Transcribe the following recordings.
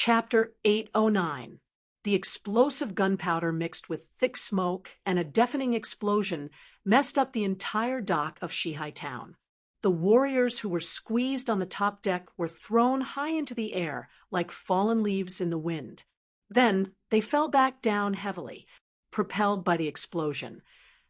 Chapter 809. The explosive gunpowder mixed with thick smoke and a deafening explosion messed up the entire dock of Shihai Town. The warriors who were squeezed on the top deck were thrown high into the air like fallen leaves in the wind. Then they fell back down heavily, propelled by the explosion.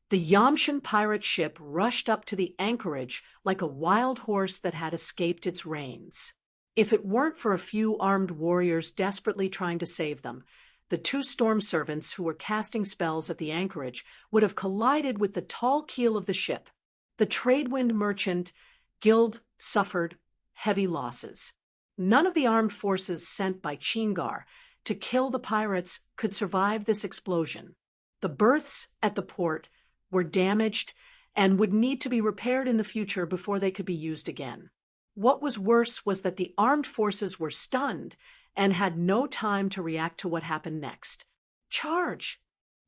The Yamshan pirate ship rushed up to the anchorage like a wild horse that had escaped its reins. If it weren't for a few armed warriors desperately trying to save them, the two storm servants who were casting spells at the anchorage would have collided with the tall keel of the ship. The Tradewind Merchant Guild suffered heavy losses. None of the armed forces sent by Chingar to kill the pirates could survive this explosion. The berths at the port were damaged and would need to be repaired in the future before they could be used again. What was worse was that the armed forces were stunned and had no time to react to what happened next. "Charge!"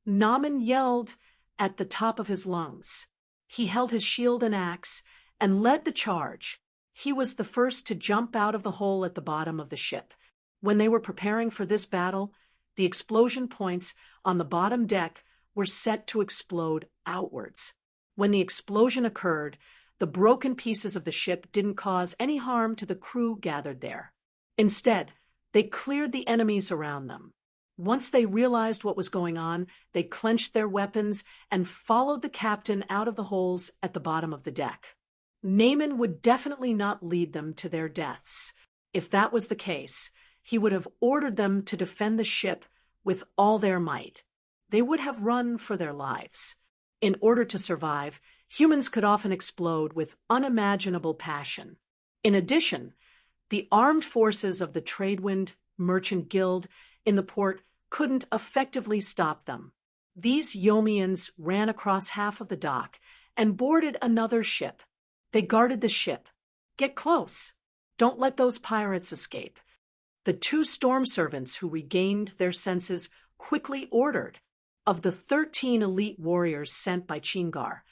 Naman yelled at the top of his lungs. He held his shield and axe and led the charge. He was the first to jump out of the hole at the bottom of the ship. When they were preparing for this battle, the explosion points on the bottom deck were set to explode outwards. When the explosion occurred, the broken pieces of the ship didn't cause any harm to the crew gathered there. Instead, they cleared the enemies around them. Once they realized what was going on, they clenched their weapons and followed the captain out of the holes at the bottom of the deck. Naaman would definitely not lead them to their deaths. If that was the case, he would have ordered them to defend the ship with all their might. They would have run for their lives. In order to survive, humans could often explode with unimaginable passion. In addition, the armed forces of the Tradewind Merchant Guild in the port couldn't effectively stop them. These Yomians ran across half of the dock and boarded another ship. They guarded the ship. "Get close. Don't let those pirates escape." The two storm servants who regained their senses quickly ordered. Of the 13 elite warriors sent by Chingar,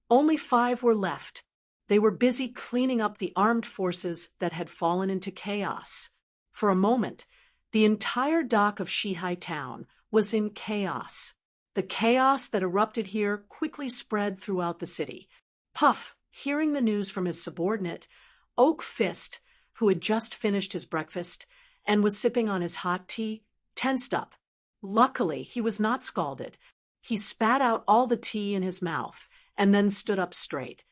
only 5 were left. They were busy cleaning up the armed forces that had fallen into chaos. For a moment, the entire dock of Shihai Town was in chaos. The chaos that erupted here quickly spread throughout the city. Puff, hearing the news from his subordinate, Oak Fist, who had just finished his breakfast and was sipping on his hot tea, tensed up. Luckily, he was not scalded. He spat out all the tea in his mouth and then stood up straight.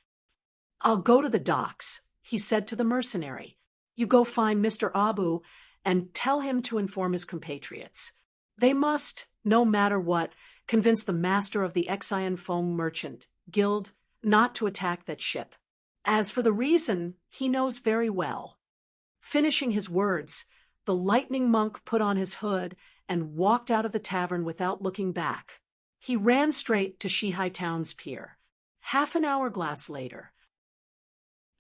"I'll go to the docks," he said to the mercenary. "You go find Mr. Abu and tell him to inform his compatriots. They must, no matter what, convince the master of the Exian Foam Merchant Guild not to attack that ship. As for the reason, he knows very well." Finishing his words, the lightning monk put on his hood and walked out of the tavern without looking back. He ran straight to Shihai Town's pier. Half an hourglass later,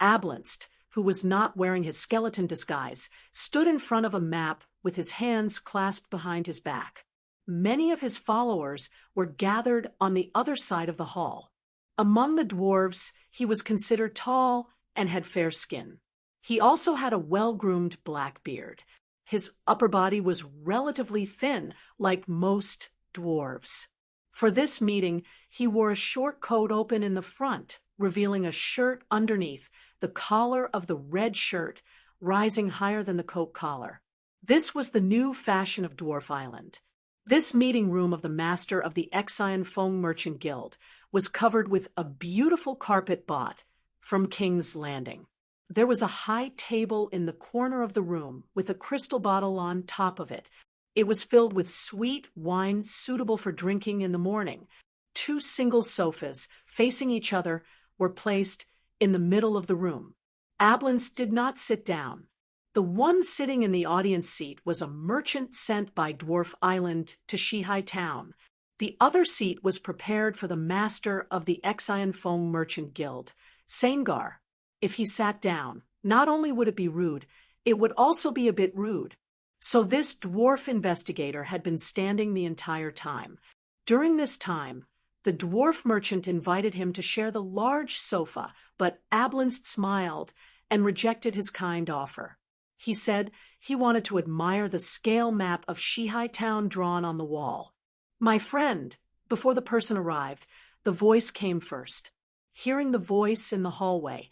Ablanced, who was not wearing his skeleton disguise, stood in front of a map with his hands clasped behind his back. Many of his followers were gathered on the other side of the hall. Among the dwarves, he was considered tall and had fair skin. He also had a well-groomed black beard. His upper body was relatively thin, like most dwarves. For this meeting, he wore a short coat open in the front, revealing a shirt underneath, the collar of the red shirt rising higher than the coat collar. This was the new fashion of Dwarf Island. This meeting room of the master of the Exian Foam Merchant Guild was covered with a beautiful carpet bought from King's Landing. There was a high table in the corner of the room with a crystal bottle on top of it. It was filled with sweet wine suitable for drinking in the morning. 2 single sofas facing each other were placed in the middle of the room. Ablance did not sit down. The one sitting in the audience seat was a merchant sent by Dwarf Island to Shihai Town. The other seat was prepared for the master of the Exian Foam Merchant Guild, Sangar. If he sat down, not only would it be rude, it would also be a bit rude. So this dwarf investigator had been standing the entire time. During this time, the dwarf merchant invited him to share the large sofa, but Ablance smiled and rejected his kind offer. He said he wanted to admire the scale map of Shihai Town drawn on the wall. "My friend," before the person arrived, the voice came first. Hearing the voice in the hallway,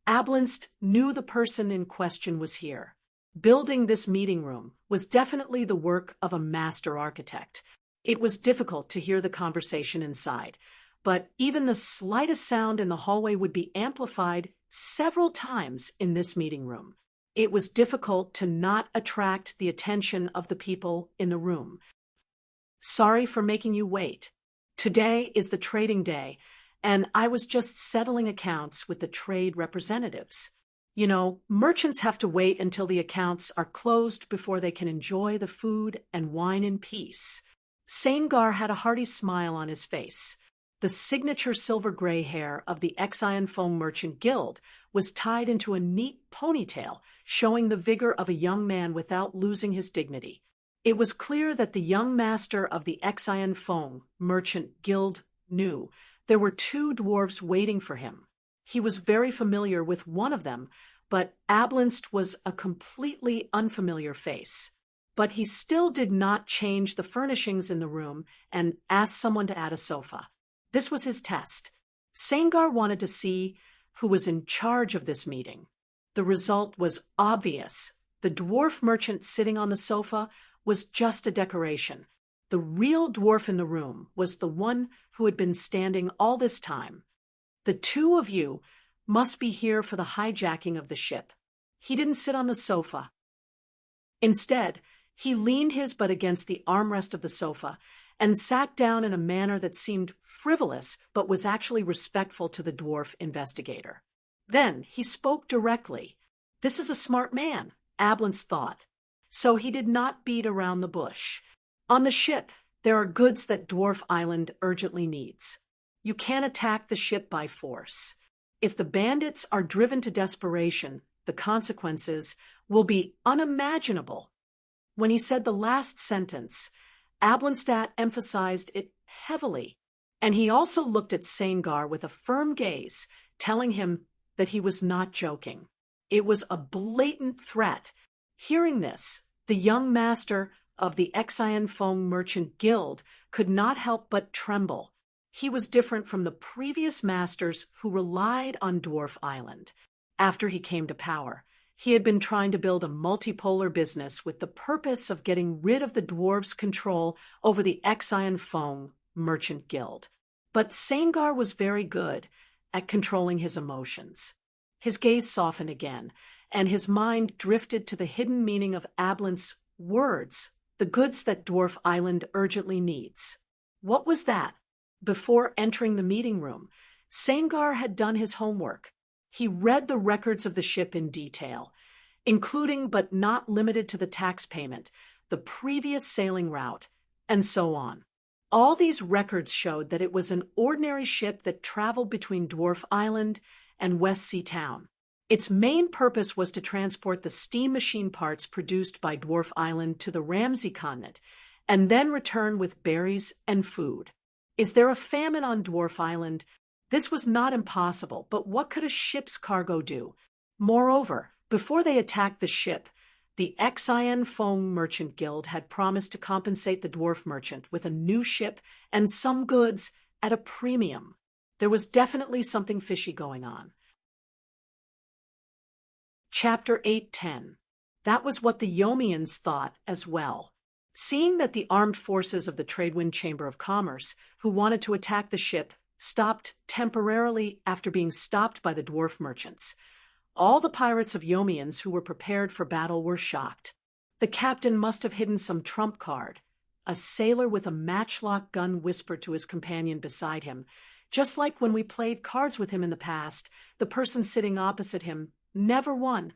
Ablinst knew the person in question was here. Building this meeting room was definitely the work of a master architect. It was difficult to hear the conversation inside, but even the slightest sound in the hallway would be amplified several times in this meeting room. It was difficult to not attract the attention of the people in the room. "Sorry for making you wait. Today is the trading day, and I was just settling accounts with the trade representatives. You know, merchants have to wait until the accounts are closed before they can enjoy the food and wine in peace." Saingar had a hearty smile on his face. The signature silver gray hair of the Exion Foam Merchant Guild was tied into a neat ponytail, showing the vigor of a young man without losing his dignity. It was clear that the young master of the Exion Foam Merchant Guild knew there were two dwarves waiting for him. He was very familiar with one of them, but Ablinst was a completely unfamiliar face. But he still did not change the furnishings in the room and asked someone to add a sofa. This was his test. Saingar wanted to see who was in charge of this meeting. The result was obvious. The dwarf merchant sitting on the sofa was just a decoration. The real dwarf in the room was the one who had been standing all this time. "The two of you must be here for the hijacking of the ship." He didn't sit on the sofa. Instead, he leaned his butt against the armrest of the sofa and sat down in a manner that seemed frivolous but was actually respectful to the dwarf investigator. Then he spoke directly. This is a smart man, Ablinst thought. So he did not beat around the bush. On the ship, there are goods that Dwarf Island urgently needs. You can't attack the ship by force. If the bandits are driven to desperation, the consequences will be unimaginable. When he said the last sentence, Ablinstadt emphasized it heavily, and he also looked at Saingar with a firm gaze, telling him that he was not joking. It was a blatant threat. Hearing this, the young master of the Exion Foam Merchant Guild could not help but tremble. He was different from the previous masters who relied on Dwarf Island. After he came to power, he had been trying to build a multipolar business with the purpose of getting rid of the dwarves' control over the Exion Foam Merchant Guild. But Saingar was very good at controlling his emotions. His gaze softened again, and his mind drifted to the hidden meaning of Ablinst's words, the goods that Dwarf Island urgently needs. What was that? Before entering the meeting room, Saingar had done his homework. He read the records of the ship in detail, including but not limited to the tax payment, the previous sailing route, and so on. All these records showed that it was an ordinary ship that traveled between Dwarf Island and West Sea Town. Its main purpose was to transport the steam machine parts produced by Dwarf Island to the Ramsey continent, and then return with berries and food. Is there a famine on Dwarf Island? This was not impossible, but what could a ship's cargo do? Moreover, before they attacked the ship, the Exion Foam Merchant Guild had promised to compensate the dwarf merchant with a new ship and some goods at a premium. There was definitely something fishy going on. Chapter 8:10. That was what the Yomians thought as well. Seeing that the armed forces of the Tradewind Chamber of Commerce, who wanted to attack the ship, stopped temporarily after being stopped by the dwarf merchants, all the pirates of Yomians who were prepared for battle were shocked. The captain must have hidden some trump card. A sailor with a matchlock gun whispered to his companion beside him. Just like when we played cards with him in the past, the person sitting opposite him never won.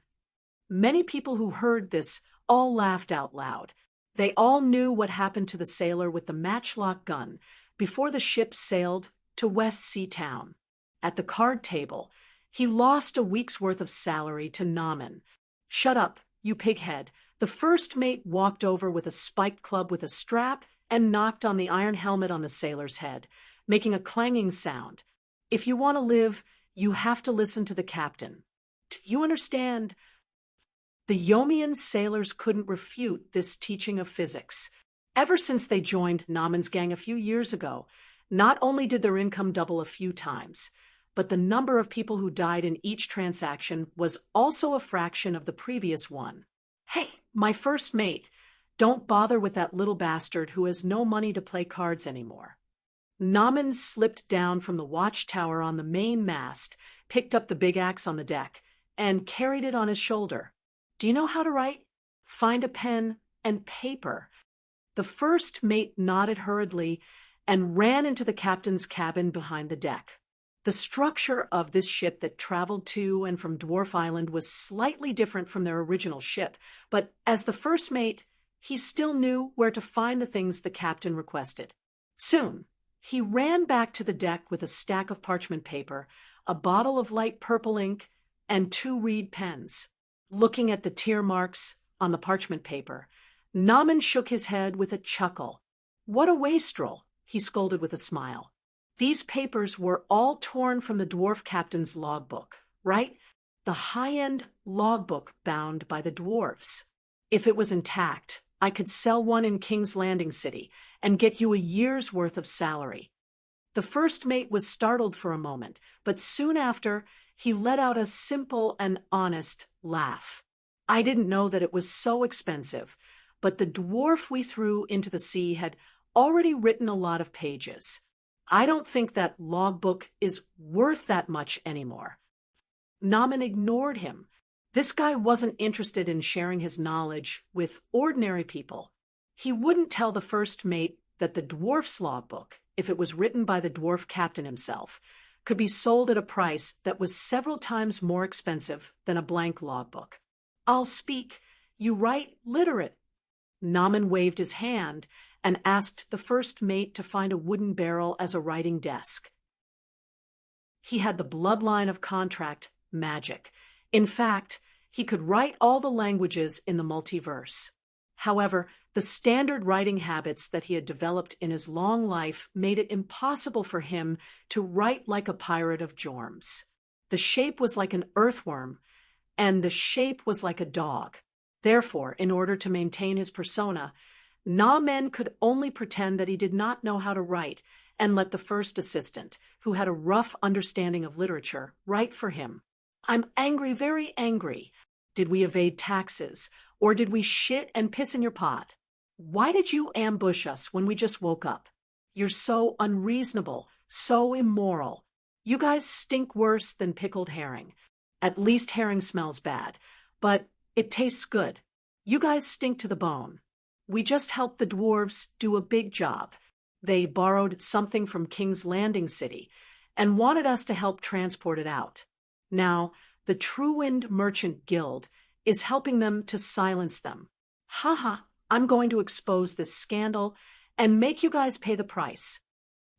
Many people who heard this all laughed out loud. They all knew what happened to the sailor with the matchlock gun before the ship sailed to West Sea Town. At the card table, he lost a week's worth of salary to Naman. "Shut up, you pighead." The first mate walked over with a spiked club with a strap and knocked on the iron helmet on the sailor's head, making a clanging sound. "If you want to live, you have to listen to the captain. Do you understand?" The Yomian sailors couldn't refute this teaching of physics. Ever since they joined Naman's gang a few years ago, not only did their income double a few times, but the number of people who died in each transaction was also a fraction of the previous one. Hey, my first mate, don't bother with that little bastard who has no money to play cards anymore. Naman slipped down from the watchtower on the main mast, picked up the big axe on the deck, and carried it on his shoulder. Do you know how to write? Find a pen and paper. The first mate nodded hurriedly and ran into the captain's cabin behind the deck. The structure of this ship that traveled to and from Dwarf Island was slightly different from their original ship, but as the first mate, he still knew where to find the things the captain requested. Soon, he ran back to the deck with a stack of parchment paper, a bottle of light purple ink, and 2 reed pens. Looking at the tear marks on the parchment paper, Naman shook his head with a chuckle. "What a wastrel," he scolded with a smile. These papers were all torn from the dwarf captain's logbook, right? The high-end logbook bound by the dwarves. If it was intact, I could sell one in King's Landing City and get you a year's worth of salary. The first mate was startled for a moment, but soon after, he let out a simple and honest laugh. "I didn't know that it was so expensive, but the dwarf we threw into the sea had already written a lot of pages. I don't think that logbook is worth that much anymore." Naman ignored him. This guy wasn't interested in sharing his knowledge with ordinary people. He wouldn't tell the first mate that the dwarf's logbook, if it was written by the dwarf captain himself, could be sold at a price that was several times more expensive than a blank logbook. "I'll speak. You write literate." Naman waved his hand and asked the first mate to find a wooden barrel as a writing desk. He had the bloodline of contract magic. In fact, he could write all the languages in the multiverse. However, the standard writing habits that he had developed in his long life made it impossible for him to write like a pirate of Jorms. The shape was like an earthworm, and the shape was like a dog. Therefore, in order to maintain his persona, Namen could only pretend that he did not know how to write and let the first assistant, who had a rough understanding of literature, write for him. "I'm angry, very angry. Did we evade taxes, or did we shit and piss in your pot? Why did you ambush us when we just woke up? You're so unreasonable, so immoral. You guys stink worse than pickled herring. At least herring smells bad, but it tastes good. You guys stink to the bone. We just helped the dwarves do a big job. They borrowed something from King's Landing City and wanted us to help transport it out. Now, the Truewind Merchant Guild is helping them to silence them. Haha, I'm going to expose this scandal and make you guys pay the price."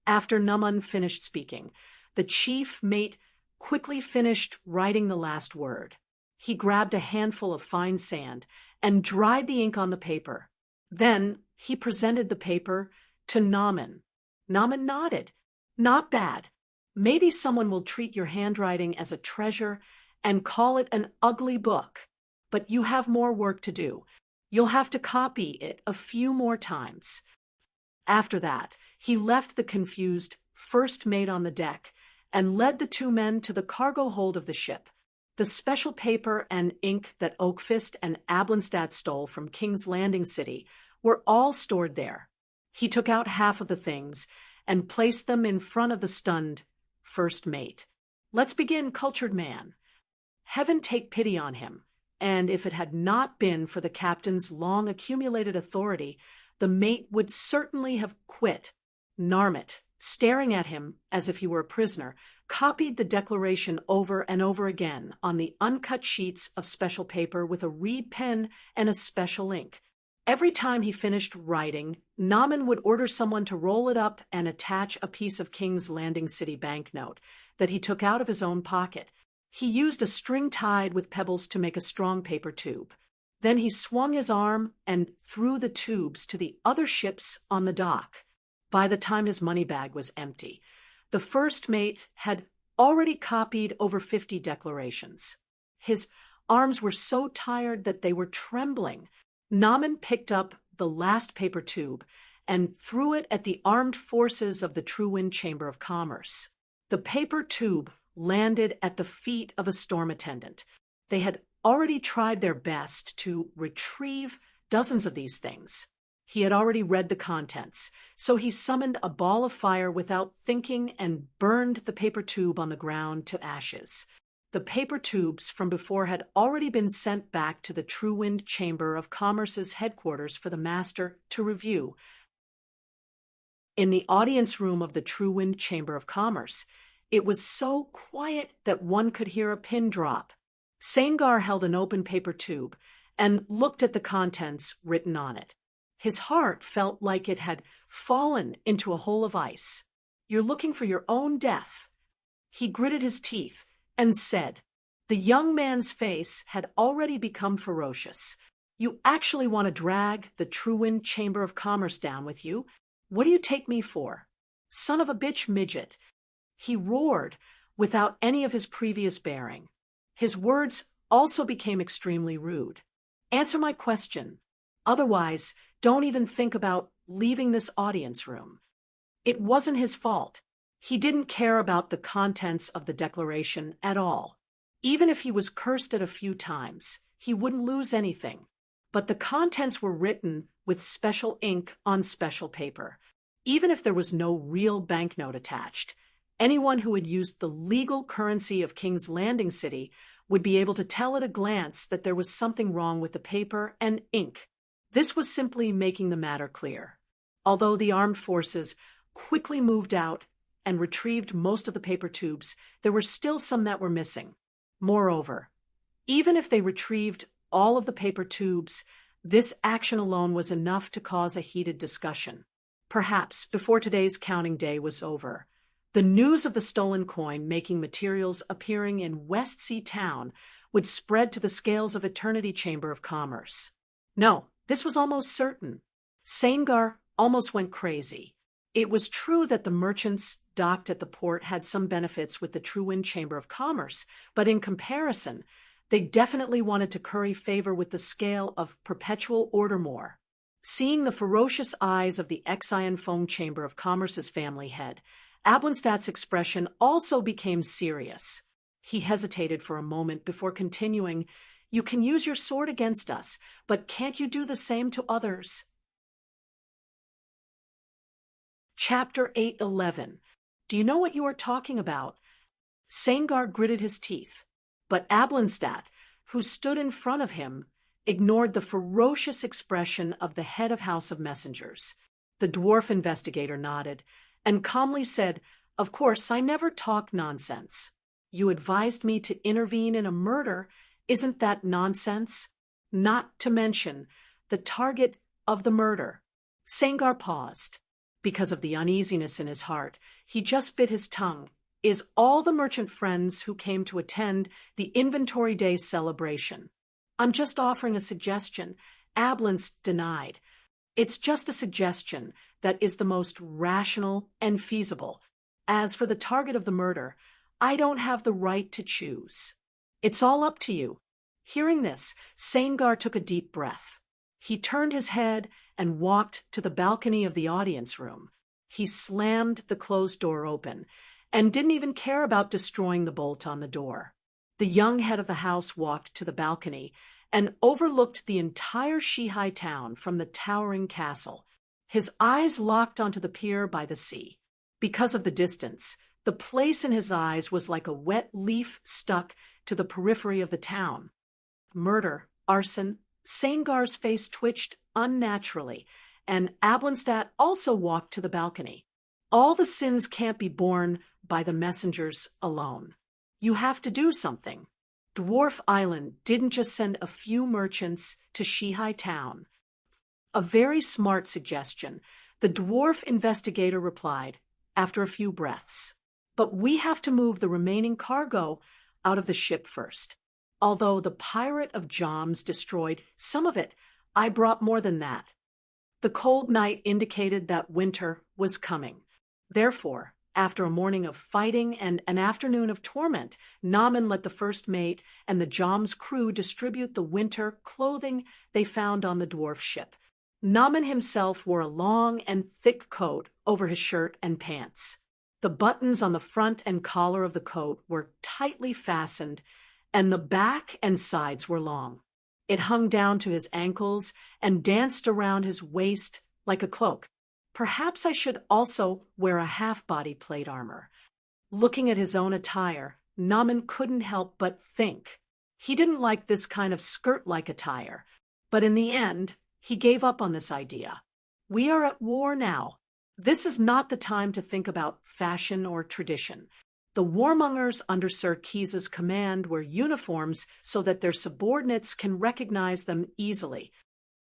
After Naman finished speaking, the chief mate quickly finished writing the last word. He grabbed a handful of fine sand and dried the ink on the paper. Then he presented the paper to Naman. Naman nodded. "Not bad. Maybe someone will treat your handwriting as a treasure and call it an ugly book. But you have more work to do. You'll have to copy it a few more times." After that, he left the confused first mate on the deck and led the 2 men to the cargo hold of the ship. The special paper and ink that Oakfist and Ablenstadt stole from King's Landing City were all stored there. He took out half of the things and placed them in front of the stunned first mate. "Let's begin, cultured man." Heaven take pity on him, and if it had not been for the captain's long accumulated authority, the mate would certainly have quit. Narmit, staring at him as if he were a prisoner, copied the declaration over and over again on the uncut sheets of special paper with a reed pen and a special ink. Every time he finished writing, Naman would order someone to roll it up and attach a piece of King's Landing City banknote that he took out of his own pocket. He used a string tied with pebbles to make a strong paper tube. Then he swung his arm and threw the tubes to the other ships on the dock. By the time his money bag was empty, the first mate had already copied over 50 declarations. His arms were so tired that they were trembling. Naaman picked up the last paper tube and threw it at the armed forces of the True Wind Chamber of Commerce. The paper tube landed at the feet of a storm attendant. They had already tried their best to retrieve dozens of these things. He had already read the contents, so he summoned a ball of fire without thinking and burned the paper tube on the ground to ashes. The paper tubes from before had already been sent back to the True Wind Chamber of Commerce's headquarters for the master to review. In the audience room of the True Wind Chamber of Commerce, it was so quiet that one could hear a pin drop. Sangar held an open paper tube and looked at the contents written on it. His heart felt like it had fallen into a hole of ice. "You're looking for your own death." He gritted his teeth and said, the young man's face had already become ferocious, "You actually want to drag the True Wind Chamber of Commerce down with you? What do you take me for? Son of a bitch midget." He roared without any of his previous bearing. His words also became extremely rude. "Answer my question. Otherwise, don't even think about leaving this audience room." It wasn't his fault. He didn't care about the contents of the declaration at all. Even if he was cursed at a few times, he wouldn't lose anything. But the contents were written with special ink on special paper. Even if there was no real banknote attached, anyone who had used the legal currency of King's Landing City would be able to tell at a glance that there was something wrong with the paper and ink. This was simply making the matter clear. Although the armed forces quickly moved out and retrieved most of the paper tubes, there were still some that were missing. Moreover, even if they retrieved all of the paper tubes, this action alone was enough to cause a heated discussion. Perhaps before today's counting day was over, the news of the stolen coin-making materials appearing in West Sea Town would spread to the scales of Eternity Chamber of Commerce. No, this was almost certain. Sangar almost went crazy. It was true that the merchants docked at the port had some benefits with the True Wind Chamber of Commerce, but in comparison, they definitely wanted to curry favor with the scale of Perpetual Ordermore. Seeing the ferocious eyes of the Exion Foam Chamber of Commerce's family head, Ablenstat's expression also became serious. He hesitated for a moment before continuing, "You can use your sword against us, but can't you do the same to others?" Chapter 8:11. Do you know what you are talking about? Sangar gritted his teeth, but Ablenstat, who stood in front of him, ignored the ferocious expression of the head of House of Messengers. The dwarf investigator nodded and calmly said, "Of course, I never talk nonsense. You advised me to intervene in a murder. Isn't that nonsense? Not to mention the target of the murder." Sangar paused. Because of the uneasiness in his heart, he just bit his tongue. "Is all the merchant friends who came to attend the Inventory Day celebration?" "I'm just offering a suggestion," Ablens denied. "It's just a suggestion that is the most rational and feasible. As for the target of the murder, I don't have the right to choose. It's all up to you." Hearing this, Sangar took a deep breath. He turned his head and walked to the balcony of the audience room. He slammed the closed door open and didn't even care about destroying the bolt on the door. The young head of the house walked to the balcony and overlooked the entire Shihai town from the towering castle. His eyes locked onto the pier by the sea. Because of the distance, the place in his eyes was like a wet leaf stuck to the periphery of the town. Murder, arson. Sangar's face twitched unnaturally, and Ablenstat also walked to the balcony. All the sins can't be borne by the messengers alone. You have to do something. Dwarf Island didn't just send a few merchants to Shihai Town. A very smart suggestion, the dwarf investigator replied, after a few breaths. But we have to move the remaining cargo out of the ship first. Although the pirate of Joms destroyed some of it, I brought more than that. The cold night indicated that winter was coming. Therefore, After a morning of fighting and an afternoon of torment, Naaman let the first mate and the Jom's crew distribute the winter clothing they found on the dwarf ship. Naaman himself wore a long and thick coat over his shirt and pants. The buttons on the front and collar of the coat were tightly fastened, and the back and sides were long. It hung down to his ankles and danced around his waist like a cloak. Perhaps I should also wear a half-body plate armor. Looking at his own attire, Naaman couldn't help but think. He didn't like this kind of skirt-like attire, but in the end, he gave up on this idea. We are at war now. This is not the time to think about fashion or tradition. The warmongers under Sir Keys's command wear uniforms so that their subordinates can recognize them easily.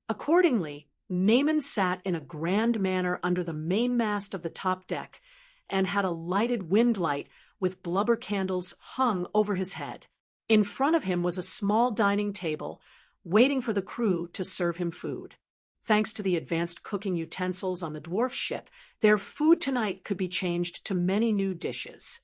Accordingly, Naaman sat in a grand manner under the mainmast of the top deck and had a lighted windlight with blubber candles hung over his head. In front of him was a small dining table, waiting for the crew to serve him food. Thanks to the advanced cooking utensils on the dwarf ship, their food tonight could be changed to many new dishes.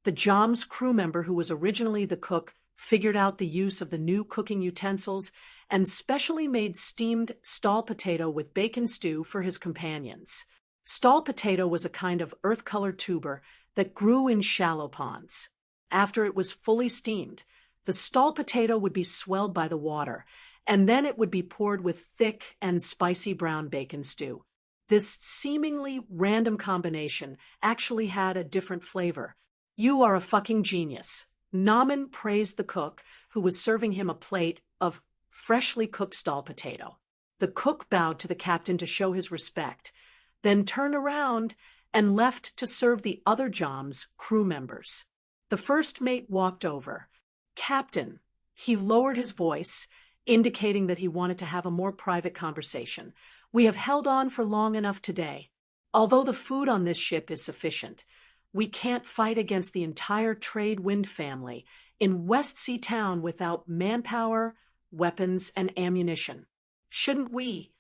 The Jom's crew member, who was originally the cook, figured out the use of the new cooking utensils and specially made steamed stall potato with bacon stew for his companions. Stall potato was a kind of earth-colored tuber that grew in shallow ponds. After it was fully steamed, the stall potato would be swelled by the water, and then it would be poured with thick and spicy brown bacon stew. This seemingly random combination actually had a different flavor. "You are a fucking genius." Naaman praised the cook, who was serving him a plate of freshly cooked stall potato. The cook bowed to the captain to show his respect, then turned around and left to serve the other Jom's crew members. The first mate walked over. "Captain," he lowered his voice, indicating that he wanted to have a more private conversation. "We have held on for long enough today. Although the food on this ship is sufficient, we can't fight against the entire trade wind family in West Sea Town without manpower, weapons, and ammunition. Shouldn't we?"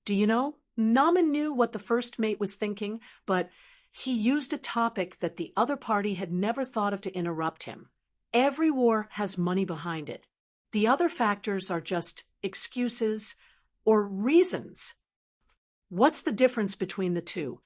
Do you know, Naaman knew what the first mate was thinking, but he used a topic that the other party had never thought of to interrupt him. Every war has money behind it. The other factors are just excuses or reasons. What's the difference between the two?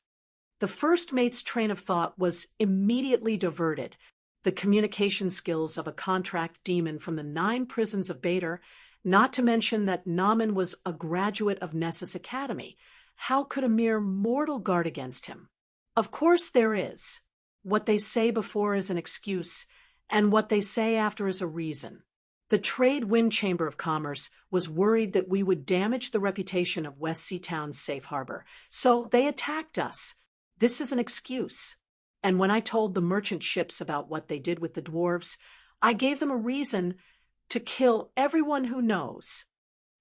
The first mate's train of thought was immediately diverted. The communication skills of a contract demon from the 9 prisons of Bader, not to mention that Naaman was a graduate of Nessus Academy. How could a mere mortal guard against him? Of course there is. What they say before is an excuse, and what they say after is a reason. The Trade Wind Chamber of Commerce was worried that we would damage the reputation of West Sea Town's safe harbor, so they attacked us. This is an excuse. And when I told the merchant ships about what they did with the dwarves, I gave them a reason to kill everyone who knows.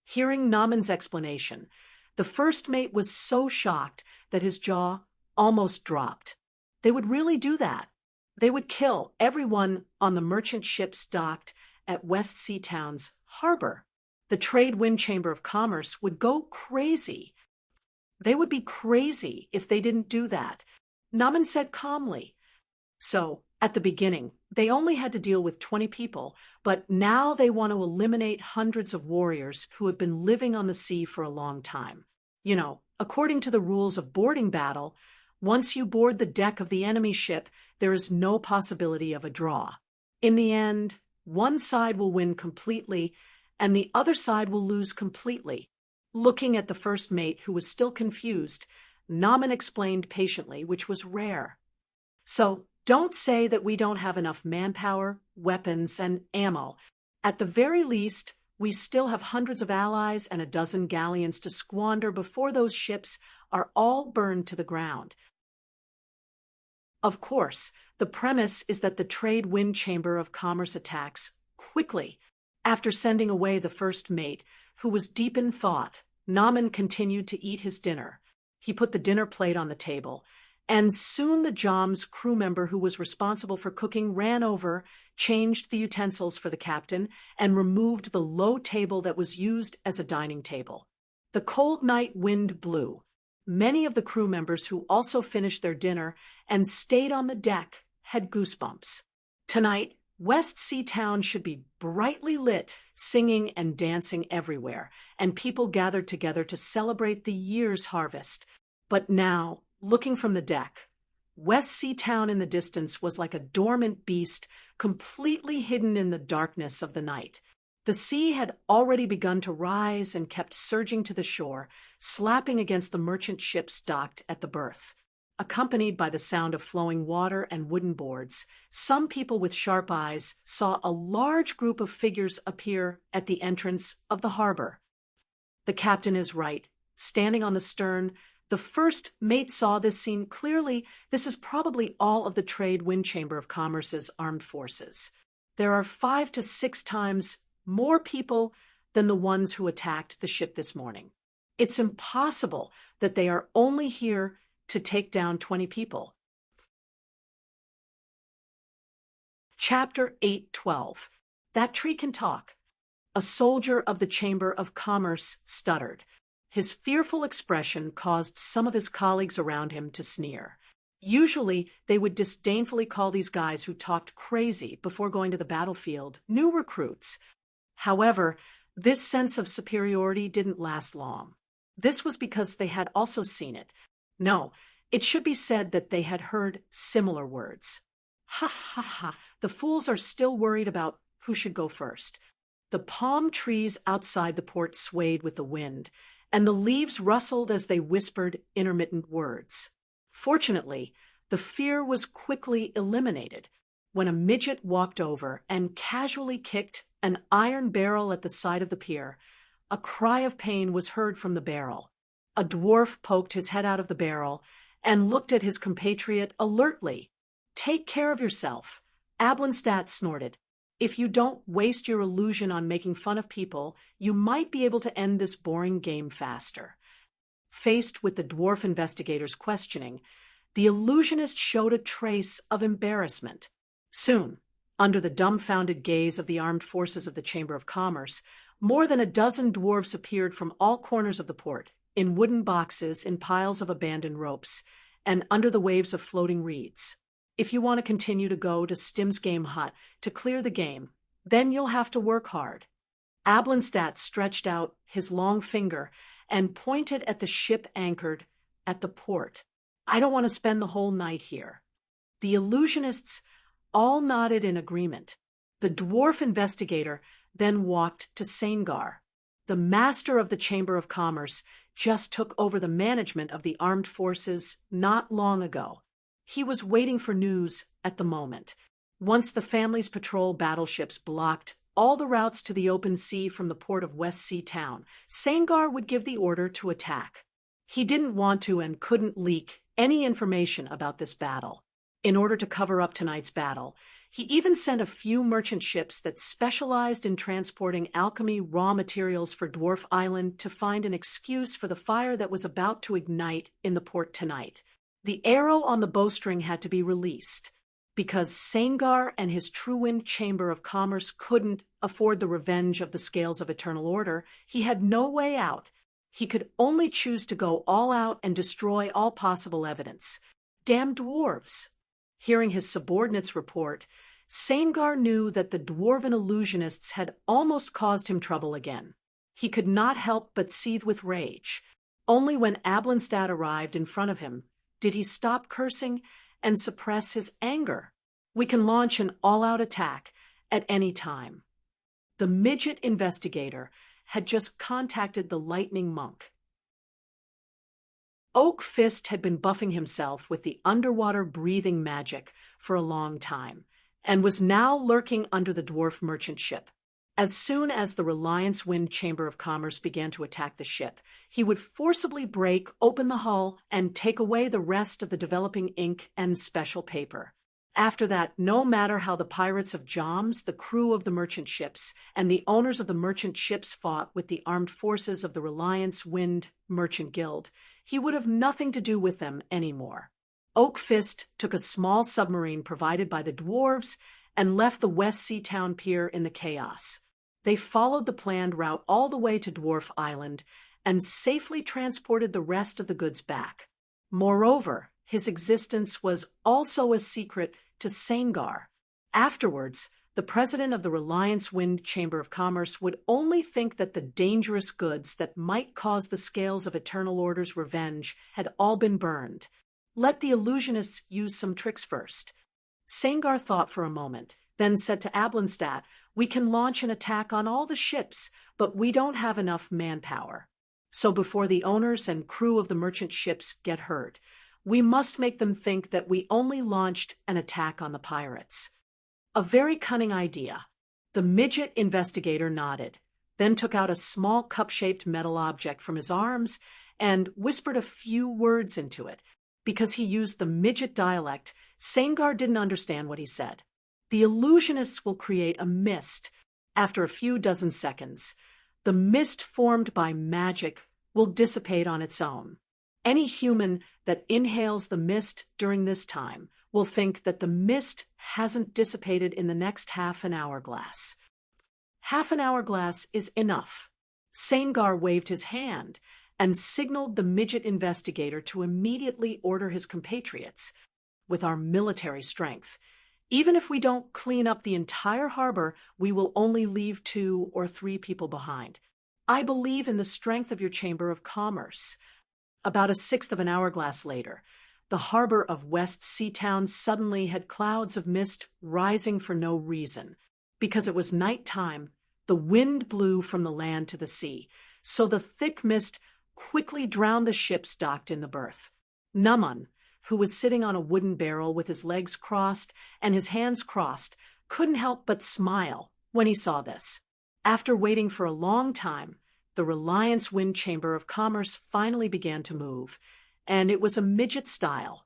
Hearing Naaman's explanation, the first mate was so shocked that his jaw almost dropped. They would really do that. They would kill everyone on the merchant ships docked at West Sea Town's harbor. The Trade Wind Chamber of Commerce would go crazy. They would be crazy if they didn't do that. Naaman said calmly. So, at the beginning, they only had to deal with 20 people, but now they want to eliminate hundreds of warriors who have been living on the sea for a long time. You know, according to the rules of boarding battle, once you board the deck of the enemy ship, there is no possibility of a draw. In the end, one side will win completely, and the other side will lose completely. Looking at the first mate, who was still confused, Naaman explained patiently, which was rare. "So, don't say that we don't have enough manpower, weapons, and ammo. At the very least, we still have hundreds of allies and a dozen galleons to squander before those ships are all burned to the ground." Of course, the premise is that the Trade Wind Chamber of Commerce attacks quickly. After sending away the first mate, who was deep in thought, Naaman continued to eat his dinner. He put the dinner plate on the table, and soon the Jom's crew member who was responsible for cooking ran over, changed the utensils for the captain, and removed the low table that was used as a dining table. The cold night wind blew. Many of the crew members who also finished their dinner and stayed on the deck had goosebumps. Tonight, West Sea Town should be brightly lit, singing and dancing everywhere, and people gathered together to celebrate the year's harvest. But now, looking from the deck, West Sea Town in the distance was like a dormant beast, completely hidden in the darkness of the night. The sea had already begun to rise and kept surging to the shore, slapping against the merchant ships docked at the berth. Accompanied by the sound of flowing water and wooden boards, some people with sharp eyes saw a large group of figures appear at the entrance of the harbor. The captain is right. Standing on the stern, the first mate saw this scene clearly. This is probably all of the Trade Wind Chamber of Commerce's armed forces. There are 5 to 6 times more people than the ones who attacked the ship this morning. It's impossible that they are only here to take down 20 people. Chapter 8:12. That tree can talk. A soldier of the Chamber of Commerce stuttered. His fearful expression caused some of his colleagues around him to sneer. Usually, they would disdainfully call these guys who talked crazy before going to the battlefield new recruits. However, this sense of superiority didn't last long. This was because they had also seen it. No, it should be said that they had heard similar words. Ha ha ha, the fools are still worried about who should go first. The palm trees outside the port swayed with the wind, and the leaves rustled as they whispered intermittent words. Fortunately, the fear was quickly eliminated when a midget walked over and casually kicked an iron barrel at the side of the pier. A cry of pain was heard from the barrel. A dwarf poked his head out of the barrel and looked at his compatriot alertly. "Take care of yourself," Ablenstadt snorted. "If you don't waste your illusion on making fun of people, you might be able to end this boring game faster." Faced with the dwarf investigator's questioning, the illusionist showed a trace of embarrassment. Soon, under the dumbfounded gaze of the armed forces of the Chamber of Commerce, more than a dozen dwarves appeared from all corners of the port, in wooden boxes, in piles of abandoned ropes, and under the waves of floating reeds. If you want to continue to go to Stim's game hut to clear the game, then you'll have to work hard. Ablenstadt stretched out his long finger and pointed at the ship anchored at the port. "I don't want to spend the whole night here." The illusionists all nodded in agreement. The dwarf investigator then walked to Saingar. The master of the Chamber of Commerce just took over the management of the armed forces not long ago. He was waiting for news at the moment. Once the family's patrol battleships blocked all the routes to the open sea from the port of West Sea Town, Saingar would give the order to attack. He didn't want to and couldn't leak any information about this battle. In order to cover up tonight's battle, he even sent a few merchant ships that specialized in transporting alchemy raw materials for Dwarf Island to find an excuse for the fire that was about to ignite in the port tonight. The arrow on the bowstring had to be released. Because Saingar and his Truewind Chamber of Commerce couldn't afford the revenge of the Scales of Eternal Order, he had no way out. He could only choose to go all out and destroy all possible evidence. Damn dwarves! Hearing his subordinates report, Saingar knew that the dwarven illusionists had almost caused him trouble again. He could not help but seethe with rage. Only when Ablenstadt arrived in front of him did he stop cursing and suppress his anger. "We can launch an all-out attack at any time." The midget investigator had just contacted the lightning monk. Oak Fist had been buffing himself with the underwater breathing magic for a long time, and was now lurking under the dwarf merchant ship. As soon as the Reliance Wind Chamber of Commerce began to attack the ship, he would forcibly break open the hull and take away the rest of the developing ink and special paper. After that, no matter how the pirates of Joms, the crew of the merchant ships, and the owners of the merchant ships fought with the armed forces of the Reliance Wind Merchant Guild, he would have nothing to do with them anymore. Oak Fist took a small submarine provided by the dwarves and left the West Sea Town pier in the chaos. They followed the planned route all the way to Dwarf Island and safely transported the rest of the goods back. Moreover, his existence was also a secret to Sangar. Afterwards, the president of the Reliance Wind Chamber of Commerce would only think that the dangerous goods that might cause the scales of Eternal Order's revenge had all been burned. Let the illusionists use some tricks first. Sangar thought for a moment, then said to Ablenstadt, "We can launch an attack on all the ships, but we don't have enough manpower. So before the owners and crew of the merchant ships get hurt, we must make them think that we only launched an attack on the pirates." A very cunning idea. The midget investigator nodded, then took out a small cup-shaped metal object from his arms and whispered a few words into it. Because he used the midget dialect, Sangar didn't understand what he said. The illusionists will create a mist. After a few dozen seconds, the mist formed by magic will dissipate on its own. Any human that inhales the mist during this time will think that the mist hasn't dissipated in the next half an hourglass. Half an hourglass is enough. Sangar waved his hand and signaled the midget investigator to immediately order his compatriots. With our military strength, even if we don't clean up the entire harbor, we will only leave 2 or 3 people behind. I believe in the strength of your Chamber of Commerce. About a sixth of an hourglass later, the harbor of West Seatown suddenly had clouds of mist rising for no reason. Because it was night time, the wind blew from the land to the sea, so the thick mist quickly drowned the ships docked in the berth. Numan, who was sitting on a wooden barrel with his legs crossed and his hands crossed, couldn't help but smile when he saw this. After waiting for a long time, the Reliance Wind Chamber of Commerce finally began to move, and it was a midget style.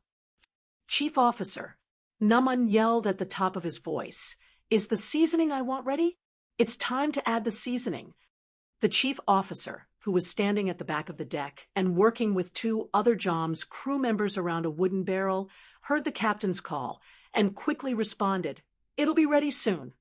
"Chief Officer," Numan yelled at the top of his voice, "is the seasoning I want ready? It's time to add the seasoning." The chief officer, who was standing at the back of the deck and working with 2 other Joms crew members around a wooden barrel, heard the captain's call and quickly responded, "It'll be ready soon."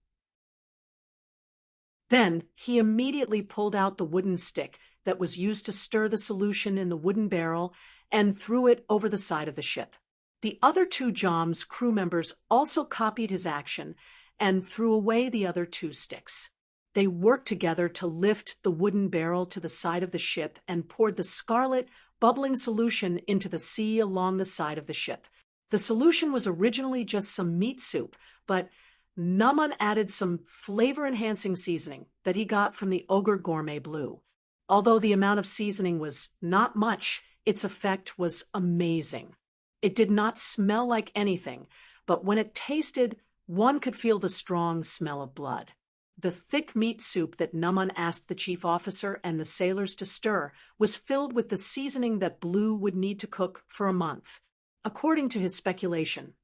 Then he immediately pulled out the wooden stick that was used to stir the solution in the wooden barrel and threw it over the side of the ship. The other 2 Joms crew members also copied his action and threw away the other 2 sticks. They worked together to lift the wooden barrel to the side of the ship and poured the scarlet, bubbling solution into the sea along the side of the ship. The solution was originally just some meat soup, but Numan added some flavor-enhancing seasoning that he got from the Ogre Gourmet Blue. Although the amount of seasoning was not much, its effect was amazing. It did not smell like anything, but when it tasted, one could feel the strong smell of blood. The thick meat soup that Numan asked the chief officer and the sailors to stir was filled with the seasoning that Blue would need to cook for a month. According to his speculation,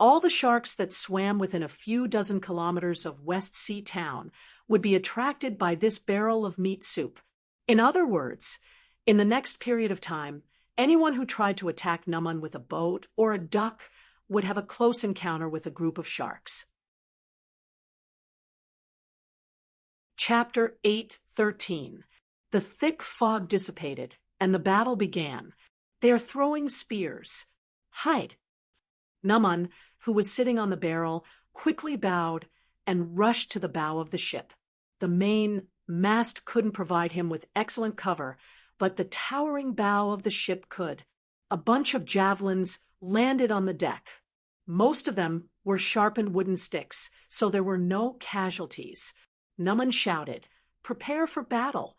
all the sharks that swam within a few dozen kilometers of West Sea Town would be attracted by this barrel of meat soup. In other words, in the next period of time, anyone who tried to attack Numan with a boat or a duck would have a close encounter with a group of sharks. Chapter 8:13. The thick fog dissipated, and the battle began. They are throwing spears. Hide. Numan, who was sitting on the barrel, quickly bowed and rushed to the bow of the ship. The main mast couldn't provide him with excellent cover, but the towering bow of the ship could. A bunch of javelins landed on the deck. Most of them were sharpened wooden sticks, so there were no casualties. Numan shouted, "Prepare for battle."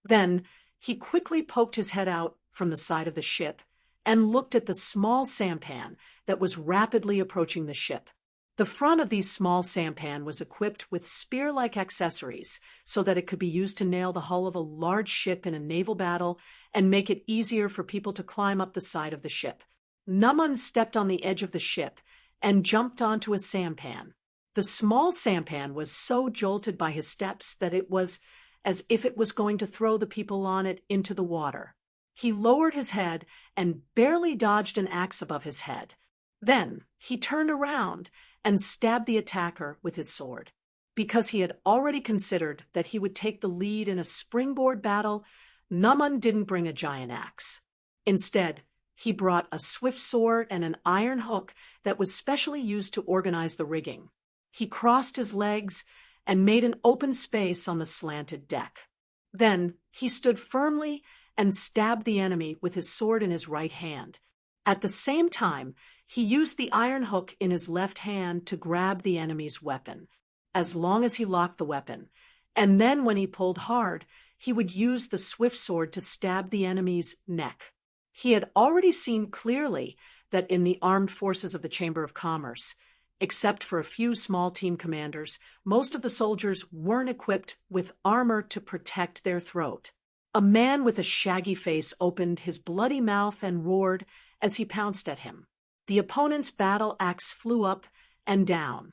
Then he quickly poked his head out from the side of the ship and looked at the small sampan that was rapidly approaching the ship. The front of these small sampan was equipped with spear-like accessories so that it could be used to nail the hull of a large ship in a naval battle and make it easier for people to climb up the side of the ship. Numan stepped on the edge of the ship and jumped onto a sampan. The small sampan was so jolted by his steps that it was as if it was going to throw the people on it into the water. He lowered his head and barely dodged an axe above his head. Then he turned around and stabbed the attacker with his sword. Because he had already considered that he would take the lead in a springboard battle, Naman didn't bring a giant axe. Instead, he brought a swift sword and an iron hook that was specially used to organize the rigging. He crossed his legs and made an open space on the slanted deck. Then he stood firmly and stabbed the enemy with his sword in his right hand. At the same time, he used the iron hook in his left hand to grab the enemy's weapon, as long as he locked the weapon, and then when he pulled hard, he would use the swift sword to stab the enemy's neck. He had already seen clearly that in the armed forces of the Chamber of Commerce, except for a few small team commanders, most of the soldiers weren't equipped with armor to protect their throat. A man with a shaggy face opened his bloody mouth and roared as he pounced at him. The opponent's battle axe flew up and down.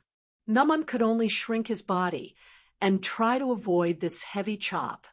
Naman could only shrink his body and try to avoid this heavy chop.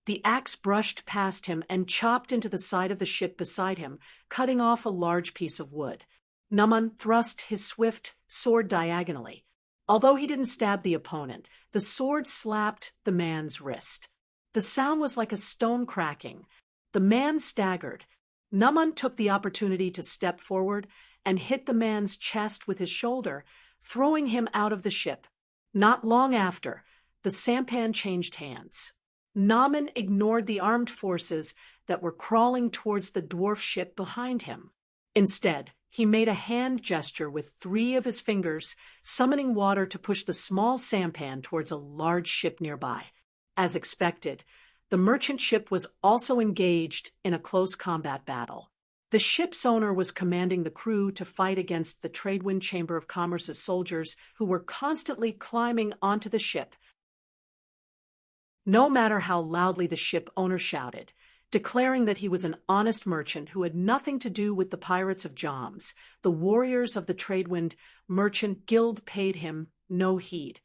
The axe brushed past him and chopped into the side of the ship beside him, cutting off a large piece of wood. Naman thrust his swift sword diagonally. Although he didn't stab the opponent, the sword slapped the man's wrist. The sound was like a stone cracking. The man staggered. Naman took the opportunity to step forward and hit the man's chest with his shoulder, throwing him out of the ship. Not long after, the sampan changed hands. Naman ignored the armed forces that were crawling towards the dwarf ship behind him. Instead, he made a hand gesture with 3 of his fingers, summoning water to push the small sampan towards a large ship nearby. As expected, the merchant ship was also engaged in a close combat battle. The ship's owner was commanding the crew to fight against the Tradewind Chamber of Commerce's soldiers who were constantly climbing onto the ship. No matter how loudly the ship owner shouted, declaring that he was an honest merchant who had nothing to do with the pirates of Joms, the warriors of the Tradewind Merchant Guild paid him no heed.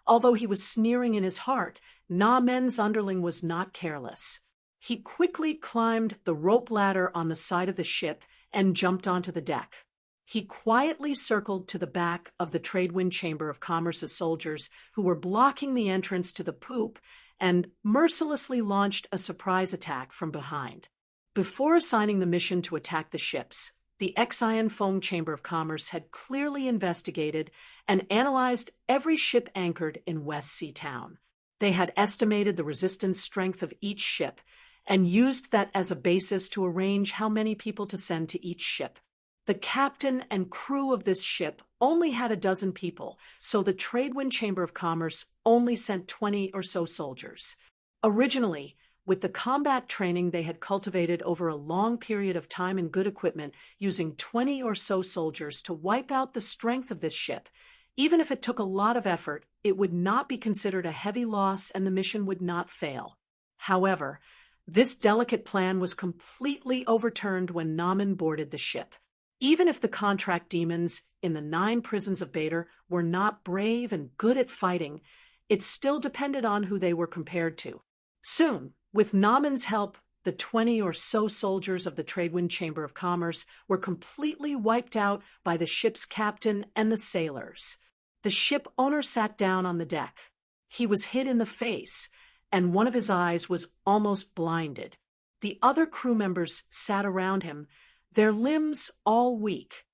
Although he was sneering in his heart, Namen's underling was not careless. He quickly climbed the rope ladder on the side of the ship and jumped onto the deck. He quietly circled to the back of the Tradewind Chamber of Commerce's soldiers who were blocking the entrance to the poop and mercilessly launched a surprise attack from behind. Before assigning the mission to attack the ships, the Xian Fong Chamber of Commerce had clearly investigated and analyzed every ship anchored in West Sea Town. They had estimated the resistance strength of each ship and used that as a basis to arrange how many people to send to each ship. The captain and crew of this ship only had a dozen people, so the Tradewind Chamber of Commerce only sent 20 or so soldiers. Originally, with the combat training they had cultivated over a long period of time and good equipment, using 20 or so soldiers to wipe out the strength of this ship, even if it took a lot of effort, it would not be considered a heavy loss and the mission would not fail. However, this delicate plan was completely overturned when Namen boarded the ship. Even if the contract demons in the 9 prisons of Bader were not brave and good at fighting, it still depended on who they were compared to. Soon, with Namen's help, the 20 or so soldiers of the Tradewind Chamber of Commerce were completely wiped out by the ship's captain and the sailors. The ship owner sat down on the deck. He was hit in the face, and one of his eyes was almost blinded. The other crew members sat around him, their limbs all weak.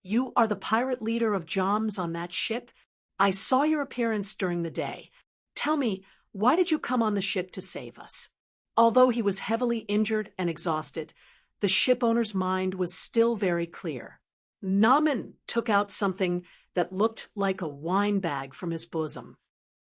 "You are the pirate leader of Joms on that ship? I saw your appearance during the day. Tell me, why did you come on the ship to save us?" Although he was heavily injured and exhausted, the ship owner's mind was still very clear. Namen took out something that looked like a wine bag from his bosom.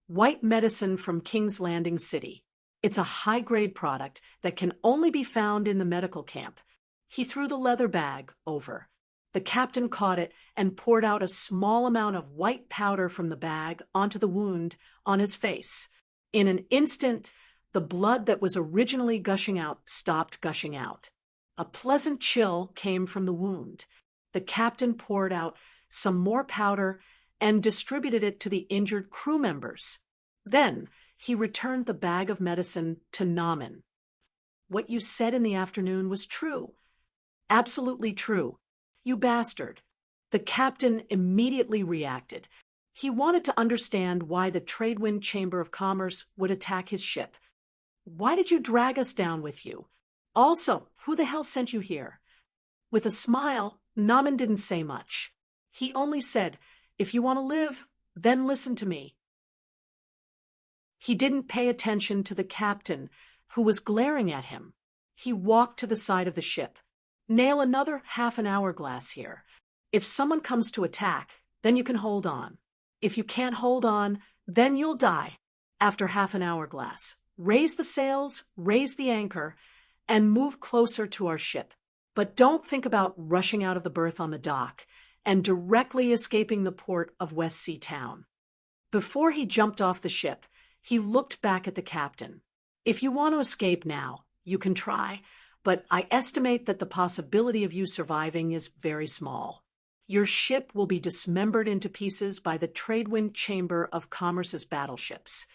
"White medicine from King's Landing City. It's a high-grade product that can only be found in the medical camp." He threw the leather bag over. The captain caught it and poured out a small amount of white powder from the bag onto the wound on his face. In an instant, the blood that was originally gushing out stopped gushing out. A pleasant chill came from the wound. The captain poured out some more powder and distributed it to the injured crew members. Then he returned the bag of medicine to Namen. "What you said in the afternoon was true. Absolutely true. You bastard." The captain immediately reacted. He wanted to understand why the Tradewind Chamber of Commerce would attack his ship. Why did you drag us down with you? Also, who the hell sent you here? With a smile, Naaman didn't say much. He only said, "If you want to live, then listen to me." He didn't pay attention to the captain, who was glaring at him. He walked to the side of the ship. "Nail another half an hourglass here. If someone comes to attack, then you can hold on. If you can't hold on, then you'll die." After half an hourglass, raise the sails, raise the anchor, and move closer to our ship. But don't think about rushing out of the berth on the dock and directly escaping the port of West Sea Town. Before he jumped off the ship, he looked back at the captain. "If you want to escape now, you can try, but I estimate that the possibility of you surviving is very small. Your ship will be dismembered into pieces by the Tradewind Chamber of Commerce's battleships."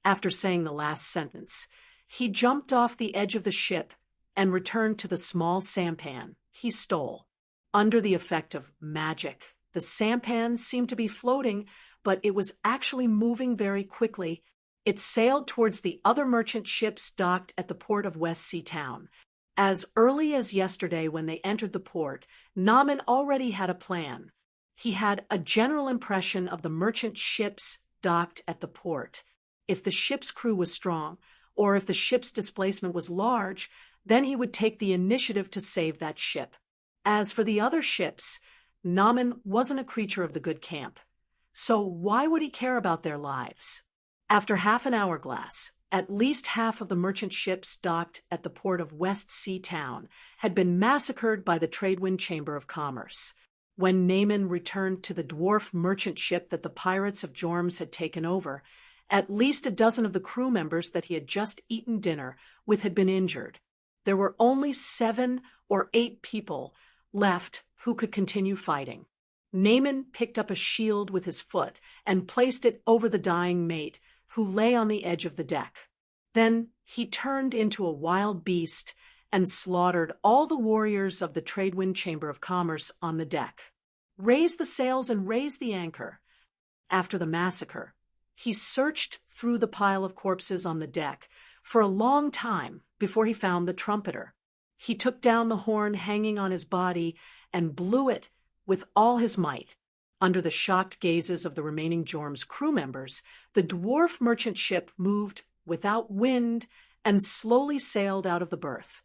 After saying the last sentence, he jumped off the edge of the ship and returned to the small sampan he stole. Under the effect of magic, the sampan seemed to be floating, but it was actually moving very quickly. It sailed towards the other merchant ships docked at the port of West Sea Town. As early as yesterday when they entered the port, Naaman already had a plan. He had a general impression of the merchant ships docked at the port. If the ship's crew was strong, or if the ship's displacement was large, then he would take the initiative to save that ship. As for the other ships, Naaman wasn't a creature of the good camp. So why would he care about their lives? After half an hourglass, at least half of the merchant ships docked at the port of West Sea Town had been massacred by the Tradewind Chamber of Commerce. When Naaman returned to the dwarf merchant ship that the pirates of Jorms had taken over, at least a dozen of the crew members that he had just eaten dinner with had been injured. There were only 7 or 8 people left who could continue fighting. Naaman picked up a shield with his foot and placed it over the dying mate, who lay on the edge of the deck. Then he turned into a wild beast and slaughtered all the warriors of the Tradewind Chamber of Commerce on the deck. Raise the sails and raise the anchor. After the massacre, he searched through the pile of corpses on the deck for a long time before he found the trumpeter. He took down the horn hanging on his body and blew it with all his might. Under the shocked gazes of the remaining Jorms crew members, the dwarf merchant ship moved without wind and slowly sailed out of the berth.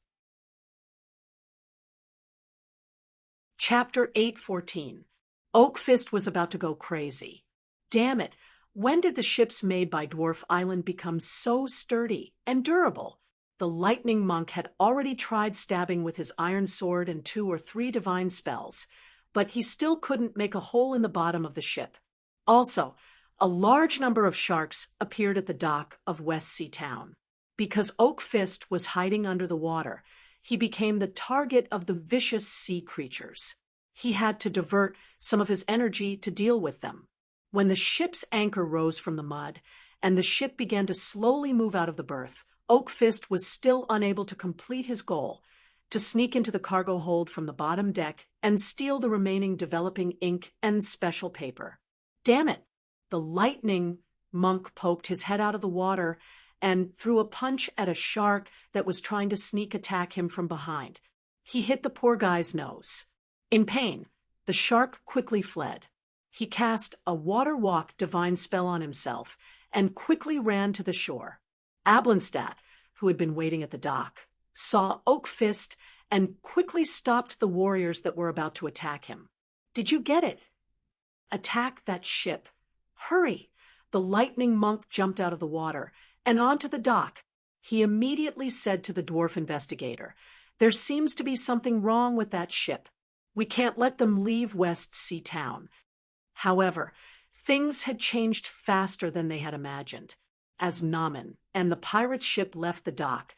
Chapter 8:14. Oakfist was about to go crazy. Damn it, when did the ships made by Dwarf Island become so sturdy and durable? The lightning monk had already tried stabbing with his iron sword and 2 or 3 divine spells, but he still couldn't make a hole in the bottom of the ship. Also, a large number of sharks appeared at the dock of West Sea Town. Because Oakfist was hiding under the water, he became the target of the vicious sea creatures. He had to divert some of his energy to deal with them. When the ship's anchor rose from the mud and the ship began to slowly move out of the berth, Oakfist was still unable to complete his goal, to sneak into the cargo hold from the bottom deck and steal the remaining developing ink and special paper. Damn it! The lightning monk poked his head out of the water and threw a punch at a shark that was trying to sneak attack him from behind. He hit the poor guy's nose. In pain, the shark quickly fled. He cast a water walk divine spell on himself and quickly ran to the shore. Ablenstadt, who had been waiting at the dock, saw Oakfist and quickly stopped the warriors that were about to attack him. "Did you get it? Attack that ship. Hurry!" The lightning monk jumped out of the water and onto the dock. He immediately said to the dwarf investigator, "There seems to be something wrong with that ship. We can't let them leave West Sea Town." However, things had changed faster than they had imagined. As Naaman and the pirate ship left the dock,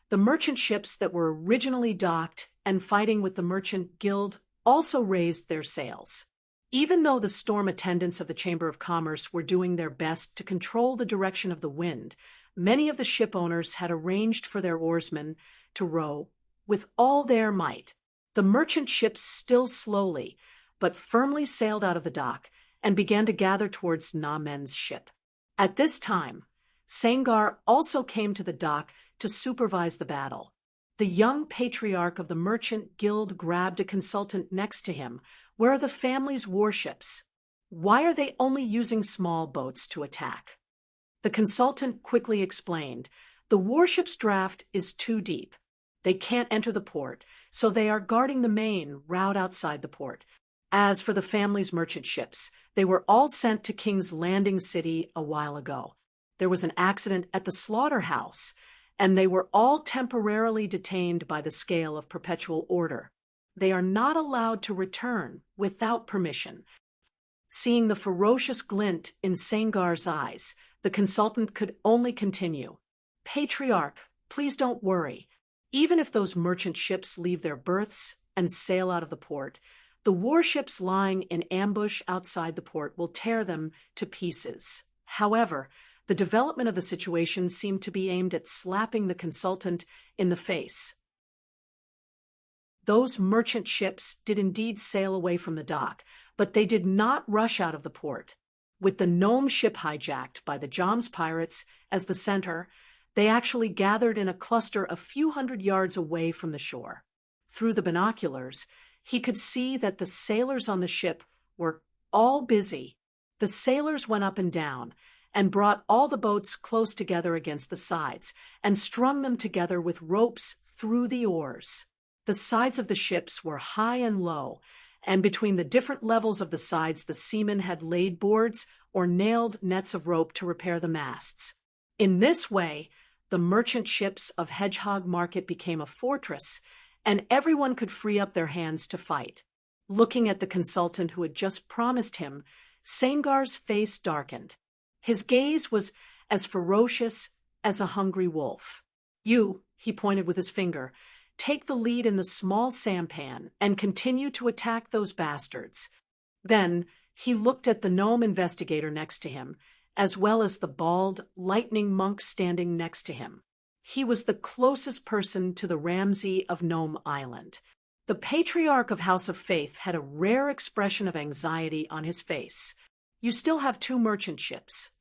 the merchant ships that were originally docked and fighting with the merchant guild also raised their sails. Even though the storm attendants of the Chamber of Commerce were doing their best to control the direction of the wind, many of the ship owners had arranged for their oarsmen to row with all their might. The merchant ships still slowly, but firmly sailed out of the dock and began to gather towards Naaman's ship. At this time, Sangar also came to the dock to supervise the battle. The young patriarch of the merchant guild grabbed a consultant next to him. Where are the family's warships? Why are they only using small boats to attack? The consultant quickly explained, the warship's draft is too deep. They can't enter the port, so they are guarding the main route outside the port. As for the family's merchant ships, they were all sent to King's Landing City a while ago. There was an accident at the slaughterhouse, and they were all temporarily detained by the scale of perpetual order. They are not allowed to return without permission. Seeing the ferocious glint in Sangar's eyes, the consultant could only continue. Patriarch, please don't worry. Even if those merchant ships leave their berths and sail out of the port, the warships lying in ambush outside the port will tear them to pieces. However, the development of the situation seemed to be aimed at slapping the consultant in the face. Those merchant ships did indeed sail away from the dock, but they did not rush out of the port. With the Gnome ship hijacked by the Joms pirates as the center, they actually gathered in a cluster a few hundred yards away from the shore. Through the binoculars, he could see that the sailors on the ship were all busy. The sailors went up and down and brought all the boats close together against the sides and strung them together with ropes through the oars. The sides of the ships were high and low, and between the different levels of the sides the seamen had laid boards or nailed nets of rope to repair the masts. In this way, the merchant ships of Hedgehog Market became a fortress, and everyone could free up their hands to fight. Looking at the consultant who had just promised him, Sangar's face darkened. His gaze was as ferocious as a hungry wolf. You, he pointed with his finger, take the lead in the small sampan and continue to attack those bastards. Then he looked at the gnome investigator next to him, as well as the bald, lightning monk standing next to him. He was the closest person to the Ramsay of Gnome Island. The patriarch of House of Faith had a rare expression of anxiety on his face. You still have 2 merchant ships.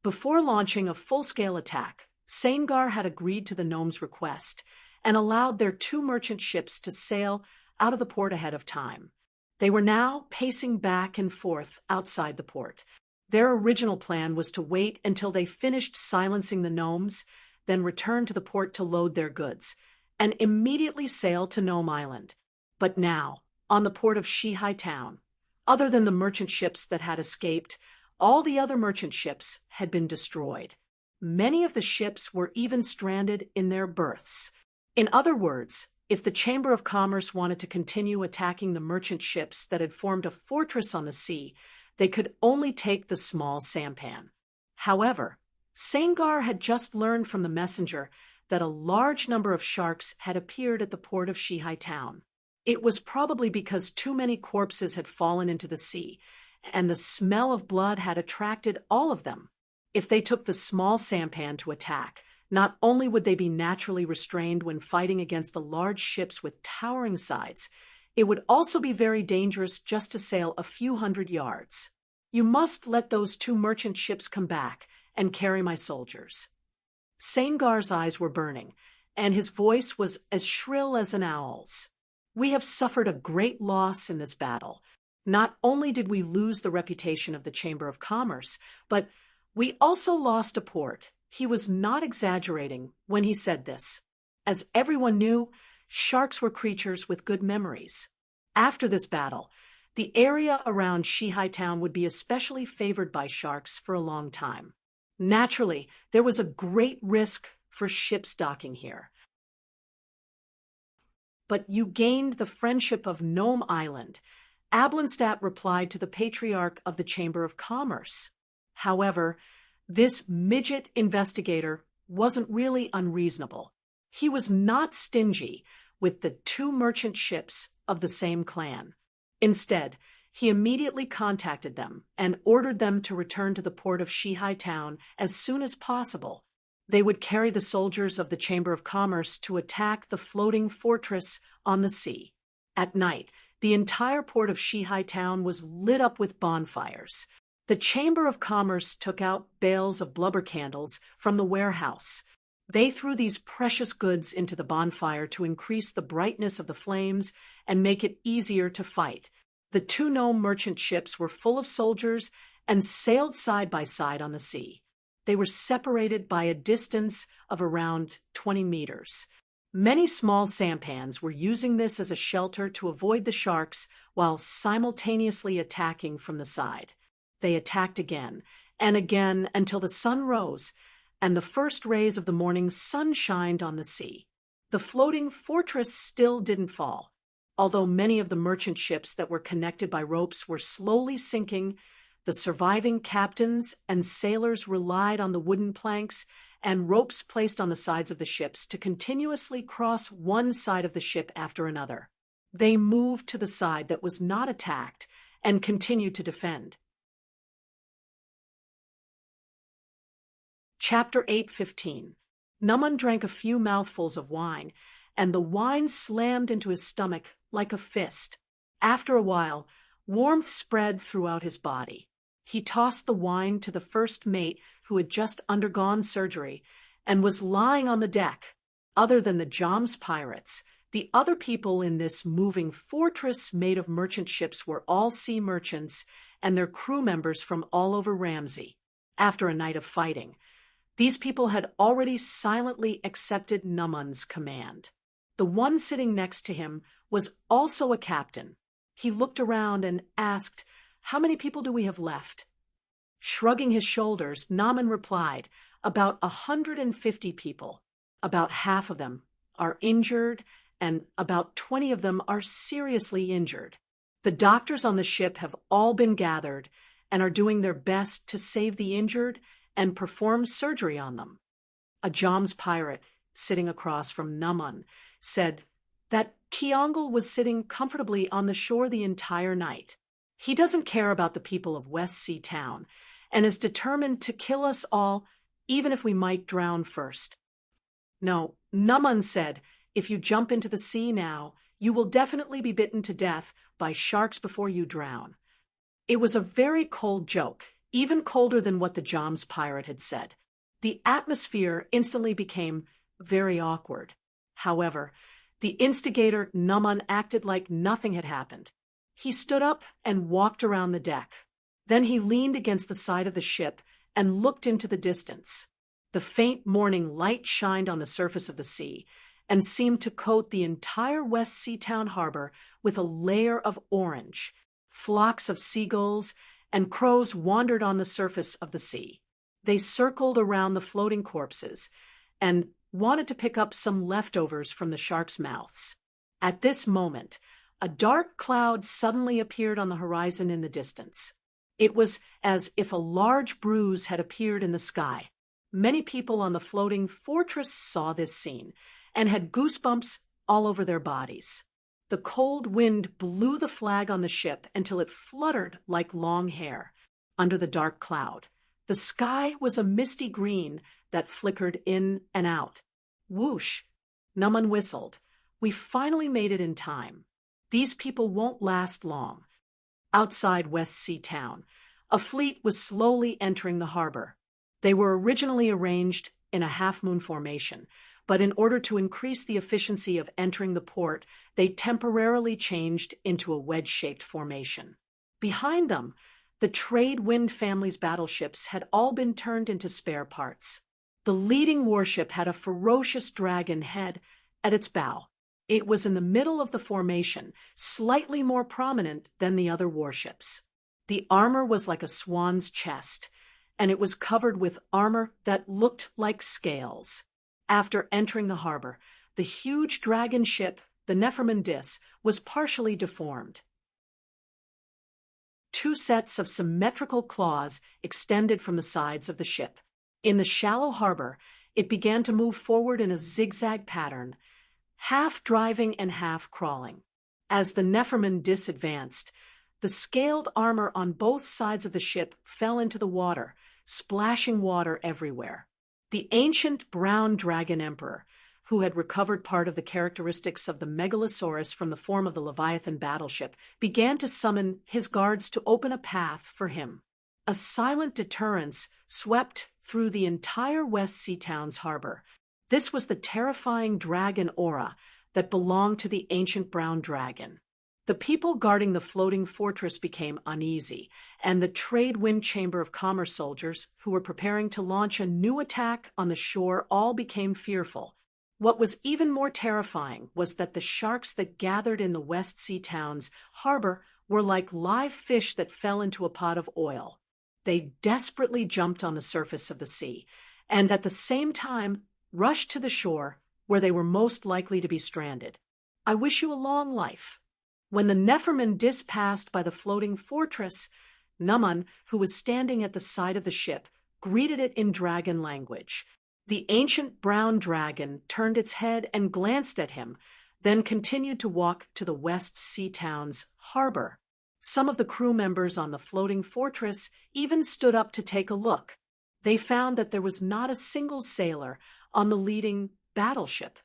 Before launching a full-scale attack, Sangar had agreed to the gnome's request and allowed their 2 merchant ships to sail out of the port ahead of time. They were now pacing back and forth outside the port. Their original plan was to wait until they finished silencing the gnomes, then return to the port to load their goods, and immediately sail to Gnome Island. But now, on the port of Shihai Town, other than the merchant ships that had escaped, all the other merchant ships had been destroyed. Many of the ships were even stranded in their berths. In other words, if the Chamber of Commerce wanted to continue attacking the merchant ships that had formed a fortress on the sea, they could only take the small sampan. However, Sangar had just learned from the messenger that a large number of sharks had appeared at the port of Shihai Town. It was probably because too many corpses had fallen into the sea, and the smell of blood had attracted all of them. If they took the small sampan to attack, not only would they be naturally restrained when fighting against the large ships with towering sides, it would also be very dangerous just to sail a few hundred yards. You must let those 2 merchant ships come back and carry my soldiers. Sangar's eyes were burning, and his voice was as shrill as an owl's. We have suffered a great loss in this battle. Not only did we lose the reputation of the Chamber of Commerce, but we also lost a port. He was not exaggerating when he said this. As everyone knew, sharks were creatures with good memories. After this battle, the area around Shihai Town would be especially favored by sharks for a long time. Naturally, there was a great risk for ships docking here. But you gained the friendship of Gnome Island. Ablenstadt replied to the patriarch of the Chamber of Commerce. However, this midget investigator wasn't really unreasonable. He was not stingy with the 2 merchant ships of the same clan. Instead, he immediately contacted them and ordered them to return to the port of Shihai Town as soon as possible. They would carry the soldiers of the Chamber of Commerce to attack the floating fortress on the sea. At night, the entire port of Shihai Town was lit up with bonfires. The Chamber of Commerce took out bales of blubber candles from the warehouse. They threw these precious goods into the bonfire to increase the brightness of the flames and make it easier to fight. The two Nome merchant ships were full of soldiers and sailed side by side on the sea. They were separated by a distance of around 20 meters. Many small sampans were using this as a shelter to avoid the sharks while simultaneously attacking from the side. They attacked again and again until the sun rose, and the first rays of the morning sun shined on the sea. The floating fortress still didn't fall. Although many of the merchant ships that were connected by ropes were slowly sinking, the surviving captains and sailors relied on the wooden planks and ropes placed on the sides of the ships to continuously cross one side of the ship after another. They moved to the side that was not attacked and continued to defend. Chapter 8:15. Numan drank a few mouthfuls of wine, and the wine slammed into his stomach like a fist. After a while, warmth spread throughout his body. He tossed the wine to the first mate who had just undergone surgery and was lying on the deck. Other than the Jom's pirates, the other people in this moving fortress made of merchant ships were all sea merchants and their crew members from all over Ramsey. After a night of fighting, these people had already silently accepted Numan's command. The one sitting next to him was also a captain. He looked around and asked, "How many people do we have left?" Shrugging his shoulders, Numan replied, "About 150 people. About half of them are injured, and about 20 of them are seriously injured. The doctors on the ship have all been gathered and are doing their best to save the injured and perform surgery on them." A Jom's pirate, sitting across from Numan, said that Tiangle was sitting comfortably on the shore the entire night. He doesn't care about the people of West Sea Town and is determined to kill us all, even if we might drown first. No, Numan said, if you jump into the sea now, you will definitely be bitten to death by sharks before you drown. It was a very cold joke, even colder than what the Jom's pirate had said. The atmosphere instantly became very awkward. However, the instigator, Numan, acted like nothing had happened. He stood up and walked around the deck. Then he leaned against the side of the ship and looked into the distance. The faint morning light shined on the surface of the sea and seemed to coat the entire West Sea Town harbor with a layer of orange. Flocks of seagulls and crows wandered on the surface of the sea. They circled around the floating corpses and wanted to pick up some leftovers from the sharks' mouths. At this moment, a dark cloud suddenly appeared on the horizon in the distance. It was as if a large bruise had appeared in the sky. Many people on the floating fortress saw this scene and had goosebumps all over their bodies. The cold wind blew the flag on the ship until it fluttered like long hair under the dark cloud. The sky was a misty green that flickered in and out. Whoosh! Numan whistled. We finally made it in time. These people won't last long. Outside West Sea Town, a fleet was slowly entering the harbor. They were originally arranged in a half-moon formation, but in order to increase the efficiency of entering the port, they temporarily changed into a wedge-shaped formation. Behind them, the Trade Wind family's battleships had all been turned into spare parts. The leading warship had a ferocious dragon head at its bow. It was in the middle of the formation, slightly more prominent than the other warships. The armor was like a swan's chest, and it was covered with armor that looked like scales. After entering the harbor, the huge dragon ship, the Nefermandis, was partially deformed. Two sets of symmetrical claws extended from the sides of the ship. In the shallow harbor, it began to move forward in a zigzag pattern, half driving and half crawling. As the Nefermandis advanced, the scaled armor on both sides of the ship fell into the water, splashing water everywhere. The ancient brown dragon emperor, who had recovered part of the characteristics of the megalosaurus from the form of the Leviathan battleship, began to summon his guards to open a path for him. A silent deterrence swept through the entire West Sea Town's harbor. This was the terrifying dragon aura that belonged to the ancient brown dragon. The people guarding the floating fortress became uneasy, and the trade wind chamber of commerce soldiers, who were preparing to launch a new attack on the shore, all became fearful. What was even more terrifying was that the sharks that gathered in the West Sea town's harbor were like live fish that fell into a pot of oil. They desperately jumped on the surface of the sea, and at the same time rushed to the shore where they were most likely to be stranded. I wish you a long life. When the Nepherman passed by the floating fortress, Numan, who was standing at the side of the ship, greeted it in dragon language. The ancient brown dragon turned its head and glanced at him, then continued to walk to the West Sea town's harbor. Some of the crew members on the floating fortress even stood up to take a look. They found that there was not a single sailor on the leading battleship.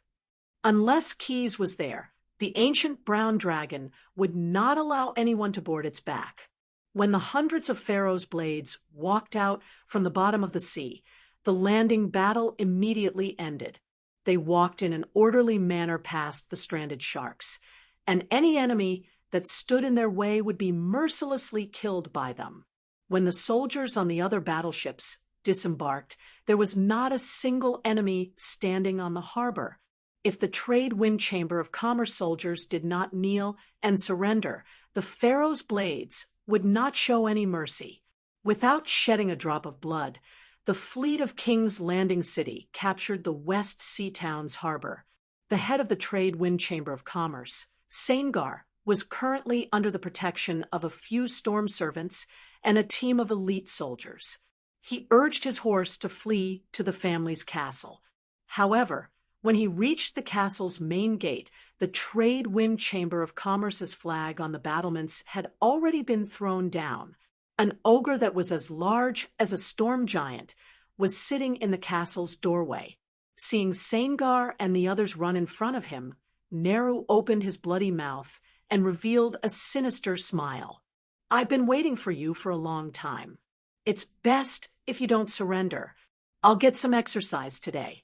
Unless Keyes was there, the ancient brown dragon would not allow anyone to board its back. When the hundreds of Pharaoh's blades walked out from the bottom of the sea, the landing battle immediately ended. They walked in an orderly manner past the stranded sharks, and any enemy that stood in their way would be mercilessly killed by them. When the soldiers on the other battleships disembarked, there was not a single enemy standing on the harbor. If the trade wind chamber of commerce soldiers did not kneel and surrender, the Pharaoh's blades would not show any mercy. Without shedding a drop of blood, the fleet of King's Landing City captured the West Sea town's harbor. The head of the trade wind chamber of commerce, Saingar, was currently under the protection of a few storm servants and a team of elite soldiers. He urged his horse to flee to the family's castle. However, when he reached the castle's main gate, the trade wind chamber of commerce's flag on the battlements had already been thrown down. An ogre that was as large as a storm giant was sitting in the castle's doorway. Seeing Saingar and the others run in front of him, Neru opened his bloody mouth and revealed a sinister smile. "I've been waiting for you for a long time. It's best if you don't surrender. I'll get some exercise today."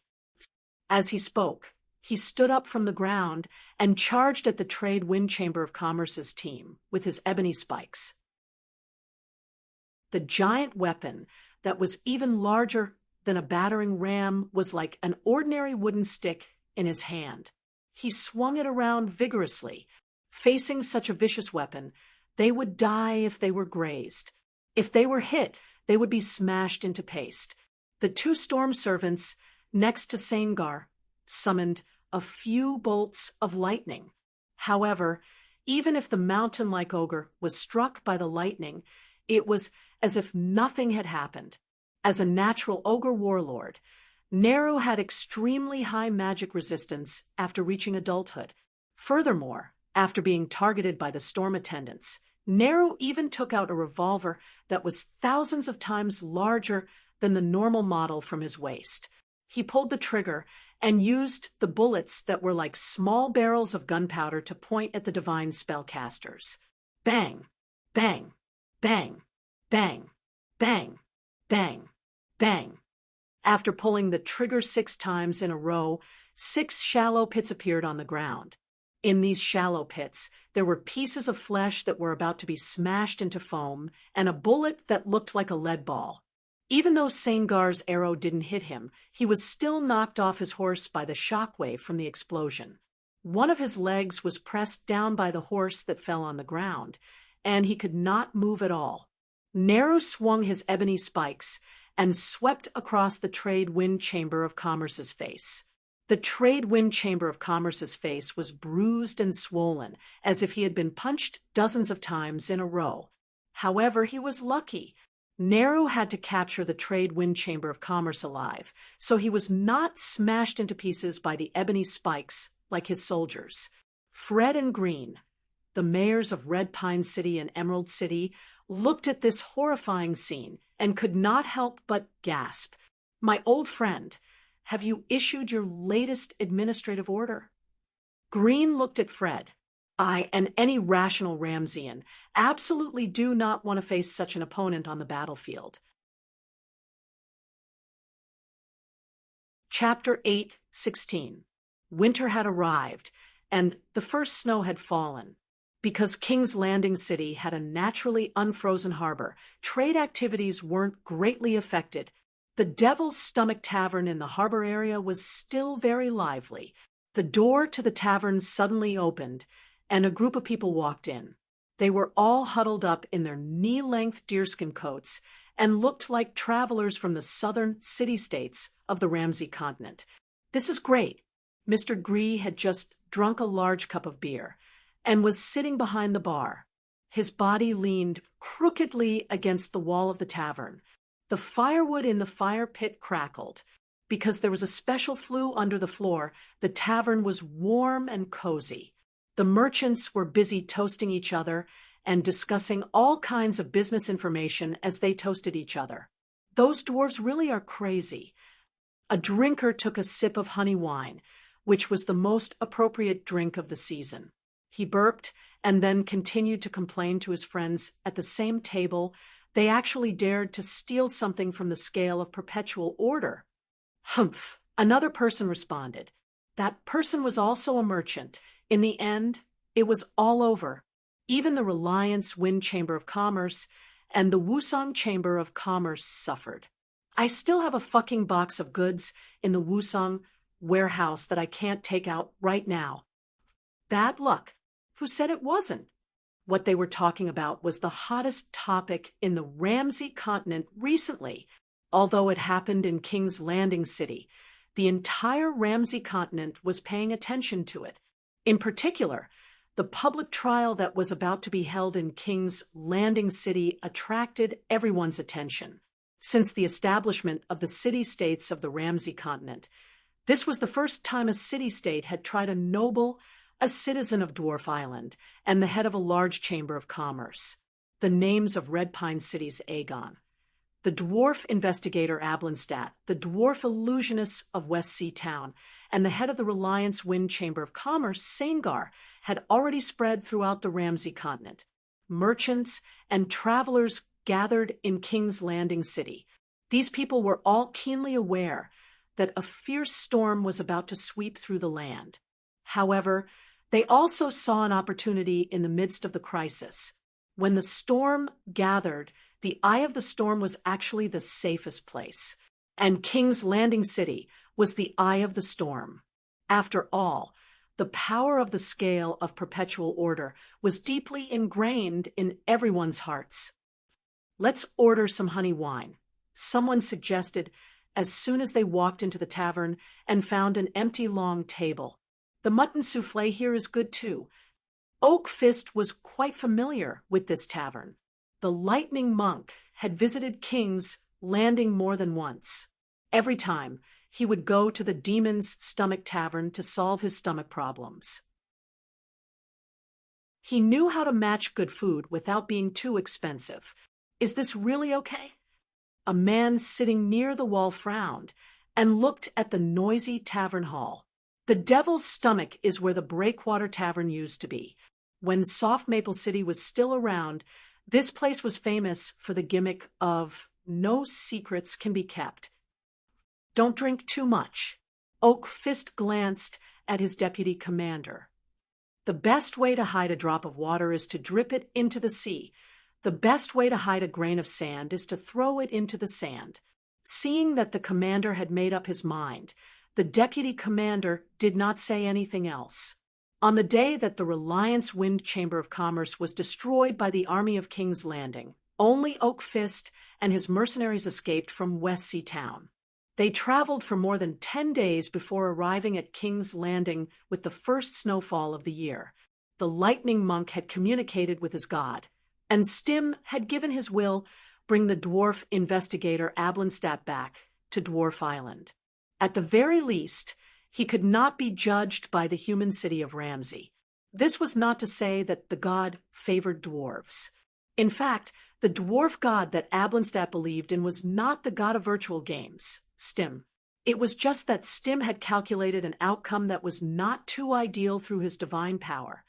As he spoke, he stood up from the ground and charged at the trade wind chamber of commerce's team with his ebony spikes. The giant weapon that was even larger than a battering ram was like an ordinary wooden stick in his hand. He swung it around vigorously. Facing such a vicious weapon, they would die if they were grazed. If they were hit, they would be smashed into paste. The two storm servants next to Saingar summoned a few bolts of lightning. However, even if the mountain-like ogre was struck by the lightning, it was as if nothing had happened. As a natural ogre warlord, Neru had extremely high magic resistance after reaching adulthood. Furthermore, after being targeted by the storm attendants, Neru even took out a revolver that was thousands of times larger than the normal model from his waist. He pulled the trigger and used the bullets that were like small barrels of gunpowder to point at the divine spellcasters. Bang, bang, bang, bang, bang, bang, bang. After pulling the trigger 6 times in a row, 6 shallow pits appeared on the ground. In these shallow pits, there were pieces of flesh that were about to be smashed into foam and a bullet that looked like a lead ball. Even though Saingar's arrow didn't hit him, he was still knocked off his horse by the shockwave from the explosion. One of his legs was pressed down by the horse that fell on the ground, and he could not move at all. Neru swung his ebony spikes and swept across the trade wind chamber of commerce's face. The trade wind chamber of commerce's face was bruised and swollen, as if he had been punched dozens of times in a row. However, he was lucky. Neru had to capture the trade wind chamber of commerce alive, so he was not smashed into pieces by the ebony spikes like his soldiers. Fred and Green, the mayors of Red Pine City and Emerald City, looked at this horrifying scene and could not help but gasp. "My old friend, have you issued your latest administrative order?" Green looked at Fred. "I and any rational Ramseyan absolutely do not want to face such an opponent on the battlefield." Chapter 8:16. Winter had arrived, and the first snow had fallen. Because King's Landing City had a naturally unfrozen harbor, trade activities weren't greatly affected. The Devil's Stomach Tavern in the harbor area was still very lively. The door to the tavern suddenly opened, and a group of people walked in. They were all huddled up in their knee-length deerskin coats and looked like travelers from the southern city-states of the Ramsey continent. "This is great." Mr. Gree had just drunk a large cup of beer and was sitting behind the bar. His body leaned crookedly against the wall of the tavern. The firewood in the fire pit crackled. Because there was a special flue under the floor, the tavern was warm and cozy. The merchants were busy toasting each other and discussing all kinds of business information as they toasted each other. "Those dwarves really are crazy." A drinker took a sip of honey wine, which was the most appropriate drink of the season. He burped and then continued to complain to his friends at the same table. They actually dared to steal something from the scale of perpetual order. "Humph," another person responded. That person was also a merchant. In the end, it was all over. Even the Reliance Wind Chamber of Commerce and the Wusong Chamber of Commerce suffered. "I still have a fucking box of goods in the Wusong warehouse that I can't take out right now." Bad luck. Who said it wasn't? What they were talking about was the hottest topic in the Ramsey continent recently. Although it happened in King's Landing City, the entire Ramsey continent was paying attention to it. In particular, the public trial that was about to be held in King's Landing City attracted everyone's attention. Since the establishment of the city-states of the Ramsey continent, this was the first time a city-state had tried to noble a citizen of Dwarf Island and the head of a large chamber of commerce. The names of Red Pine City's Aegon, the dwarf investigator Ablenstadt, the dwarf illusionists of West Sea Town, and the head of the Reliance Wind Chamber of Commerce, Sangar, had already spread throughout the Ramsey continent. Merchants and travelers gathered in King's Landing City. These people were all keenly aware that a fierce storm was about to sweep through the land. However, they also saw an opportunity in the midst of the crisis. When the storm gathered, the eye of the storm was actually the safest place, and King's Landing City was the eye of the storm. After all, the power of the scale of perpetual order was deeply ingrained in everyone's hearts. "Let's order some honey wine," someone suggested as soon as they walked into the tavern and found an empty long table. "The mutton soufflé here is good too." Oak Fist was quite familiar with this tavern. The Lightning Monk had visited King's Landing more than once. Every time, he would go to the Demon's Stomach Tavern to solve his stomach problems. He knew how to match good food without being too expensive. "Is this really okay?" A man sitting near the wall frowned and looked at the noisy tavern hall. The Devil's Stomach is where the Breakwater Tavern used to be. When Soft Maple City was still around, this place was famous for the gimmick of "no secrets can be kept." "Don't drink too much." Oak Fist glanced at his deputy commander. "The best way to hide a drop of water is to drip it into the sea. The best way to hide a grain of sand is to throw it into the sand." Seeing that the commander had made up his mind, the deputy commander did not say anything else. On the day that the Reliance Wind Chamber of Commerce was destroyed by the army of King's Landing, only Oak Fist and his mercenaries escaped from West Sea Town. They traveled for more than 10 days before arriving at King's Landing with the first snowfall of the year. The Lightning Monk had communicated with his god, and Stim had given his will bring the dwarf investigator Ablenstadt back to Dwarf Island. At the very least, he could not be judged by the human city of Ramsey. This was not to say that the god favored dwarves. In fact, the dwarf god that Ablenstadt believed in was not the god of virtual games, Stim. It was just that Stim had calculated an outcome that was not too ideal through his divine power.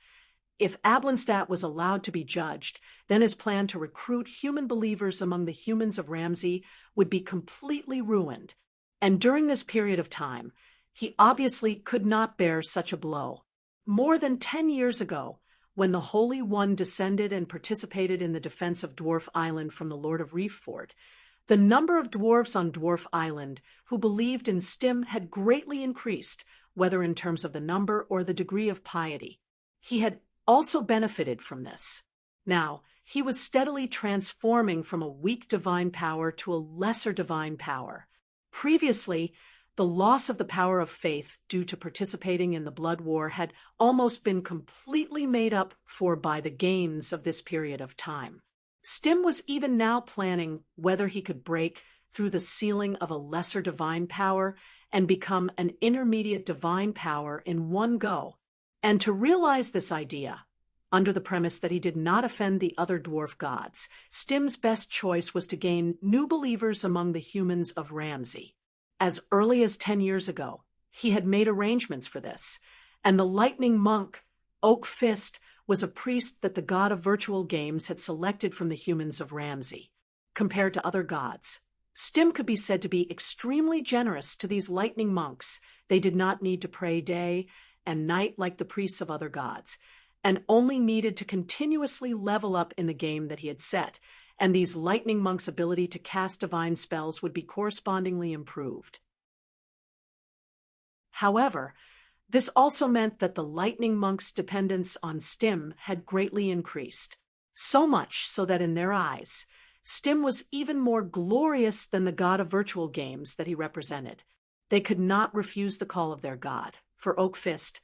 If Ablenstadt was allowed to be judged, then his plan to recruit human believers among the humans of Ramsey would be completely ruined. and during this period of time, he obviously could not bear such a blow. More than 10 years ago, when the Holy One descended and participated in the defense of Dwarf Island from the Lord of Reef Fort, the number of dwarves on Dwarf Island who believed in Stim had greatly increased, whether in terms of the number or the degree of piety. He had also benefited from this. Now, he was steadily transforming from a weak divine power to a lesser divine power. Previously, the loss of the power of faith due to participating in the blood war had almost been completely made up for by the gains of this period of time. Stim was even now planning whether he could break through the ceiling of a lesser divine power and become an intermediate divine power in one go. And to realize this idea, under the premise that he did not offend the other dwarf gods, Stim's best choice was to gain new believers among the humans of Ramsey. As early as 10 years ago, he had made arrangements for this, and the lightning monk, Oak Fist, was a priest that the god of virtual games had selected from the humans of Ramsey. Compared to other gods, Stim could be said to be extremely generous to these lightning monks. They did not need to pray day and night like the priests of other gods, and only needed to continuously level up in the game that he had set, and these lightning monks' ability to cast divine spells would be correspondingly improved. However, this also meant that the lightning monks' dependence on Stim had greatly increased, so much so that in their eyes, Stim was even more glorious than the god of virtual games that he represented. They could not refuse the call of their god. For Oak Fist,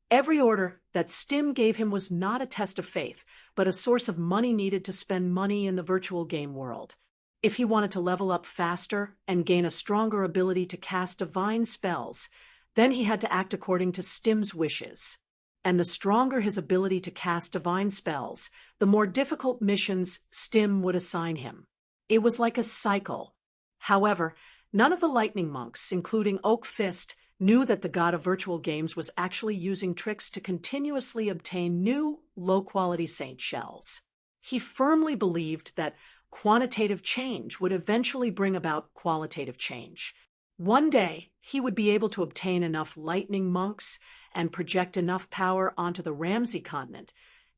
every order that Stim gave him was not a test of faith, but a source of money needed to spend money in the virtual game world. If he wanted to level up faster and gain a stronger ability to cast divine spells, then he had to act according to Stim's wishes. And the stronger his ability to cast divine spells, the more difficult missions Stim would assign him. It was like a cycle. However, none of the lightning monks, including Oak Fist, knew that the god of virtual games was actually using tricks to continuously obtain new, low-quality saint shells. He firmly believed that quantitative change would eventually bring about qualitative change. One day, he would be able to obtain enough lightning monks and project enough power onto the Ramsey continent,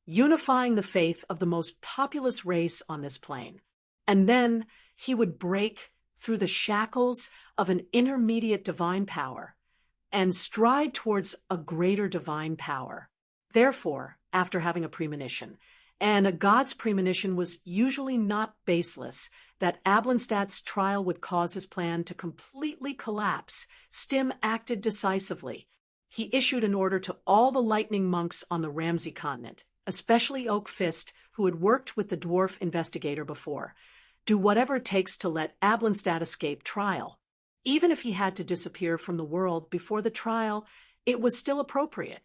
unifying the faith of the most populous race on this plane. And then he would break through the shackles of an intermediate divine power and stride towards a greater divine power. Therefore, after having a premonition, and a god's premonition was usually not baseless, that Ablenstat's trial would cause his plan to completely collapse, Stim acted decisively. He issued an order to all the lightning monks on the Ramsey continent, especially Oak Fist, who had worked with the dwarf investigator before. Do whatever it takes to let Ablenstat escape trial. Even if he had to disappear from the world before the trial, it was still appropriate.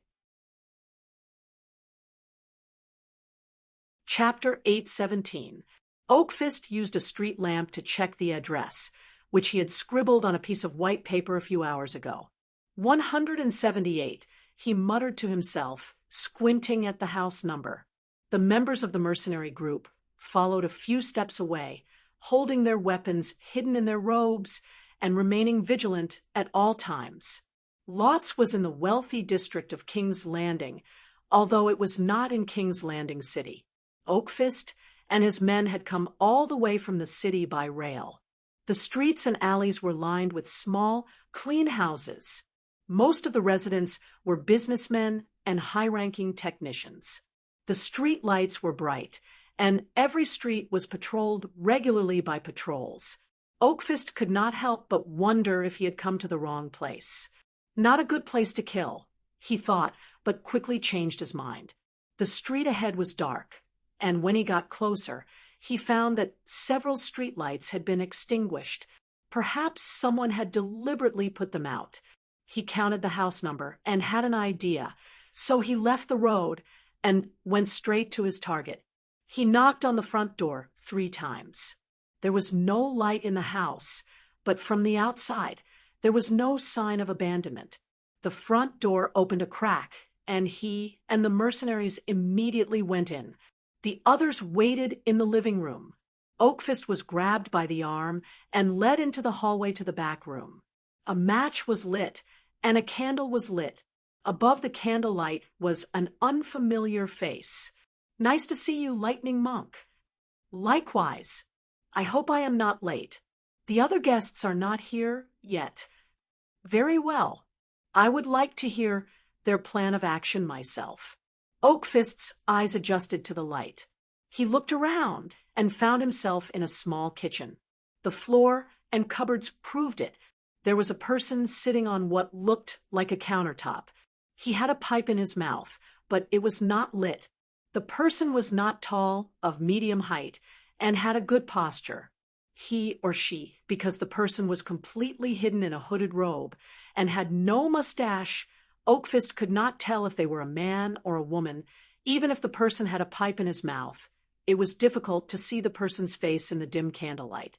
Chapter 817. Oak Fist used a street lamp to check the address, which he had scribbled on a piece of white paper a few hours ago. 178, he muttered to himself, squinting at the house number. The members of the mercenary group followed a few steps away, holding their weapons hidden in their robes and remaining vigilant at all times. Lotz was in the wealthy district of King's Landing, although it was not in King's Landing City. Oak Fist and his men had come all the way from the city by rail. The streets and alleys were lined with small, clean houses. Most of the residents were businessmen and high-ranking technicians. The street lights were bright, and every street was patrolled regularly by patrols. Oak Fist could not help but wonder if he had come to the wrong place. Not a good place to kill, he thought, but quickly changed his mind. The street ahead was dark, and when he got closer, he found that several streetlights had been extinguished. Perhaps someone had deliberately put them out. He counted the house number and had an idea, so he left the road and went straight to his target. He knocked on the front door 3 times. There was no light in the house, but from the outside, there was no sign of abandonment. The front door opened a crack, and he and the mercenaries immediately went in. The others waited in the living room. Oak Fist was grabbed by the arm and led into the hallway to the back room. A match was lit, and a candle was lit. Above the candlelight was an unfamiliar face. "Nice to see you, Lightning Monk." "Likewise. I hope I am not late. The other guests are not here yet." "Very well. I would like to hear their plan of action myself." Oakfist's eyes adjusted to the light. He looked around and found himself in a small kitchen. The floor and cupboards proved it. There was a person sitting on what looked like a countertop. He had a pipe in his mouth, but it was not lit. The person was not tall, of medium height, and had a good posture. He or she, because the person was completely hidden in a hooded robe and had no mustache. Oakfist could not tell if they were a man or a woman, even if the person had a pipe in his mouth. It was difficult to see the person's face in the dim candlelight.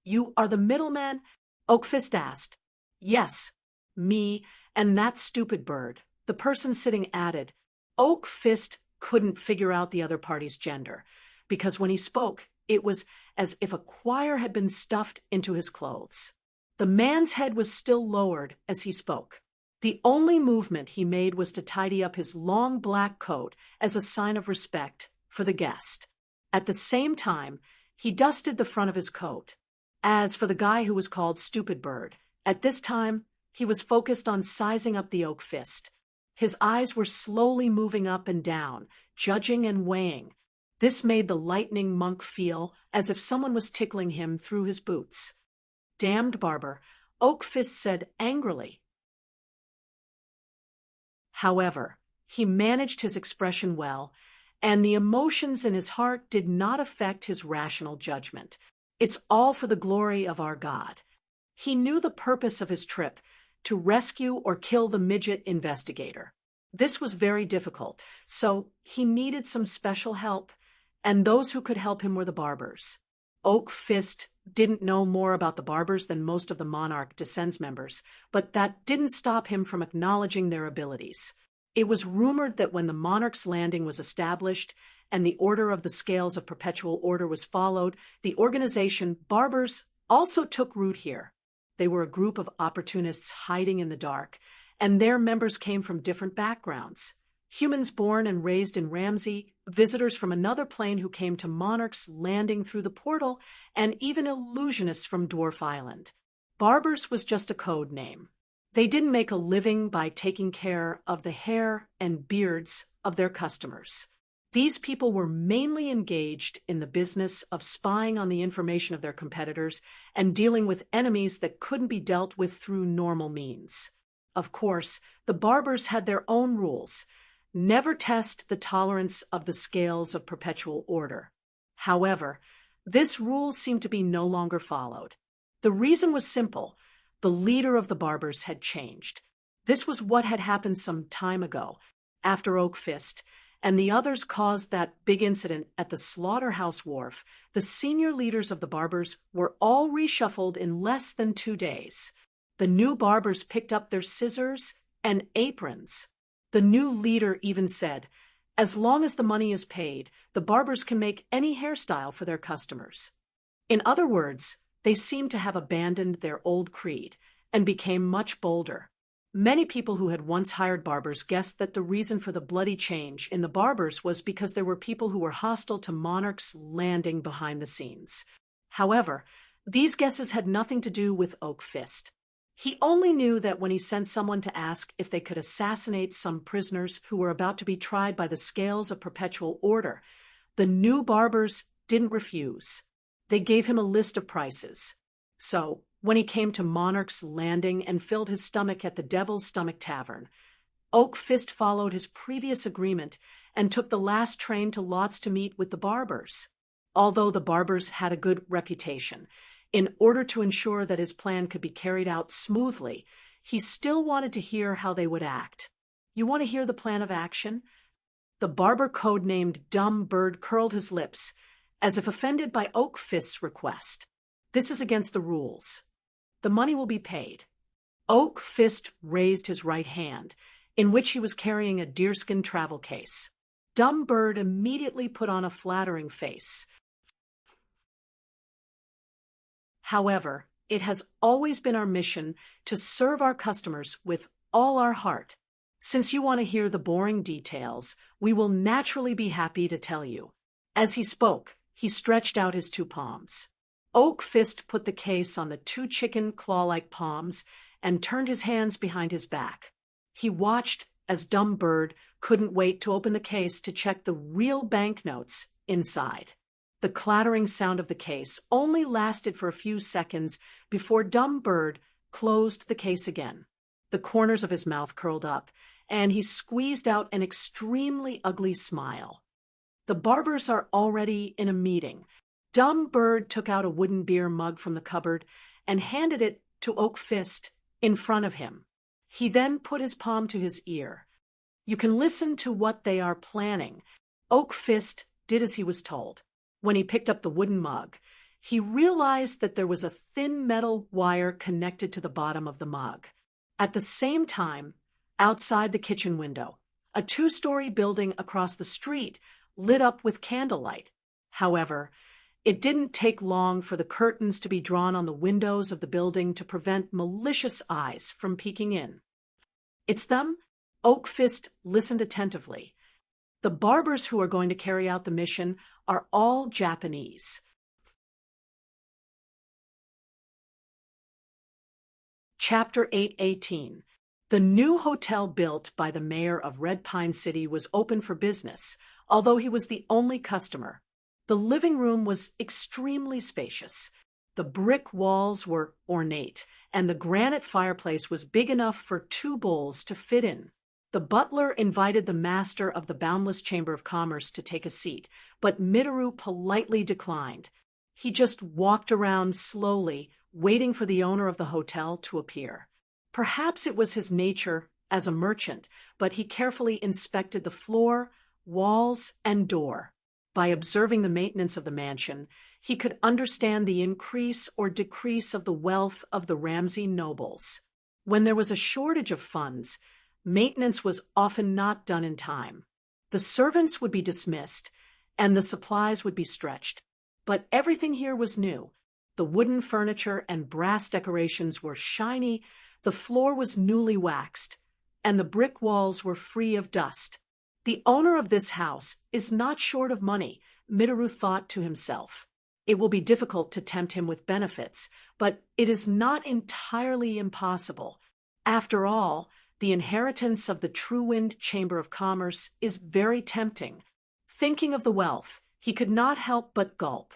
"You are the middleman?" Oakfist asked. "Yes, me and that stupid bird," the person sitting added. Oakfist couldn't figure out the other party's gender, because when he spoke, it was as if a choir had been stuffed into his clothes. The man's head was still lowered as he spoke. The only movement he made was to tidy up his long black coat as a sign of respect for the guest. At the same time, he dusted the front of his coat. As for the guy who was called Stupid Bird, at this time, he was focused on sizing up the Oakfist. His eyes were slowly moving up and down, judging and weighing. This made the Lightning Monk feel as if someone was tickling him through his boots. "Damned barber," Oakfist said angrily. However, he managed his expression well, and the emotions in his heart did not affect his rational judgment. "It's all for the glory of our God." He knew the purpose of his trip, to rescue or kill the midget investigator. This was very difficult, so he needed some special help, and those who could help him were the barbers. Oakfist didn't know more about the barbers than most of the Monarch Descends members, but that didn't stop him from acknowledging their abilities. It was rumored that when the Monarch's Landing was established and the Order of the Scales of Perpetual Order was followed, the organization Barbers also took root here. They were a group of opportunists hiding in the dark, and their members came from different backgrounds. Humans born and raised in Ramsey, visitors from another plane who came to Monarch's Landing through the portal, and even illusionists from Dwarf Island. Barbers was just a code name. They didn't make a living by taking care of the hair and beards of their customers. These people were mainly engaged in the business of spying on the information of their competitors and dealing with enemies that couldn't be dealt with through normal means. Of course, the barbers had their own rules. Never test the tolerance of the scales of perpetual order. However, this rule seemed to be no longer followed. The reason was simple. The leader of the barbers had changed. This was what had happened some time ago, after Oakfist and the others caused that big incident at the Slaughterhouse Wharf. The senior leaders of the barbers were all reshuffled in less than 2 days. The new barbers picked up their scissors and aprons. The new leader even said, "As long as the money is paid, the barbers can make any hairstyle for their customers." In other words, they seemed to have abandoned their old creed and became much bolder. Many people who had once hired barbers guessed that the reason for the bloody change in the barbers was because there were people who were hostile to Monarch's Landing behind the scenes. However, these guesses had nothing to do with Oakfist. He only knew that when he sent someone to ask if they could assassinate some prisoners who were about to be tried by the scales of perpetual order, the new barbers didn't refuse. They gave him a list of prices. So, when he came to Monarch's Landing and filled his stomach at the Devil's Stomach Tavern, Oakfist followed his previous agreement and took the last train to Lotz to meet with the barbers. Although the barbers had a good reputation, in order to ensure that his plan could be carried out smoothly, he still wanted to hear how they would act. "You want to hear the plan of action?" The barber codenamed Dumb Bird curled his lips, as if offended by Oakfist's request. "This is against the rules. The money will be paid." Oakfist raised his right hand, in which he was carrying a deerskin travel case. Dumb Bird immediately put on a flattering face. However, It has always been our mission to serve our customers with all our heart. Since you want to hear the boring details, we will naturally be happy to tell you." As he spoke, he stretched out his two palms. Oak Fist put the case on the two chicken claw-like palms and turned his hands behind his back. He watched as Dumb Bird couldn't wait to open the case to check the real banknotes inside. The clattering sound of the case only lasted for a few seconds before Dumb Bird closed the case again. The corners of his mouth curled up, and he squeezed out an extremely ugly smile. The barbers are already in a meeting. Dumb Bird took out a wooden beer mug from the cupboard and handed it to Oak Fist in front of him. He then put his palm to his ear. "You can listen to what they are planning." Oak Fist did as he was told. When he picked up the wooden mug, he realized that there was a thin metal wire connected to the bottom of the mug. At the same time, outside the kitchen window, a two-story building across the street lit up with candlelight. However, it didn't take long for the curtains to be drawn on the windows of the building to prevent malicious eyes from peeking in. "It's them?" Oak Fist listened attentively. "The barbers who are going to carry out the mission are all Japanese." Chapter 8:18. The new hotel built by the mayor of Red Pine City was open for business, although he was the only customer. The living room was extremely spacious. The brick walls were ornate, and the granite fireplace was big enough for two bowls to fit in. The butler invited the master of the Boundless Chamber of Commerce to take a seat, but Mitaru politely declined. He just walked around slowly, waiting for the owner of the hotel to appear. Perhaps it was his nature as a merchant, but he carefully inspected the floor, walls, and door. By observing the maintenance of the mansion, he could understand the increase or decrease of the wealth of the Ramsey nobles. When there was a shortage of funds, maintenance was often not done in time. The servants would be dismissed, and the supplies would be stretched. But everything here was new. The wooden furniture and brass decorations were shiny, the floor was newly waxed, and the brick walls were free of dust. "The owner of this house is not short of money," Mitaru thought to himself. "It will be difficult to tempt him with benefits, but it is not entirely impossible. After all, the inheritance of the Truewind Chamber of Commerce is very tempting." Thinking of the wealth, he could not help but gulp.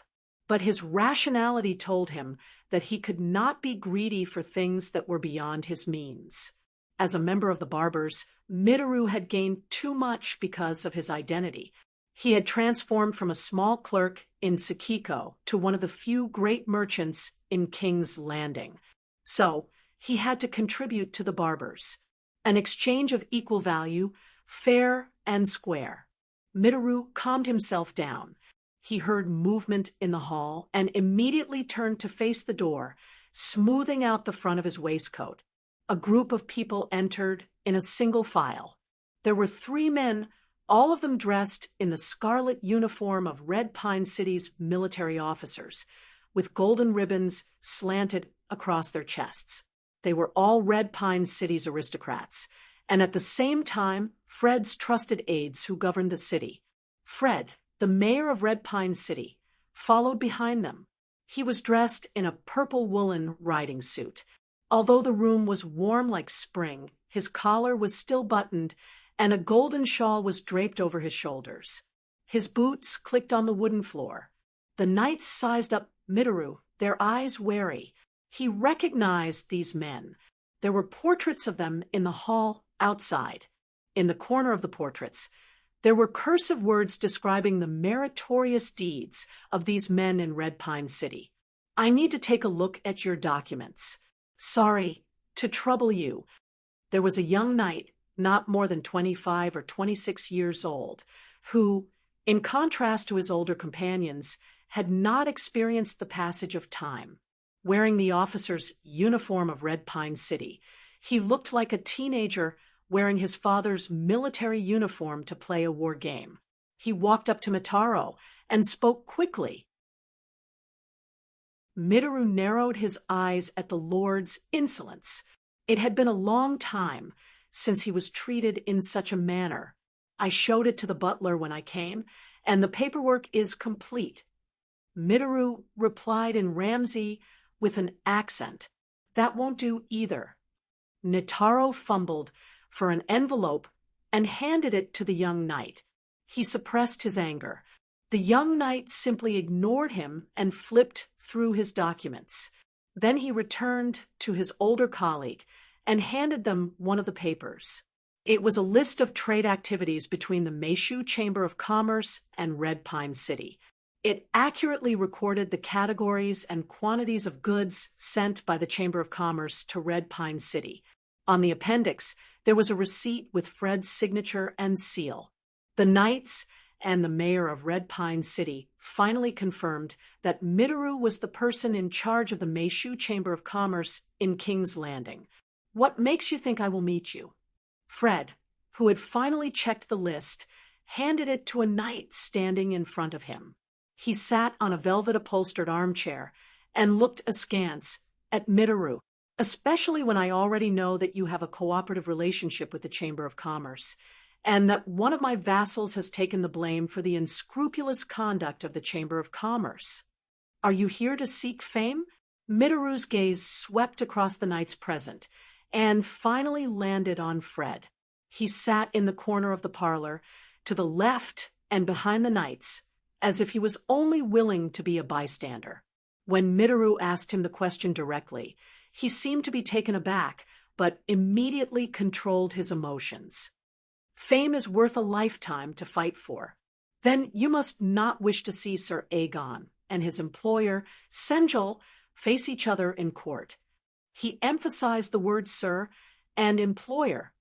But his rationality told him that he could not be greedy for things that were beyond his means. As a member of the barbers, Mitaru had gained too much because of his identity. He had transformed from a small clerk in Sakiko to one of the few great merchants in King's Landing. So he had to contribute to the barbers. An exchange of equal value, fair and square. Mitaru calmed himself down. He heard movement in the hall and immediately turned to face the door, smoothing out the front of his waistcoat. A group of people entered in a single file. There were 3 men, all of them dressed in the scarlet uniform of Red Pine City's military officers, with golden ribbons slanted across their chests. They were all Red Pine City's aristocrats, and at the same time, Fred's trusted aides who governed the city. Fred, the mayor of Red Pine City, followed behind them. He was dressed in a purple woolen riding suit. Although the room was warm like spring, his collar was still buttoned, and a golden shawl was draped over his shoulders. His boots clicked on the wooden floor. The knights sized up Mitaru, their eyes wary. He recognized these men. There were portraits of them in the hall outside. In the corner of the portraits, there were cursive words describing the meritorious deeds of these men in Red Pine City. "I need to take a look at your documents. Sorry to trouble you." There was a young knight, not more than 25 or 26 years old, who, in contrast to his older companions, had not experienced the passage of time. Wearing the officer's uniform of Red Pine City, he looked like a teenager wearing his father's military uniform to play a war game. He walked up to Mitaro and spoke quickly. Mitaru narrowed his eyes at the lord's insolence. It had been a long time since he was treated in such a manner. I showed it to the butler when I came, and the paperwork is complete. Mitaru replied in Ramsey with an accent. That won't do either. Nitaro fumbled for an envelope and handed it to the young knight. He suppressed his anger. The young knight simply ignored him and flipped through his documents. Then he returned to his older colleague and handed them one of the papers. It was a list of trade activities between the Meishu Chamber of Commerce and Red Pine City. It accurately recorded the categories and quantities of goods sent by the Chamber of Commerce to Red Pine City. On the appendix, there was a receipt with Fred's signature and seal. The knights and the mayor of Red Pine City finally confirmed that Mitaru was the person in charge of the Meishu Chamber of Commerce in King's Landing. What makes you think I will meet you? Fred, who had finally checked the list, handed it to a knight standing in front of him. He sat on a velvet-upholstered armchair and looked askance at Mitaru, especially when I already know that you have a cooperative relationship with the Chamber of Commerce, and that one of my vassals has taken the blame for the unscrupulous conduct of the Chamber of Commerce. Are you here to seek fame? Mitaru's gaze swept across the knights present and finally landed on Fred. He sat in the corner of the parlor, to the left and behind the knights, as if he was only willing to be a bystander. When Mitaru asked him the question directly, he seemed to be taken aback, but immediately controlled his emotions. Fame is worth a lifetime to fight for. Then you must not wish to see Sir Aegon and his employer, Senjul, face each other in court. He emphasized the words sir and employer.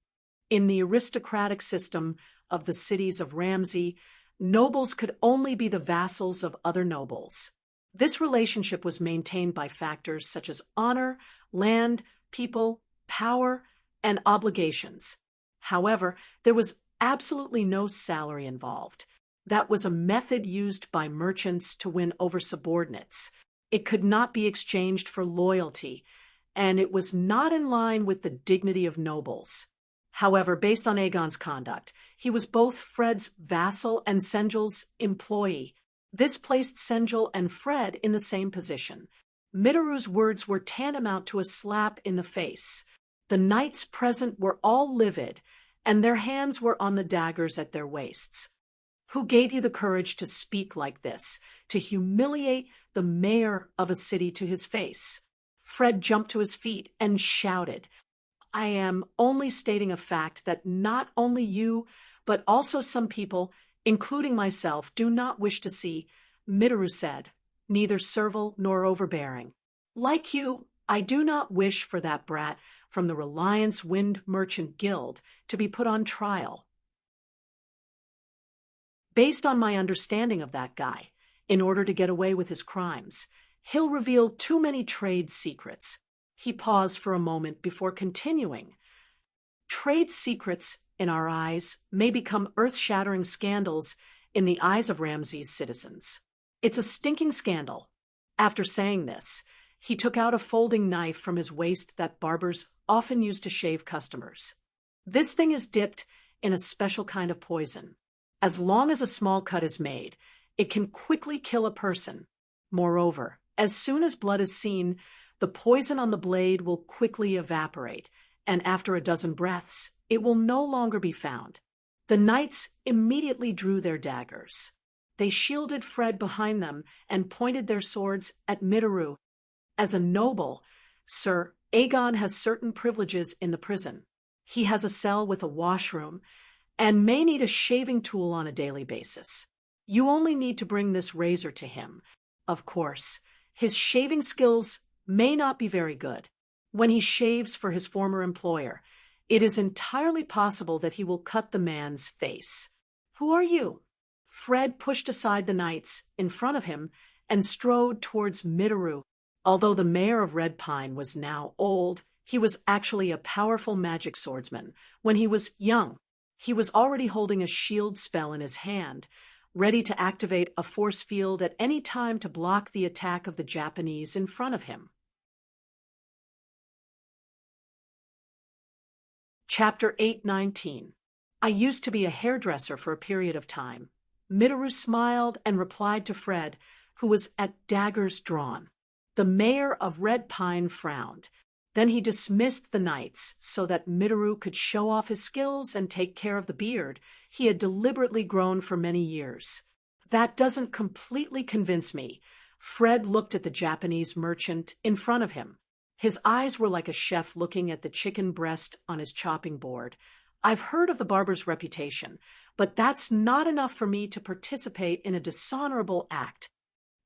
In the aristocratic system of the cities of Ramsey, nobles could only be the vassals of other nobles. This relationship was maintained by factors such as honor, land, people, power, and obligations. However, there was absolutely no salary involved. That was a method used by merchants to win over subordinates. It could not be exchanged for loyalty, and it was not in line with the dignity of nobles. However, based on Aegon's conduct, he was both Fred's vassal and Senjul's employee. This placed Senjul and Fred in the same position. Mitaru's words were tantamount to a slap in the face. The knights present were all livid, and their hands were on the daggers at their waists. Who gave you the courage to speak like this, to humiliate the mayor of a city to his face? Fred jumped to his feet and shouted, I am only stating a fact that not only you, but also some people, including myself, do not wish to see, Mitaru said, neither servile nor overbearing. Like you, I do not wish for that brat from the Reliance Wind Merchant Guild to be put on trial. Based on my understanding of that guy, in order to get away with his crimes, he'll reveal too many trade secrets. He paused for a moment before continuing. Trade secrets, in our eyes, may become earth-shattering scandals in the eyes of Ramsey's citizens. It's a stinking scandal. After saying this, he took out a folding knife from his waist that barbers often use to shave customers. This thing is dipped in a special kind of poison. As long as a small cut is made, it can quickly kill a person. Moreover, as soon as blood is seen, the poison on the blade will quickly evaporate, and after a dozen breaths, it will no longer be found. The knights immediately drew their daggers. They shielded Fred behind them and pointed their swords at Mitaru. As a noble, Sir Aegon has certain privileges in the prison. He has a cell with a washroom and may need a shaving tool on a daily basis. You only need to bring this razor to him. Of course, his shaving skills may not be very good. When he shaves for his former employer, it is entirely possible that he will cut the man's face. Who are you? Fred pushed aside the knights in front of him and strode towards Mitaru. Although the mayor of Red Pine was now old, he was actually a powerful magic swordsman. When he was young, he was already holding a shield spell in his hand, ready to activate a force field at any time to block the attack of the Japanese in front of him. Chapter 8:19. I used to be a hairdresser for a period of time. Mitaru smiled and replied to Fred, who was at daggers drawn. The mayor of Red Pine frowned. Then he dismissed the knights so that Mitaru could show off his skills and take care of the beard he had deliberately grown for many years. That doesn't completely convince me. Fred looked at the Japanese merchant in front of him. His eyes were like a chef looking at the chicken breast on his chopping board. I've heard of the barber's reputation, but that's not enough for me to participate in a dishonorable act.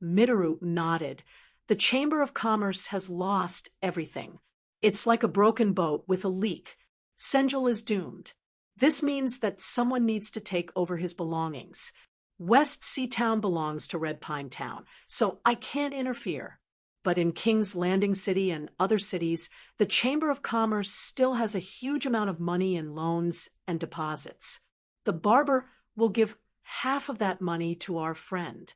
Mitaru nodded. The Chamber of Commerce has lost everything. It's like a broken boat with a leak. Senjul is doomed. This means that someone needs to take over his belongings. West Sea Town belongs to Red Pine Town, so I can't interfere. But in King's Landing City and other cities, the Chamber of Commerce still has a huge amount of money in loans and deposits. The barber will give half of that money to our friend.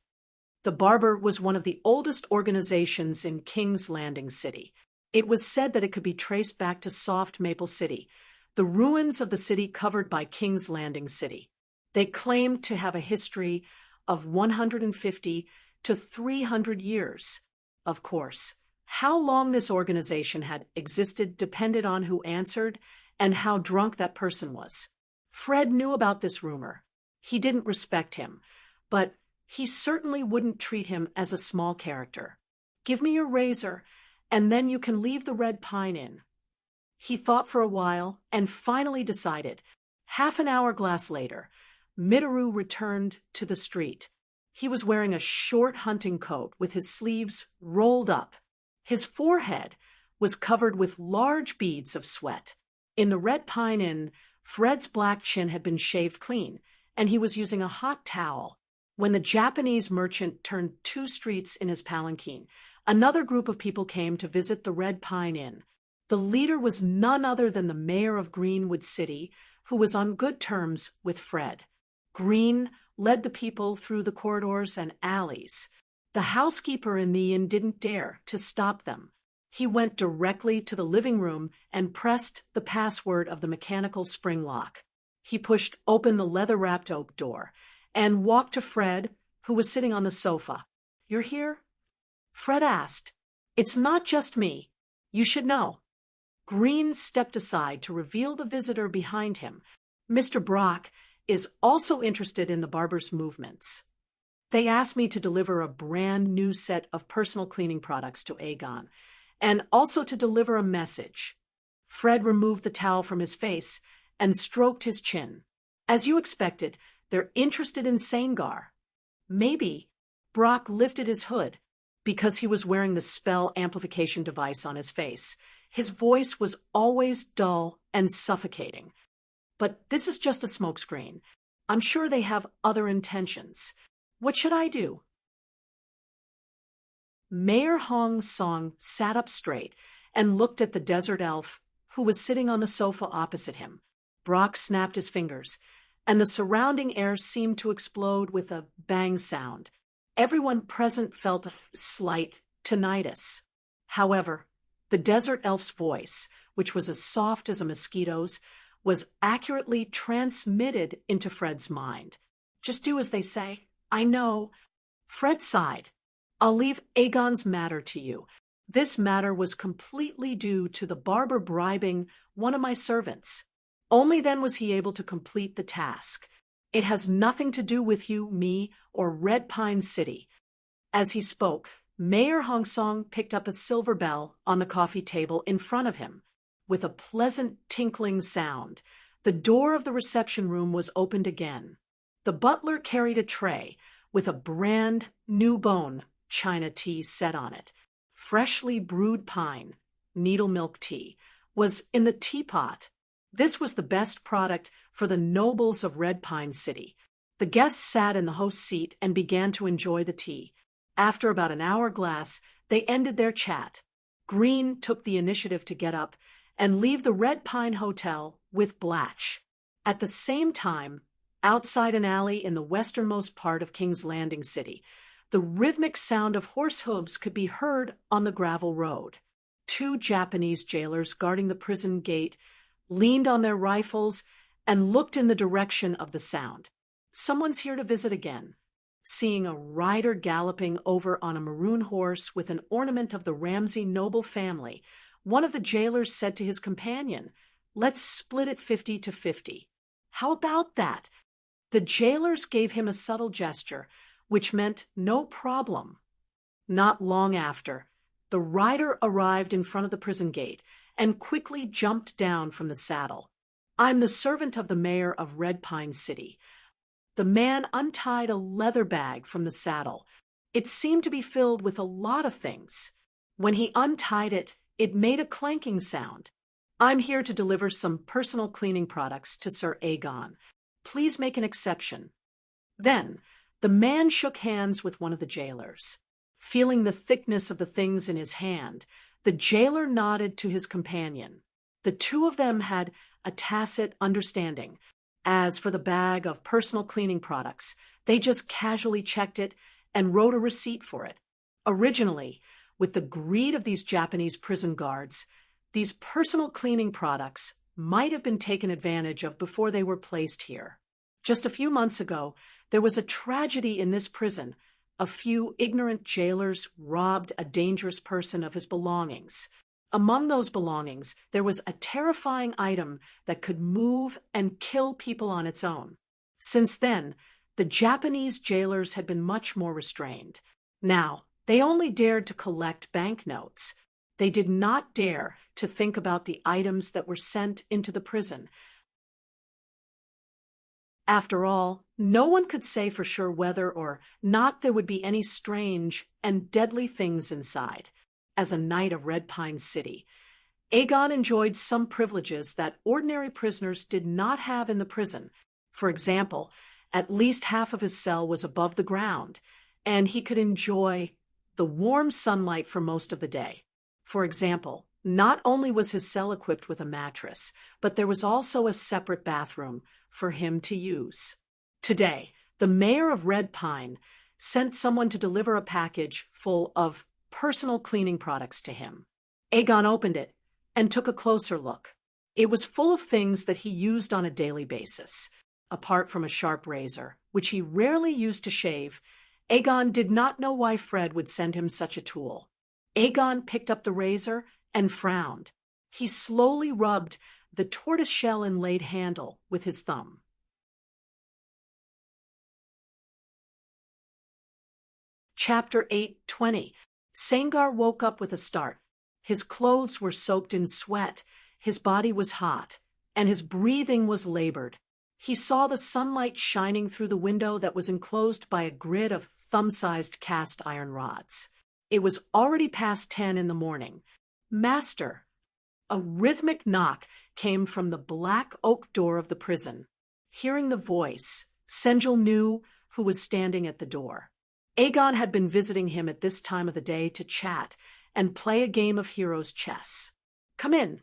The barber was one of the oldest organizations in King's Landing City. It was said that it could be traced back to Soft Maple City, the ruins of the city covered by King's Landing City. They claimed to have a history of 150 to 300 years. Of course, how long this organization had existed depended on who answered and how drunk that person was. Fred knew about this rumor. He didn't respect him, but he certainly wouldn't treat him as a small character. Give me your razor, and then you can leave the Red Pine Inn. He thought for a while and finally decided. Half an hourglass later, Mitaru returned to the street. He was wearing a short hunting coat with his sleeves rolled up. His forehead was covered with large beads of sweat. In the Red Pine Inn, Fred's black chin had been shaved clean, and he was using a hot towel. When the Japanese merchant turned 2 streets in his palanquin, another group of people came to visit the Red Pine Inn. The leader was none other than the mayor of Greenwood City, who was on good terms with Fred. Green led the people through the corridors and alleys. The housekeeper in the inn didn't dare to stop them. He went directly to the living room and pressed the password of the mechanical spring lock. He pushed open the leather-wrapped oak door and walked to Fred, who was sitting on the sofa. "You're here?" Fred asked. "It's not just me. You should know." Green stepped aside to reveal the visitor behind him. Mr. Brock is also interested in the barber's movements. They asked me to deliver a brand new set of personal cleaning products to Aegon, and also to deliver a message. Fred removed the towel from his face and stroked his chin. "As you expected, they're interested in Sangar." Maybe Brock lifted his hood because he was wearing the spell amplification device on his face. His voice was always dull and suffocating. "But this is just a smokescreen. I'm sure they have other intentions. What should I do?" Mayor Hong Song sat up straight and looked at the desert elf, who was sitting on the sofa opposite him. Brock snapped his fingers, and the surrounding air seemed to explode with a bang sound. Everyone present felt a slight tinnitus. However, the desert elf's voice, which was as soft as a mosquito's, was accurately transmitted into Fred's mind. "Just do as they say. I know." Fred sighed. "I'll leave Aegon's matter to you. This matter was completely due to the barber bribing one of my servants. Only then was he able to complete the task. It has nothing to do with you, me, or Red Pine City." As he spoke, Mayor Hong Song picked up a silver bell on the coffee table in front of him. With a pleasant tinkling sound, the door of the reception room was opened again. The butler carried a tray with a brand new bone China tea set on it. Freshly brewed pine, needle milk tea, was in the teapot. This was the best product for the nobles of Red Pine City. The guests sat in the host's seat and began to enjoy the tea. After about an hourglass, they ended their chat. Green took the initiative to get up and leave the Red Pine Hotel with Blatch. At the same time, outside an alley in the westernmost part of King's Landing City. The rhythmic sound of horse hooves could be heard on the gravel road. 2 Japanese jailers guarding the prison gate leaned on their rifles and looked in the direction of the sound. Someone's here to visit again. Seeing a rider galloping over on a maroon horse with an ornament of the Ramsey noble family, one of the jailers said to his companion, "Let's split it 50-50. How about that?" The jailers gave him a subtle gesture, which meant no problem. Not long after, the rider arrived in front of the prison gate and quickly jumped down from the saddle. "I'm the servant of the mayor of Red Pine City." The man untied a leather bag from the saddle. It seemed to be filled with a lot of things. When he untied it, it made a clanking sound. "I'm here to deliver some personal cleaning products to Sir Aegon. Please make an exception." Then, the man shook hands with one of the jailers. Feeling the thickness of the things in his hand, the jailer nodded to his companion. The 2 of them had a tacit understanding. As for the bag of personal cleaning products, they just casually checked it and wrote a receipt for it. Originally, with the greed of these Japanese prison guards, these personal cleaning products might have been taken advantage of before they were placed here. Just a few months ago, there was a tragedy in this prison. A few ignorant jailers robbed a dangerous person of his belongings. Among those belongings, there was a terrifying item that could move and kill people on its own. Since then, the Japanese jailers had been much more restrained. Now, they only dared to collect banknotes. They did not dare to think about the items that were sent into the prison. After all, no one could say for sure whether or not there would be any strange and deadly things inside. As a knight of Red Pine City, Aegon enjoyed some privileges that ordinary prisoners did not have in the prison. For example, at least half of his cell was above the ground, and he could enjoy the warm sunlight for most of the day. For example, not only was his cell equipped with a mattress, but there was also a separate bathroom for him to use. Today, the mayor of Red Pine sent someone to deliver a package full of personal cleaning products to him. Aegon opened it and took a closer look. It was full of things that he used on a daily basis. Apart from a sharp razor, which he rarely used to shave, Aegon did not know why Fred would send him such a tool. Aegon picked up the razor and frowned. He slowly rubbed the tortoiseshell inlaid handle with his thumb. Chapter 8:20. Sangar woke up with a start. His clothes were soaked in sweat, his body was hot, and his breathing was labored. He saw the sunlight shining through the window that was enclosed by a grid of thumb-sized cast iron rods. It was already past 10 in the morning. "Master!" A rhythmic knock came from the black oak door of the prison. Hearing the voice, Senjil knew who was standing at the door. Aegon had been visiting him at this time of the day to chat and play a game of heroes chess. "Come in."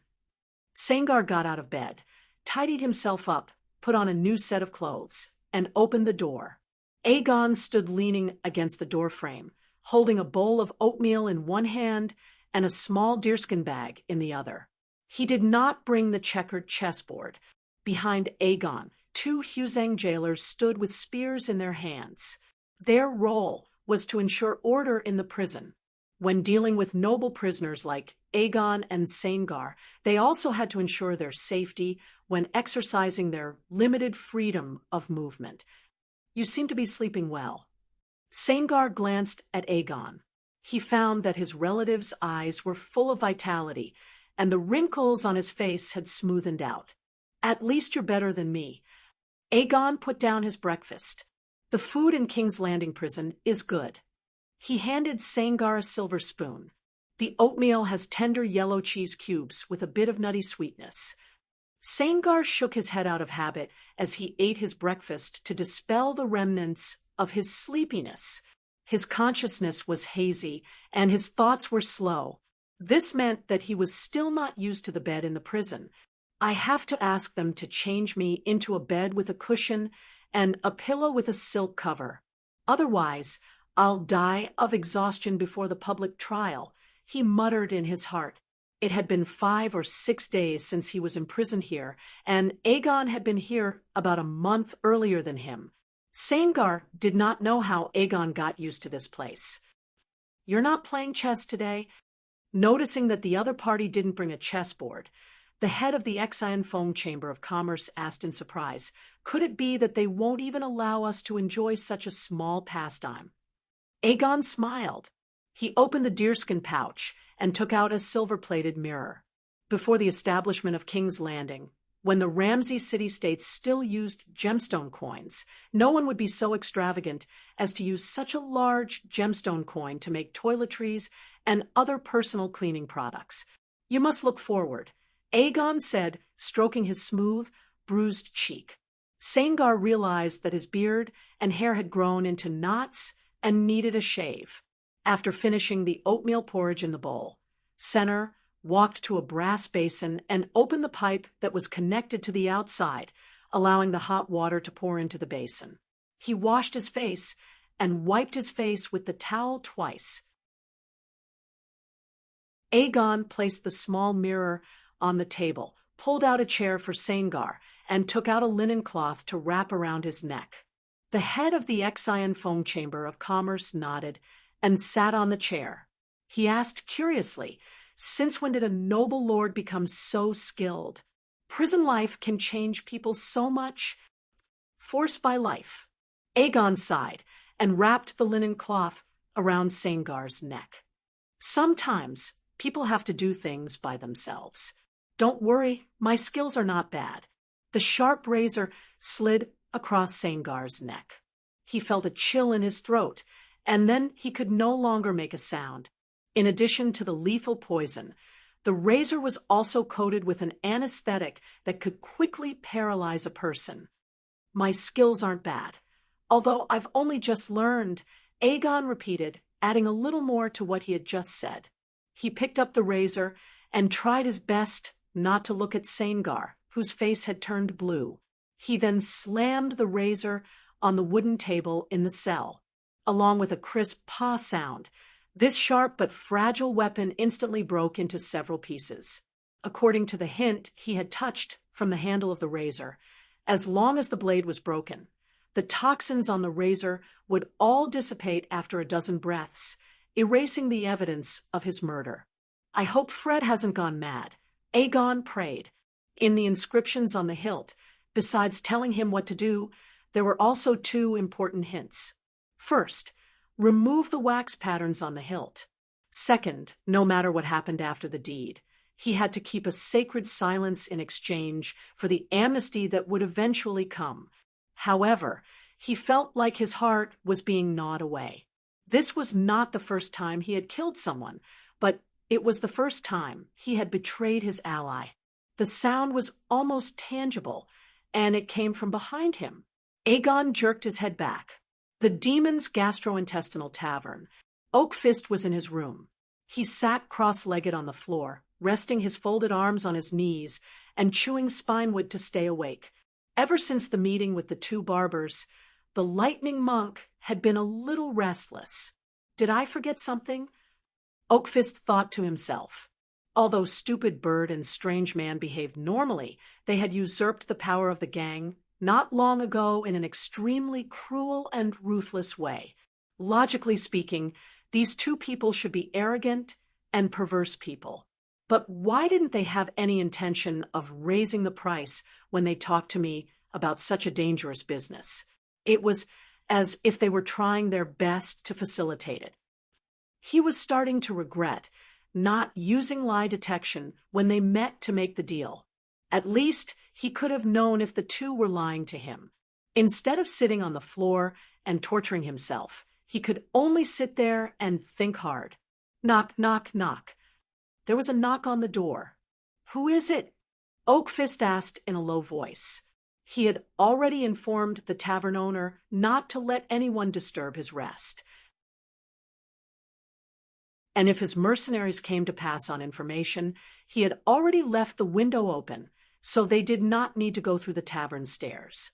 Sangar got out of bed, tidied himself up, put on a new set of clothes, and opened the door. Aegon stood leaning against the doorframe, holding a bowl of oatmeal in one hand and a small deerskin bag in the other. He did not bring the checkered chessboard. Behind Aegon, 2 Huzang jailers stood with spears in their hands. Their role was to ensure order in the prison. When dealing with noble prisoners like Aegon and Sangar, they also had to ensure their safety when exercising their limited freedom of movement. "You seem to be sleeping well." Sangar glanced at Aegon. He found that his relative's eyes were full of vitality, and the wrinkles on his face had smoothened out. "At least you're better than me." Aegon put down his breakfast. "The food in King's Landing prison is good." He handed Sangar a silver spoon. "The oatmeal has tender yellow cheese cubes with a bit of nutty sweetness." Sangar shook his head out of habit as he ate his breakfast to dispel the remnants of his sleepiness. His consciousness was hazy, and his thoughts were slow. This meant that he was still not used to the bed in the prison. "I have to ask them to change me into a bed with a cushion and a pillow with a silk cover. Otherwise, I'll die of exhaustion before the public trial, he muttered in his heart. It had been 5 or 6 days since he was imprisoned here, and Aegon had been here about a month earlier than him. Saengar did not know how Aegon got used to this place. "You're not playing chess today?" Noticing that the other party didn't bring a chessboard, the head of the Exine Foam Chamber of Commerce asked in surprise, "Could it be that they won't even allow us to enjoy such a small pastime?" Aegon smiled. He opened the deerskin pouch and took out a silver-plated mirror. Before the establishment of King's Landing, when the Ramsay city-states still used gemstone coins, no one would be so extravagant as to use such a large gemstone coin to make toiletries and other personal cleaning products. "You must look forward," Aegon said, stroking his smooth, bruised cheek. Saengar realized that his beard and hair had grown into knots and needed a shave. After finishing the oatmeal porridge in the bowl, Senner walked to a brass basin and opened the pipe that was connected to the outside, allowing the hot water to pour into the basin. He washed his face and wiped his face with the towel twice. Aegon placed the small mirror on the table, pulled out a chair for Saengar, and took out a linen cloth to wrap around his neck. The head of the Exine Foam Chamber of Commerce nodded and sat on the chair. He asked curiously, "Since when did a noble lord become so skilled? Prison life can change people so much." "Forced by life." Aegon sighed and wrapped the linen cloth around Saengar's neck. "Sometimes people have to do things by themselves. Don't worry, my skills are not bad." The sharp razor slid across Saengar's neck. He felt a chill in his throat, and then he could no longer make a sound. In addition to the lethal poison, the razor was also coated with an anesthetic that could quickly paralyze a person. "My skills aren't bad. Although I've only just learned," Aegon repeated, adding a little more to what he had just said. He picked up the razor and tried his best not to look at Saengar, whose face had turned blue. He then slammed the razor on the wooden table in the cell, along with a crisp paw sound. This sharp but fragile weapon instantly broke into several pieces. According to the hint he had touched from the handle of the razor, as long as the blade was broken, the toxins on the razor would all dissipate after a dozen breaths, erasing the evidence of his murder. "I hope Fred hasn't gone mad," Aegon prayed. In the inscriptions on the hilt, besides telling him what to do, there were also 2 important hints. First, remove the wax patterns on the hilt. Second, no matter what happened after the deed, he had to keep a sacred silence in exchange for the amnesty that would eventually come. However, he felt like his heart was being gnawed away. This was not the first time he had killed someone, but it was the first time he had betrayed his ally. The sound was almost tangible, and it came from behind him. Aegon jerked his head back. The Demon's Gastrointestinal Tavern. Oakfist was in his room. He sat cross-legged on the floor, resting his folded arms on his knees and chewing spinewood to stay awake. Ever since the meeting with the 2 barbers, the Lightning Monk had been a little restless. "Did I forget something?" Oakfist thought to himself. Although Stupid Bird and Strange Man behaved normally, they had usurped the power of the gang not long ago in an extremely cruel and ruthless way. Logically speaking, these 2 people should be arrogant and perverse people. But why didn't they have any intention of raising the price when they talked to me about such a dangerous business? It was as if they were trying their best to facilitate it. He was starting to regret not using lie detection when they met to make the deal. At least he could have known if the 2 were lying to him. Instead of sitting on the floor and torturing himself, he could only sit there and think hard. Knock, knock, knock. There was a knock on the door. "Who is it?" Oakfist asked in a low voice. He had already informed the tavern owner not to let anyone disturb his rest. And if his mercenaries came to pass on information, he had already left the window open, so they did not need to go through the tavern stairs.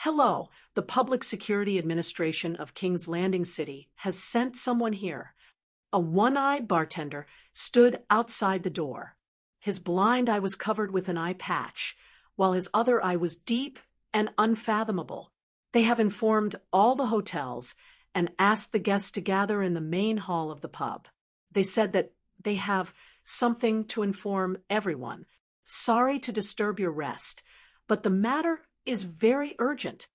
Hello, the Public Security Administration of King's Landing City has sent someone here. A one-eyed bartender stood outside the door. His blind eye was covered with an eye patch, while his other eye was deep and unfathomable. They have informed all the hotels and asked the guests to gather in the main hall of the pub. They said that they have something to inform everyone. Sorry to disturb your rest, but the matter is very urgent.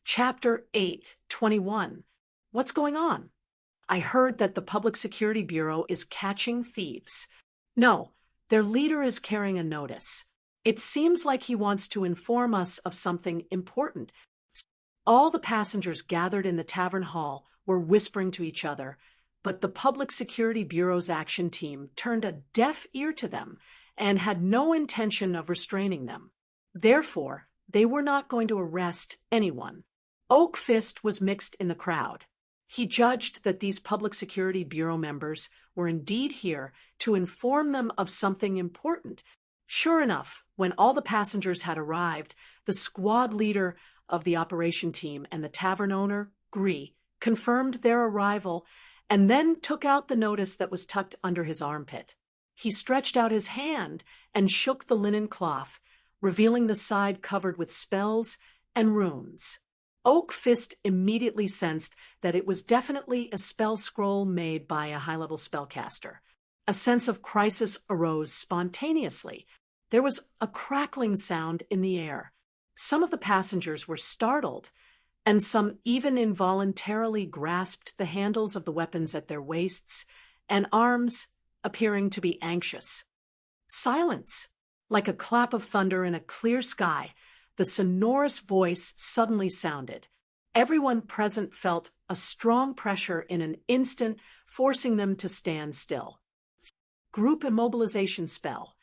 Chapter 8:21. What's going on? I heard that the Public Security Bureau is catching thieves. No, their leader is carrying a notice. It seems like he wants to inform us of something important. All the passengers gathered in the tavern hall were whispering to each other, but the Public Security Bureau's action team turned a deaf ear to them and had no intention of restraining them. Therefore, they were not going to arrest anyone. Oak Fist was mixed in the crowd. He judged that these Public Security Bureau members were indeed here to inform them of something important. Sure enough, when all the passengers had arrived, the squad leader of the operation team and the tavern owner, Gree, confirmed their arrival and then took out the notice that was tucked under his armpit. He stretched out his hand and shook the linen cloth, revealing the side covered with spells and runes. Oak Fist immediately sensed that it was definitely a spell scroll made by a high-level spellcaster. A sense of crisis arose spontaneously. There was a crackling sound in the air. Some of the passengers were startled, and some even involuntarily grasped the handles of the weapons at their waists and arms, appearing to be anxious. Silence. Like a clap of thunder in a clear sky, the sonorous voice suddenly sounded. Everyone present felt a strong pressure in an instant, forcing them to stand still. Group immobilization spell.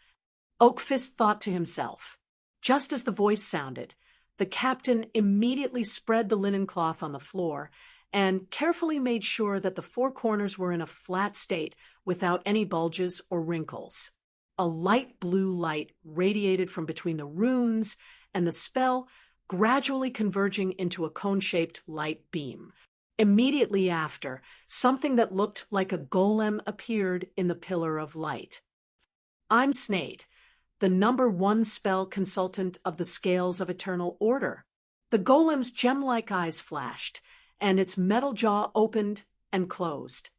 Oak Fist thought to himself. Just as the voice sounded, the captain immediately spread the linen cloth on the floor and carefully made sure that the four corners were in a flat state without any bulges or wrinkles. A light blue light radiated from between the runes and the spell, gradually converging into a cone-shaped light beam. Immediately after, something that looked like a golem appeared in the pillar of light. I'm Snade, the #1 spell consultant of the Scales of Eternal Order. The golem's gem-like eyes flashed, and its metal jaw opened and closed.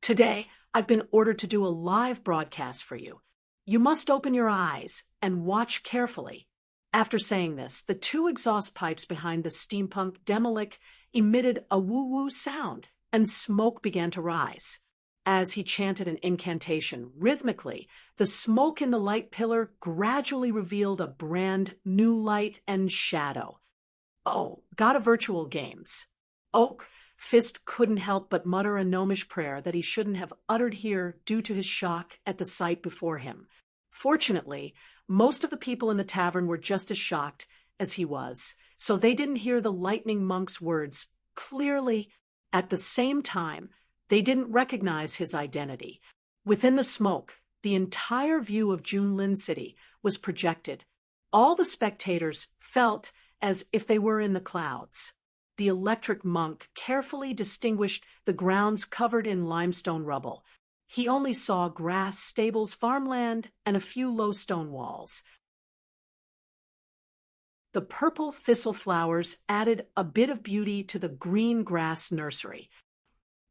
Today, I've been ordered to do a live broadcast for you. You must open your eyes and watch carefully. After saying this, the two exhaust pipes behind the steampunk Demolic emitted a woo-woo sound, and smoke began to rise. As he chanted an incantation rhythmically, the smoke in the light pillar gradually revealed a brand new light and shadow. Oh, God of Virtual Games. Oak Fist couldn't help but mutter a gnomish prayer that he shouldn't have uttered here due to his shock at the sight before him. Fortunately, most of the people in the tavern were just as shocked as he was, so they didn't hear the lightning monk's words clearly. At the same time, they didn't recognize his identity. Within the smoke, the entire view of Junlin City was projected. All the spectators felt as if they were in the clouds. The electric monk carefully distinguished the grounds covered in limestone rubble. He only saw grass, stables, farmland, and a few low stone walls. The purple thistle flowers added a bit of beauty to the green grass nursery,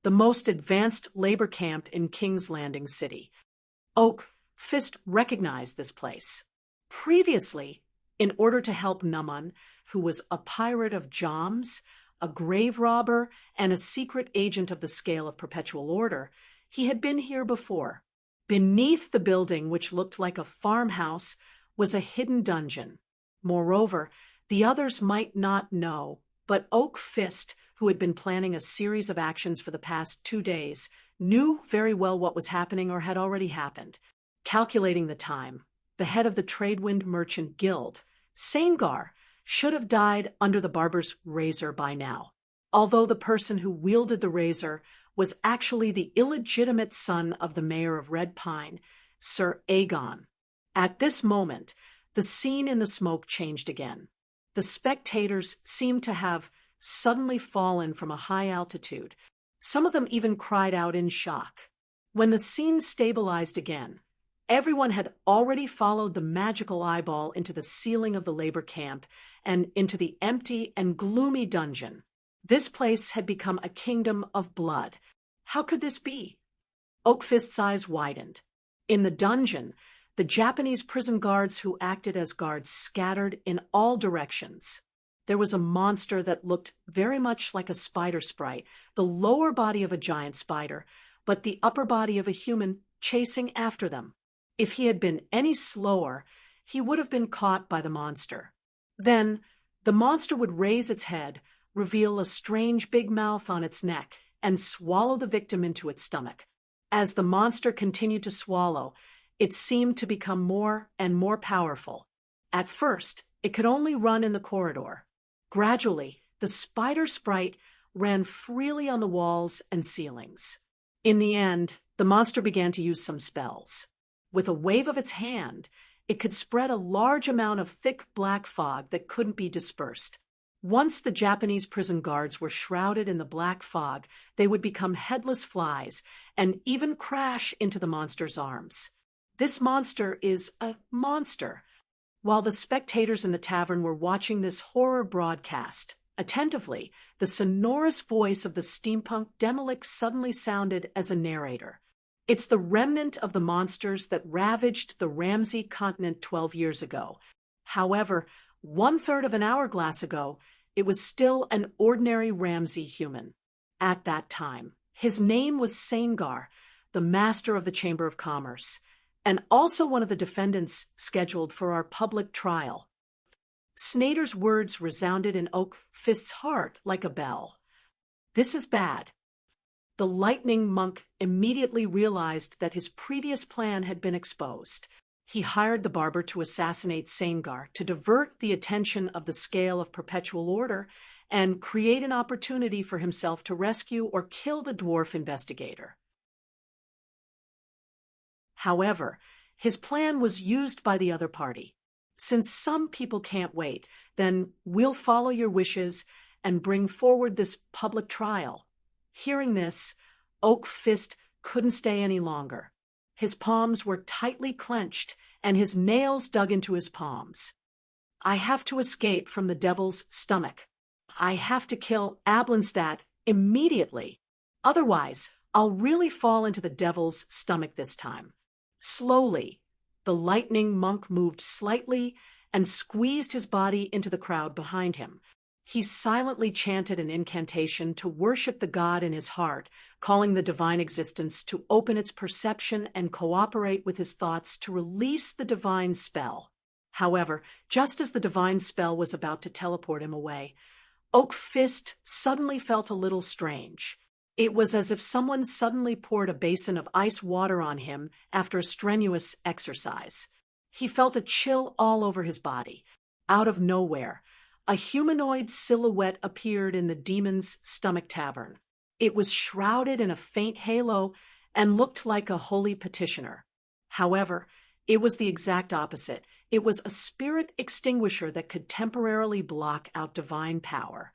the most advanced labor camp in King's Landing City. Oak Fist recognized this place. Previously, in order to help Numan, who was a pirate of Joms, a grave robber, and a secret agent of the Scale of Perpetual Order, he had been here before. Beneath the building, which looked like a farmhouse, was a hidden dungeon. Moreover, the others might not know, but Oak Fist, who had been planning a series of actions for the past 2 days, knew very well what was happening or had already happened. Calculating the time, the head of the Tradewind Merchant Guild, Saingar, should have died under the barber's razor by now, although the person who wielded the razor was actually the illegitimate son of the mayor of Red Pine, Sir Aegon. At this moment, the scene in the smoke changed again. The spectators seemed to have suddenly fallen from a high altitude. Some of them even cried out in shock. When the scene stabilized again, everyone had already followed the magical eyeball into the ceiling of the labor camp and into the empty and gloomy dungeon. This place had become a kingdom of blood. How could this be? Oakfist's eyes widened. In the dungeon, the Japanese prison guards who acted as guards scattered in all directions. There was a monster that looked very much like a spider sprite, the lower body of a giant spider, but the upper body of a human chasing after them. If he had been any slower, he would have been caught by the monster. Then, the monster would raise its head, reveal a strange big mouth on its neck, and swallow the victim into its stomach. As the monster continued to swallow, it seemed to become more and more powerful. At first, it could only run in the corridor. Gradually, the spider sprite ran freely on the walls and ceilings. In the end, the monster began to use some spells. With a wave of its hand, it could spread a large amount of thick black fog that couldn't be dispersed. Once the Japanese prison guards were shrouded in the black fog, they would become headless flies and even crash into the monster's arms. This monster is a monster. While the spectators in the tavern were watching this horror broadcast, attentively, the sonorous voice of the steampunk Demolic suddenly sounded as a narrator. It's the remnant of the monsters that ravaged the Ramsey continent 12 years ago. However, 1/3 of an hourglass ago, it was still an ordinary Ramsey human. At that time, his name was Sangar, the master of the Chamber of Commerce, and also one of the defendants scheduled for our public trial. Snyder's words resounded in Oakfist's heart like a bell. This is bad. The lightning monk immediately realized that his previous plan had been exposed. He hired the barber to assassinate Sangar to divert the attention of the scale of perpetual order and create an opportunity for himself to rescue or kill the dwarf investigator. However, his plan was used by the other party. Since some people can't wait, then we'll follow your wishes and bring forward this public trial. Hearing this, Oakfist couldn't stay any longer. His palms were tightly clenched, and his nails dug into his palms. I have to escape from the devil's stomach. I have to kill Ablenstadt immediately. Otherwise, I'll really fall into the devil's stomach this time. Slowly, the lightning monk moved slightly and squeezed his body into the crowd behind him. He silently chanted an incantation to worship the god in his heart, calling the divine existence to open its perception and cooperate with his thoughts to release the divine spell. However, just as the divine spell was about to teleport him away, Oakfist suddenly felt a little strange. It was as if someone suddenly poured a basin of ice water on him after a strenuous exercise. He felt a chill all over his body. Out of nowhere, a humanoid silhouette appeared in the demon's stomach tavern. It was shrouded in a faint halo and looked like a holy petitioner. However, it was the exact opposite. It was a spirit extinguisher that could temporarily block out divine power.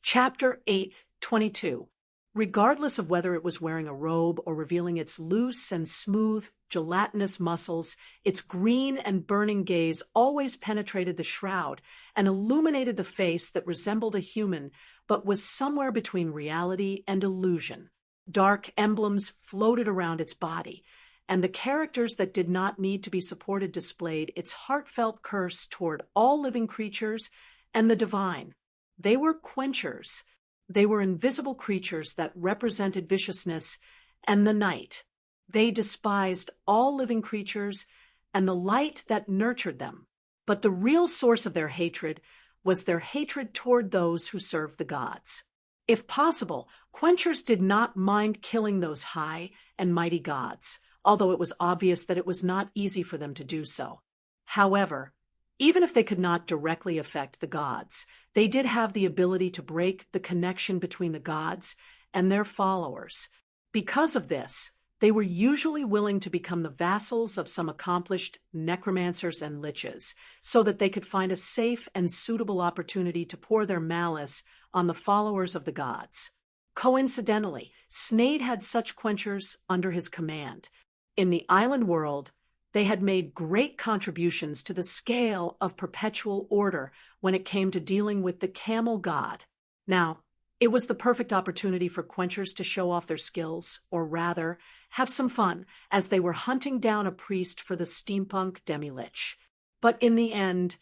Chapter 8:22. Regardless of whether it was wearing a robe or revealing its loose and smooth, gelatinous muscles, its green and burning gaze always penetrated the shroud and illuminated the face that resembled a human but was somewhere between reality and illusion. Dark emblems floated around its body, and the characters that did not need to be supported displayed its heartfelt curse toward all living creatures and the divine. They were quenchers. They were invisible creatures that represented viciousness and the night. They despised all living creatures and the light that nurtured them. But the real source of their hatred was their hatred toward those who served the gods. If possible, quenchers did not mind killing those high and mighty gods, although it was obvious that it was not easy for them to do so. However, even if they could not directly affect the gods, they did have the ability to break the connection between the gods and their followers. Because of this, they were usually willing to become the vassals of some accomplished necromancers and liches, so that they could find a safe and suitable opportunity to pour their malice on the followers of the gods. Coincidentally, Sneyd had such quenchers under his command. In the island world, they had made great contributions to the scale of perpetual order when it came to dealing with the camel god. Now, it was the perfect opportunity for quenchers to show off their skills, or rather, have some fun, as they were hunting down a priest for the steampunk demi-lich. But in the end,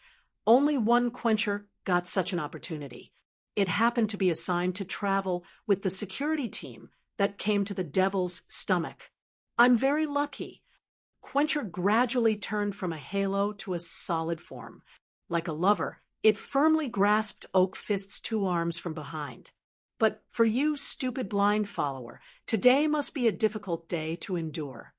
only one quencher got such an opportunity. It happened to be assigned to travel with the security team that came to the Devil's Stomach. I'm very lucky. Quencher gradually turned from a halo to a solid form. Like a lover, it firmly grasped Oak Fist's two arms from behind. But for you, stupid blind follower, today must be a difficult day to endure.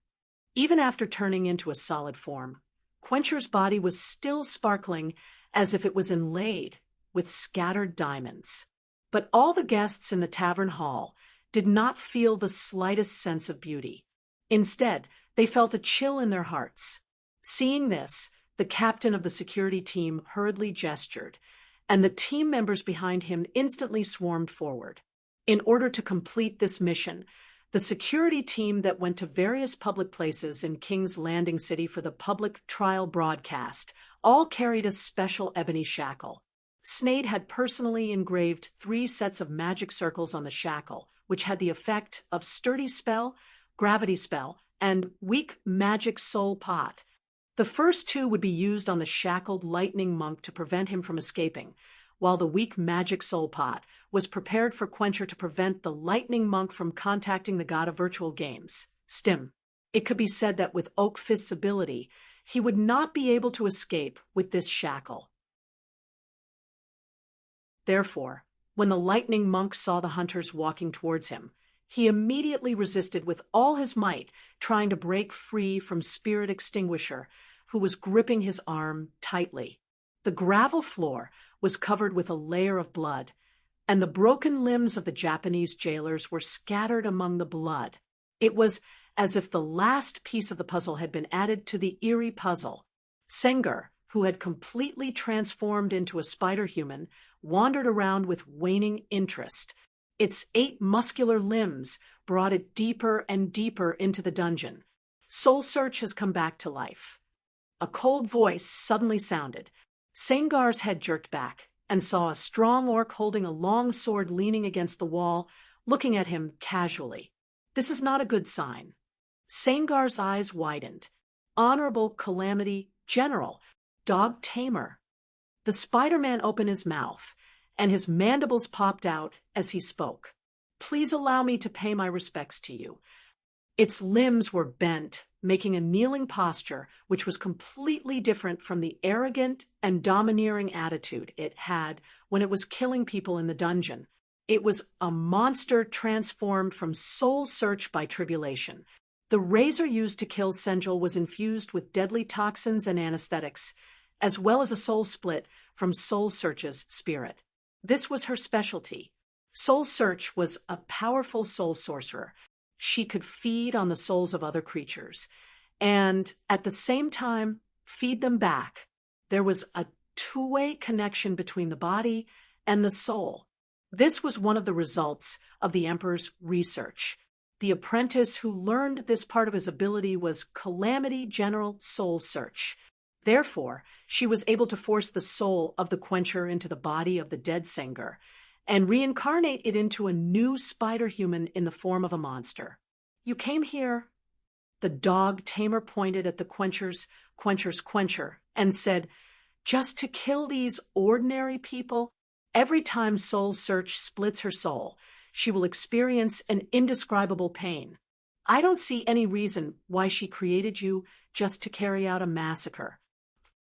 Even after turning into a solid form, Quencher's body was still sparkling as if it was inlaid with scattered diamonds. But all the guests in the tavern hall did not feel the slightest sense of beauty. Instead, they felt a chill in their hearts. Seeing this, the captain of the security team hurriedly gestured, and the team members behind him instantly swarmed forward. In order to complete this mission, the security team that went to various public places in King's Landing City for the public trial broadcast all carried a special ebony shackle. Sneyd had personally engraved 3 sets of magic circles on the shackle, which had the effect of sturdy spell, gravity spell, and weak magic soul pot. The first 2 would be used on the shackled lightning monk to prevent him from escaping, while the weak magic soul pot was prepared for Quencher to prevent the lightning monk from contacting the god of virtual games, Stim. It could be said that with Oak Fist's ability, he would not be able to escape with this shackle. Therefore, when the lightning monk saw the hunters walking towards him, he immediately resisted with all his might, trying to break free from Spirit Extinguisher, who was gripping his arm tightly. The gravel floor was covered with a layer of blood, and the broken limbs of the Japanese jailers were scattered among the blood. It was as if the last piece of the puzzle had been added to the eerie puzzle. Sengar, who had completely transformed into a spider-human, wandered around with waning interest. Its 8 muscular limbs brought it deeper and deeper into the dungeon. Soul Search has come back to life. A cold voice suddenly sounded. Sengar's head jerked back and saw a strong orc holding a long sword leaning against the wall, looking at him casually. This is not a good sign. Sengar's eyes widened. Honorable Calamity General, Dog Tamer. The Spider-Man opened his mouth, and his mandibles popped out as he spoke. Please allow me to pay my respects to you. Its limbs were bent, making a kneeling posture which was completely different from the arrogant and domineering attitude it had when it was killing people in the dungeon. It was a monster transformed from Soul Search by tribulation. The razor used to kill Senjal was infused with deadly toxins and anesthetics, as well as a soul split from Soul Search's spirit. This was her specialty. Soul Search was a powerful soul sorcerer. She could feed on the souls of other creatures, and at the same time, feed them back. There was a two-way connection between the body and the soul. This was one of the results of the Emperor's research. The apprentice who learned this part of his ability was Calamity General Soul Search. Therefore, she was able to force the soul of the Quencher into the body of the dead Sengar, and reincarnate it into a new spider-human in the form of a monster. You came here. The Dog Tamer pointed at the Quencher's Quencher and said, just to kill these ordinary people? Every time Soul Search splits her soul, she will experience an indescribable pain. I don't see any reason why she created you just to carry out a massacre.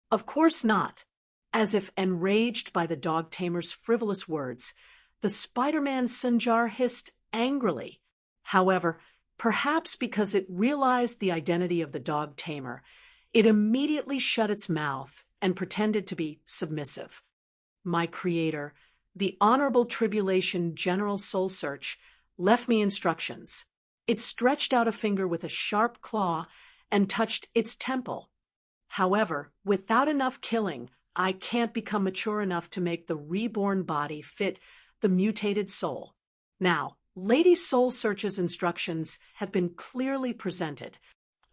Of course not. As if enraged by the Dog Tamer's frivolous words, the Spider-Man Sinjar hissed angrily. However, perhaps because it realized the identity of the Dog Tamer, it immediately shut its mouth and pretended to be submissive. My creator, the Honorable Tribulation General Soul Search, left me instructions. It stretched out a finger with a sharp claw and touched its temple. However, without enough killing, I can't become mature enough to make the reborn body fit the mutated soul. Now, Lady Soul Search's instructions have been clearly presented.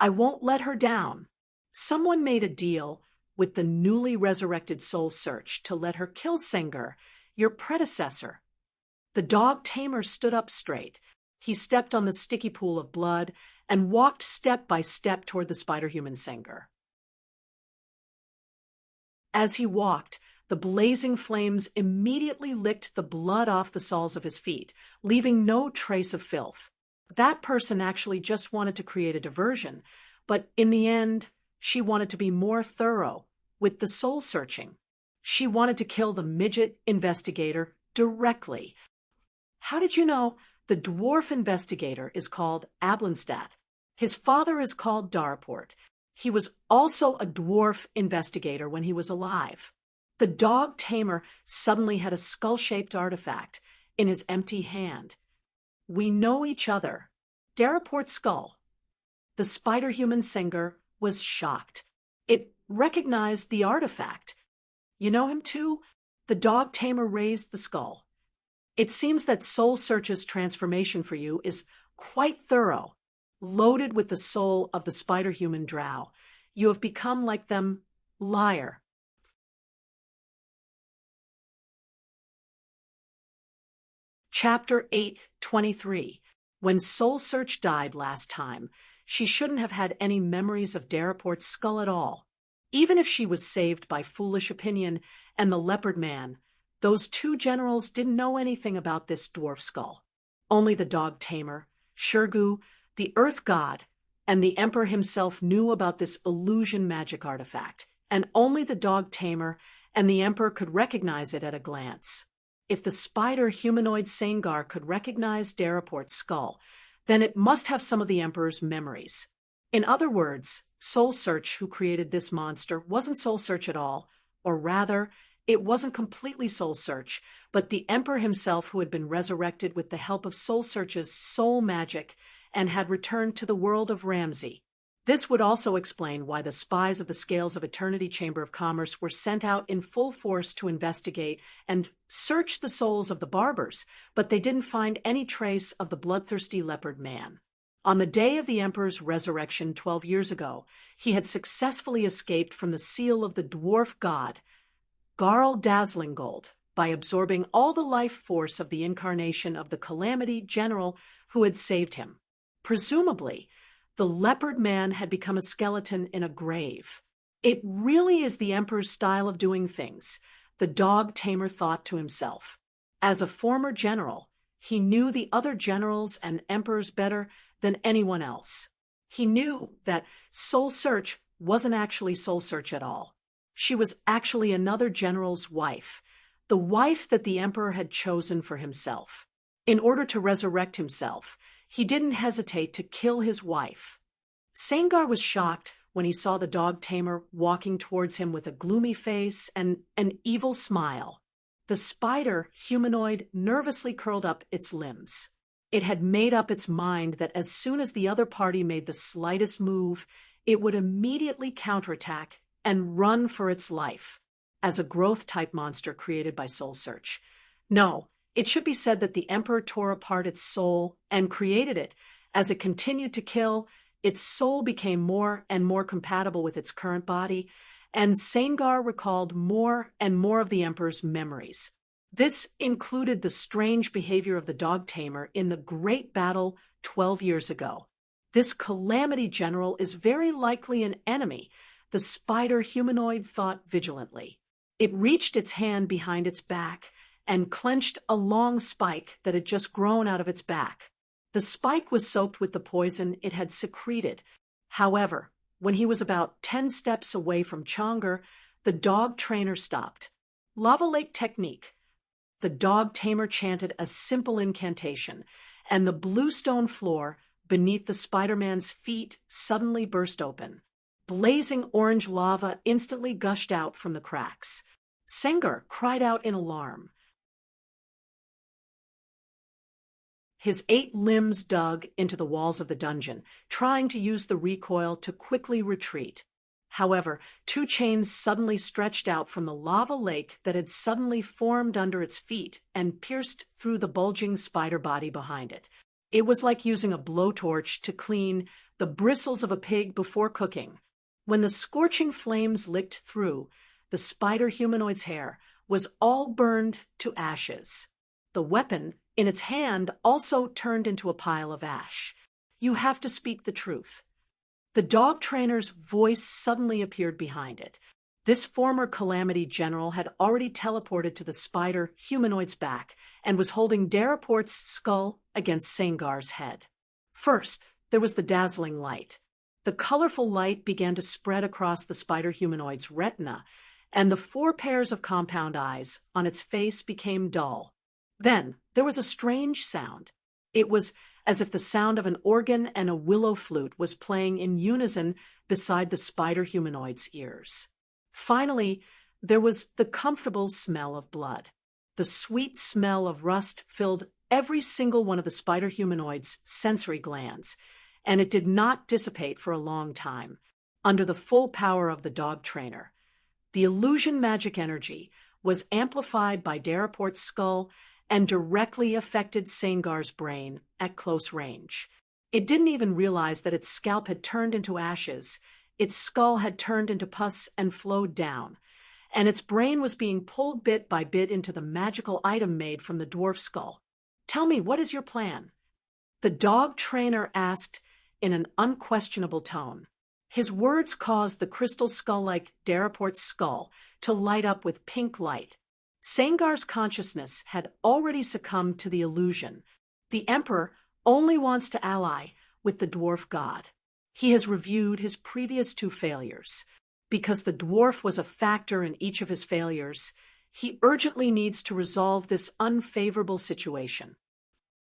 I won't let her down. Someone made a deal with the newly resurrected Soul Search to let her kill Sengar, your predecessor. The dog tamer stood up straight. He stepped on the sticky pool of blood and walked step by step toward the spider-human Sengar. As he walked, the blazing flames immediately licked the blood off the soles of his feet, leaving no trace of filth. That person actually just wanted to create a diversion, but in the end, she wanted to be more thorough with the soul searching. She wanted to kill the midget investigator directly. How did you know the dwarf investigator is called Ablenstadt? His father is called Daraport. He was also a dwarf investigator when he was alive. The dog tamer suddenly had a skull-shaped artifact in his empty hand. We know each other. Daraport's skull. The spider-human Sengar was shocked. It recognized the artifact. You know him too? The dog tamer raised the skull. It seems that Soul Search's transformation for you is quite thorough, loaded with the soul of the spider-human drow. You have become like them, liar. Chapter 8:23. When Soul Search died last time, she shouldn't have had any memories of Daraport's skull at all. Even if she was saved by foolish opinion and the leopard man, those two generals didn't know anything about this dwarf skull. Only the dog tamer, Shurgu, the earth god, and the emperor himself knew about this illusion magic artifact, and only the dog tamer and the emperor could recognize it at a glance. If the spider humanoid Sengar could recognize Daraport's skull, then it must have some of the emperor's memories. In other words, Soul Search, who created this monster, wasn't Soul Search at all, or rather, it wasn't completely Soul Search, but the emperor himself who had been resurrected with the help of Soul Search's soul magic and had returned to the world of Ramsey. This would also explain why the spies of the Scales of Eternity Chamber of Commerce were sent out in full force to investigate and search the souls of the barbers, but they didn't find any trace of the bloodthirsty leopard man. On the day of the Emperor's resurrection 12 years ago, he had successfully escaped from the seal of the dwarf god, Garl Dazzlinggold, by absorbing all the life force of the incarnation of the Calamity General who had saved him. Presumably, the leopard man had become a skeleton in a grave. It really is the Emperor's style of doing things, the dog tamer thought to himself. As a former general, he knew the other generals and emperors better than anyone else. He knew that Soul Search wasn't actually Soul Search at all. She was actually another general's wife, the wife that the emperor had chosen for himself. In order to resurrect himself, he didn't hesitate to kill his wife. Sengar was shocked when he saw the dog tamer walking towards him with a gloomy face and an evil smile. The spider humanoid nervously curled up its limbs. It had made up its mind that as soon as the other party made the slightest move, it would immediately counterattack and run for its life, as a growth-type monster created by Soul Search. No, it should be said that the Emperor tore apart its soul and created it. As it continued to kill, its soul became more and more compatible with its current body, and Sengar recalled more and more of the Emperor's memories. This included the strange behavior of the dog tamer in the great battle 12 years ago. This Calamity General is very likely an enemy, the spider humanoid thought vigilantly. It reached its hand behind its back and clenched a long spike that had just grown out of its back. The spike was soaked with the poison it had secreted. However, when he was about 10 steps away from Chongar, the dog trainer stopped. Lava Lake technique. The dog tamer chanted a simple incantation, and the bluestone floor beneath the Spider-Man's feet suddenly burst open. Blazing orange lava instantly gushed out from the cracks. Sengar cried out in alarm. His 8 limbs dug into the walls of the dungeon, trying to use the recoil to quickly retreat. However, 2 chains suddenly stretched out from the lava lake that had suddenly formed under its feet and pierced through the bulging spider body behind it. It was like using a blowtorch to clean the bristles of a pig before cooking. When the scorching flames licked through, the spider humanoid's hair was all burned to ashes. The weapon in its hand also turned into a pile of ash. "You have to speak the truth." The dog trainer's voice suddenly appeared behind it. This former Calamity General had already teleported to the spider humanoid's back and was holding Daraport's skull against Sangar's head. First, there was the dazzling light. The colorful light began to spread across the spider humanoid's retina, and the 4 pairs of compound eyes on its face became dull. Then there was a strange sound. It was as if the sound of an organ and a willow flute was playing in unison beside the spider humanoid's ears. Finally, there was the comfortable smell of blood. The sweet smell of rust filled every single one of the spider humanoid's sensory glands, and it did not dissipate for a long time, under the full power of the dog trainer. The illusion magic energy was amplified by Daraport's skull and directly affected Sangar's brain at close range. It didn't even realize that its scalp had turned into ashes, its skull had turned into pus and flowed down, and its brain was being pulled bit by bit into the magical item made from the dwarf skull. "Tell me, what is your plan?" the dog trainer asked in an unquestionable tone. His words caused the crystal skull-like Daraport's skull to light up with pink light. Sangar's consciousness had already succumbed to the illusion. The Emperor only wants to ally with the dwarf god. He has reviewed his previous 2 failures. Because the dwarf was a factor in each of his failures, he urgently needs to resolve this unfavorable situation.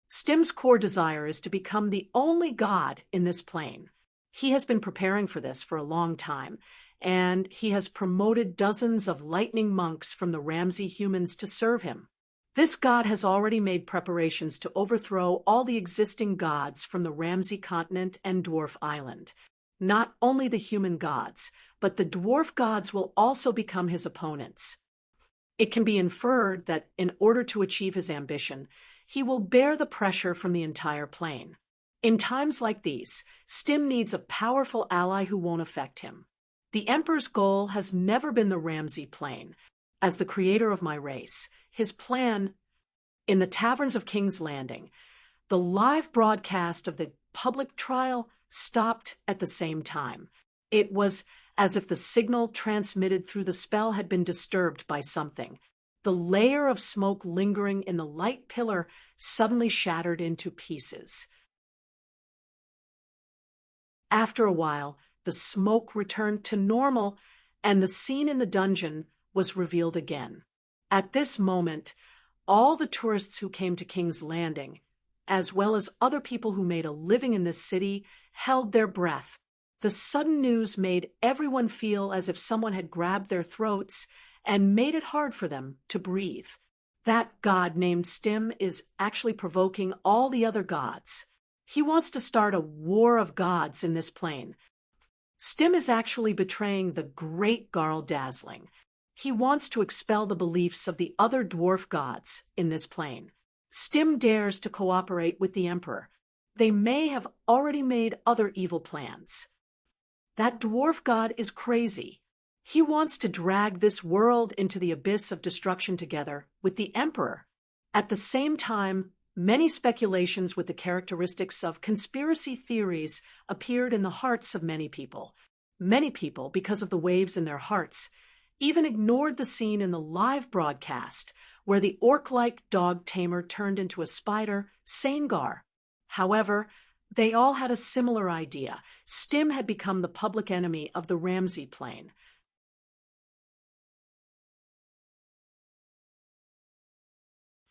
Stim's core desire is to become the only god in this plane. He has been preparing for this for a long time, and he has promoted dozens of lightning monks from the Ramsey humans to serve him. This god has already made preparations to overthrow all the existing gods from the Ramsey continent and Dwarf Island. Not only the human gods, but the dwarf gods will also become his opponents. It can be inferred that in order to achieve his ambition, he will bear the pressure from the entire plane. In times like these, Stim needs a powerful ally who won't affect him. The Emperor's goal has never been the Ramsey plane. As the creator of my race, his plan in the taverns of King's Landing, the live broadcast of the public trial stopped at the same time. It was as if the signal transmitted through the spell had been disturbed by something. The layer of smoke lingering in the light pillar suddenly shattered into pieces. After a while, the smoke returned to normal, and the scene in the dungeon was revealed again. At this moment, all the tourists who came to King's Landing, as well as other people who made a living in this city, held their breath. The sudden news made everyone feel as if someone had grabbed their throats and made it hard for them to breathe. That god named Stim is actually provoking all the other gods. He wants to start a war of gods in this plane. Stim is actually betraying the great Garl Dazzling. He wants to expel the beliefs of the other dwarf gods in this plane. Stim dares to cooperate with the Emperor. They may have already made other evil plans. That dwarf god is crazy. He wants to drag this world into the abyss of destruction together with the Emperor. At the same time, many speculations with the characteristics of conspiracy theories appeared in the hearts of many people. Many people, because of the waves in their hearts, even ignored the scene in the live broadcast where the orc-like dog tamer turned into a spider, Sangar. However, they all had a similar idea. Stim had become the public enemy of the Ramsey plane.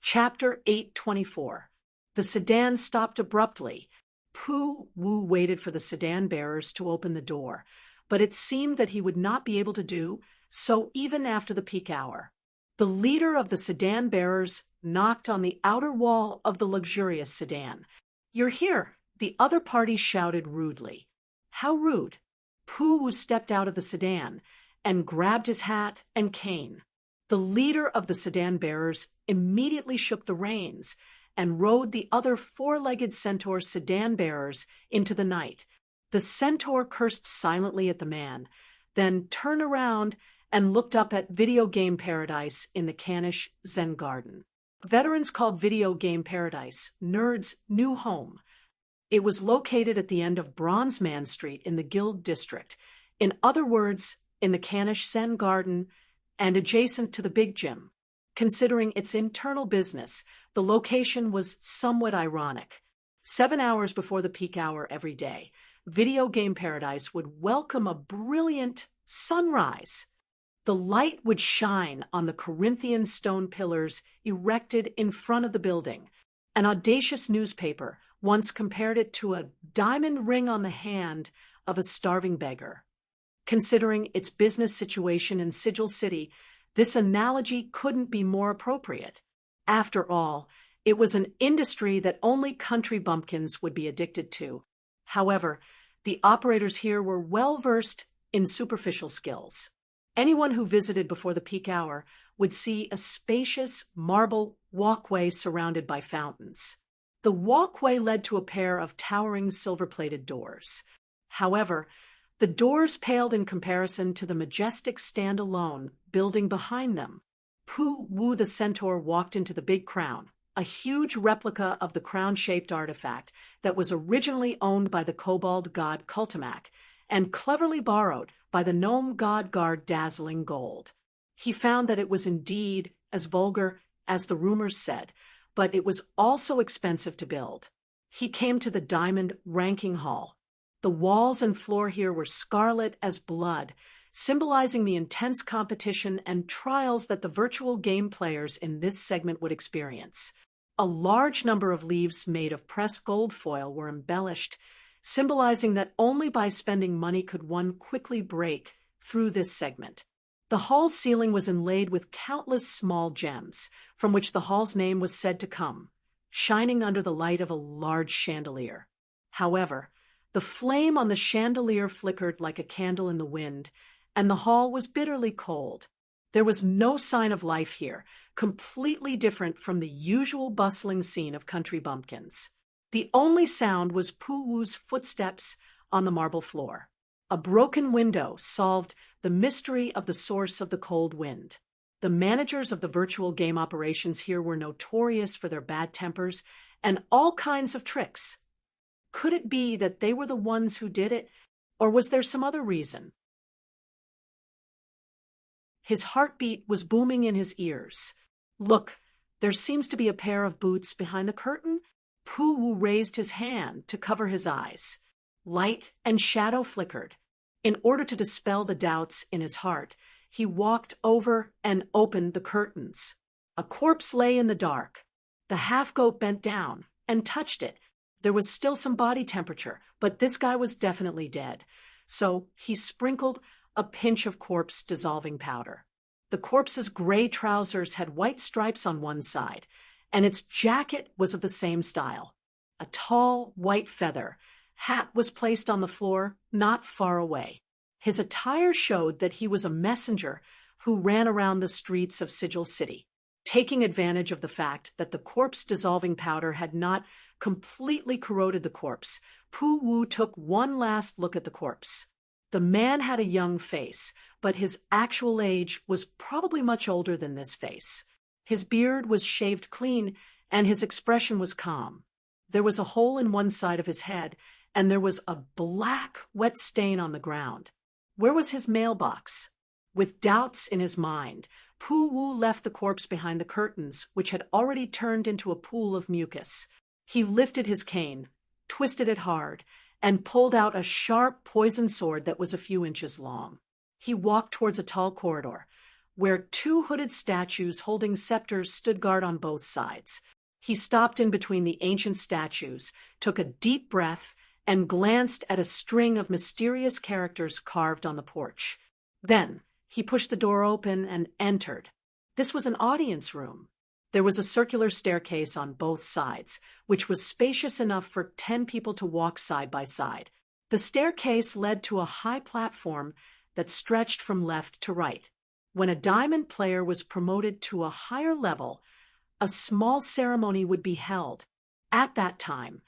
Chapter 824. The sedan stopped abruptly. Pooh Woo waited for the sedan bearers to open the door, but it seemed that he would not be able to do so even after the peak hour. The leader of the sedan bearers knocked on the outer wall of the luxurious sedan. "You're here," the other party shouted rudely. How rude. Pu stepped out of the sedan and grabbed his hat and cane. The leader of the sedan bearers immediately shook the reins and rode the other four-legged centaur sedan bearers into the night. The centaur cursed silently at the man, then turned around and looked up at Video Game Paradise in the Canish Zen Garden. Veterans called Video Game Paradise Nerd's new home. It was located at the end of Bronze Man Street in the Guild District, in other words, in the Canish Zen Garden and adjacent to the Big Gym. Considering its internal business, the location was somewhat ironic. 7 hours before the peak hour every day, Video Game Paradise would welcome a brilliant sunrise. The light would shine on the Corinthian stone pillars erected in front of the building. An audacious newspaper once compared it to a diamond ring on the hand of a starving beggar. Considering its business situation in Sigil City, this analogy couldn't be more appropriate. After all, it was an industry that only country bumpkins would be addicted to. However, the operators here were well-versed in superficial skills. Anyone who visited before the peak hour would see a spacious marble walkway surrounded by fountains. The walkway led to a pair of towering silver-plated doors. However, the doors paled in comparison to the majestic stand-alone building behind them. Pu Wu the centaur walked into the big crown, a huge replica of the crown-shaped artifact that was originally owned by the kobold god Kultimak and cleverly borrowed by the gnome god guard Dazzling Gold. He found that it was indeed as vulgar as the rumors said, but it was also expensive to build. He came to the Diamond Ranking Hall. The walls and floor here were scarlet as blood, symbolizing the intense competition and trials that the virtual game players in this segment would experience. A large number of leaves made of pressed gold foil were embellished, symbolizing that only by spending money could one quickly break through this segment. The hall's ceiling was inlaid with countless small gems, from which the hall's name was said to come, shining under the light of a large chandelier. However, the flame on the chandelier flickered like a candle in the wind, and the hall was bitterly cold. There was no sign of life here, completely different from the usual bustling scene of country bumpkins. The only sound was Pu Wu's footsteps on the marble floor. A broken window solved the mystery of the source of the cold wind. The managers of the virtual game operations here were notorious for their bad tempers and all kinds of tricks. Could it be that they were the ones who did it, or was there some other reason? His heartbeat was booming in his ears. "Look, there seems to be a pair of boots behind the curtain." Pu Wu raised his hand to cover his eyes. Light and shadow flickered. In order to dispel the doubts in his heart, he walked over and opened the curtains. A corpse lay in the dark. The half-goat bent down and touched it. There was still some body temperature, but this guy was definitely dead. So he sprinkled a pinch of corpse-dissolving powder. The corpse's gray trousers had white stripes on one side, and its jacket was of the same style. A tall, white feather hat was placed on the floor not far away. His attire showed that he was a messenger who ran around the streets of Sigil City, taking advantage of the fact that the corpse-dissolving powder had not completely corroded the corpse. Pu Wu took one last look at the corpse. The man had a young face, but his actual age was probably much older than this face. His beard was shaved clean, and his expression was calm. There was a hole in one side of his head, and there was a black, wet stain on the ground. Where was his mailbox? With doubts in his mind, Pu Wu left the corpse behind the curtains, which had already turned into a pool of mucus. He lifted his cane, twisted it hard, and pulled out a sharp, poisoned sword that was a few inches long. He walked towards a tall corridor, where two hooded statues holding scepters stood guard on both sides. He stopped in between the ancient statues, took a deep breath, and glanced at a string of mysterious characters carved on the porch. Then he pushed the door open and entered. This was an audience room. There was a circular staircase on both sides, which was spacious enough for 10 people to walk side by side. The staircase led to a high platform that stretched from left to right. When a diamond player was promoted to a higher level, a small ceremony would be held. At that time,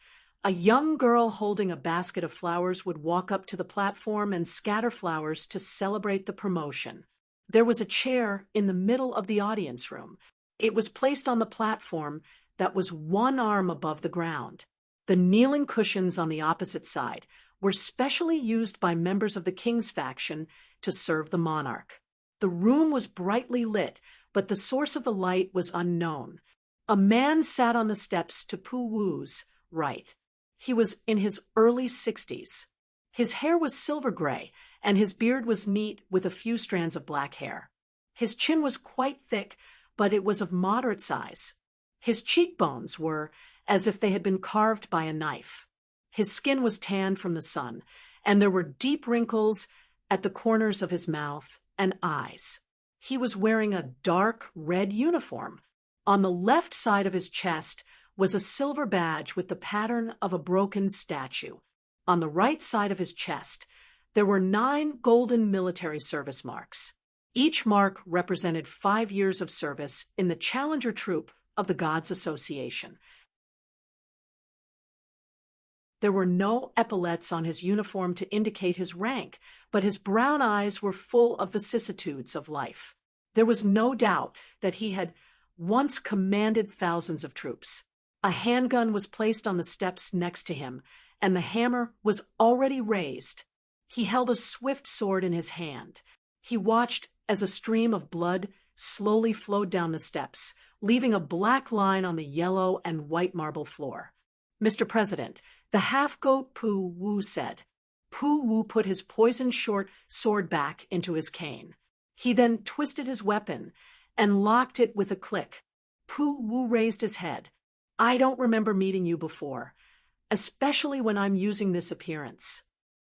a young girl holding a basket of flowers would walk up to the platform and scatter flowers to celebrate the promotion. There was a chair in the middle of the audience room. It was placed on the platform that was one arm above the ground. The kneeling cushions on the opposite side were specially used by members of the king's faction to serve the monarch. The room was brightly lit, but the source of the light was unknown. A man sat on the steps to Pu Wu's right. He was in his early 60s. His hair was silver gray, and his beard was neat with a few strands of black hair. His chin was quite thick, but it was of moderate size. His cheekbones were as if they had been carved by a knife. His skin was tanned from the sun, and there were deep wrinkles at the corners of his mouth and eyes. He was wearing a dark red uniform. On the left side of his chest was a silver badge with the pattern of a broken statue. On the right side of his chest, there were 9 golden military service marks. Each mark represented 5 years of service in the Challenger Troop of the Gods Association. There were no epaulets on his uniform to indicate his rank, but his brown eyes were full of vicissitudes of life. There was no doubt that he had once commanded thousands of troops. A handgun was placed on the steps next to him, and the hammer was already raised. He held a swift sword in his hand. He watched as a stream of blood slowly flowed down the steps, leaving a black line on the yellow and white marble floor. "Mr. President," the half-goat Pu Wu said. Pu Wu put his poisoned short sword back into his cane. He then twisted his weapon and locked it with a click. Pu Wu raised his head. "I don't remember meeting you before, especially when I'm using this appearance."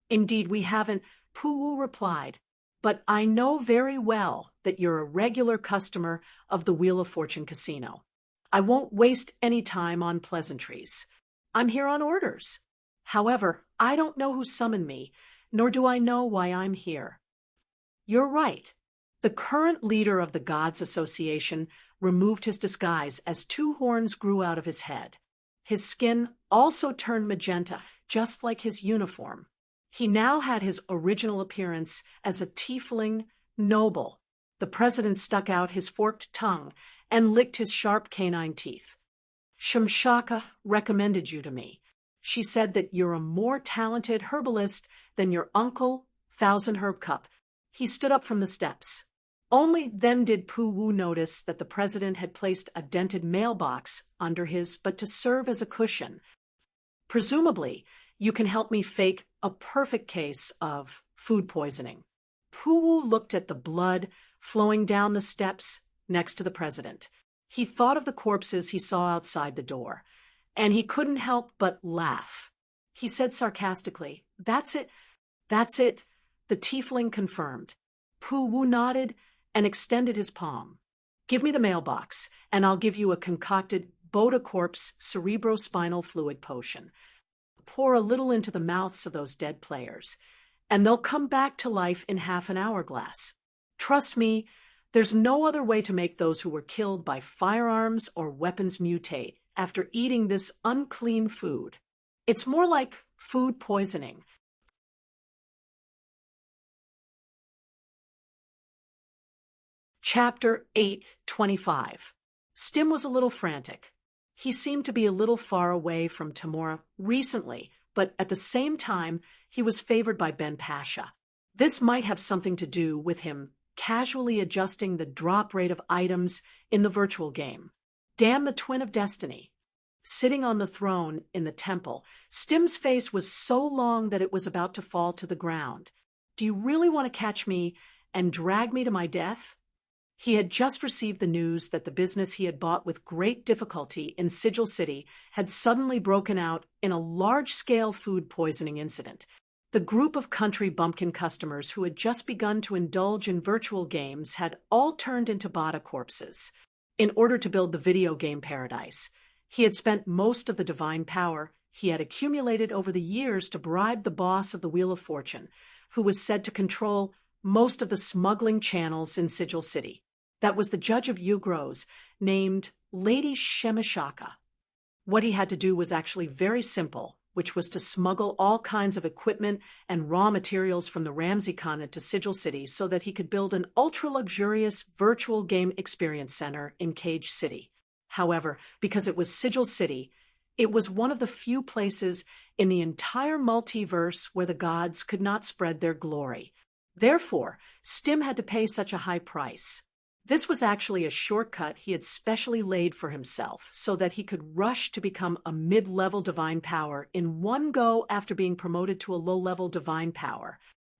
"Indeed, we haven't," Pu Wu replied, "but I know very well that you're a regular customer of the Wheel of Fortune Casino. I won't waste any time on pleasantries. I'm here on orders. However, I don't know who summoned me, nor do I know why I'm here." "You're right." The current leader of the Gods Association removed his disguise as 2 horns grew out of his head. His skin also turned magenta, just like his uniform. He now had his original appearance as a tiefling noble. The president stuck out his forked tongue and licked his sharp canine teeth. "Shumshaka recommended you to me. She said that you're a more talented herbalist than your uncle, Thousand Herb Cup." He stood up from the steps. Only then did Pu Wu notice that the president had placed a dented mailbox under his, but to serve as a cushion. "Presumably, you can help me fake a perfect case of food poisoning." Pu Wu looked at the blood flowing down the steps next to the president. He thought of the corpses he saw outside the door, and he couldn't help but laugh. He said sarcastically, "That's it, that's it," the tiefling confirmed. Pu Wu nodded and extended his palm. "Give me the mailbox, and I'll give you a concocted Boda-Corpse cerebrospinal fluid potion. Pour a little into the mouths of those dead players, and they'll come back to life in half an hourglass. Trust me, there's no other way to make those who were killed by firearms or weapons mutate after eating this unclean food. It's more like food poisoning." Chapter 8:25. Stim was a little frantic. He seemed to be a little far away from Tamora recently, but at the same time, he was favored by Ben Pasha. This might have something to do with him casually adjusting the drop rate of items in the virtual game. Damn the Twin of Destiny. Sitting on the throne in the temple, Stim's face was so long that it was about to fall to the ground. "Do you really want to catch me and drag me to my death?" He had just received the news that the business he had bought with great difficulty in Sigil City had suddenly broken out in a large-scale food poisoning incident. The group of country bumpkin customers who had just begun to indulge in virtual games had all turned into Bada corpses. In order to build the video game paradise, he had spent most of the divine power he had accumulated over the years to bribe the boss of the Wheel of Fortune, who was said to control most of the smuggling channels in Sigil City. That was the judge of Ugros, named Lady Shemishaka. What he had to do was actually very simple, which was to smuggle all kinds of equipment and raw materials from the Ramsey continent to Sigil City so that he could build an ultra-luxurious virtual game experience center in Cage City. However, because it was Sigil City, it was one of the few places in the entire multiverse where the gods could not spread their glory. Therefore, Stim had to pay such a high price. This was actually a shortcut he had specially laid for himself so that he could rush to become a mid-level divine power in one go after being promoted to a low-level divine power.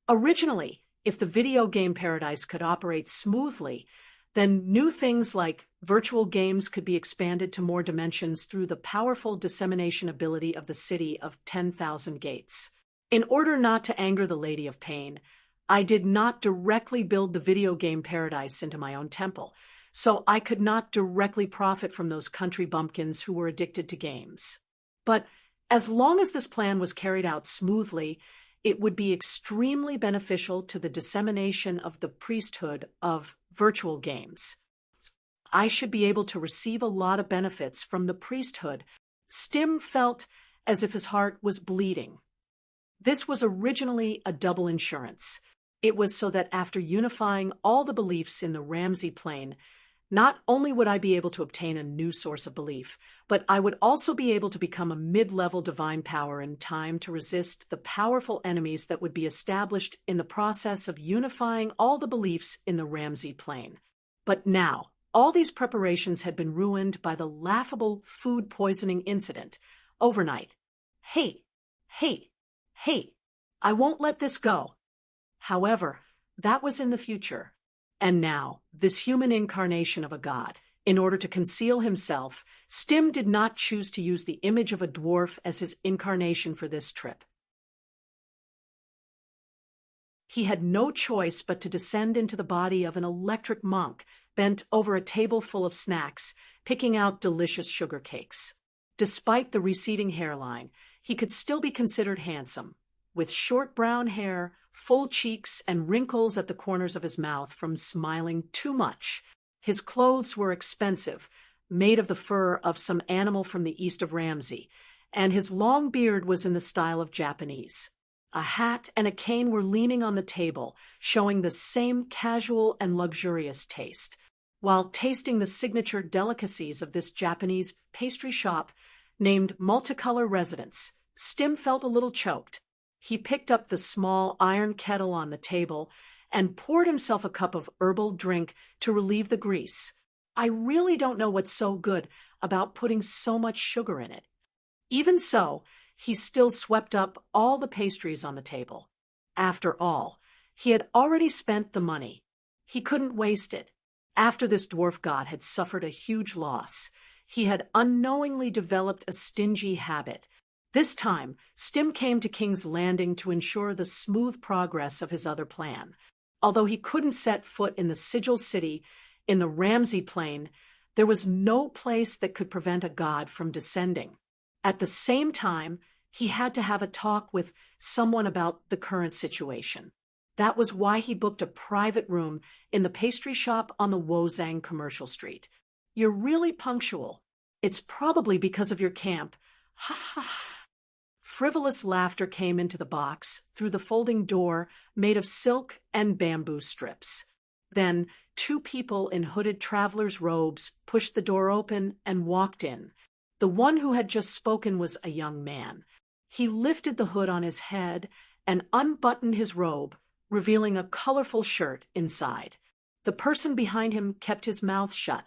Originally, if the video game paradise could operate smoothly, then new things like virtual games could be expanded to more dimensions through the powerful dissemination ability of the city of 10,000 gates. In order not to anger the Lady of Pain, I did not directly build the video game paradise into my own temple, so I could not directly profit from those country bumpkins who were addicted to games. But as long as this plan was carried out smoothly, it would be extremely beneficial to the dissemination of the priesthood of virtual games. I should be able to receive a lot of benefits from the priesthood. Stim felt as if his heart was bleeding. This was originally a double insurance. It was so that after unifying all the beliefs in the Ramsey plane, not only would I be able to obtain a new source of belief, but I would also be able to become a mid-level divine power in time to resist the powerful enemies that would be established in the process of unifying all the beliefs in the Ramsey plane. But now, all these preparations had been ruined by the laughable food poisoning incident overnight. Hey, I won't let this go. However, that was in the future. And now, this human incarnation of a god, in order to conceal himself, Stim did not choose to use the image of a dwarf as his incarnation for this trip. He had no choice but to descend into the body of an electric monk, bent over a table full of snacks, picking out delicious sugar cakes. Despite the receding hairline, he could still be considered handsome, with short brown hair, full cheeks, and wrinkles at the corners of his mouth from smiling too much. His clothes were expensive, made of the fur of some animal from the east of Ramsey, and his long beard was in the style of Japanese. A hat and a cane were leaning on the table, showing the same casual and luxurious taste. While tasting the signature delicacies of this Japanese pastry shop named Multicolor Residence, Stim felt a little choked. He picked up the small iron kettle on the table and poured himself a cup of herbal drink to relieve the grease. I really don't know what's so good about putting so much sugar in it. Even so, he still swept up all the pastries on the table. After all, he had already spent the money. He couldn't waste it. After this dwarf god had suffered a huge loss, he had unknowingly developed a stingy habit. This time, Stim came to King's Landing to ensure the smooth progress of his other plan. Although he couldn't set foot in the Sigil City, in the Ramsey Plain, there was no place that could prevent a god from descending. At the same time, he had to have a talk with someone about the current situation. That was why he booked a private room in the pastry shop on the Wozang Commercial Street. You're really punctual. It's probably because of your camp. Ha ha ha. Frivolous laughter came into the box through the folding door made of silk and bamboo strips. Then 2 people in hooded traveler's robes pushed the door open and walked in. The one who had just spoken was a young man. He lifted the hood on his head and unbuttoned his robe, revealing a colorful shirt inside. The person behind him kept his mouth shut.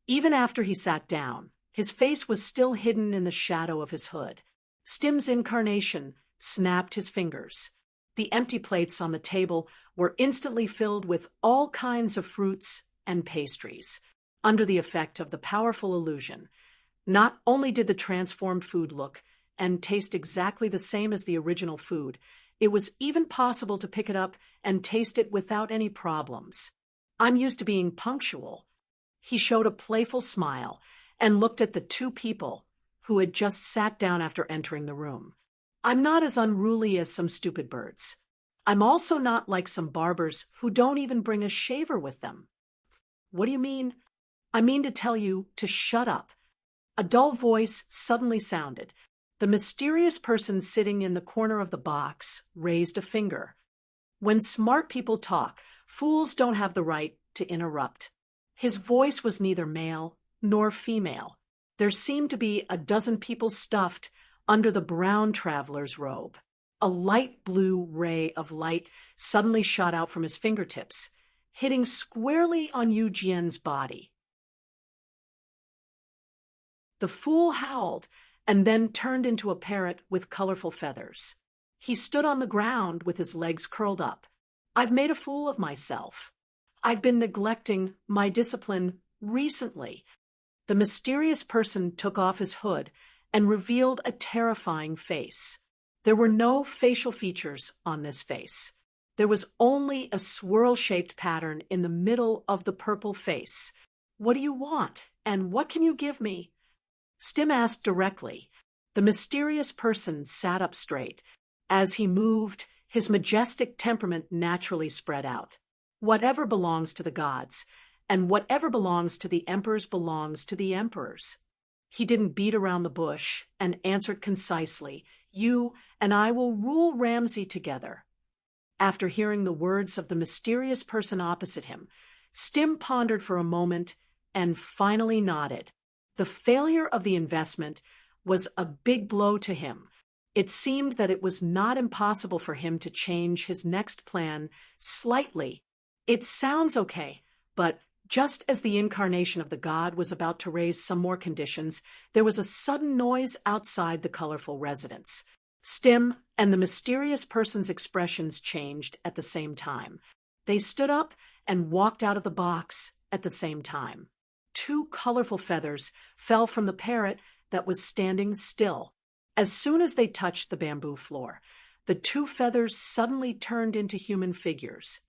Even after he sat down, his face was still hidden in the shadow of his hood. Stim's incarnation snapped his fingers. The empty plates on the table were instantly filled with all kinds of fruits and pastries. Under the effect of the powerful illusion, not only did the transformed food look and taste exactly the same as the original food, It was even possible to pick it up and taste it without any problems. I'm used to being punctual. He showed a playful smile and looked at the two people who had just sat down after entering the room. I'm not as unruly as some stupid birds. I'm also not like some barbers who don't even bring a shaver with them. What do you mean? I mean to tell you to shut up. A dull voice suddenly sounded. The mysterious person sitting in the corner of the box raised a finger. When smart people talk, fools don't have the right to interrupt. His voice was neither male nor female. There seemed to be a dozen people stuffed under the brown traveler's robe. A light blue ray of light suddenly shot out from his fingertips, hitting squarely on Yu Jian's body. The fool howled and then turned into a parrot with colorful feathers. He stood on the ground with his legs curled up. I've made a fool of myself. I've been neglecting my discipline recently. The mysterious person took off his hood and revealed a terrifying face. There were no facial features on this face. There was only a swirl-shaped pattern in the middle of the purple face. What do you want, and what can you give me? Stim asked directly. The mysterious person sat up straight. As he moved, his majestic temperament naturally spread out. Whatever belongs to the gods, and whatever belongs to the emperors belongs to the emperors. He didn't beat around the bush and answered concisely, "You and I will rule Ramsey together." After hearing the words of the mysterious person opposite him, Stim pondered for a moment and finally nodded. The failure of the investment was a big blow to him. It seemed that it was not impossible for him to change his next plan slightly. It sounds okay, but just as the incarnation of the god was about to raise some more conditions, there was a sudden noise outside the colorful residence. Stim and the mysterious person's expressions changed at the same time. They stood up and walked out of the box at the same time. Two colorful feathers fell from the parrot that was standing still. As soon as they touched the bamboo floor, the two feathers suddenly turned into human figures.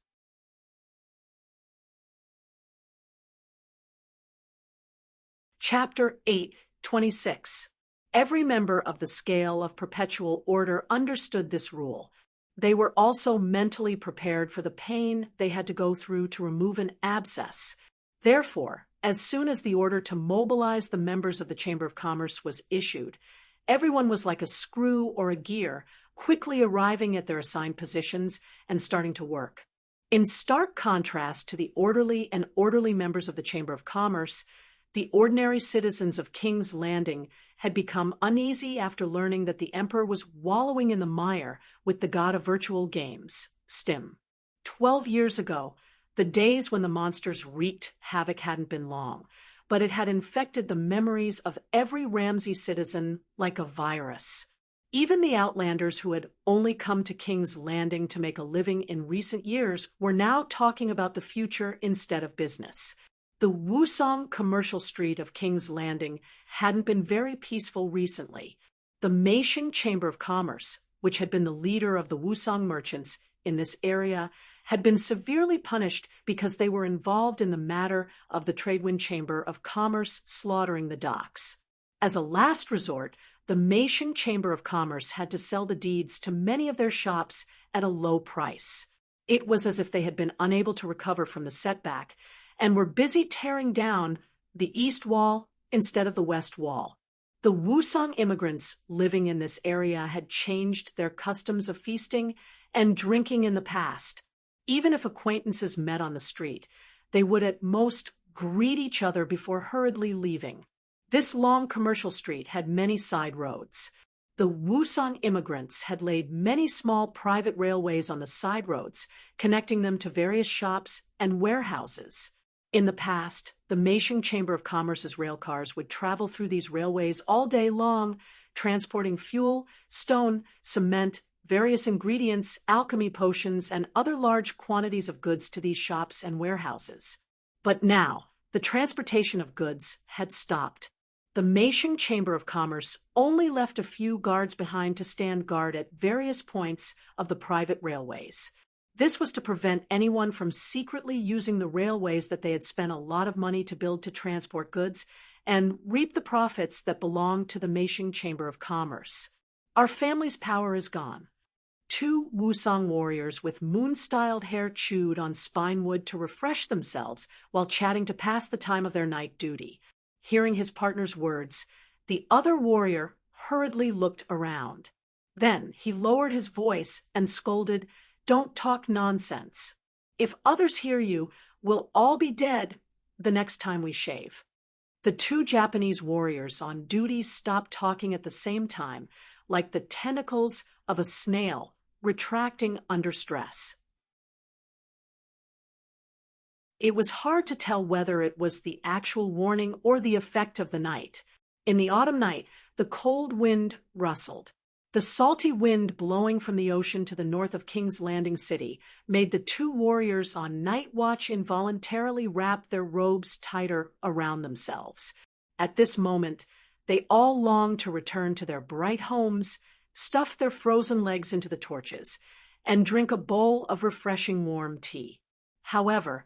Chapter 8:26. Every member of the scale of perpetual order understood this rule. They were also mentally prepared for the pain they had to go through to remove an abscess. Therefore, as soon as the order to mobilize the members of the Chamber of Commerce was issued, everyone was like a screw or a gear, quickly arriving at their assigned positions and starting to work. In stark contrast to the orderly and orderly members of the Chamber of Commerce, the ordinary citizens of King's Landing had become uneasy after learning that the emperor was wallowing in the mire with the god of virtual games, Stim. 12 years ago, the days when the monsters wreaked havoc hadn't been long, but it had infected the memories of every Ramsey citizen like a virus. Even the outlanders who had only come to King's Landing to make a living in recent years were now talking about the future instead of business. The Wusong commercial street of King's Landing hadn't been very peaceful recently. The Meishing Chamber of Commerce, which had been the leader of the Wusong merchants in this area, had been severely punished because they were involved in the matter of the Tradewind Chamber of Commerce slaughtering the docks. As a last resort, the Meishing Chamber of Commerce had to sell the deeds to many of their shops at a low price. It was as if they had been unable to recover from the setback and were busy tearing down the east wall instead of the west wall. The Wusong immigrants living in this area had changed their customs of feasting and drinking in the past. Even if acquaintances met on the street, they would at most greet each other before hurriedly leaving. This long commercial street had many side roads. The Wusong immigrants had laid many small private railways on the side roads, connecting them to various shops and warehouses. In the past, the Meishing Chamber of Commerce's railcars would travel through these railways all day long, transporting fuel, stone, cement, various ingredients, alchemy potions, and other large quantities of goods to these shops and warehouses. But now, the transportation of goods had stopped. The Meishing Chamber of Commerce only left a few guards behind to stand guard at various points of the private railways. This was to prevent anyone from secretly using the railways that they had spent a lot of money to build to transport goods and reap the profits that belonged to the Meishing Chamber of Commerce. Our family's power is gone. Two Wusong warriors with moon-styled hair chewed on spine wood to refresh themselves while chatting to pass the time of their night duty. Hearing his partner's words, the other warrior hurriedly looked around. Then he lowered his voice and scolded, "Don't talk nonsense. If others hear you, we'll all be dead the next time we shave." The two Japanese warriors on duty stopped talking at the same time, like the tentacles of a snail retracting under stress. It was hard to tell whether it was the actual warning or the effect of the night. In the autumn night, the cold wind rustled. The salty wind blowing from the ocean to the north of King's Landing City made the two warriors on night watch involuntarily wrap their robes tighter around themselves. At this moment, they all longed to return to their bright homes, stuff their frozen legs into the torches, and drink a bowl of refreshing warm tea. However,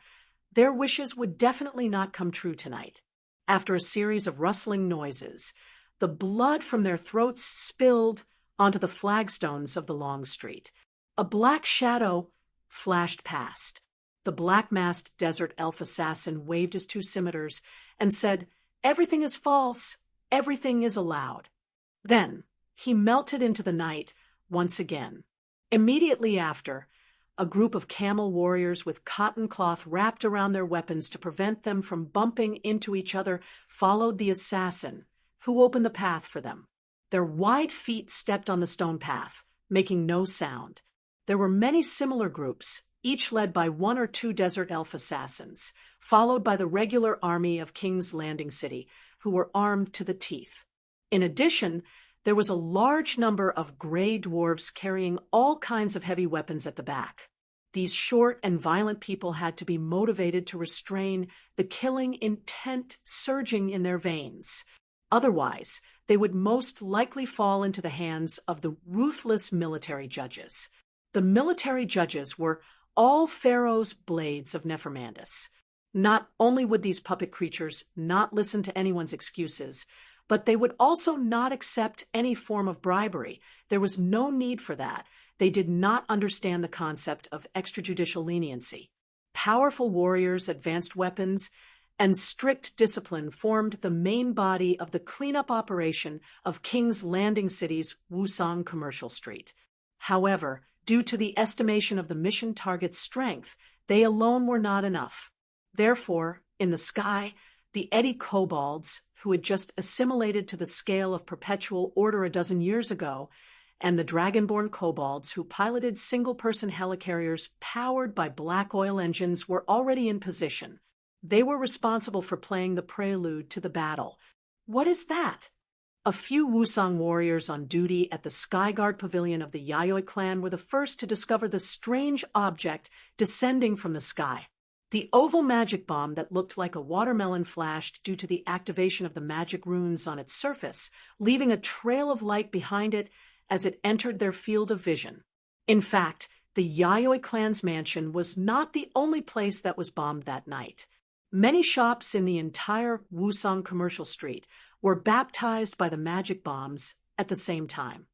their wishes would definitely not come true tonight. After a series of rustling noises, the blood from their throats spilled onto the flagstones of the long street. A black shadow flashed past. The black-masked desert elf assassin waved his two scimitars and said, "Everything is false. Everything is allowed." Then he melted into the night once again. Immediately after, a group of camel warriors with cotton cloth wrapped around their weapons to prevent them from bumping into each other followed the assassin, who opened the path for them. Their wide feet stepped on the stone path, making no sound. There were many similar groups, each led by one or two desert elf assassins, followed by the regular army of King's Landing City, who were armed to the teeth. In addition, there was a large number of gray dwarves carrying all kinds of heavy weapons at the back. These short and violent people had to be motivated to restrain the killing intent surging in their veins. Otherwise, they would most likely fall into the hands of the ruthless military judges. The military judges were all Pharaoh's blades of Nefermandus. Not only would these puppet creatures not listen to anyone's excuses, but they would also not accept any form of bribery. There was no need for that. They did not understand the concept of extrajudicial leniency. Powerful warriors, advanced weapons, and strict discipline formed the main body of the cleanup operation of King's Landing City's Wusong Commercial Street. However, due to the estimation of the mission target's strength, they alone were not enough. Therefore, in the sky, the Eddy kobolds, who had just assimilated to the scale of perpetual order a dozen years ago, and the dragonborn kobolds who piloted single-person helicarriers powered by black oil engines were already in position. They were responsible for playing the prelude to the battle. What is that? A few Wusong warriors on duty at the Skyguard Pavilion of the Yayoi clan were the first to discover the strange object descending from the sky. The oval magic bomb that looked like a watermelon flashed due to the activation of the magic runes on its surface, leaving a trail of light behind it as it entered their field of vision. In fact, the Yayoi clan's mansion was not the only place that was bombed that night. Many shops in the entire Wusong Commercial Street were baptized by the magic bombs at the same time.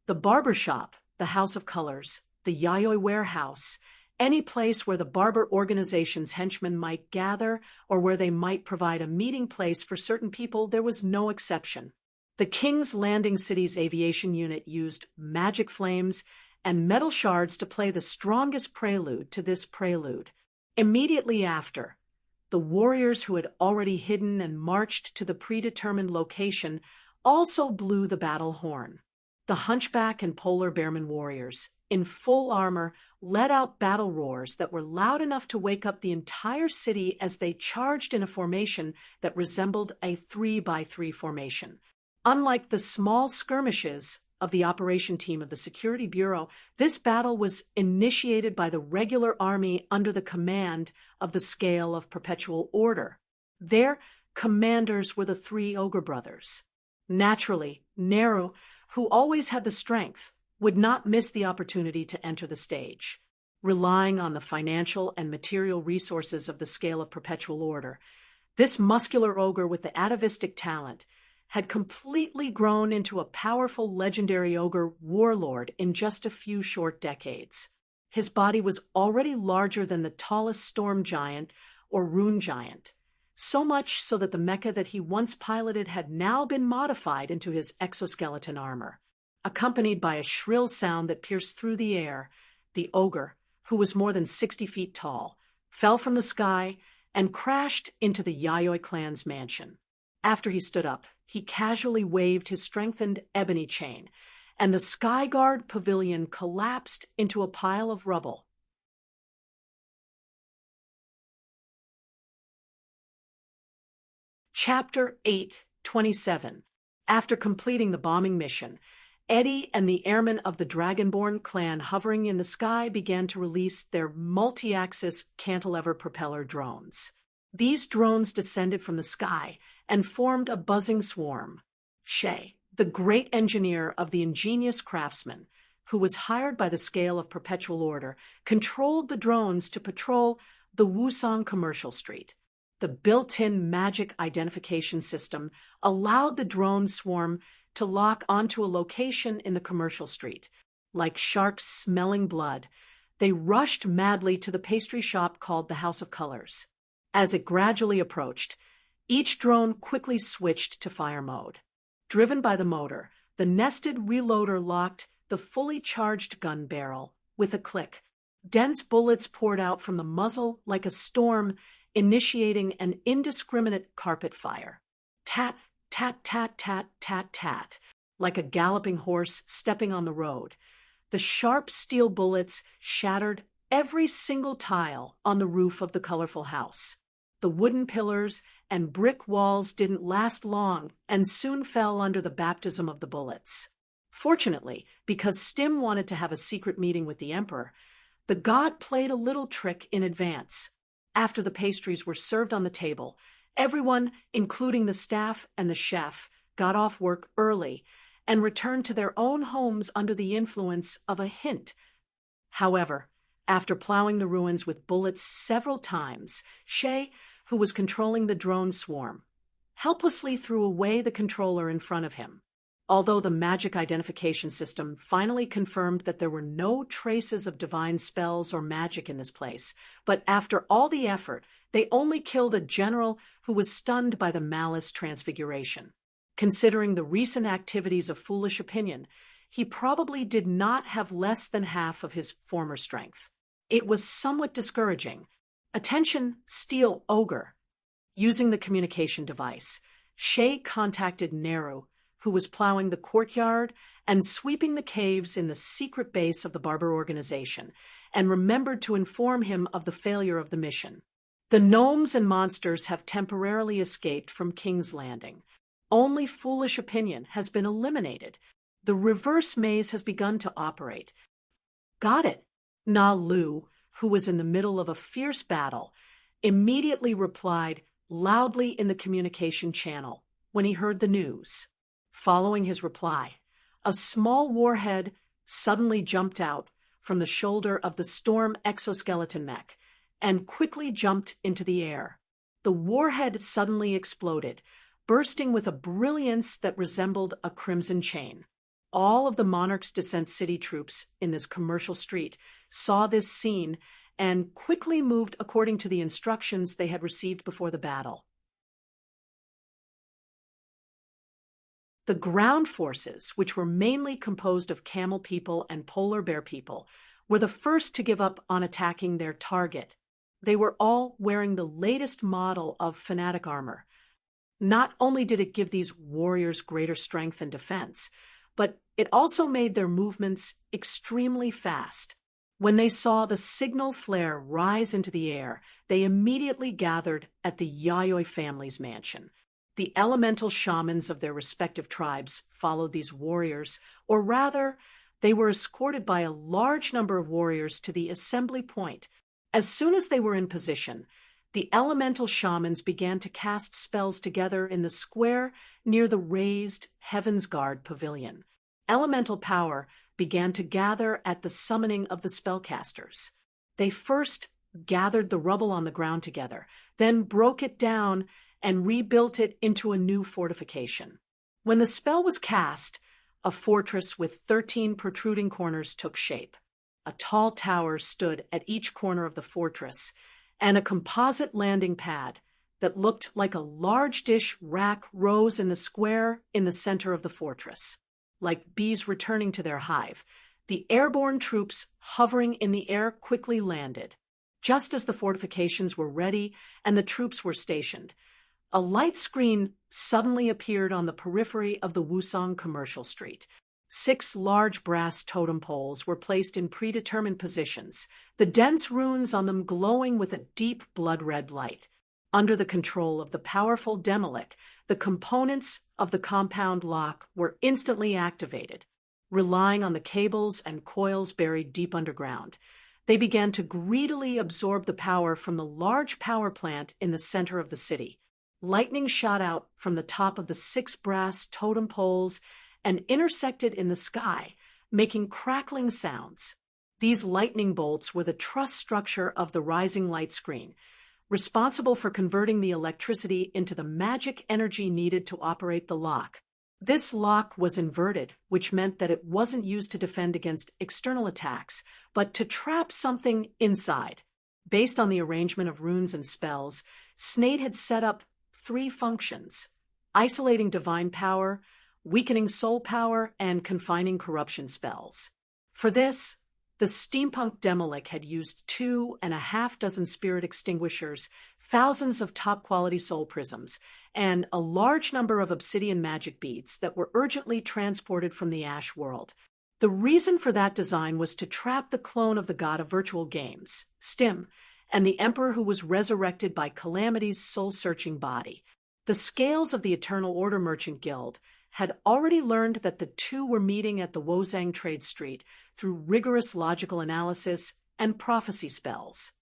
The barber shop, the House of Colors, the Yayoi warehouse, any place where the barber organization's henchmen might gather or where they might provide a meeting place for certain people, there was no exception. The King's Landing City's aviation unit used magic flames and metal shards to play the strongest prelude to this prelude. Immediately after, the warriors who had already hidden and marched to the predetermined location also blew the battle horn. The hunchback and polar bearman warriors, in full armor, let out battle roars that were loud enough to wake up the entire city as they charged in a formation that resembled a 3x3 formation. Unlike the small skirmishes of the operation team of the Security Bureau, this battle was initiated by the regular army under the command of the Scale of Perpetual Order. Their commanders were the three ogre brothers. Naturally, Nehru, who always had the strength, would not miss the opportunity to enter the stage. Relying on the financial and material resources of the scale of perpetual order, this muscular ogre with the atavistic talent had completely grown into a powerful legendary ogre warlord in just a few short decades. His body was already larger than the tallest storm giant or rune giant, so much so that the mecha that he once piloted had now been modified into his exoskeleton armor. Accompanied by a shrill sound that pierced through the air, the ogre, who was more than 60 feet tall, fell from the sky and crashed into the Yayoi clan's mansion. After he stood up, he casually waved his strengthened ebony chain, and the Skyguard pavilion collapsed into a pile of rubble. Chapter 8:27. After completing the bombing mission, Eddie and the airmen of the Dragonborn clan hovering in the sky began to release their multi-axis cantilever propeller drones. These drones descended from the sky and formed a buzzing swarm. Shay, the great engineer of the ingenious craftsman, who was hired by the scale of perpetual order, controlled the drones to patrol the Wusong commercial street. The built-in magic identification system allowed the drone swarm to lock onto a location in the commercial street. Like sharks smelling blood, they rushed madly to the pastry shop called the House of Colors. As it gradually approached, each drone quickly switched to fire mode. Driven by the motor, the nested reloader locked the fully charged gun barrel with a click. Dense bullets poured out from the muzzle like a storm, initiating an indiscriminate carpet fire. Tat, tat, tat, tat, tat, tat, like a galloping horse stepping on the road. The sharp steel bullets shattered every single tile on the roof of the colorful house. The wooden pillars and brick walls didn't last long and soon fell under the baptism of the bullets. Fortunately, because Stim wanted to have a secret meeting with the Emperor, the god played a little trick in advance. After the pastries were served on the table, everyone, including the staff and the chef, got off work early and returned to their own homes under the influence of a hint. However, after plowing the ruins with bullets several times, Shay, who was controlling the drone swarm, helplessly threw away the controller in front of him. Although the magic identification system finally confirmed that there were no traces of divine spells or magic in this place, but after all the effort, they only killed a general who was stunned by the malice transfiguration. Considering the recent activities of foolish opinion, he probably did not have less than half of his former strength. It was somewhat discouraging. Attention, Steel Ogre. Using the communication device, Shay contacted Nehru, who was plowing the courtyard and sweeping the caves in the secret base of the Barber organization, and remembered to inform him of the failure of the mission. The gnomes and monsters have temporarily escaped from King's Landing. Only foolish opinion has been eliminated. The reverse maze has begun to operate. Got it. Na Lu, who was in the middle of a fierce battle, immediately replied loudly in the communication channel when he heard the news. Following his reply, a small warhead suddenly jumped out from the shoulder of the Storm exoskeleton mech and quickly jumped into the air. The warhead suddenly exploded, bursting with a brilliance that resembled a crimson chain. All of the Monarch's Descent City troops in this commercial street saw this scene and quickly moved according to the instructions they had received before the battle. The ground forces, which were mainly composed of camel people and polar bear people, were the first to give up on attacking their target. They were all wearing the latest model of fanatic armor. Not only did it give these warriors greater strength and defense, but it also made their movements extremely fast. When they saw the signal flare rise into the air, they immediately gathered at the Yayoi family's mansion. The elemental shamans of their respective tribes followed these warriors, or rather, they were escorted by a large number of warriors to the assembly point. As soon as they were in position, the elemental shamans began to cast spells together in the square near the raised Heaven's Guard pavilion. Elemental power began to gather at the summoning of the spellcasters. They first gathered the rubble on the ground together, then broke it down and rebuilt it into a new fortification. When the spell was cast, a fortress with 13 protruding corners took shape. A tall tower stood at each corner of the fortress, and a composite landing pad that looked like a large dish rack rose in the square in the center of the fortress. Like bees returning to their hive, the airborne troops hovering in the air quickly landed. Just as the fortifications were ready and the troops were stationed, a light screen suddenly appeared on the periphery of the Wusong commercial street. 6 large brass totem poles were placed in predetermined positions, the dense runes on them glowing with a deep blood-red light. Under the control of the powerful Demolik, the components of the compound lock were instantly activated. Relying on the cables and coils buried deep underground, they began to greedily absorb the power from the large power plant in the center of the city. Lightning shot out from the top of the 6 brass totem poles and intersected in the sky, making crackling sounds. These lightning bolts were the truss structure of the rising light screen, responsible for converting the electricity into the magic energy needed to operate the lock. This lock was inverted, which meant that it wasn't used to defend against external attacks, but to trap something inside. Based on the arrangement of runes and spells, Snade had set up 3 functions: isolating divine power, weakening soul power, and confining corruption spells. For this, the steampunk Demolik had used 2.5 dozen spirit extinguishers, thousands of top-quality soul prisms, and a large number of obsidian magic beads that were urgently transported from the Ash world. The reason for that design was to trap the clone of the god of virtual games, Stim, and the emperor who was resurrected by Calamity's soul-searching body. The scales of the Eternal Order Merchant Guild had already learned that the two were meeting at the Wozang Trade Street through rigorous logical analysis and prophecy spells.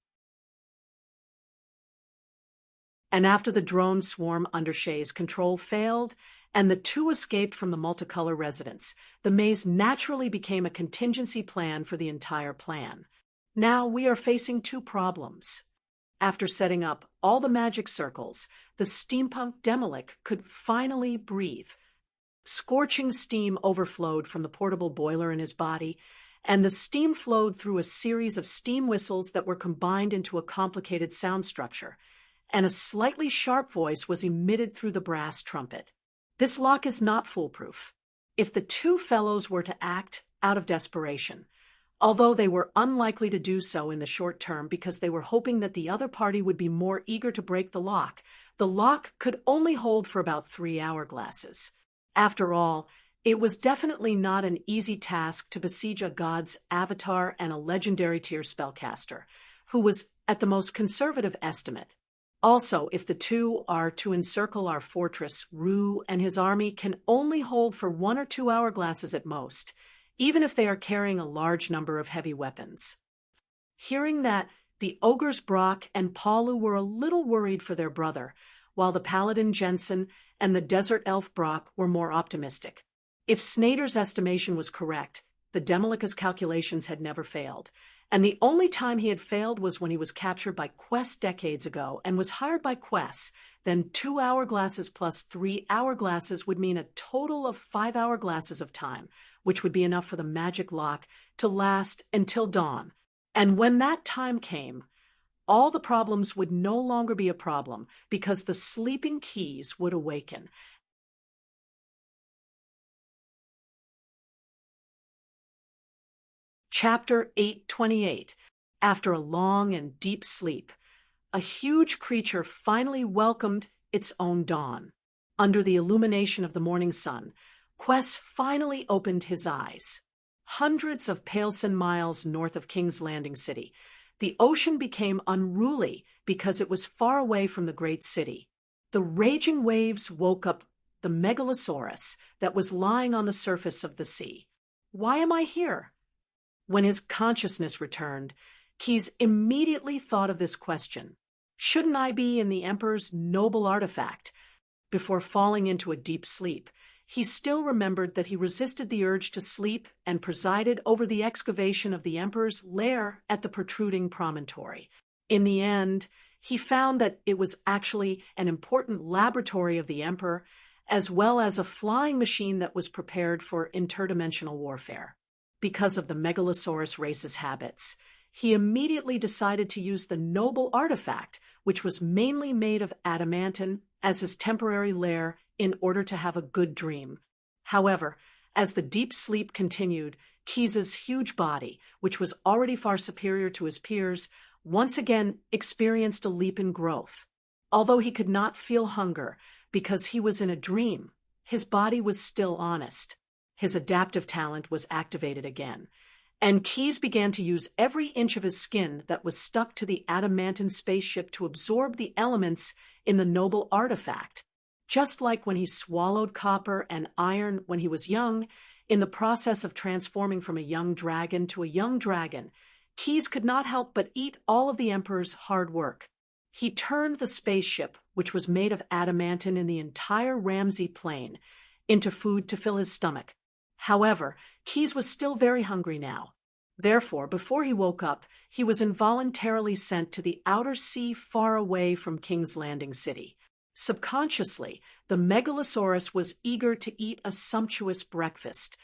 And after the drone swarm under Shay's control failed, and the two escaped from the multicolor residence, the maze naturally became a contingency plan for the entire plan. Now we are facing 2 problems. After setting up all the magic circles, the steampunk Demolik could finally breathe. Scorching steam overflowed from the portable boiler in his body, and the steam flowed through a series of steam whistles that were combined into a complicated sound structure, and a slightly sharp voice was emitted through the brass trumpet. This lock is not foolproof. If the 2 fellows were to act out of desperation, although they were unlikely to do so in the short term because they were hoping that the other party would be more eager to break the lock could only hold for about 3 hourglasses. After all, it was definitely not an easy task to besiege a god's avatar and a legendary tier spellcaster, who was, at the most conservative estimate. Also, if the 2 are to encircle our fortress, Rue and his army can only hold for 1 or 2 hourglasses at most, even if they are carrying a large number of heavy weapons. Hearing that, the ogres Brock and Paulu were a little worried for their brother, while the paladin Jensen and the desert elf Brock were more optimistic. If Snader's estimation was correct, the Demolika's calculations had never failed, and the only time he had failed was when he was captured by Quest decades ago and was hired by Quest. Then 2 hourglasses plus 3 hourglasses would mean a total of 5 hourglasses of time, which would be enough for the magic lock to last until dawn. And when that time came, all the problems would no longer be a problem because the sleeping keys would awaken. Chapter 828. After a long and deep sleep, a huge creature finally welcomed its own dawn. Under the illumination of the morning sun, Quest finally opened his eyes. Hundreds of Paleson miles north of King's Landing City, the ocean became unruly because it was far away from the great city. The raging waves woke up the megalosaurus that was lying on the surface of the sea. Why am I here? When his consciousness returned, Keyes immediately thought of this question. Shouldn't I be in the Emperor's noble artifact? Before falling into a deep sleep, he still remembered that he resisted the urge to sleep and presided over the excavation of the Emperor's lair at the protruding promontory. In the end, he found that it was actually an important laboratory of the Emperor, as well as a flying machine that was prepared for interdimensional warfare. Because of the Megalosaurus race's habits, he immediately decided to use the noble artifact, which was mainly made of adamantine, as his temporary lair in order to have a good dream. However, as the deep sleep continued, Keys's huge body, which was already far superior to his peers, once again experienced a leap in growth. Although he could not feel hunger because he was in a dream, his body was still honest. His adaptive talent was activated again, and Keys began to use every inch of his skin that was stuck to the adamantine spaceship to absorb the elements in the noble artifact. Just like when he swallowed copper and iron when he was young, in the process of transforming from a young dragon to a young dragon, Keys could not help but eat all of the Emperor's hard work. He turned the spaceship, which was made of adamantine in the entire Ramsey Plain, into food to fill his stomach. However, Keys was still very hungry now. Therefore, before he woke up, he was involuntarily sent to the outer sea far away from King's Landing City. Subconsciously, the Megalosaurus was eager to eat a sumptuous breakfast.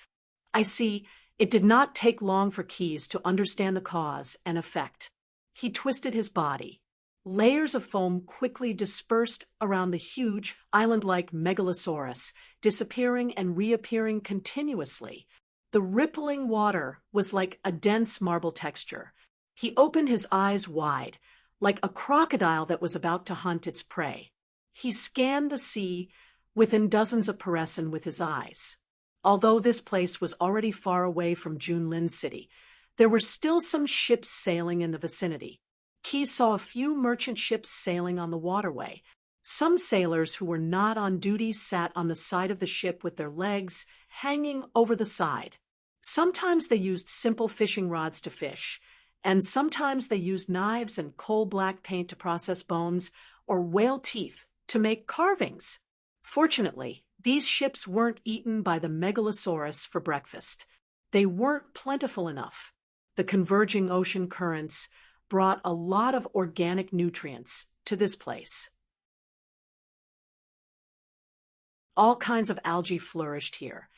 I see, it did not take long for Keys to understand the cause and effect. He twisted his body. Layers of foam quickly dispersed around the huge, island-like Megalosaurus, disappearing and reappearing continuously. The rippling water was like a dense marble texture. He opened his eyes wide, like a crocodile that was about to hunt its prey. He scanned the sea within dozens of parasan with his eyes. Although this place was already far away from Junlin City, there were still some ships sailing in the vicinity. Keys saw a few merchant ships sailing on the waterway. Some sailors who were not on duty sat on the side of the ship with their legs hanging over the side. Sometimes they used simple fishing rods to fish, and sometimes they used knives and coal-black paint to process bones or whale teeth to make carvings. Fortunately, these ships weren't eaten by the Megalosaurus for breakfast. They weren't plentiful enough. The converging ocean currents brought a lot of organic nutrients to this place. All kinds of algae flourished here,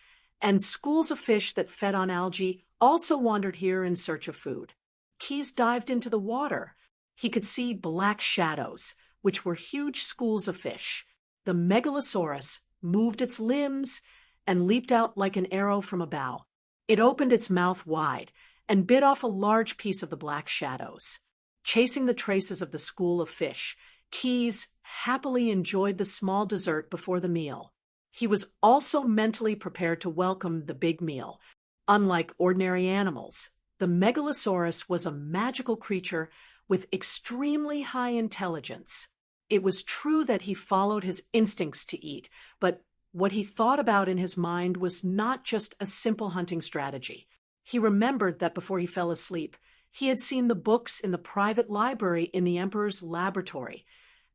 and schools of fish that fed on algae also wandered here in search of food. Keys dived into the water. He could see black shadows, which were huge schools of fish. The Megalosaurus moved its limbs and leaped out like an arrow from a bow. It opened its mouth wide and bit off a large piece of the black shadows. Chasing the traces of the school of fish, Keys happily enjoyed the small dessert before the meal. He was also mentally prepared to welcome the big meal. Unlike ordinary animals, the Megalosaurus was a magical creature with extremely high intelligence. It was true that he followed his instincts to eat, but what he thought about in his mind was not just a simple hunting strategy. He remembered that before he fell asleep, he had seen the books in the private library in the Emperor's laboratory,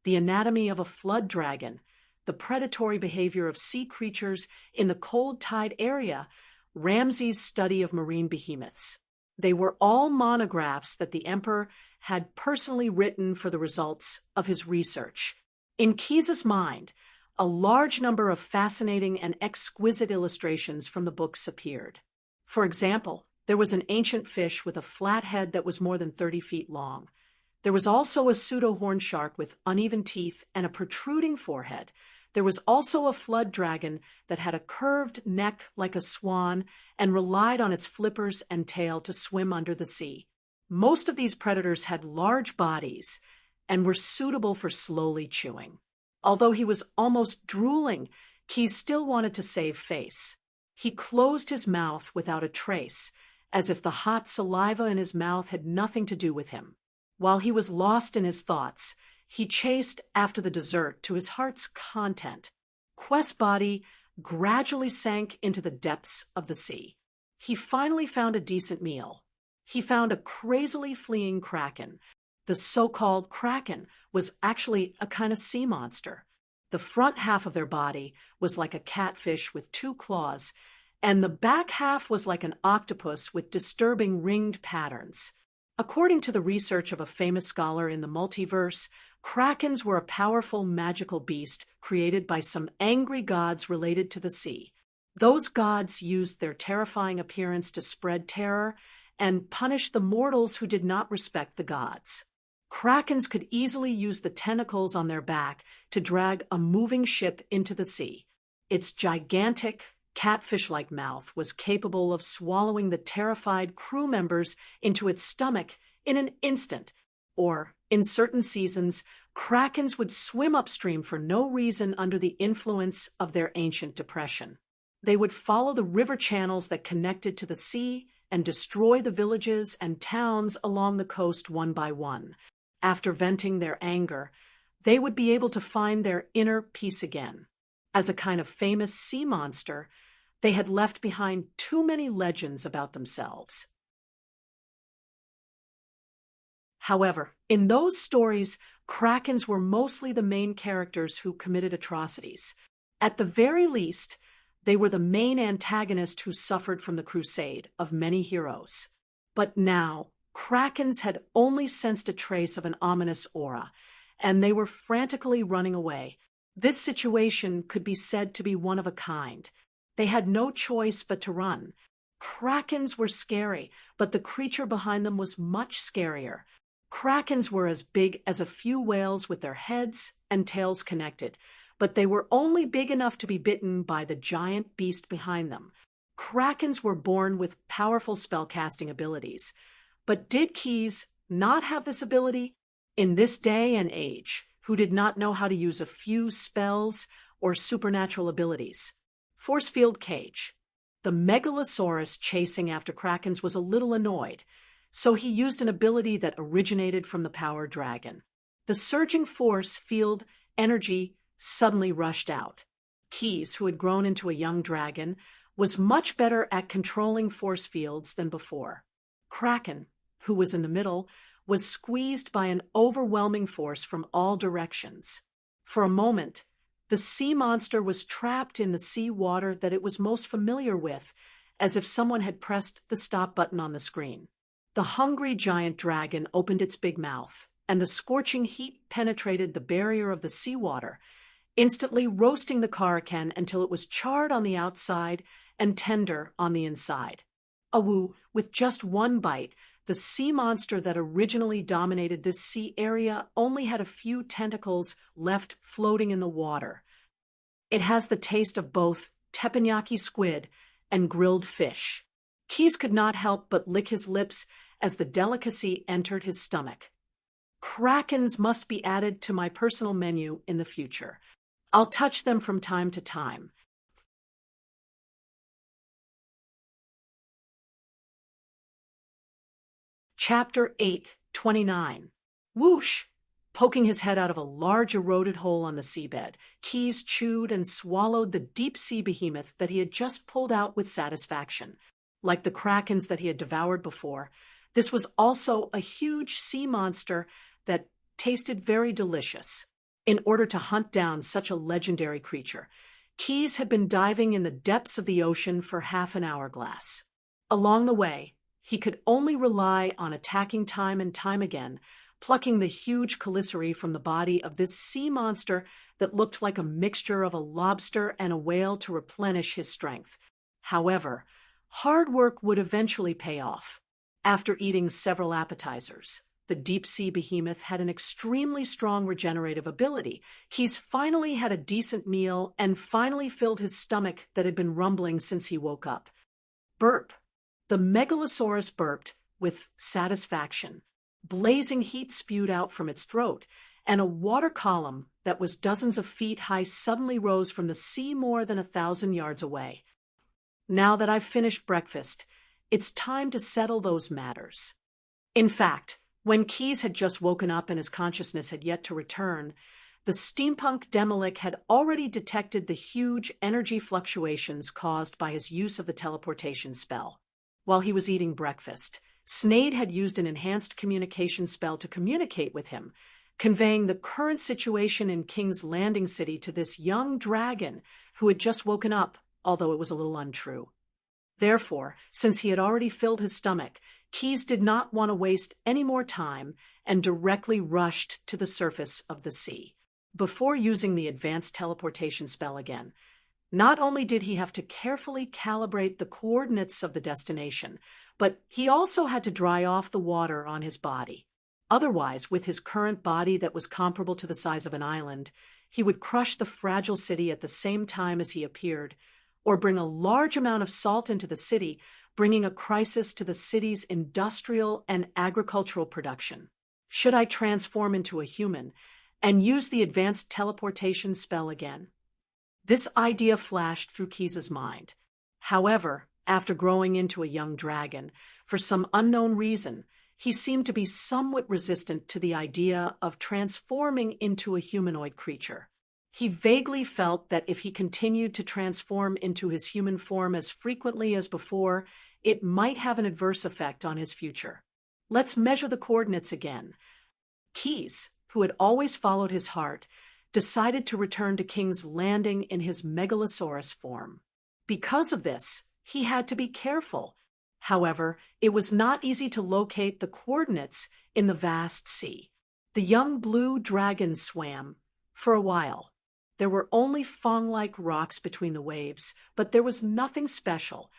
the anatomy of a flood dragon, the predatory behavior of sea creatures in the cold tide area, Ramsey's study of marine behemoths. They were all monographs that the Emperor had personally written for the results of his research. In Keys's mind, a large number of fascinating and exquisite illustrations from the books appeared. For example, there was an ancient fish with a flat head that was more than 30 feet long. There was also a pseudo-horn shark with uneven teeth and a protruding forehead. There was also a flood dragon that had a curved neck like a swan and relied on its flippers and tail to swim under the sea. Most of these predators had large bodies and were suitable for slowly chewing. Although he was almost drooling, Keys still wanted to save face. He closed his mouth without a trace, as if the hot saliva in his mouth had nothing to do with him. While he was lost in his thoughts, he chased after the dessert to his heart's content. Quest's body gradually sank into the depths of the sea. He finally found a decent meal. He found a crazily fleeing kraken. The so-called kraken was actually a kind of sea monster. The front half of their body was like a catfish with 2 claws, and the back half was like an octopus with disturbing ringed patterns. According to the research of a famous scholar in the multiverse, krakens were a powerful magical beast created by some angry gods related to the sea. Those gods used their terrifying appearance to spread terror and punish the mortals who did not respect the gods. Krakens could easily use the tentacles on their back to drag a moving ship into the sea. Its gigantic, catfish-like mouth was capable of swallowing the terrified crew members into its stomach in an instant, or, in certain seasons, krakens would swim upstream for no reason under the influence of their ancient depression. They would follow the river channels that connected to the sea and destroy the villages and towns along the coast one by one. After venting their anger, they would be able to find their inner peace again. As a kind of famous sea monster, they had left behind too many legends about themselves. However, in those stories, krakens were mostly the main characters who committed atrocities. At the very least, they were the main antagonist who suffered from the crusade of many heroes. But now, krakens had only sensed a trace of an ominous aura, and they were frantically running away. This situation could be said to be one of a kind. They had no choice but to run. Krakens were scary, but the creature behind them was much scarier. Krakens were as big as a few whales with their heads and tails connected, but they were only big enough to be bitten by the giant beast behind them. Krakens were born with powerful spellcasting abilities. But did Keyes not have this ability? In this day and age, who did not know how to use a few spells or supernatural abilities? Force field cage. The megalosaurus chasing after krakens was a little annoyed, so he used an ability that originated from the power dragon. The surging force field energy suddenly rushed out. Keyes, who had grown into a young dragon, was much better at controlling force fields than before. Kraken, who was in the middle, was squeezed by an overwhelming force from all directions. For a moment, the sea monster was trapped in the sea water that it was most familiar with, as if someone had pressed the stop button on the screen. The hungry giant dragon opened its big mouth, and the scorching heat penetrated the barrier of the seawater, instantly roasting the karaken until it was charred on the outside and tender on the inside. Awoo, with just one bite, the sea monster that originally dominated this sea area only had a few tentacles left floating in the water. It has the taste of both teppanyaki squid and grilled fish. Keyes could not help but lick his lips as the delicacy entered his stomach. Krakens must be added to my personal menu in the future. I'll touch them from time to time. Chapter 8:29. Whoosh! Poking his head out of a large eroded hole on the seabed, Keyes chewed and swallowed the deep-sea behemoth that he had just pulled out with satisfaction. Like the krakens that he had devoured before, this was also a huge sea monster that tasted very delicious. In order to hunt down such a legendary creature, Keyes had been diving in the depths of the ocean for half an hourglass. Along the way, he could only rely on attacking time and time again, plucking the huge chelicerae from the body of this sea monster that looked like a mixture of a lobster and a whale to replenish his strength. However, hard work would eventually pay off. After eating several appetizers, the deep-sea behemoth had an extremely strong regenerative ability. Keyes finally had a decent meal and finally filled his stomach that had been rumbling since he woke up. Burp. The megalosaurus burped with satisfaction. Blazing heat spewed out from its throat, and a water column that was dozens of feet high suddenly rose from the sea more than 1,000 yards away. Now that I've finished breakfast, it's time to settle those matters. In fact, when Keyes had just woken up and his consciousness had yet to return, the steampunk Demolik had already detected the huge energy fluctuations caused by his use of the teleportation spell. While he was eating breakfast, Sneyd had used an enhanced communication spell to communicate with him, conveying the current situation in King's Landing City to this young dragon who had just woken up, although it was a little untrue. Therefore, since he had already filled his stomach, Keyes did not want to waste any more time and directly rushed to the surface of the sea. Before using the advanced teleportation spell again, not only did he have to carefully calibrate the coordinates of the destination, but he also had to dry off the water on his body. Otherwise, with his current body that was comparable to the size of an island, he would crush the fragile city at the same time as he appeared, or bring a large amount of salt into the city, bringing a crisis to the city's industrial and agricultural production. Should I transform into a human and use the advanced teleportation spell again? This idea flashed through Keyes' mind. However, after growing into a young dragon, for some unknown reason, he seemed to be somewhat resistant to the idea of transforming into a humanoid creature. He vaguely felt that if he continued to transform into his human form as frequently as before, it might have an adverse effect on his future. Let's measure the coordinates again. Keyes, who had always followed his heart, decided to return to King's Landing in his megalosaurus form. Because of this, he had to be careful. However, it was not easy to locate the coordinates in the vast sea. The young blue dragon swam for a while. There were only fawn-like rocks between the waves, but there was nothing special.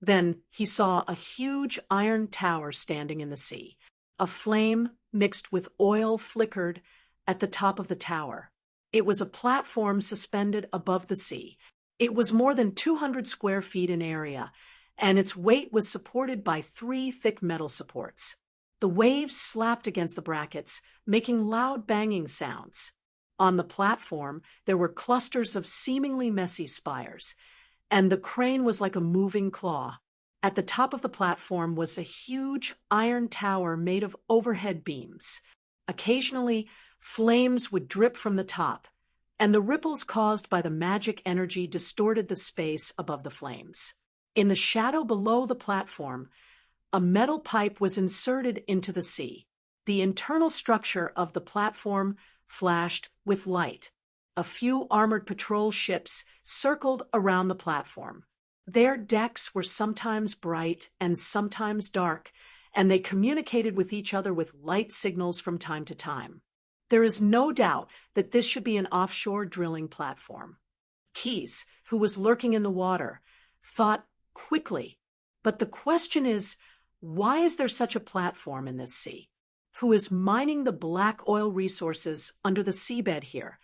Then he saw a huge iron tower standing in the sea. A flame mixed with oil flickered at the top of the tower. It was a platform suspended above the sea. It was more than 200 square feet in area, and its weight was supported by 3 thick metal supports. The waves slapped against the brackets, making loud banging sounds. On the platform, there were clusters of seemingly messy spires, and the crane was like a moving claw. At the top of the platform was a huge iron tower made of overhead beams. Occasionally, flames would drip from the top, and the ripples caused by the magic energy distorted the space above the flames. In the shadow below the platform, a metal pipe was inserted into the sea. The internal structure of the platform flashed with light. A few armored patrol ships circled around the platform. Their decks were sometimes bright and sometimes dark, and they communicated with each other with light signals from time to time. There is no doubt that this should be an offshore drilling platform. Keyes, who was lurking in the water, thought quickly, but the question is, why is there such a platform in this sea? Who is mining the black oil resources under the seabed here?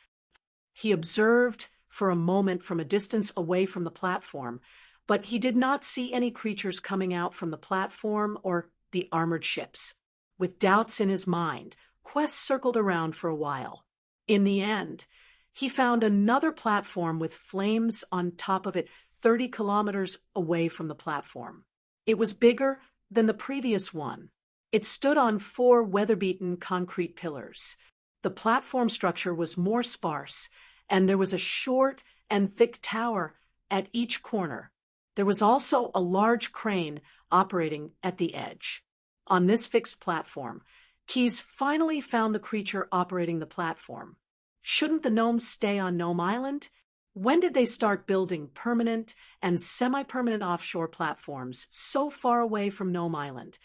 He observed for a moment from a distance away from the platform, but he did not see any creatures coming out from the platform or the armored ships. With doubts in his mind, Quest circled around for a while. In the end, he found another platform with flames on top of it 30 kilometers away from the platform. It was bigger than the previous one. It stood on 4 weather-beaten concrete pillars. The platform structure was more sparse, and there was a short and thick tower at each corner. There was also a large crane operating at the edge. On this fixed platform, Keyes finally found the creature operating the platform. Shouldn't the gnomes stay on Gnome Island? When did they start building permanent and semi-permanent offshore platforms so far away from Gnome Island?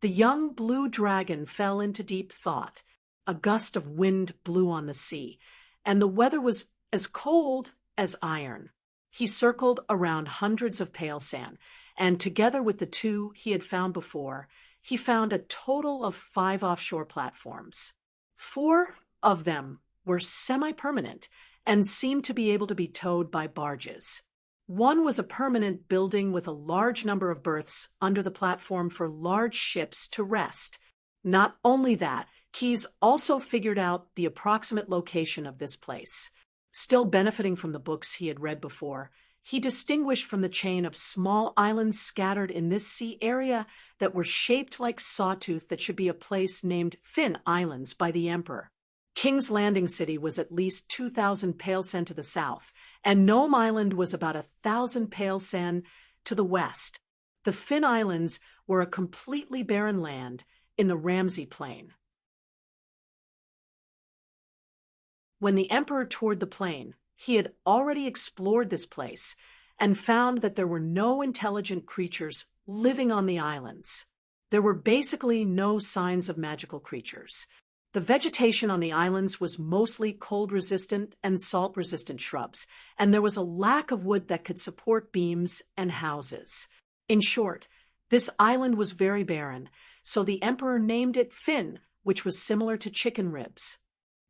The young blue dragon fell into deep thought. A gust of wind blew on the sea, and the weather was as cold as iron. He circled around hundreds of pale sand, and together with the 2 he had found before, he found a total of 5 offshore platforms. 4 of them were semi-permanent and seemed to be able to be towed by barges. One was a permanent building with a large number of berths under the platform for large ships to rest. Not only that, Keyes also figured out the approximate location of this place. Still benefiting from the books he had read before, he distinguished from the chain of small islands scattered in this sea area that were shaped like sawtooth that should be a place named Fin Islands by the Emperor. King's Landing City was at least 2,000 pale sen to the south, and Gnome Island was about 1,000 pale sen to the west. The Fin Islands were a completely barren land in the Ramsey Plain. When the emperor toured the plain, he had already explored this place and found that there were no intelligent creatures living on the islands. There were basically no signs of magical creatures. The vegetation on the islands was mostly cold-resistant and salt-resistant shrubs, and there was a lack of wood that could support beams and houses. In short, this island was very barren, so the emperor named it Fin, which was similar to chicken ribs.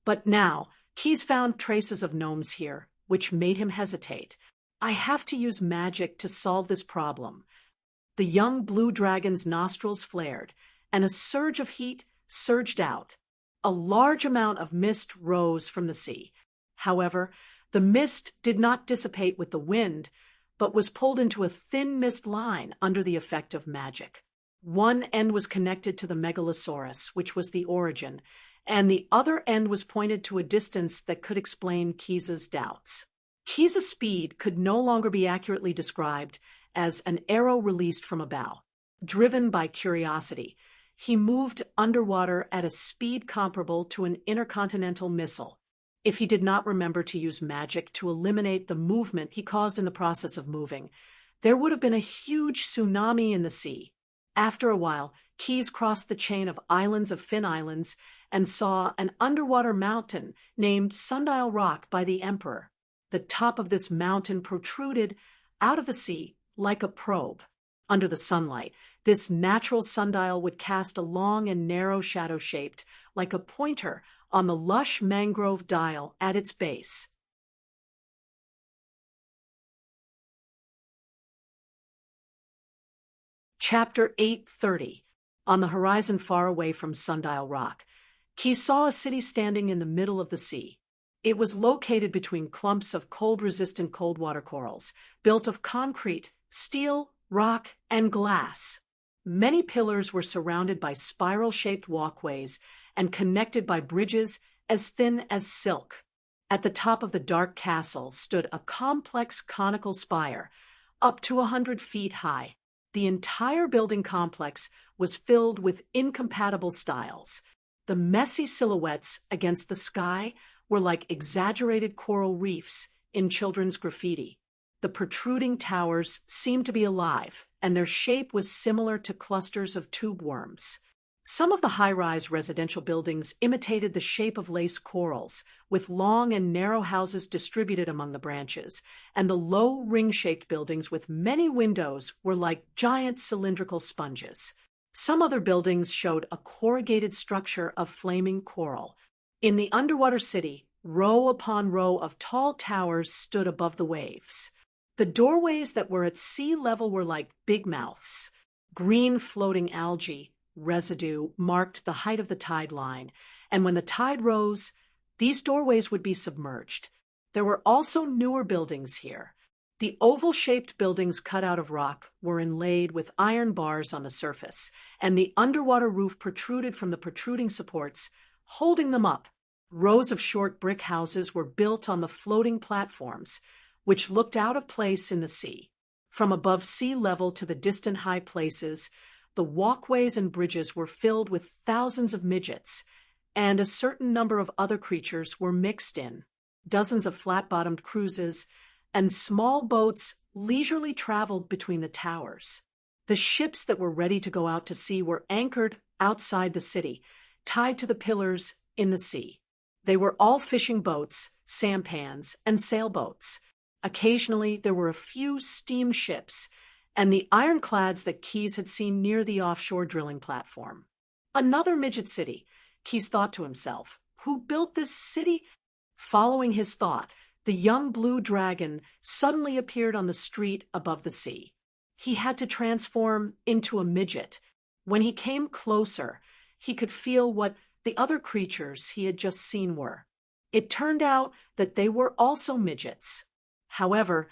But now, Keyes found traces of gnomes here, which made him hesitate. I have to use magic to solve this problem. The young blue dragon's nostrils flared, and a surge of heat surged out. A large amount of mist rose from the sea. However, the mist did not dissipate with the wind, but was pulled into a thin mist line under the effect of magic. One end was connected to the megalosaurus, which was the origin, and the other end was pointed to a distance that could explain Keyes' doubts. Keyes' speed could no longer be accurately described as an arrow released from a bow. Driven by curiosity, he moved underwater at a speed comparable to an intercontinental missile. If he did not remember to use magic to eliminate the movement he caused in the process of moving, there would have been a huge tsunami in the sea. After a while, Keyes crossed the chain of islands of Fin Islands and saw an underwater mountain named Sundial Rock by the emperor. The top of this mountain protruded out of the sea like a probe. Under the sunlight, this natural sundial would cast a long and narrow shadow shaped like a pointer on the lush mangrove dial at its base. Chapter 8:30. On the horizon far away from Sundial Rock, Keyes saw a city standing in the middle of the sea. It was located between clumps of cold-resistant cold-water corals, built of concrete, steel, rock, and glass. Many pillars were surrounded by spiral-shaped walkways and connected by bridges as thin as silk. At the top of the dark castle stood a complex conical spire, up to 100 feet high. The entire building complex was filled with incompatible styles. The messy silhouettes against the sky were like exaggerated coral reefs in children's graffiti. The protruding towers seemed to be alive, and their shape was similar to clusters of tube worms. Some of the high-rise residential buildings imitated the shape of lace corals, with long and narrow houses distributed among the branches, and the low ring-shaped buildings with many windows were like giant cylindrical sponges. Some other buildings showed a corrugated structure of flaming coral. In the underwater city, row upon row of tall towers stood above the waves. The doorways that were at sea level were like big mouths. Green floating algae residue marked the height of the tide line, and when the tide rose, these doorways would be submerged. There were also newer buildings here. The oval-shaped buildings cut out of rock were inlaid with iron bars on the surface, and the underwater roof protruded from the protruding supports, holding them up. Rows of short brick houses were built on the floating platforms, which looked out of place in the sea. From above sea level to the distant high places, the walkways and bridges were filled with thousands of midgets, and a certain number of other creatures were mixed in. Dozens of flat-bottomed cruises and small boats leisurely traveled between the towers. The ships that were ready to go out to sea were anchored outside the city, tied to the pillars in the sea. They were all fishing boats, sampans, and sailboats. Occasionally, there were a few steamships and the ironclads that Keyes had seen near the offshore drilling platform. Another midget city, Keyes thought to himself. Who built this city? Following his thought, the young blue dragon suddenly appeared on the street above the sea. He had to transform into a midget. When he came closer, he could feel what the other creatures he had just seen were. It turned out that they were also midgets. However,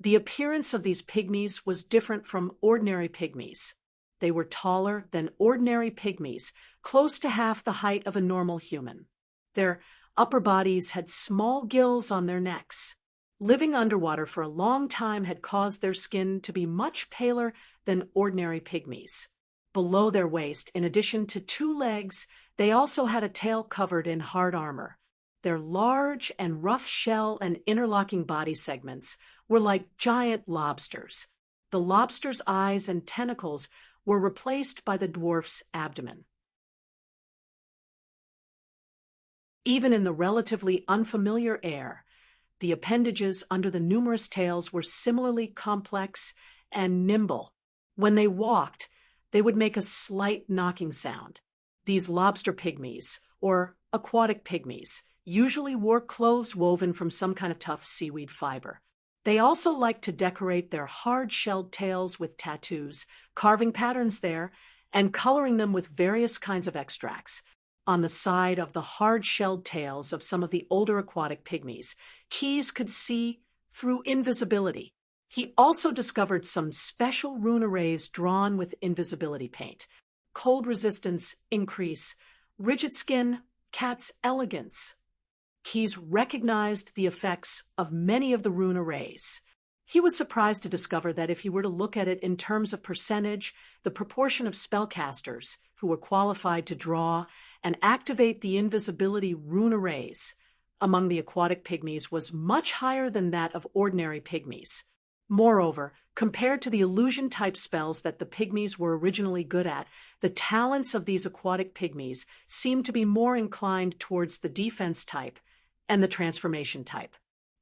the appearance of these pygmies was different from ordinary pygmies. They were taller than ordinary pygmies, close to half the height of a normal human. Their upper bodies had small gills on their necks. Living underwater for a long time had caused their skin to be much paler than ordinary pygmies. Below their waist, in addition to 2 legs, they also had a tail covered in hard armor. Their large and rough shell and interlocking body segments were like giant lobsters. The lobster's eyes and tentacles were replaced by the dwarf's abdomen. Even in the relatively unfamiliar air, the appendages under the numerous tails were similarly complex and nimble. When they walked, they would make a slight knocking sound. These lobster pygmies, or aquatic pygmies, usually wore clothes woven from some kind of tough seaweed fiber. They also liked to decorate their hard-shelled tails with tattoos, carving patterns there, and coloring them with various kinds of extracts. On the side of the hard-shelled tails of some of the older aquatic pygmies, Keyes could see through invisibility. He also discovered some special rune arrays drawn with invisibility paint. Cold resistance, increase, rigid skin, cat's elegance. Keyes recognized the effects of many of the rune arrays. He was surprised to discover that if he were to look at it in terms of percentage, the proportion of spellcasters who were qualified to draw and activate the invisibility rune arrays among the aquatic pygmies was much higher than that of ordinary pygmies. Moreover, compared to the illusion-type spells that the pygmies were originally good at, the talents of these aquatic pygmies seemed to be more inclined towards the defense type and the transformation type.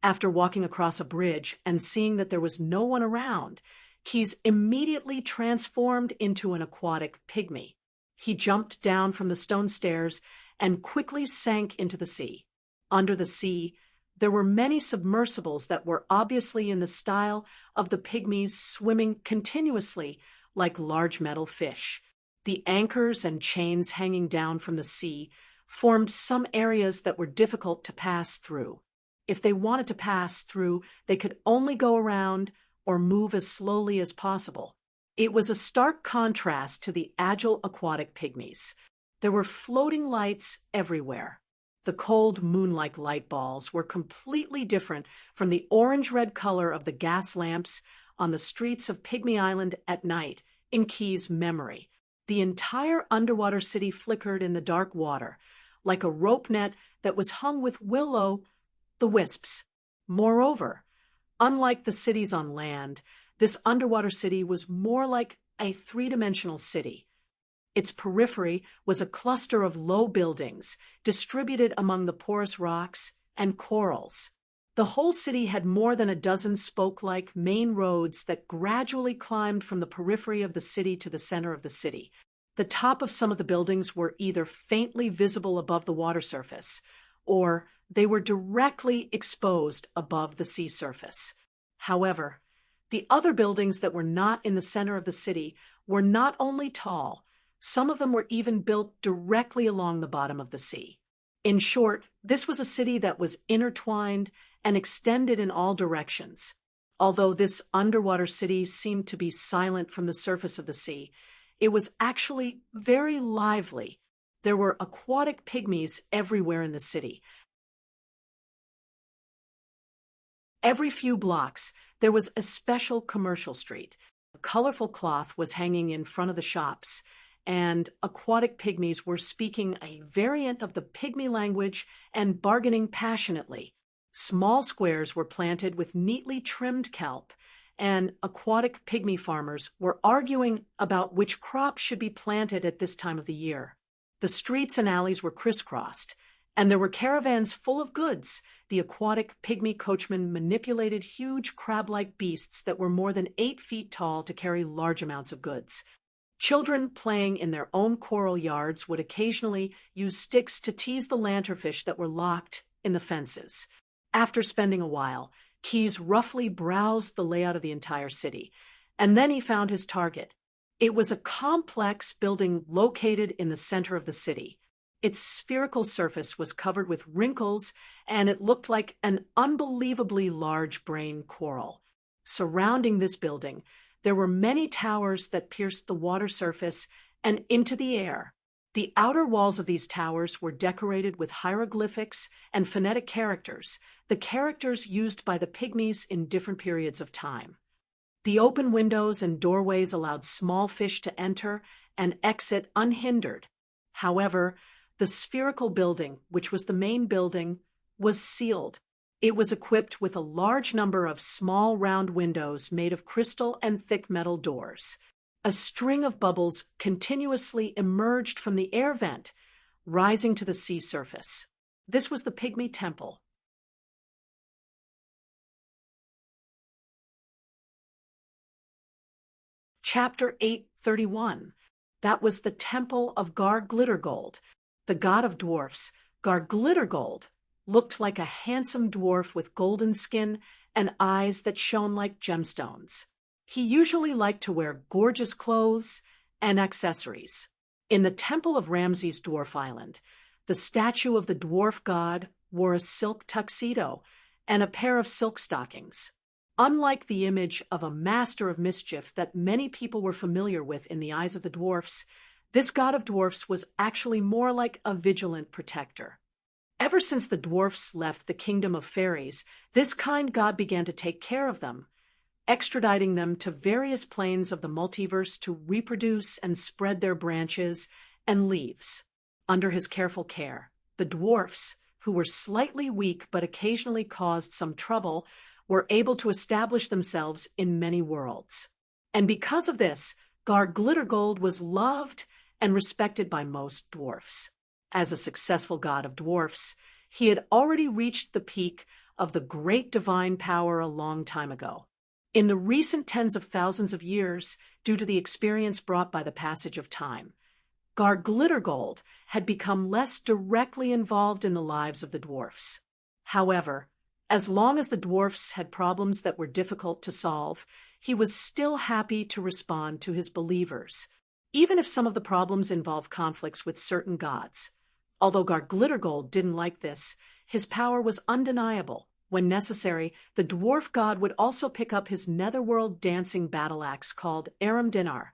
After walking across a bridge and seeing that there was no one around, Keyes immediately transformed into an aquatic pygmy. He jumped down from the stone stairs and quickly sank into the sea. Under the sea, there were many submersibles that were obviously in the style of the pygmies swimming continuously like large metal fish. The anchors and chains hanging down from the sea formed some areas that were difficult to pass through. If they wanted to pass through, they could only go around or move as slowly as possible. It was a stark contrast to the agile aquatic pygmies. There were floating lights everywhere. The cold moon-like light balls were completely different from the orange-red color of the gas lamps on the streets of Pygmy Island at night in Keyes' memory. The entire underwater city flickered in the dark water, like a rope net that was hung with will-o'-the-wisps. Moreover, unlike the cities on land, this underwater city was more like a 3-dimensional city. Its periphery was a cluster of low buildings distributed among the porous rocks and corals. The whole city had more than a dozen spoke-like main roads that gradually climbed from the periphery of the city to the center of the city. The top of some of the buildings were either faintly visible above the water surface, or they were directly exposed above the sea surface. However, the other buildings that were not in the center of the city were not only tall, some of them were even built directly along the bottom of the sea. In short, this was a city that was intertwined and extended in all directions. Although this underwater city seemed to be silent from the surface of the sea, it was actually very lively. There were aquatic pygmies everywhere in the city. Every few blocks, there was a special commercial street. A colorful cloth was hanging in front of the shops, and aquatic pygmies were speaking a variant of the pygmy language and bargaining passionately. Small squares were planted with neatly trimmed kelp, and aquatic pygmy farmers were arguing about which crops should be planted at this time of the year. The streets and alleys were crisscrossed, and there were caravans full of goods. The aquatic pygmy coachmen manipulated huge crab-like beasts that were more than 8 feet tall to carry large amounts of goods. Children playing in their own coral yards would occasionally use sticks to tease the lanternfish that were locked in the fences. After spending a while, Keyes roughly browsed the layout of the entire city, and then he found his target. It was a complex building located in the center of the city. Its spherical surface was covered with wrinkles, and it looked like an unbelievably large brain coral. Surrounding this building, there were many towers that pierced the water surface and into the air. The outer walls of these towers were decorated with hieroglyphics and phonetic characters, the characters used by the pygmies in different periods of time. The open windows and doorways allowed small fish to enter and exit unhindered. However, the spherical building, which was the main building, was sealed. It was equipped with a large number of small round windows made of crystal and thick metal doors. A string of bubbles continuously emerged from the air vent, rising to the sea surface. This was the Pygmy Temple. Chapter 831. That was the Temple of Gar-Glittergold. The god of dwarfs, Gar-Glittergold, looked like a handsome dwarf with golden skin and eyes that shone like gemstones. He usually liked to wear gorgeous clothes and accessories. In the Temple of Ramses Dwarf Island, the statue of the dwarf god wore a silk tuxedo and a pair of silk stockings. Unlike the image of a master of mischief that many people were familiar with in the eyes of the dwarfs, this god of dwarfs was actually more like a vigilant protector. Ever since the dwarfs left the kingdom of fairies, this kind god began to take care of them, extraditing them to various planes of the multiverse to reproduce and spread their branches and leaves. Under his careful care, the dwarfs, who were slightly weak but occasionally caused some trouble, were able to establish themselves in many worlds. And because of this, Gar-Glittergold was loved and respected by most dwarfs. As a successful god of dwarfs, he had already reached the peak of the great divine power a long time ago. In the recent tens of thousands of years, due to the experience brought by the passage of time, Gar-Glittergold had become less directly involved in the lives of the dwarfs. However, as long as the dwarfs had problems that were difficult to solve, he was still happy to respond to his believers, even if some of the problems involved conflicts with certain gods. Although Gar-Glittergold didn't like this, his power was undeniable. When necessary, the dwarf god would also pick up his netherworld dancing battle axe called Aram Dinar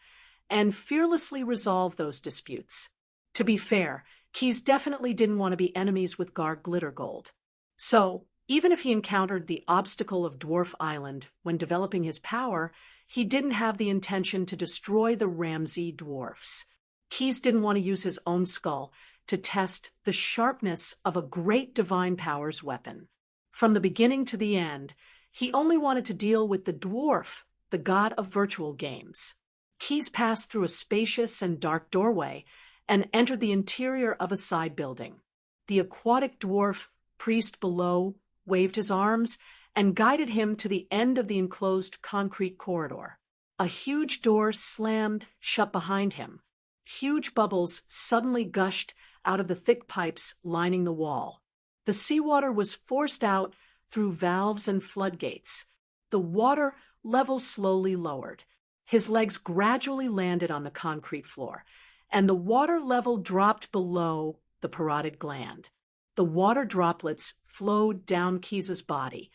and fearlessly resolve those disputes. To be fair, Keys definitely didn't want to be enemies with Gar-Glittergold. So, even if he encountered the obstacle of Dwarf Island when developing his power, he didn't have the intention to destroy the Ramsey dwarfs. Keys didn't want to use his own skull to test the sharpness of a great divine power's weapon. From the beginning to the end, he only wanted to deal with the dwarf, the god of virtual games. Keys passed through a spacious and dark doorway and entered the interior of a side building. The aquatic dwarf priest below waved his arms and guided him to the end of the enclosed concrete corridor. A huge door slammed shut behind him. Huge bubbles suddenly gushed out of the thick pipes lining the wall. The seawater was forced out through valves and floodgates. The water level slowly lowered. His legs gradually landed on the concrete floor, and the water level dropped below the parotid gland. The water droplets flowed down Keys's body,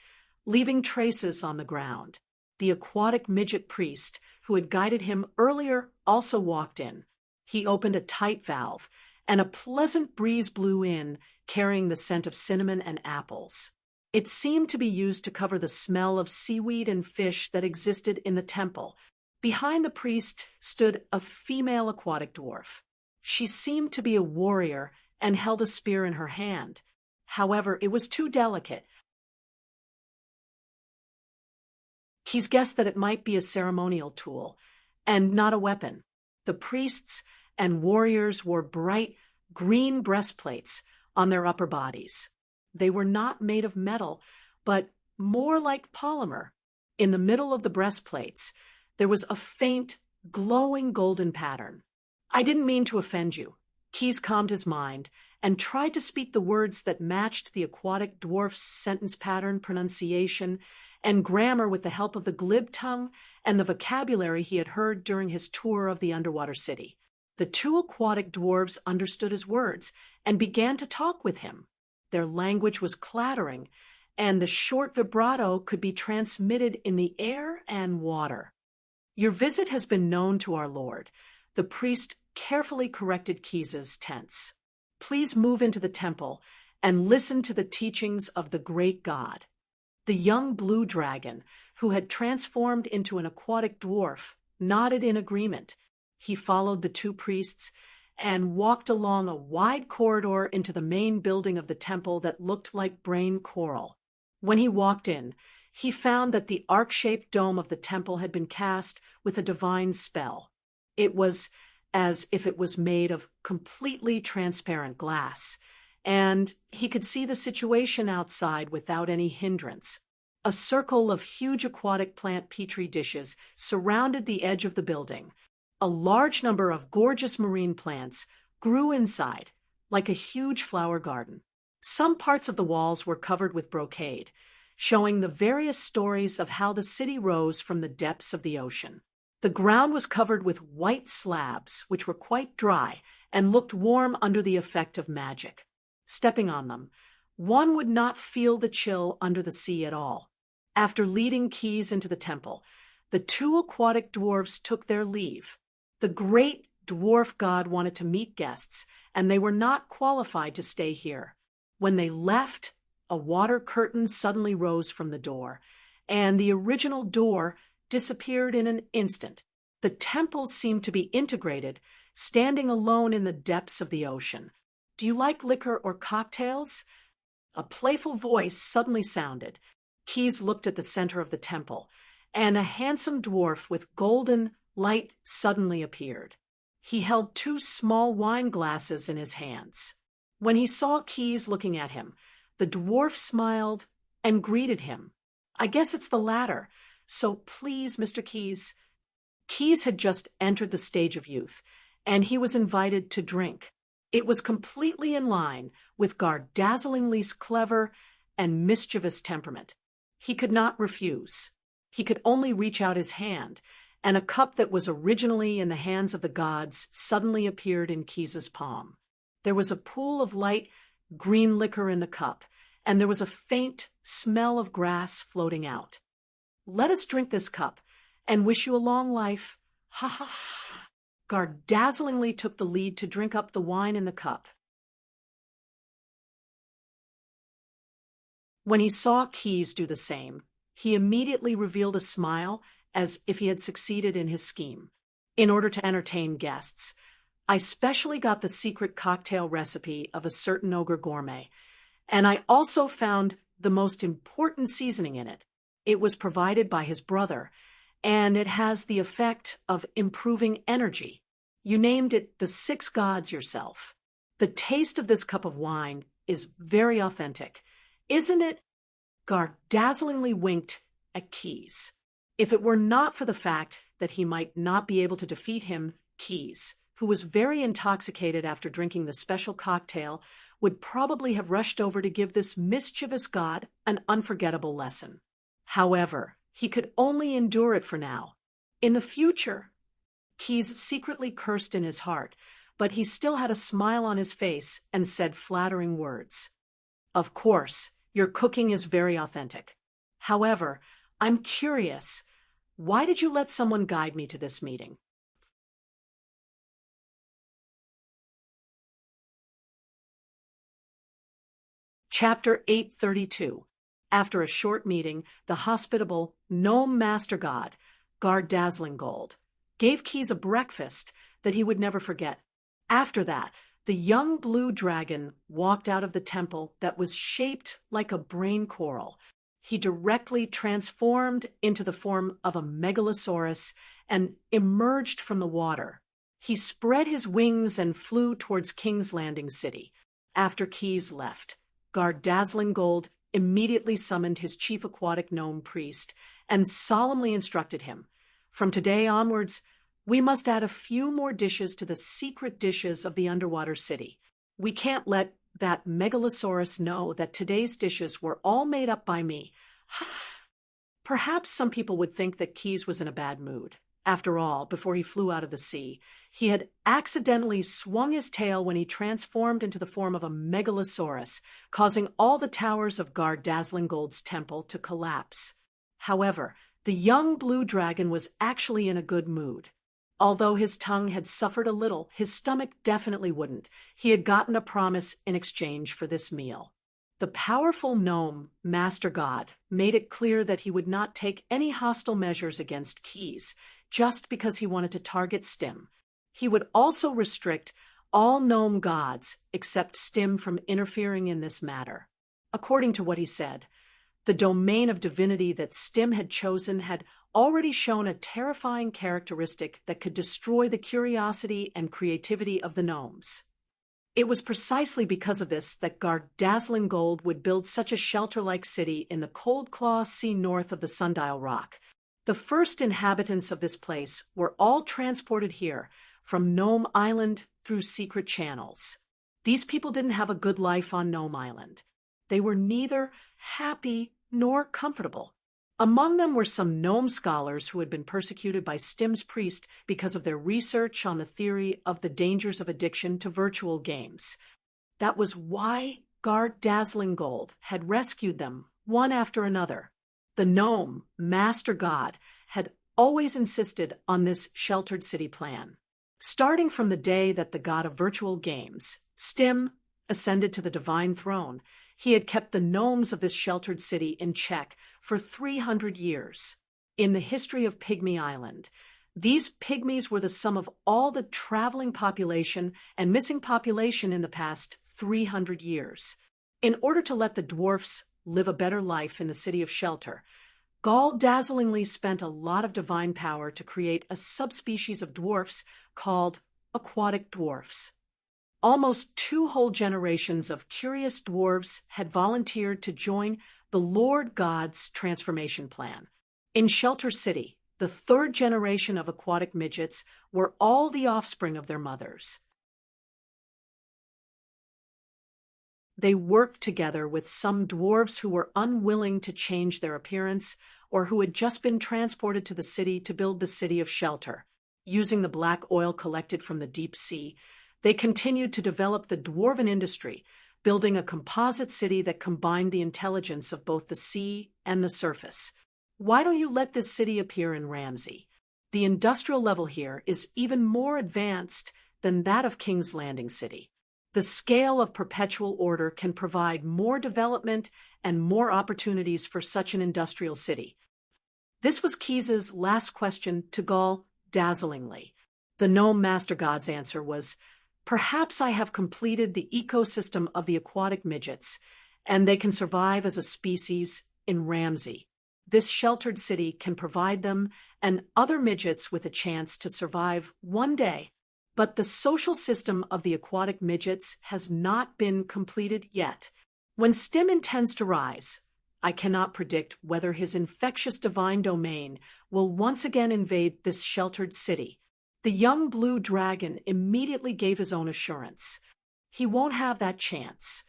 leaving traces on the ground. The aquatic midget priest, who had guided him earlier, also walked in. He opened a tight valve, and a pleasant breeze blew in, carrying the scent of cinnamon and apples. It seemed to be used to cover the smell of seaweed and fish that existed in the temple. Behind the priest stood a female aquatic dwarf. She seemed to be a warrior and held a spear in her hand. However, it was too delicate. Keys guessed that it might be a ceremonial tool, and not a weapon. The priests and warriors wore bright green breastplates on their upper bodies. They were not made of metal, but more like polymer. In the middle of the breastplates, there was a faint, glowing golden pattern. I didn't mean to offend you. Keys calmed his mind and tried to speak the words that matched the aquatic dwarf's sentence pattern, pronunciation, and grammar with the help of the glib tongue and the vocabulary he had heard during his tour of the underwater city. The two aquatic dwarves understood his words and began to talk with him. Their language was clattering, and the short vibrato could be transmitted in the air and water. Your visit has been known to our Lord. The priest carefully corrected Keys's tense. "Please move into the temple and listen to the teachings of the great god." The young blue dragon, who had transformed into an aquatic dwarf, nodded in agreement. He followed the two priests and walked along a wide corridor into the main building of the temple that looked like brain coral. When he walked in, he found that the arc-shaped dome of the temple had been cast with a divine spell. It was as if it was made of completely transparent glass, and he could see the situation outside without any hindrance. A circle of huge aquatic plant petri dishes surrounded the edge of the building. A large number of gorgeous marine plants grew inside, like a huge flower garden. Some parts of the walls were covered with brocade, showing the various stories of how the city rose from the depths of the ocean. The ground was covered with white slabs, which were quite dry and looked warm under the effect of magic. Stepping on them, one would not feel the chill under the sea at all. After leading Keys into the temple, the two aquatic dwarfs took their leave. The great dwarf god wanted to meet guests, and they were not qualified to stay here. When they left, a water curtain suddenly rose from the door, and the original door disappeared in an instant. The temple seemed to be integrated, standing alone in the depths of the ocean. "Do you like liquor or cocktails?" A playful voice suddenly sounded. Keys looked at the center of the temple, and a handsome dwarf with golden light suddenly appeared. He held two small wine glasses in his hands. When he saw Keys looking at him, the dwarf smiled and greeted him. "I guess it's the latter, so please, Mr. Keys." Keys had just entered the stage of youth, and he was invited to drink. It was completely in line with Gar-dazzlingly's clever and mischievous temperament. He could not refuse. He could only reach out his hand, and a cup that was originally in the hands of the gods suddenly appeared in Keys's palm. There was a pool of light green liquor in the cup, and there was a faint smell of grass floating out. "Let us drink this cup, and wish you a long life. Ha ha ha." Gar-dazzlingly took the lead to drink up the wine in the cup. When he saw Keys do the same, he immediately revealed a smile as if he had succeeded in his scheme. "In order to entertain guests, I specially got the secret cocktail recipe of a certain ogre gourmet, and I also found the most important seasoning in it. It was provided by his brother, and it has the effect of improving energy. You named it the 6 gods yourself. The taste of this cup of wine is very authentic, isn't it?" Gar-dazzlingly winked at Keys. If it were not for the fact that he might not be able to defeat him, Keys, who was very intoxicated after drinking the special cocktail, would probably have rushed over to give this mischievous god an unforgettable lesson. However, he could only endure it for now. In the future, Keys secretly cursed in his heart, but he still had a smile on his face and said flattering words. "Of course, your cooking is very authentic. However, I'm curious, why did you let someone guide me to this meeting?" Chapter 832. After a short meeting, the hospitable gnome master god, Gar-dazzlinggold, gave Keys a breakfast that he would never forget. After that, the young blue dragon walked out of the temple that was shaped like a brain coral. He directly transformed into the form of a megalosaurus and emerged from the water. He spread his wings and flew towards King's Landing City. After Keys left, Gar-dazzlinggold immediately summoned his chief aquatic gnome priest and solemnly instructed him, "From today onwards, we must add a few more dishes to the secret dishes of the underwater city. We can't let that megalosaurus know that today's dishes were all made up by me." Perhaps some people would think that Keys was in a bad mood. After all, before he flew out of the sea, he had accidentally swung his tail when he transformed into the form of a megalosaurus, causing all the towers of Gar-dazzlinggold's temple to collapse. However, the young blue dragon was actually in a good mood. Although his tongue had suffered a little, his stomach definitely wouldn't. He had gotten a promise in exchange for this meal. The powerful gnome, Master God, made it clear that he would not take any hostile measures against Keys, just because he wanted to target Stim. He would also restrict all gnome gods except Stim from interfering in this matter. According to what he said, the domain of divinity that Stim had chosen had already shown a terrifying characteristic that could destroy the curiosity and creativity of the gnomes. It was precisely because of this that Guard Dazzling Gold would build such a shelter-like city in the Cold Claw Sea north of the Sundial Rock. The first inhabitants of this place were all transported here, from Gnome Island through secret channels. These people didn't have a good life on Gnome Island. They were neither happy nor comfortable. Among them were some gnome scholars who had been persecuted by Stim's priest because of their research on the theory of the dangers of addiction to virtual games. That was why Guard Dazzling Gold had rescued them one after another. The gnome, Master God, had always insisted on this sheltered city plan. Starting from the day that the god of virtual games, Stim, ascended to the divine throne, he had kept the gnomes of this sheltered city in check for 300 years. In the history of Pygmy Island, these pygmies were the sum of all the traveling population and missing population in the past 300 years. In order to let the dwarfs live a better life in the city of shelter, Gaul dazzlingly spent a lot of divine power to create a subspecies of dwarfs called aquatic dwarfs. Almost 2 whole generations of curious dwarves had volunteered to join the Lord God's transformation plan. In Shelter City, the 3rd generation of aquatic midgets were all the offspring of their mothers. They worked together with some dwarves who were unwilling to change their appearance or who had just been transported to the city to build the city of Shelter. Using the black oil collected from the deep sea, they continued to develop the dwarven industry, building a composite city that combined the intelligence of both the sea and the surface. Why don't you let this city appear in Ramsey? The industrial level here is even more advanced than that of King's Landing City. The scale of perpetual order can provide more development and more opportunities for such an industrial city. This was Keys's last question to Gaul dazzlingly. The gnome Master God's answer was, "Perhaps I have completed the ecosystem of the aquatic midgets, and they can survive as a species in Ramsey. This sheltered city can provide them and other midgets with a chance to survive one day. But the social system of the aquatic midgets has not been completed yet. When Stim intends to rise, I cannot predict whether his infectious divine domain will once again invade this sheltered city." The young blue dragon immediately gave his own assurance. He won't have that chance.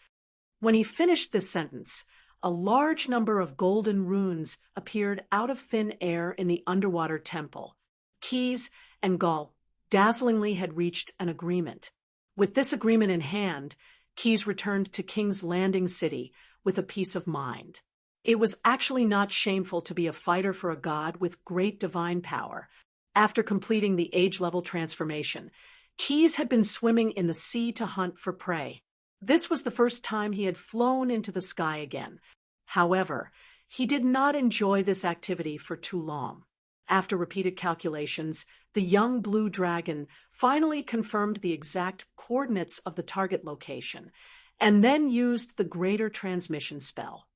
When he finished this sentence, a large number of golden runes appeared out of thin air in the underwater temple. Keys and Gaul dazzlingly had reached an agreement. With this agreement in hand, Keys returned to King's Landing City with a peace of mind. It was actually not shameful to be a fighter for a god with great divine power. After completing the age-level transformation, Keys had been swimming in the sea to hunt for prey. This was the first time he had flown into the sky again. However, he did not enjoy this activity for too long. After repeated calculations, the young blue dragon finally confirmed the exact coordinates of the target location, and then used the greater transmission spell.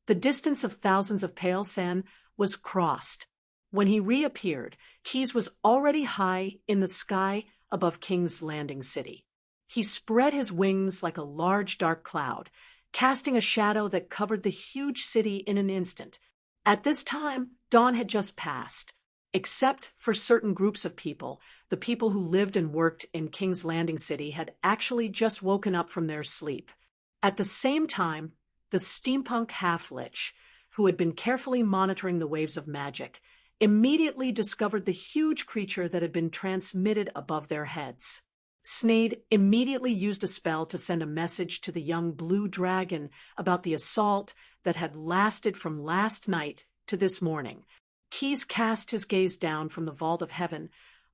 The distance of thousands of pale sen was crossed. When he reappeared, Keys was already high in the sky above King's Landing City. He spread his wings like a large dark cloud, casting a shadow that covered the huge city in an instant. At this time, dawn had just passed. Except for certain groups of people, the people who lived and worked in King's Landing City had actually just woken up from their sleep. At the same time, the steampunk half-lich, who had been carefully monitoring the waves of magic, immediately discovered the huge creature that had been transmitted above their heads. Snade immediately used a spell to send a message to the young blue dragon about the assault that had lasted from last night to this morning. Keys cast his gaze down from the vault of heaven,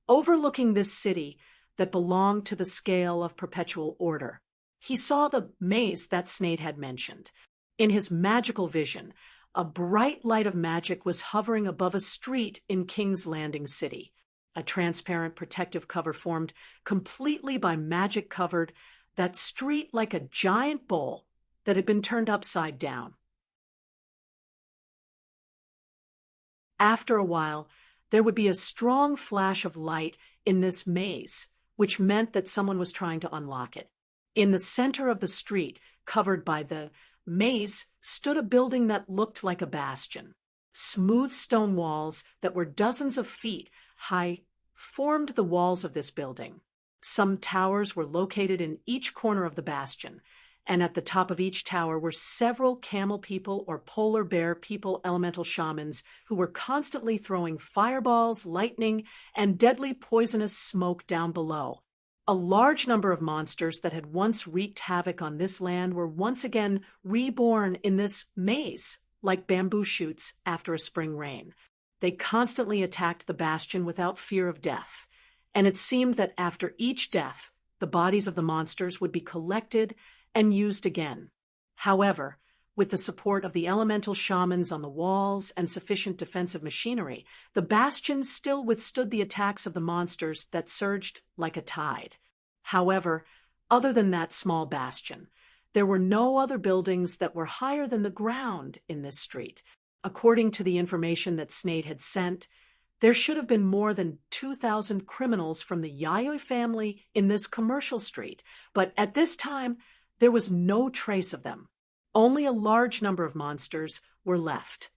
overlooking this city that belonged to the scale of perpetual order. He saw the maze that Sneyd had mentioned. In his magical vision, a bright light of magic was hovering above a street in King's Landing City. A transparent protective cover formed completely by magic covered that street like a giant bowl that had been turned upside down. After a while, there would be a strong flash of light in this maze, which meant that someone was trying to unlock it. In the center of the street, covered by the maze, stood a building that looked like a bastion. Smooth stone walls that were dozens of feet high formed the walls of this building. Some towers were located in each corner of the bastion, and at the top of each tower were several camel people or polar bear people elemental shamans who were constantly throwing fireballs, lightning, and deadly poisonous smoke down below. A large number of monsters that had once wreaked havoc on this land were once again reborn in this maze, like bamboo shoots after a spring rain. They constantly attacked the bastion without fear of death, and it seemed that after each death, the bodies of the monsters would be collected and used again. However, with the support of the elemental shamans on the walls and sufficient defensive machinery, the bastion still withstood the attacks of the monsters that surged like a tide. However, other than that small bastion, there were no other buildings that were higher than the ground in this street. According to the information that Sneyd had sent, there should have been more than 2,000 criminals from the Yayoi family in this commercial street, but at this time, there was no trace of them. Only a large number of monsters were left.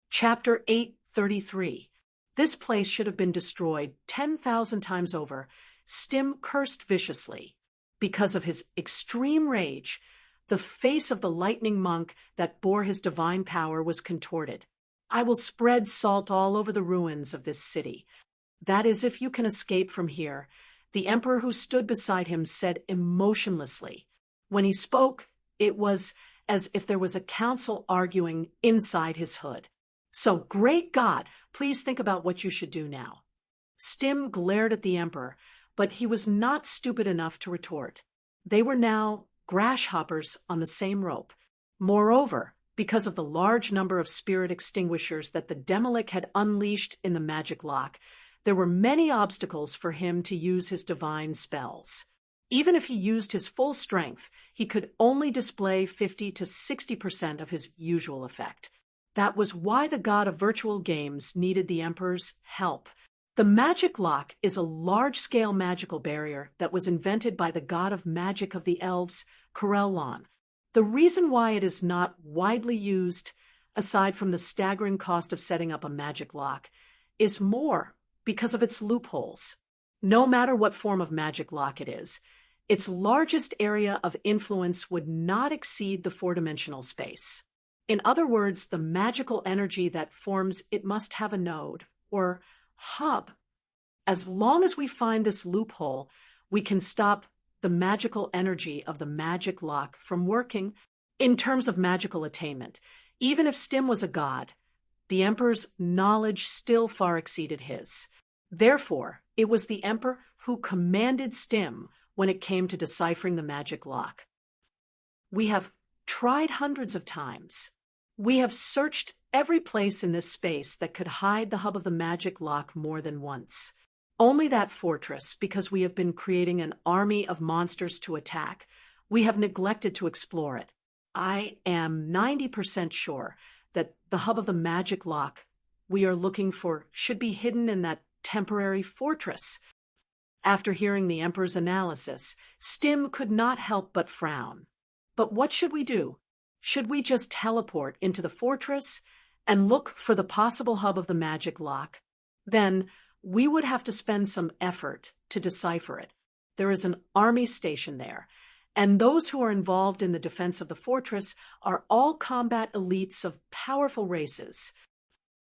Chapter 833. This place should have been destroyed 10,000 times over. Stim cursed viciously. Because of his extreme rage, the face of the lightning monk that bore his divine power was contorted. I will spread salt all over the ruins of this city. That is, if you can escape from here, the emperor who stood beside him said emotionlessly. When he spoke, it was as if there was a council arguing inside his hood. So, great God, please think about what you should do now. Stim glared at the emperor, but he was not stupid enough to retort. They were now grasshoppers on the same rope. Moreover, because of the large number of spirit extinguishers that the Demolic had unleashed in the magic lock, there were many obstacles for him to use his divine spells. Even if he used his full strength, he could only display 50 to 60% of his usual effect. That was why the god of virtual games needed the Emperor's help. The magic lock is a large-scale magical barrier that was invented by the god of magic of the elves, Corellon. The reason why it is not widely used, aside from the staggering cost of setting up a magic lock, is more because of its loopholes. No matter what form of magic lock it is, its largest area of influence would not exceed the four-dimensional space. In other words, the magical energy that forms it must have a node, or hub. As long as we find this loophole, we can stop the magical energy of the magic lock from working in terms of magical attainment. Even if Stim was a god, the Emperor's knowledge still far exceeded his. Therefore, it was the Emperor who commanded Stim when it came to deciphering the magic lock. We have tried hundreds of times. We have searched every place in this space that could hide the hub of the magic lock more than once. Only that fortress, because we have been creating an army of monsters to attack, we have neglected to explore it. I am 90% sure that the hub of the magic lock we are looking for should be hidden in that temporary fortress. After hearing the Emperor's analysis, Stim could not help but frown. But what should we do? Should we just teleport into the fortress and look for the possible hub of the magic lock? Then we would have to spend some effort to decipher it. There is an army station there, and those who are involved in the defense of the fortress are all combat elites of powerful races.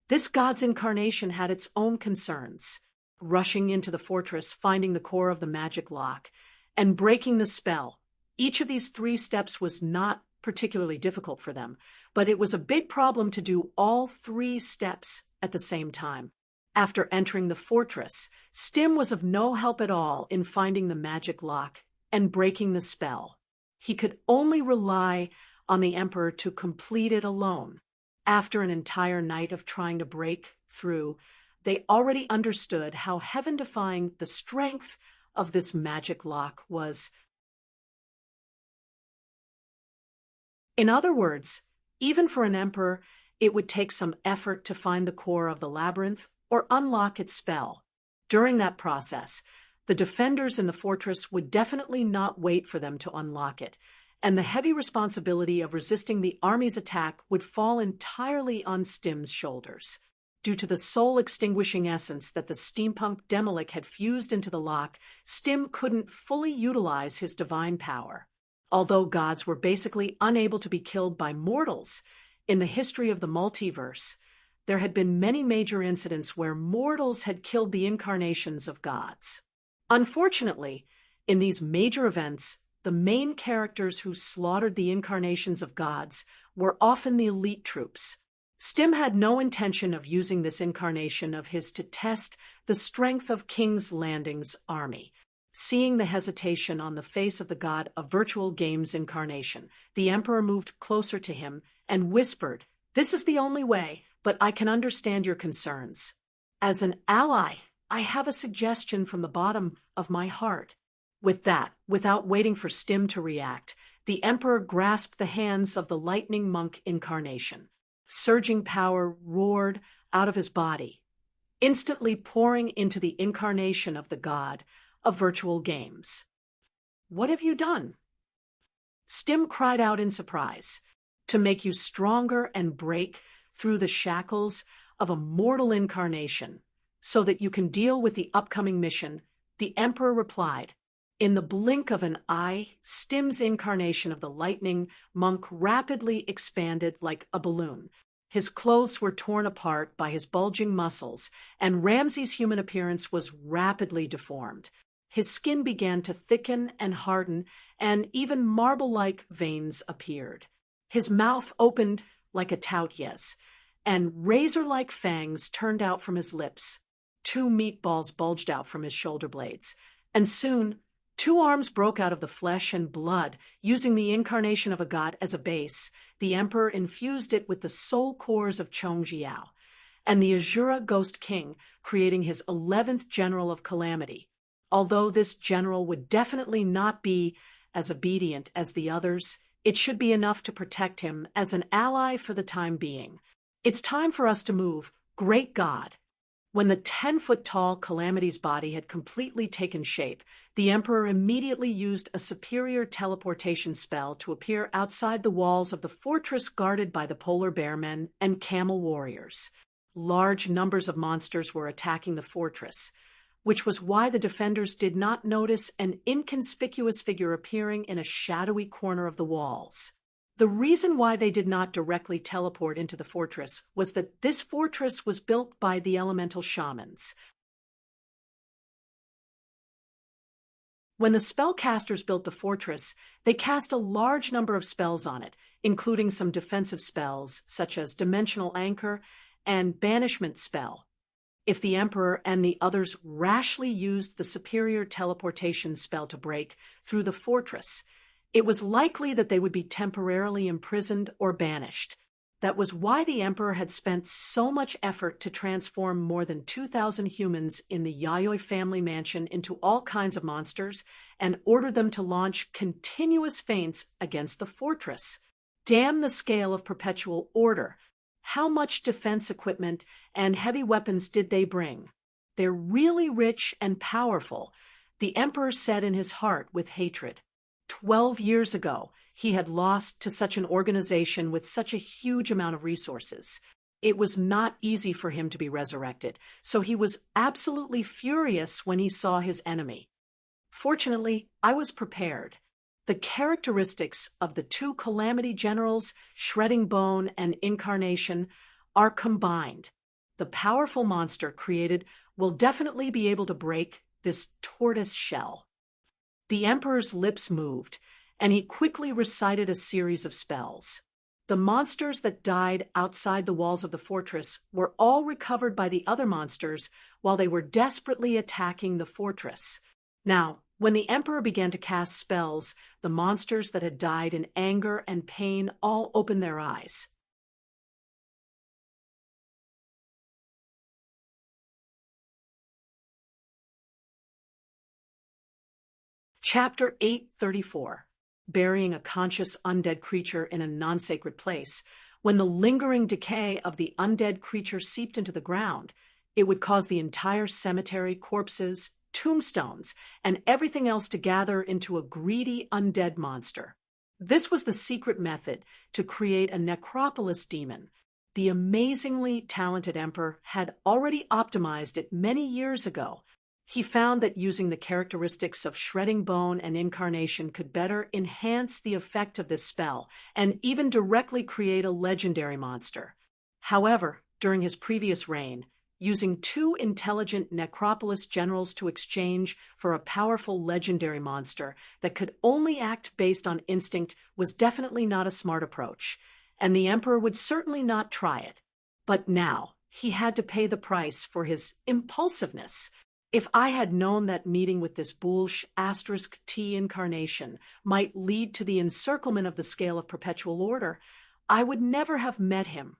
This god's incarnation had its own concerns. Rushing into the fortress, finding the core of the magic lock, and breaking the spell. Each of these 3 steps was not particularly difficult for them, but it was a big problem to do all 3 steps at the same time. After entering the fortress, Stim was of no help at all in finding the magic lock and breaking the spell. He could only rely on the Emperor to complete it alone. After an entire night of trying to break through, they already understood how heaven-defying the strength of this magic lock was. In other words, even for an emperor, it would take some effort to find the core of the labyrinth or unlock its spell. During that process, the defenders in the fortress would definitely not wait for them to unlock it, and the heavy responsibility of resisting the army's attack would fall entirely on Stim's shoulders. Due to the soul-extinguishing essence that the steampunk Demolik had fused into the lock, Stim couldn't fully utilize his divine power. Although gods were basically unable to be killed by mortals, in the history of the multiverse, there had been many major incidents where mortals had killed the incarnations of gods. Unfortunately, in these major events, the main characters who slaughtered the incarnations of gods were often the elite troops. Stim had no intention of using this incarnation of his to test the strength of King's Landing's army. Seeing the hesitation on the face of the god of virtual games incarnation, the Emperor moved closer to him and whispered, "This is the only way, but I can understand your concerns. As an ally, I have a suggestion from the bottom of my heart." With that, without waiting for Stim to react, the Emperor grasped the hands of the lightning monk incarnation. Surging power roared out of his body, instantly pouring into the incarnation of the god of virtual games. "What have you done?" Stim cried out in surprise. "To make you stronger and break through the shackles of a mortal incarnation, so that you can deal with the upcoming mission," the Emperor replied. In the blink of an eye, Stim's incarnation of the lightning monk rapidly expanded like a balloon. His clothes were torn apart by his bulging muscles, and Ramsey's human appearance was rapidly deformed. His skin began to thicken and harden, and even marble-like veins appeared. His mouth opened like a tautye's, and razor-like fangs turned out from his lips. 2 meatballs bulged out from his shoulder blades, and soon 2 arms broke out of the flesh and blood. Using the incarnation of a god as a base, the Emperor infused it with the soul cores of Chongjiao and the Azura Ghost King, creating his 11th General of Calamity. Although this general would definitely not be as obedient as the others, it should be enough to protect him as an ally for the time being. "It's time for us to move, great God." When the 10-foot-tall Calamity's body had completely taken shape, the Emperor immediately used a superior teleportation spell to appear outside the walls of the fortress guarded by the polar bear men and camel warriors. Large numbers of monsters were attacking the fortress, which was why the defenders did not notice an inconspicuous figure appearing in a shadowy corner of the walls. The reason why they did not directly teleport into the fortress was that this fortress was built by the elemental shamans. When the spellcasters built the fortress, they cast a large number of spells on it, including some defensive spells such as Dimensional Anchor and Banishment Spell. If the Emperor and the others rashly used the superior teleportation spell to break through the fortress, it was likely that they would be temporarily imprisoned or banished. That was why the Emperor had spent so much effort to transform more than 2,000 humans in the Yayoi family mansion into all kinds of monsters and ordered them to launch continuous feints against the fortress. Damn the scale of perpetual order! How much defense equipment and heavy weapons did they bring? "They're really rich and powerful," the Emperor said in his heart with hatred. 12 years ago, he had lost to such an organization with such a huge amount of resources. It was not easy for him to be resurrected, so he was absolutely furious when he saw his enemy. Fortunately, I was prepared. The characteristics of the 2 Calamity Generals, Shredding Bone and Incarnation, are combined. The powerful monster created will definitely be able to break this tortoise shell. The Emperor's lips moved, and he quickly recited a series of spells. The monsters that died outside the walls of the fortress were all recovered by the other monsters while they were desperately attacking the fortress. Now, when the emperor began to cast spells, the monsters that had died in anger and pain all opened their eyes. Chapter 834. Burying a conscious undead creature in a non-sacred place. When the lingering decay of the undead creature seeped into the ground, it would cause the entire cemetery, corpses, tombstones, and everything else to gather into a greedy undead monster. This was the secret method to create a necropolis demon. The amazingly talented emperor had already optimized it many years ago. He found that using the characteristics of shredding bone and incarnation could better enhance the effect of this spell and even directly create a legendary monster. However, during his previous reign, using two intelligent necropolis generals to exchange for a powerful legendary monster that could only act based on instinct was definitely not a smart approach, and the emperor would certainly not try it. But now, he had to pay the price for his impulsiveness. If I had known that meeting with this Boolsh *T incarnation might lead to the encirclement of the scale of perpetual order, I would never have met him.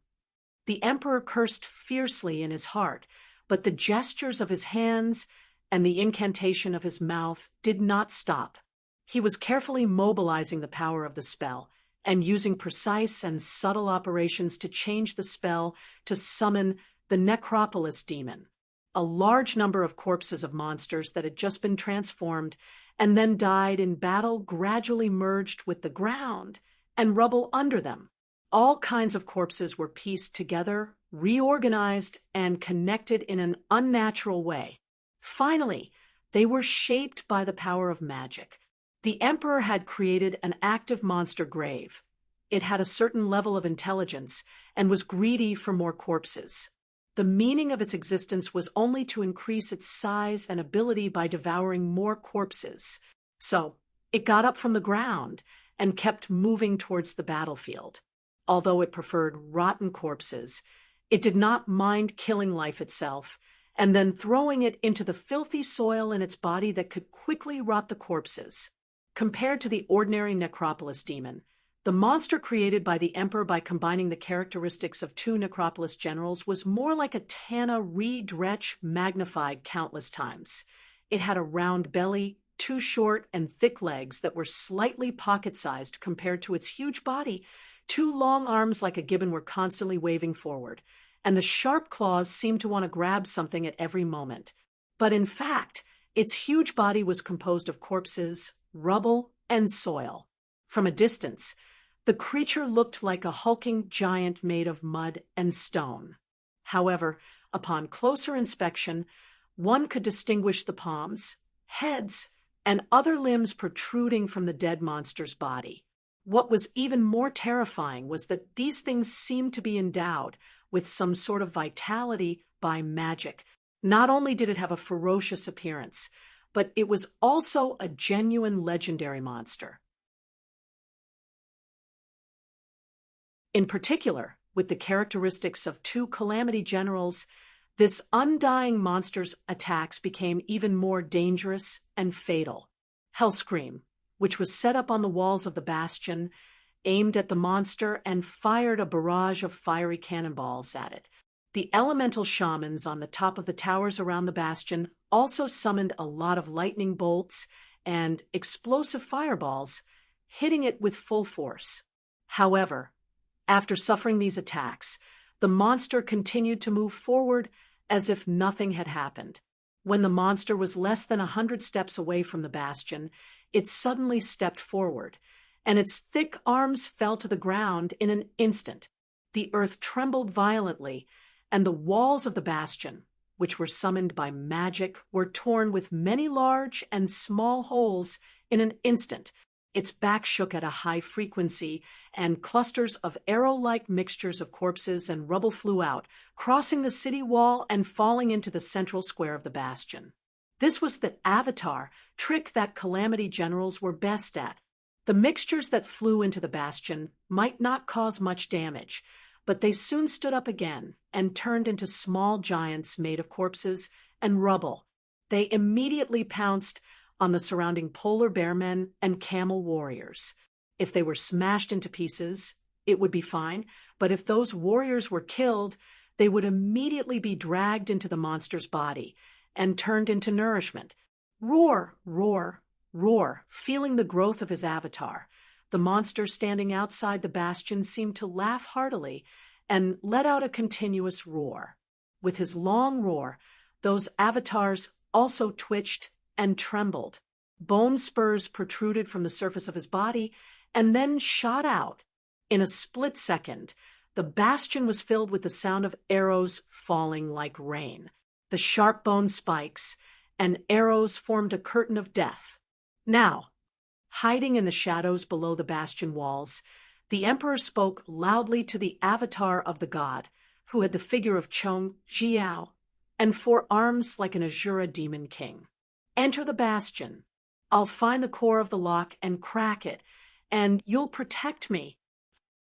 The emperor cursed fiercely in his heart, but the gestures of his hands and the incantation of his mouth did not stop. He was carefully mobilizing the power of the spell and using precise and subtle operations to change the spell to summon the necropolis demon. A large number of corpses of monsters that had just been transformed and then died in battle gradually merged with the ground and rubble under them. All kinds of corpses were pieced together, reorganized, and connected in an unnatural way. Finally, they were shaped by the power of magic. The emperor had created an active monster grave. It had a certain level of intelligence and was greedy for more corpses. The meaning of its existence was only to increase its size and ability by devouring more corpses. So, it got up from the ground and kept moving towards the battlefield. Although it preferred rotten corpses, it did not mind killing life itself and then throwing it into the filthy soil in its body that could quickly rot the corpses. Compared to the ordinary necropolis demon, the monster created by the emperor by combining the characteristics of two necropolis generals was more like a Tana Reed-Dretch magnified countless times. It had a round belly, two short and thick legs that were slightly pocket-sized compared to its huge body. Two long arms like a gibbon were constantly waving forward, and the sharp claws seemed to want to grab something at every moment. But in fact, its huge body was composed of corpses, rubble, and soil. From a distance, the creature looked like a hulking giant made of mud and stone. However, upon closer inspection, one could distinguish the palms, heads, and other limbs protruding from the dead monster's body. What was even more terrifying was that these things seemed to be endowed with some sort of vitality by magic. Not only did it have a ferocious appearance, but it was also a genuine legendary monster. In particular, with the characteristics of two calamity generals, this undying monster's attacks became even more dangerous and fatal. Hellscream, which was set up on the walls of the bastion, aimed at the monster and fired a barrage of fiery cannonballs at it. The elemental shamans on the top of the towers around the bastion also summoned a lot of lightning bolts and explosive fireballs, hitting it with full force. However, after suffering these attacks, the monster continued to move forward as if nothing had happened. When the monster was less than 100 steps away from the bastion, it suddenly stepped forward, and its thick arms fell to the ground in an instant. The earth trembled violently, and the walls of the bastion, which were summoned by magic, were torn with many large and small holes in an instant. Its back shook at a high frequency, and clusters of arrow-like mixtures of corpses and rubble flew out, crossing the city wall and falling into the central square of the bastion. This was the avatar trick that calamity generals were best at. The mixtures that flew into the bastion might not cause much damage, but they soon stood up again and turned into small giants made of corpses and rubble. They immediately pounced on the surrounding polar bear men and camel warriors. If they were smashed into pieces, it would be fine, but if those warriors were killed, they would immediately be dragged into the monster's body and turned into nourishment. Roar, roar, roar, feeling the growth of his avatar. The monster standing outside the bastion seemed to laugh heartily and let out a continuous roar. With his long roar, those avatars also twitched and trembled. Bone spurs protruded from the surface of his body and then shot out. In a split second, the bastion was filled with the sound of arrows falling like rain. The sharp bone spikes and arrows formed a curtain of death. Now, hiding in the shadows below the bastion walls, the emperor spoke loudly to the avatar of the god, who had the figure of Chong Jiao and 4 arms like an Azura demon king. Enter the bastion. I'll find the core of the lock and crack it, and you'll protect me.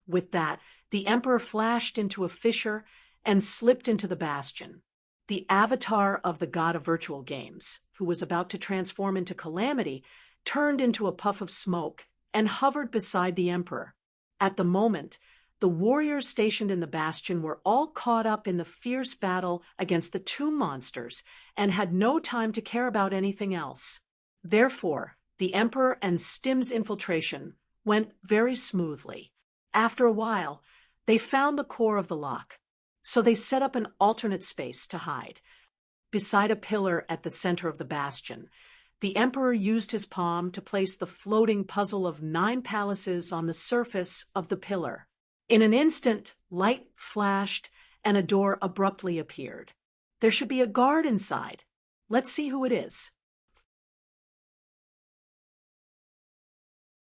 With that, the emperor flashed into a fissure and slipped into the bastion. The avatar of the god of virtual games, who was about to transform into Calamity, turned into a puff of smoke and hovered beside the emperor. At the moment, the warriors stationed in the bastion were all caught up in the fierce battle against the 2 monsters and had no time to care about anything else. Therefore, the emperor and Stim's infiltration went very smoothly. After a while, they found the core of the lock, so they set up an alternate space to hide. Beside a pillar at the center of the bastion, the emperor used his palm to place the floating puzzle of 9 palaces on the surface of the pillar. In an instant, light flashed and a door abruptly appeared. There should be a guard inside. Let's see who it is.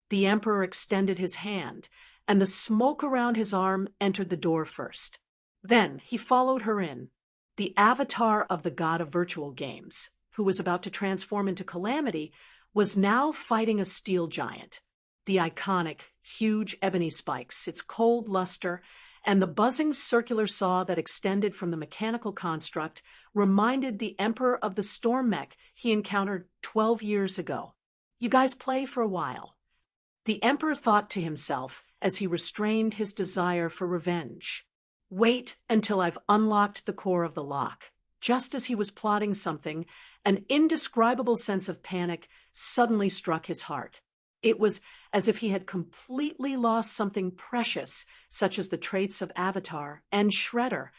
The emperor extended his hand, and the smoke around his arm entered the door first. Then he followed her in. The avatar of the god of virtual games, who was about to transform into Calamity, was now fighting a steel giant. The iconic, huge ebony spikes, its cold luster, and the buzzing circular saw that extended from the mechanical construct reminded the emperor of the storm mech he encountered 12 years ago. You guys play for a while. The emperor thought to himself as he restrained his desire for revenge. Wait until I've unlocked the core of the lock. Just as he was plotting something, an indescribable sense of panic suddenly struck his heart. It was as if he had completely lost something precious, such as the traits of Avatar and Shredder.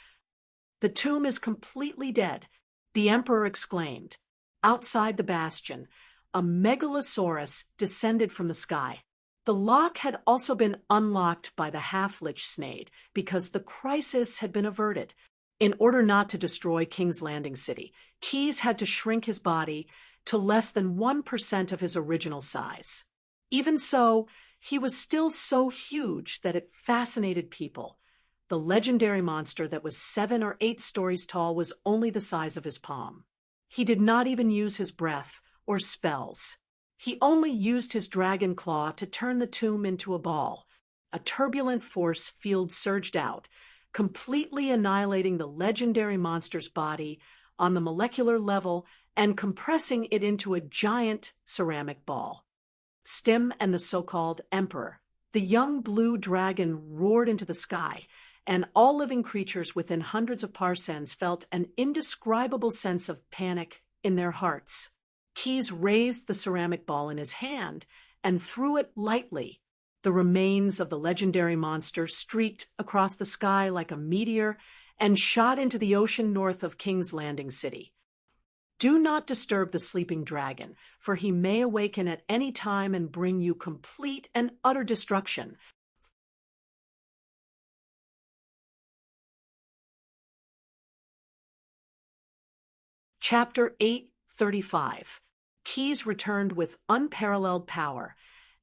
The tomb is completely dead, the emperor exclaimed. Outside the bastion, a megalosaurus descended from the sky. The lock had also been unlocked by the half-lich Snade because the crisis had been averted. In order not to destroy King's Landing City, Keyes had to shrink his body to less than 1% of his original size. Even so, he was still so huge that it fascinated people. The legendary monster that was 7 or 8 stories tall was only the size of his palm. He did not even use his breath or spells. He only used his dragon claw to turn the tomb into a ball. A turbulent force field surged out, completely annihilating the legendary monster's body on the molecular level and compressing it into a giant ceramic ball. Stim and the so-called emperor, the young blue dragon, roared into the sky, and all living creatures within hundreds of parsecs felt an indescribable sense of panic in their hearts. Keyes raised the ceramic ball in his hand and threw it lightly. The remains of the legendary monster streaked across the sky like a meteor and shot into the ocean north of King's Landing City. Do not disturb the sleeping dragon, for he may awaken at any time and bring you complete and utter destruction. Chapter 8:35. Keyes returned with unparalleled power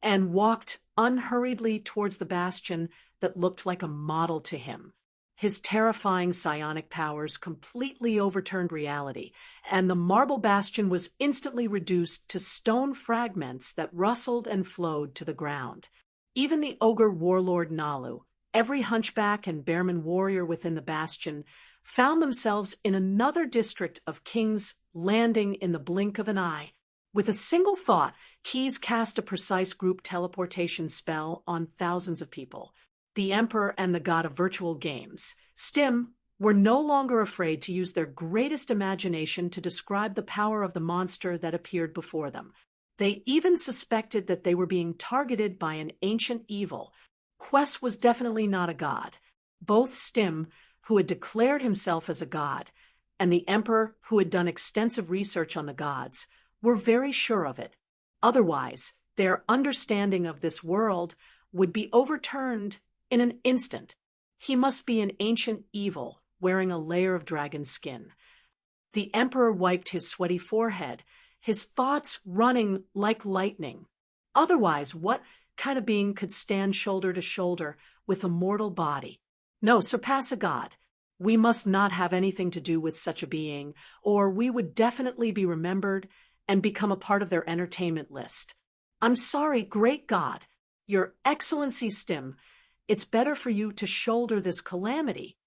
and walked unhurriedly towards the bastion that looked like a model to him. His terrifying psionic powers completely overturned reality, and the marble bastion was instantly reduced to stone fragments that rustled and flowed to the ground. Even the ogre warlord Nalu, every hunchback and bearman warrior within the bastion, found themselves in another district of King's Landing in the blink of an eye. With a single thought, Keyes cast a precise group teleportation spell on thousands of people. The Emperor and the god of virtual games, Stim, were no longer afraid to use their greatest imagination to describe the power of the monster that appeared before them. They even suspected that they were being targeted by an ancient evil. Quest was definitely not a god. Both Stim, who had declared himself as a god, and the Emperor, who had done extensive research on the gods, were very sure of it. Otherwise, their understanding of this world would be overturned in an instant. He must be an ancient evil, wearing a layer of dragon skin. The Emperor wiped his sweaty forehead, his thoughts running like lightning. Otherwise, what kind of being could stand shoulder to shoulder with a mortal body? No, surpass a god. We must not have anything to do with such a being, or we would definitely be remembered and become a part of their entertainment list. I'm sorry, great God, Your Excellency Stim, it's better for you to shoulder this calamity.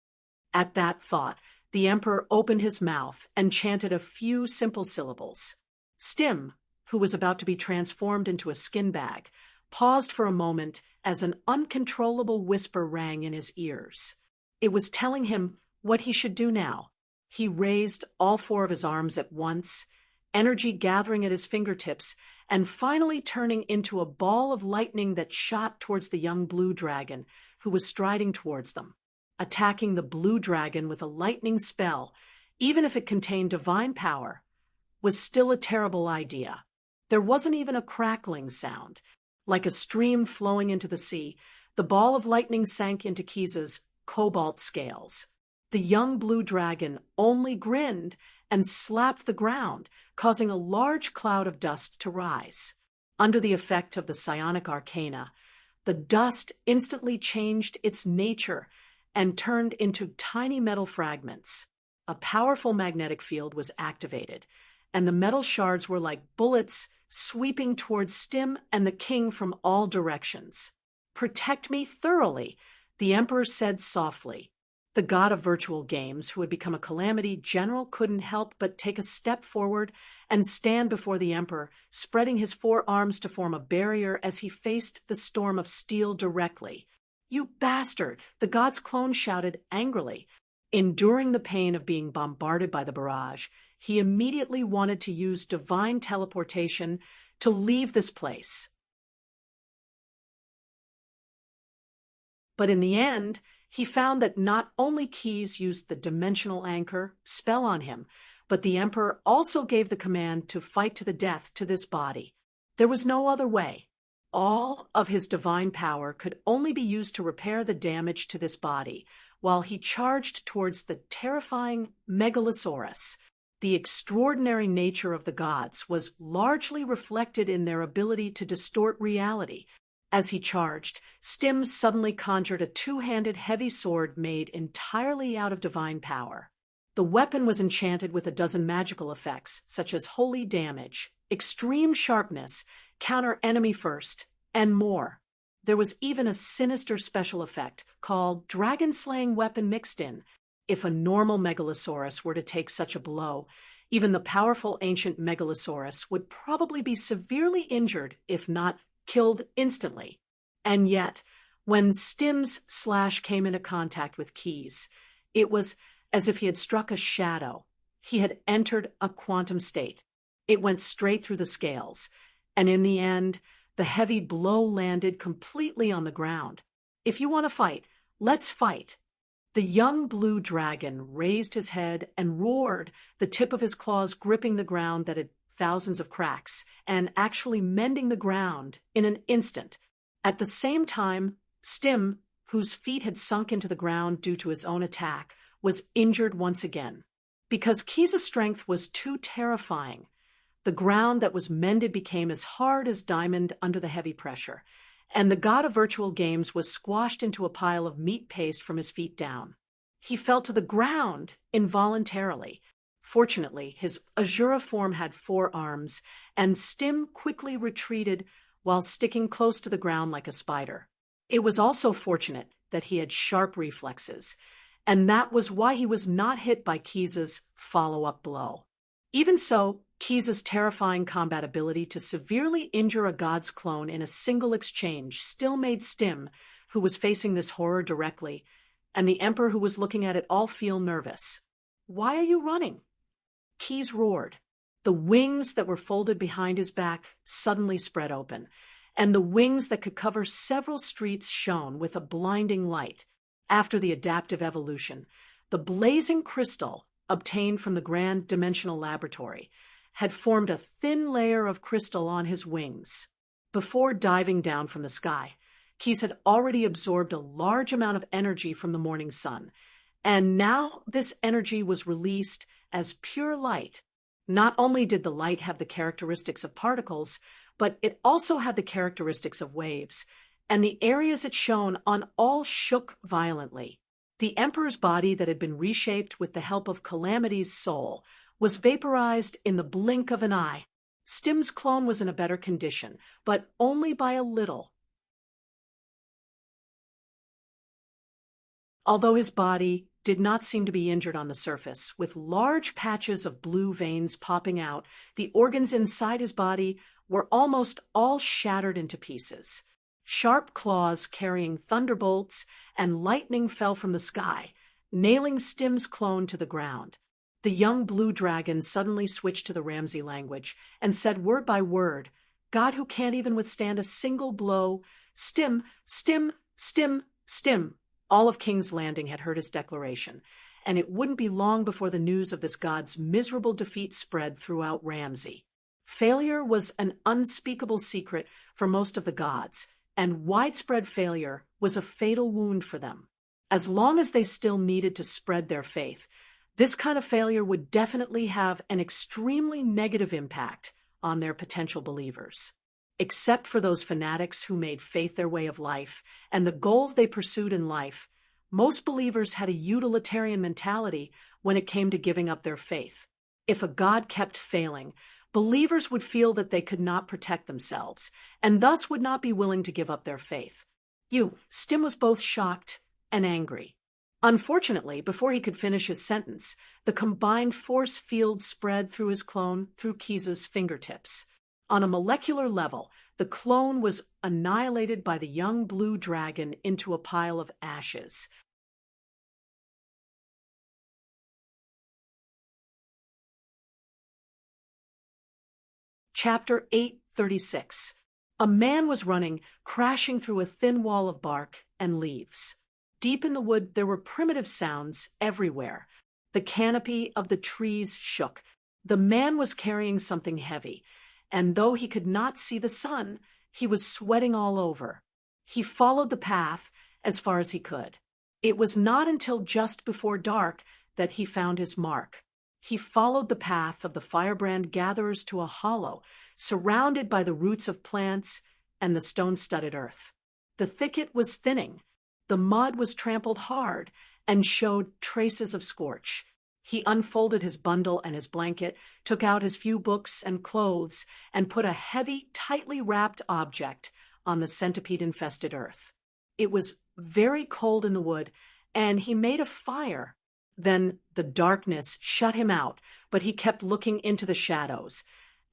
At that thought, the Emperor opened his mouth and chanted a few simple syllables. Stim, who was about to be transformed into a skin bag, paused for a moment as an uncontrollable whisper rang in his ears. It was telling him what he should do now. He raised all four of his arms at once, energy gathering at his fingertips, and finally turning into a ball of lightning that shot towards the young blue dragon, who was striding towards them. Attacking the blue dragon with a lightning spell, even if it contained divine power, was still a terrible idea. There wasn't even a crackling sound. Like a stream flowing into the sea, the ball of lightning sank into Keyes' cobalt scales. The young blue dragon only grinned and slapped the ground, causing a large cloud of dust to rise. Under the effect of the psionic arcana, the dust instantly changed its nature and turned into tiny metal fragments. A powerful magnetic field was activated, and the metal shards were like bullets sweeping towards Stim and the king from all directions. "Protect me thoroughly," the Emperor said softly. The god of virtual games, who had become a calamity general, couldn't help but take a step forward and stand before the Emperor, spreading his forearms to form a barrier as he faced the storm of steel directly. "You bastard!" the god's clone shouted angrily. Enduring the pain of being bombarded by the barrage, he immediately wanted to use divine teleportation to leave this place. But in the end, he found that not only Keyes used the dimensional anchor spell on him, but the Emperor also gave the command to fight to the death to this body. There was no other way. All of his divine power could only be used to repair the damage to this body, while he charged towards the terrifying Megalosaurus. The extraordinary nature of the gods was largely reflected in their ability to distort reality. As he charged, Stim suddenly conjured a two-handed heavy sword made entirely out of divine power. The weapon was enchanted with a dozen magical effects, such as holy damage, extreme sharpness, counter enemy first, and more. There was even a sinister special effect called dragon-slaying weapon mixed in. If a normal Megalosaurus were to take such a blow, even the powerful ancient Megalosaurus would probably be severely injured, if not killed instantly. And yet, when Stim's slash came into contact with Keyes, it was as if he had struck a shadow. He had entered a quantum state. It went straight through the scales, and in the end, the heavy blow landed completely on the ground. "If you want to fight, let's fight." The young blue dragon raised his head and roared, the tip of his claws gripping the ground that had thousands of cracks, and actually mending the ground in an instant. At the same time, Stim, whose feet had sunk into the ground due to his own attack, was injured once again. Because Keyes' strength was too terrifying, the ground that was mended became as hard as diamond under the heavy pressure, and the god of virtual games was squashed into a pile of meat paste from his feet down. He fell to the ground involuntarily. Fortunately, his Azura form had 4 arms, and Stim quickly retreated while sticking close to the ground like a spider. It was also fortunate that he had sharp reflexes, and that was why he was not hit by Kiza's follow-up blow. Even so, Kiza's terrifying combat ability to severely injure a god's clone in a single exchange still made Stim, who was facing this horror directly, and the Emperor who was looking at it all feel nervous. "Why are you running?" Kiz roared. The wings that were folded behind his back suddenly spread open, and the wings that could cover several streets shone with a blinding light. After the adaptive evolution, the blazing crystal, obtained from the Grand Dimensional Laboratory, had formed a thin layer of crystal on his wings. Before diving down from the sky, Kiz had already absorbed a large amount of energy from the morning sun, and now this energy was released as pure light. Not only did the light have the characteristics of particles, but it also had the characteristics of waves, and the areas it shone on all shook violently. The Emperor's body that had been reshaped with the help of Calamity's soul was vaporized in the blink of an eye. Stim's clone was in a better condition, but only by a little. Although his body did not seem to be injured on the surface, with large patches of blue veins popping out, the organs inside his body were almost all shattered into pieces. Sharp claws carrying thunderbolts and lightning fell from the sky, nailing Stim's clone to the ground. The young blue dragon suddenly switched to the Ramsey language and said word by word, "God who can't even withstand a single blow, Stim, Stim, Stim, Stim." All of King's Landing had heard his declaration, and it wouldn't be long before the news of this god's miserable defeat spread throughout Ramsey. Failure was an unspeakable secret for most of the gods, and widespread failure was a fatal wound for them. As long as they still needed to spread their faith, this kind of failure would definitely have an extremely negative impact on their potential believers. Except for those fanatics who made faith their way of life and the goals they pursued in life, most believers had a utilitarian mentality when it came to giving up their faith. If a god kept failing, believers would feel that they could not protect themselves, and thus would not be willing to give up their faith. Stim was both shocked and angry. Unfortunately, before he could finish his sentence, the combined force field spread through his clone through Kiza's fingertips. On a molecular level, the clone was annihilated by the young blue dragon into a pile of ashes. Chapter 836. A man was running, crashing through a thin wall of bark and leaves. Deep in the wood, there were primitive sounds everywhere. The canopy of the trees shook. The man was carrying something heavy, and though he could not see the sun, he was sweating all over. He followed the path as far as he could. It was not until just before dark that he found his mark. He followed the path of the firebrand gatherers to a hollow, surrounded by the roots of plants and the stone-studded earth. The thicket was thinning. The mud was trampled hard and showed traces of scorch. He unfolded his bundle and his blanket, took out his few books and clothes, and put a heavy, tightly wrapped object on the centipede-infested earth. It was very cold in the wood, and he made a fire. Then the darkness shut him out, but he kept looking into the shadows,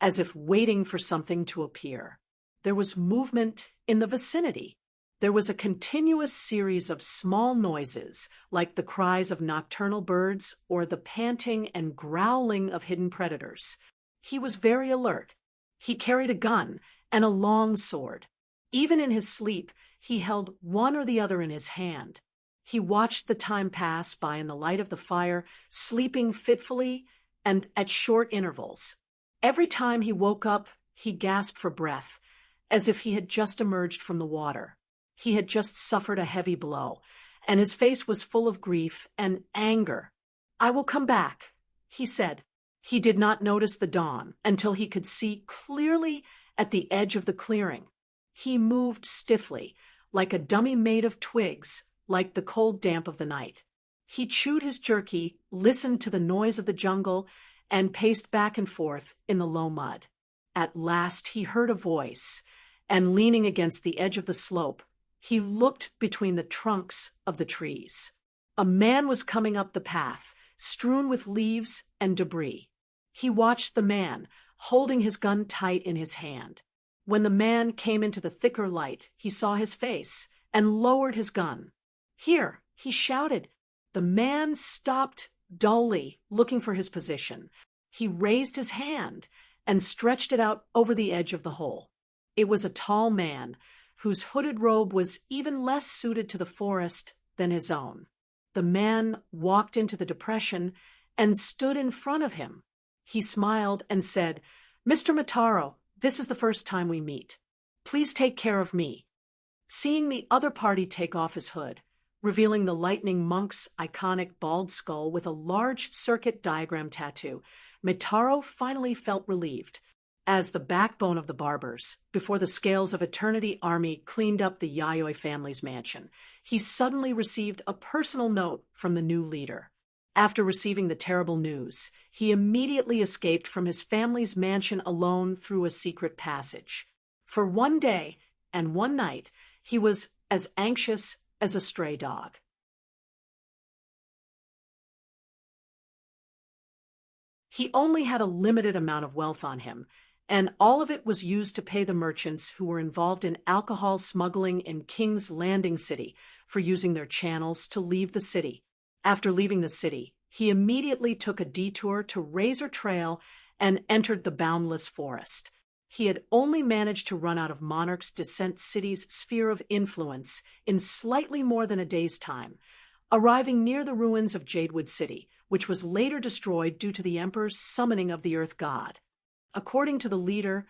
as if waiting for something to appear. There was movement in the vicinity. There was a continuous series of small noises, like the cries of nocturnal birds or the panting and growling of hidden predators. He was very alert. He carried a gun and a long sword. Even in his sleep, he held one or the other in his hand. He watched the time pass by in the light of the fire, sleeping fitfully and at short intervals. Every time he woke up, he gasped for breath, as if he had just emerged from the water. He had just suffered a heavy blow, and his face was full of grief and anger. "I will come back," he said. He did not notice the dawn until he could see clearly at the edge of the clearing. He moved stiffly, like a dummy made of twigs, like the cold damp of the night. He chewed his jerky, listened to the noise of the jungle, and paced back and forth in the low mud. At last he heard a voice, and leaning against the edge of the slope, he looked between the trunks of the trees. A man was coming up the path, strewn with leaves and debris. He watched the man, holding his gun tight in his hand. When the man came into the thicker light, he saw his face and lowered his gun. "Here!" he shouted. The man stopped dully, looking for his position. He raised his hand and stretched it out over the edge of the hole. It was a tall man, whose hooded robe was even less suited to the forest than his own. The man walked into the depression and stood in front of him. He smiled and said, "Mr. Mataro, this is the first time we meet. Please take care of me." Seeing the other party take off his hood, revealing the Lightning Monk's iconic bald skull with a large circuit diagram tattoo, Mitaro finally felt relieved. As the backbone of the Barbers, before the scales of Eternity Army cleaned up the Yayoi family's mansion, he suddenly received a personal note from the new leader. After receiving the terrible news, he immediately escaped from his family's mansion alone through a secret passage. For one day and one night, he was as anxious as a stray dog. He only had a limited amount of wealth on him, and all of it was used to pay the merchants who were involved in alcohol smuggling in King's Landing City for using their channels to leave the city. After leaving the city, he immediately took a detour to Razor Trail and entered the boundless forest. He had only managed to run out of Monarch's Descent City's sphere of influence in slightly more than a day's time, arriving near the ruins of Jadewood City, which was later destroyed due to the Emperor's summoning of the Earth God. According to the leader,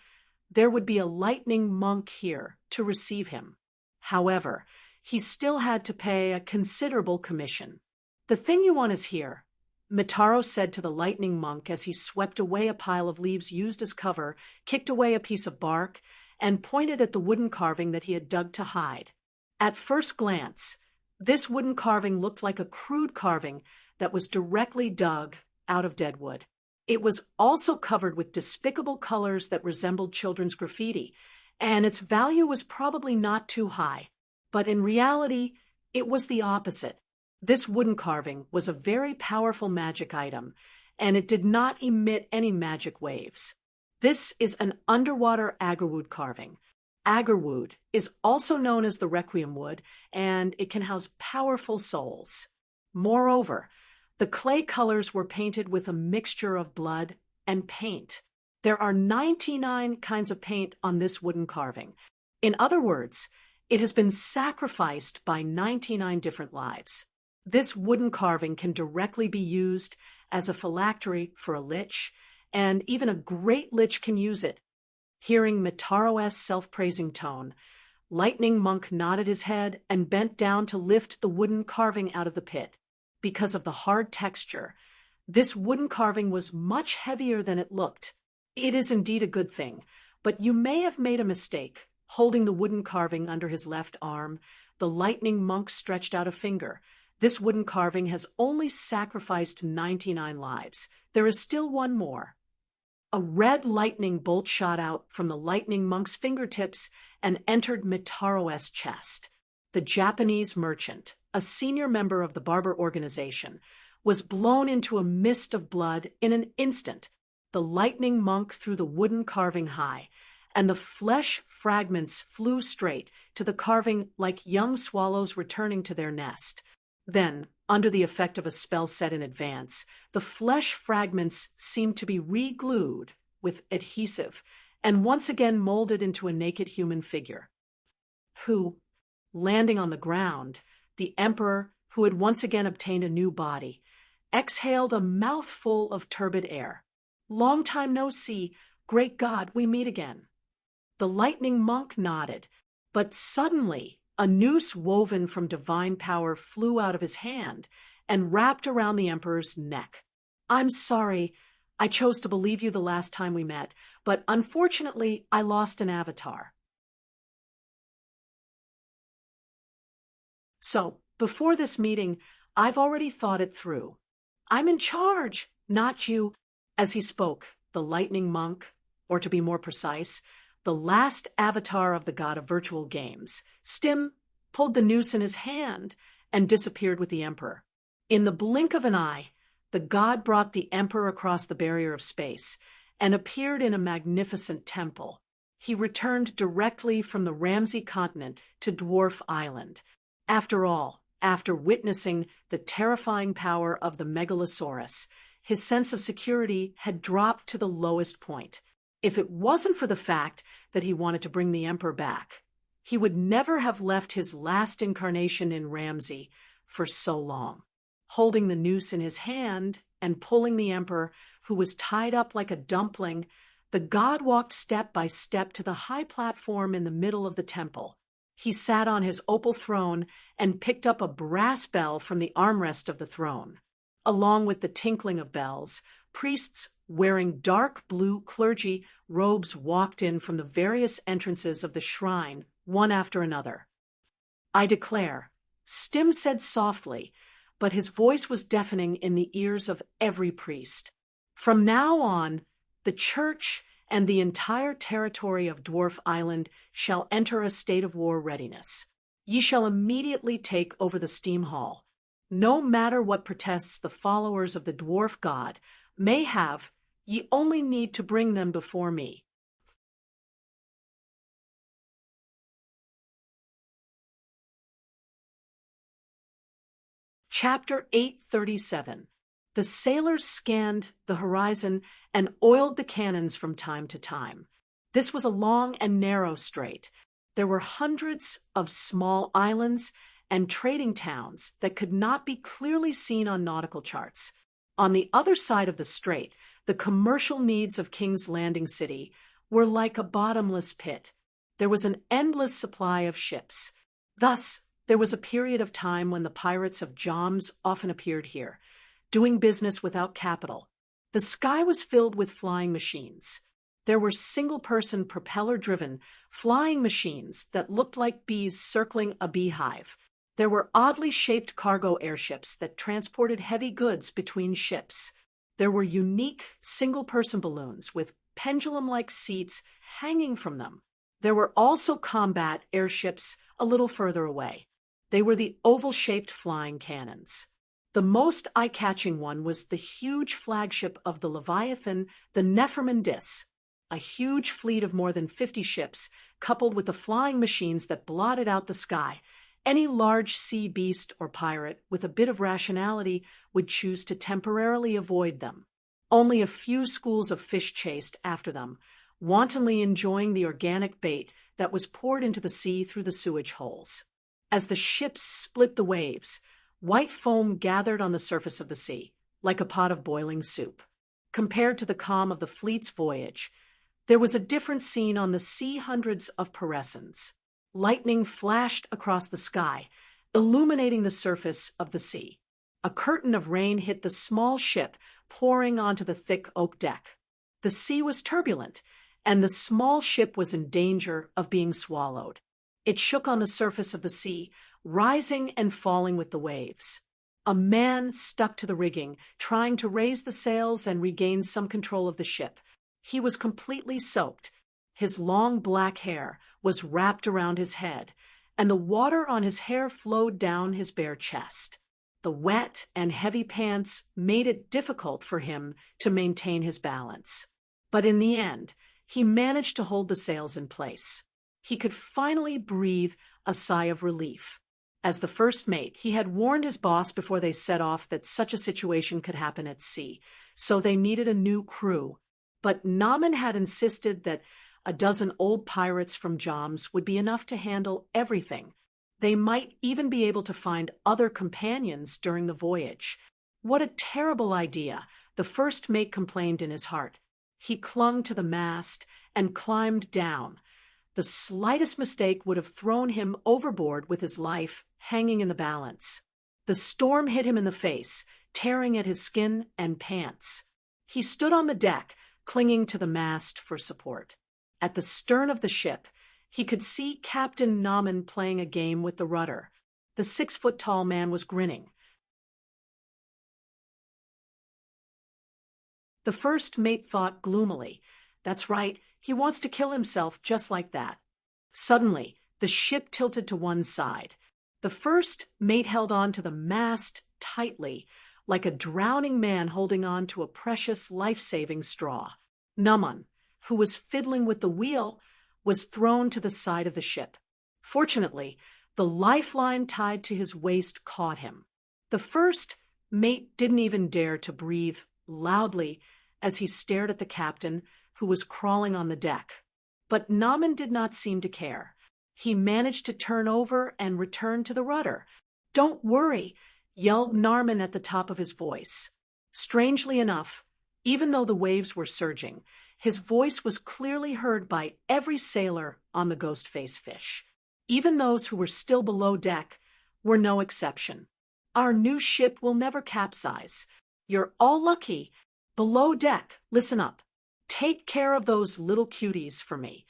there would be a lightning monk here to receive him. However, he still had to pay a considerable commission. "The thing you want is here," Mitaro said to the lightning monk as he swept away a pile of leaves used as cover, kicked away a piece of bark, and pointed at the wooden carving that he had dug to hide. At first glance, this wooden carving looked like a crude carving that was directly dug out of dead wood. It was also covered with despicable colors that resembled children's graffiti, and its value was probably not too high. But in reality, it was the opposite. This wooden carving was a very powerful magic item, and it did not emit any magic waves. This is an underwater agarwood carving. Agarwood is also known as the Requiem wood, and it can house powerful souls. Moreover, the clay colors were painted with a mixture of blood and paint. There are 99 kinds of paint on this wooden carving. In other words, it has been sacrificed by 99 different lives. This wooden carving can directly be used as a phylactery for a lich, and even a great lich can use it. Hearing Mitaro's self-praising tone, Lightning Monk nodded his head and bent down to lift the wooden carving out of the pit. Because of the hard texture, this wooden carving was much heavier than it looked. It is indeed a good thing, but you may have made a mistake. Holding the wooden carving under his left arm, the Lightning Monk stretched out a finger. This wooden carving has only sacrificed 99 lives. There is still one more. A red lightning bolt shot out from the Lightning Monk's fingertips and entered Mitaro's chest. The Japanese merchant, a senior member of the Barber organization, was blown into a mist of blood in an instant. The Lightning Monk threw the wooden carving high, and the flesh fragments flew straight to the carving like young swallows returning to their nest. Then, under the effect of a spell set in advance, the flesh fragments seemed to be re-glued with adhesive and once again molded into a naked human figure, who, landing on the ground, the Emperor, who had once again obtained a new body, exhaled a mouthful of turbid air. "Long time no see. Great God, we meet again." The Lightning Monk nodded, but suddenly a noose woven from divine power flew out of his hand and wrapped around the Emperor's neck. "I'm sorry. I chose to believe you the last time we met, but unfortunately I lost an avatar." So, before this meeting, I've already thought it through. I'm in charge, not you." As he spoke, the lightning monk, or to be more precise, the last avatar of the god of virtual games, Stim, pulled the noose in his hand and disappeared with the emperor. In the blink of an eye, the god brought the emperor across the barrier of space and appeared in a magnificent temple. He returned directly from the Ramsey continent to Dwarf Island. After all, after witnessing the terrifying power of the Megalosaurus, his sense of security had dropped to the lowest point. If it wasn't for the fact that he wanted to bring the emperor back, he would never have left his last incarnation in Ramsey for so long. Holding the noose in his hand and pulling the emperor, who was tied up like a dumpling, the god walked step by step to the high platform in the middle of the temple. He sat on his opal throne and picked up a brass bell from the armrest of the throne. Along with the tinkling of bells, priests wearing dark blue clergy robes walked in from the various entrances of the shrine, one after another. "I declare," Stim said softly, but his voice was deafening in the ears of every priest. "From now on, the church and the entire territory of Dwarf Island shall enter a state of war readiness. Ye shall immediately take over the steam hall. No matter what protests the followers of the dwarf god may have, ye only need to bring them before me." Chapter 837. The sailors scanned the horizon and oiled the cannons from time to time. This was a long and narrow strait. There were hundreds of small islands and trading towns that could not be clearly seen on nautical charts. On the other side of the strait, the commercial needs of King's Landing City were like a bottomless pit. There was an endless supply of ships. Thus, there was a period of time when the pirates of Joms often appeared here, doing business without capital. The sky was filled with flying machines. There were single-person propeller-driven flying machines that looked like bees circling a beehive. There were oddly shaped cargo airships that transported heavy goods between ships. There were unique single-person balloons with pendulum-like seats hanging from them. There were also combat airships a little further away. They were the oval-shaped flying cannons. The most eye-catching one was the huge flagship of the Leviathan, the Nefermindis, a huge fleet of more than 50 ships, coupled with the flying machines that blotted out the sky. Any large sea beast or pirate with a bit of rationality would choose to temporarily avoid them. Only a few schools of fish chased after them, wantonly enjoying the organic bait that was poured into the sea through the sewage holes. As the ships split the waves, white foam gathered on the surface of the sea, like a pot of boiling soup. Compared to the calm of the fleet's voyage, there was a different scene on the sea. Hundreds of Perescens. Lightning flashed across the sky, illuminating the surface of the sea. A curtain of rain hit the small ship, pouring onto the thick oak deck. The sea was turbulent, and the small ship was in danger of being swallowed. It shook on the surface of the sea, rising and falling with the waves. A man stuck to the rigging, trying to raise the sails and regain some control of the ship. He was completely soaked. His long black hair was wrapped around his head, and the water on his hair flowed down his bare chest. The wet and heavy pants made it difficult for him to maintain his balance. But in the end, he managed to hold the sails in place. He could finally breathe a sigh of relief. As the first mate, he had warned his boss before they set off that such a situation could happen at sea, so they needed a new crew. But Naaman had insisted that a dozen old pirates from Joms would be enough to handle everything. They might even be able to find other companions during the voyage. What a terrible idea, the first mate complained in his heart. He clung to the mast and climbed down. The slightest mistake would have thrown him overboard with his life hanging in the balance. The storm hit him in the face, tearing at his skin and pants. He stood on the deck, clinging to the mast for support. At the stern of the ship, he could see Captain Naaman playing a game with the rudder. The 6-foot-tall man was grinning. The first mate thought gloomily, "That's right, he wants to kill himself just like that." Suddenly, the ship tilted to one side. The first mate held on to the mast tightly, like a drowning man holding on to a precious life-saving straw. Naman, who was fiddling with the wheel, was thrown to the side of the ship. Fortunately, the lifeline tied to his waist caught him. The first mate didn't even dare to breathe loudly as he stared at the captain, who was crawling on the deck. But Naman did not seem to care. He managed to turn over and return to the rudder. "Don't worry," yelled Narman at the top of his voice. Strangely enough, even though the waves were surging, his voice was clearly heard by every sailor on the Ghostface Fish. Even those who were still below deck were no exception. "Our new ship will never capsize. You're all lucky. Below deck, listen up. Take care of those little cuties for me."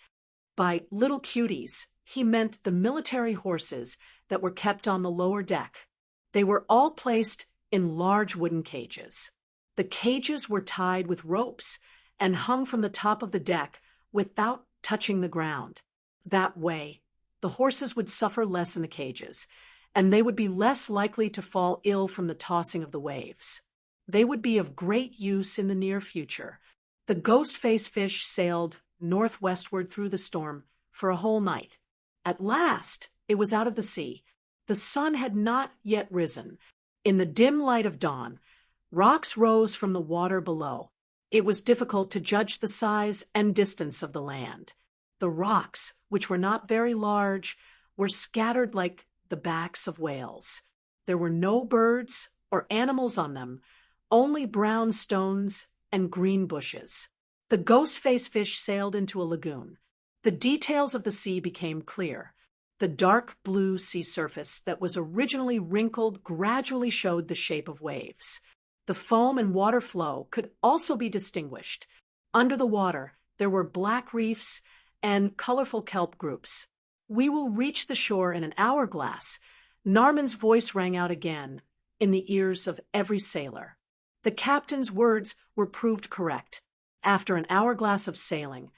By little cuties, he meant the military horses that were kept on the lower deck. They were all placed in large wooden cages. The cages were tied with ropes and hung from the top of the deck without touching the ground. That way, the horses would suffer less in the cages, and they would be less likely to fall ill from the tossing of the waves. They would be of great use in the near future. The Ghostface Fish sailed northwestward through the storm for a whole night. At last, it was out of the sea. The sun had not yet risen. In the dim light of dawn, rocks rose from the water below. It was difficult to judge the size and distance of the land. The rocks, which were not very large, were scattered like the backs of whales. There were no birds or animals on them, only brown stones and green bushes. The Ghostface Fish sailed into a lagoon. The details of the sea became clear. The dark blue sea surface that was originally wrinkled gradually showed the shape of waves. The foam and water flow could also be distinguished. Under the water, there were black reefs and colorful kelp groups. "We will reach the shore in an hourglass." Narman's voice rang out again in the ears of every sailor. The captain's words were proved correct. After an hourglass of sailing,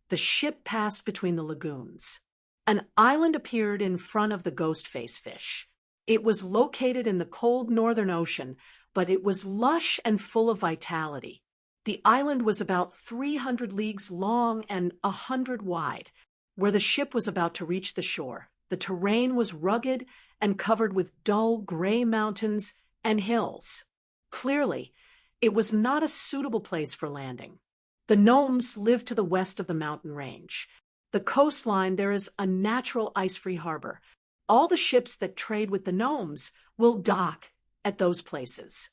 the ship passed between the lagoons. An island appeared in front of the Ghostface Fish. It was located in the cold northern ocean, but it was lush and full of vitality. The island was about 300 leagues long and 100 wide. Where the ship was about to reach the shore, the terrain was rugged and covered with dull gray mountains and hills. Clearly, it was not a suitable place for landing. The gnomes lived to the west of the mountain range. The coastline, there is a natural ice-free harbor. All the ships that trade with the gnomes will dock at those places.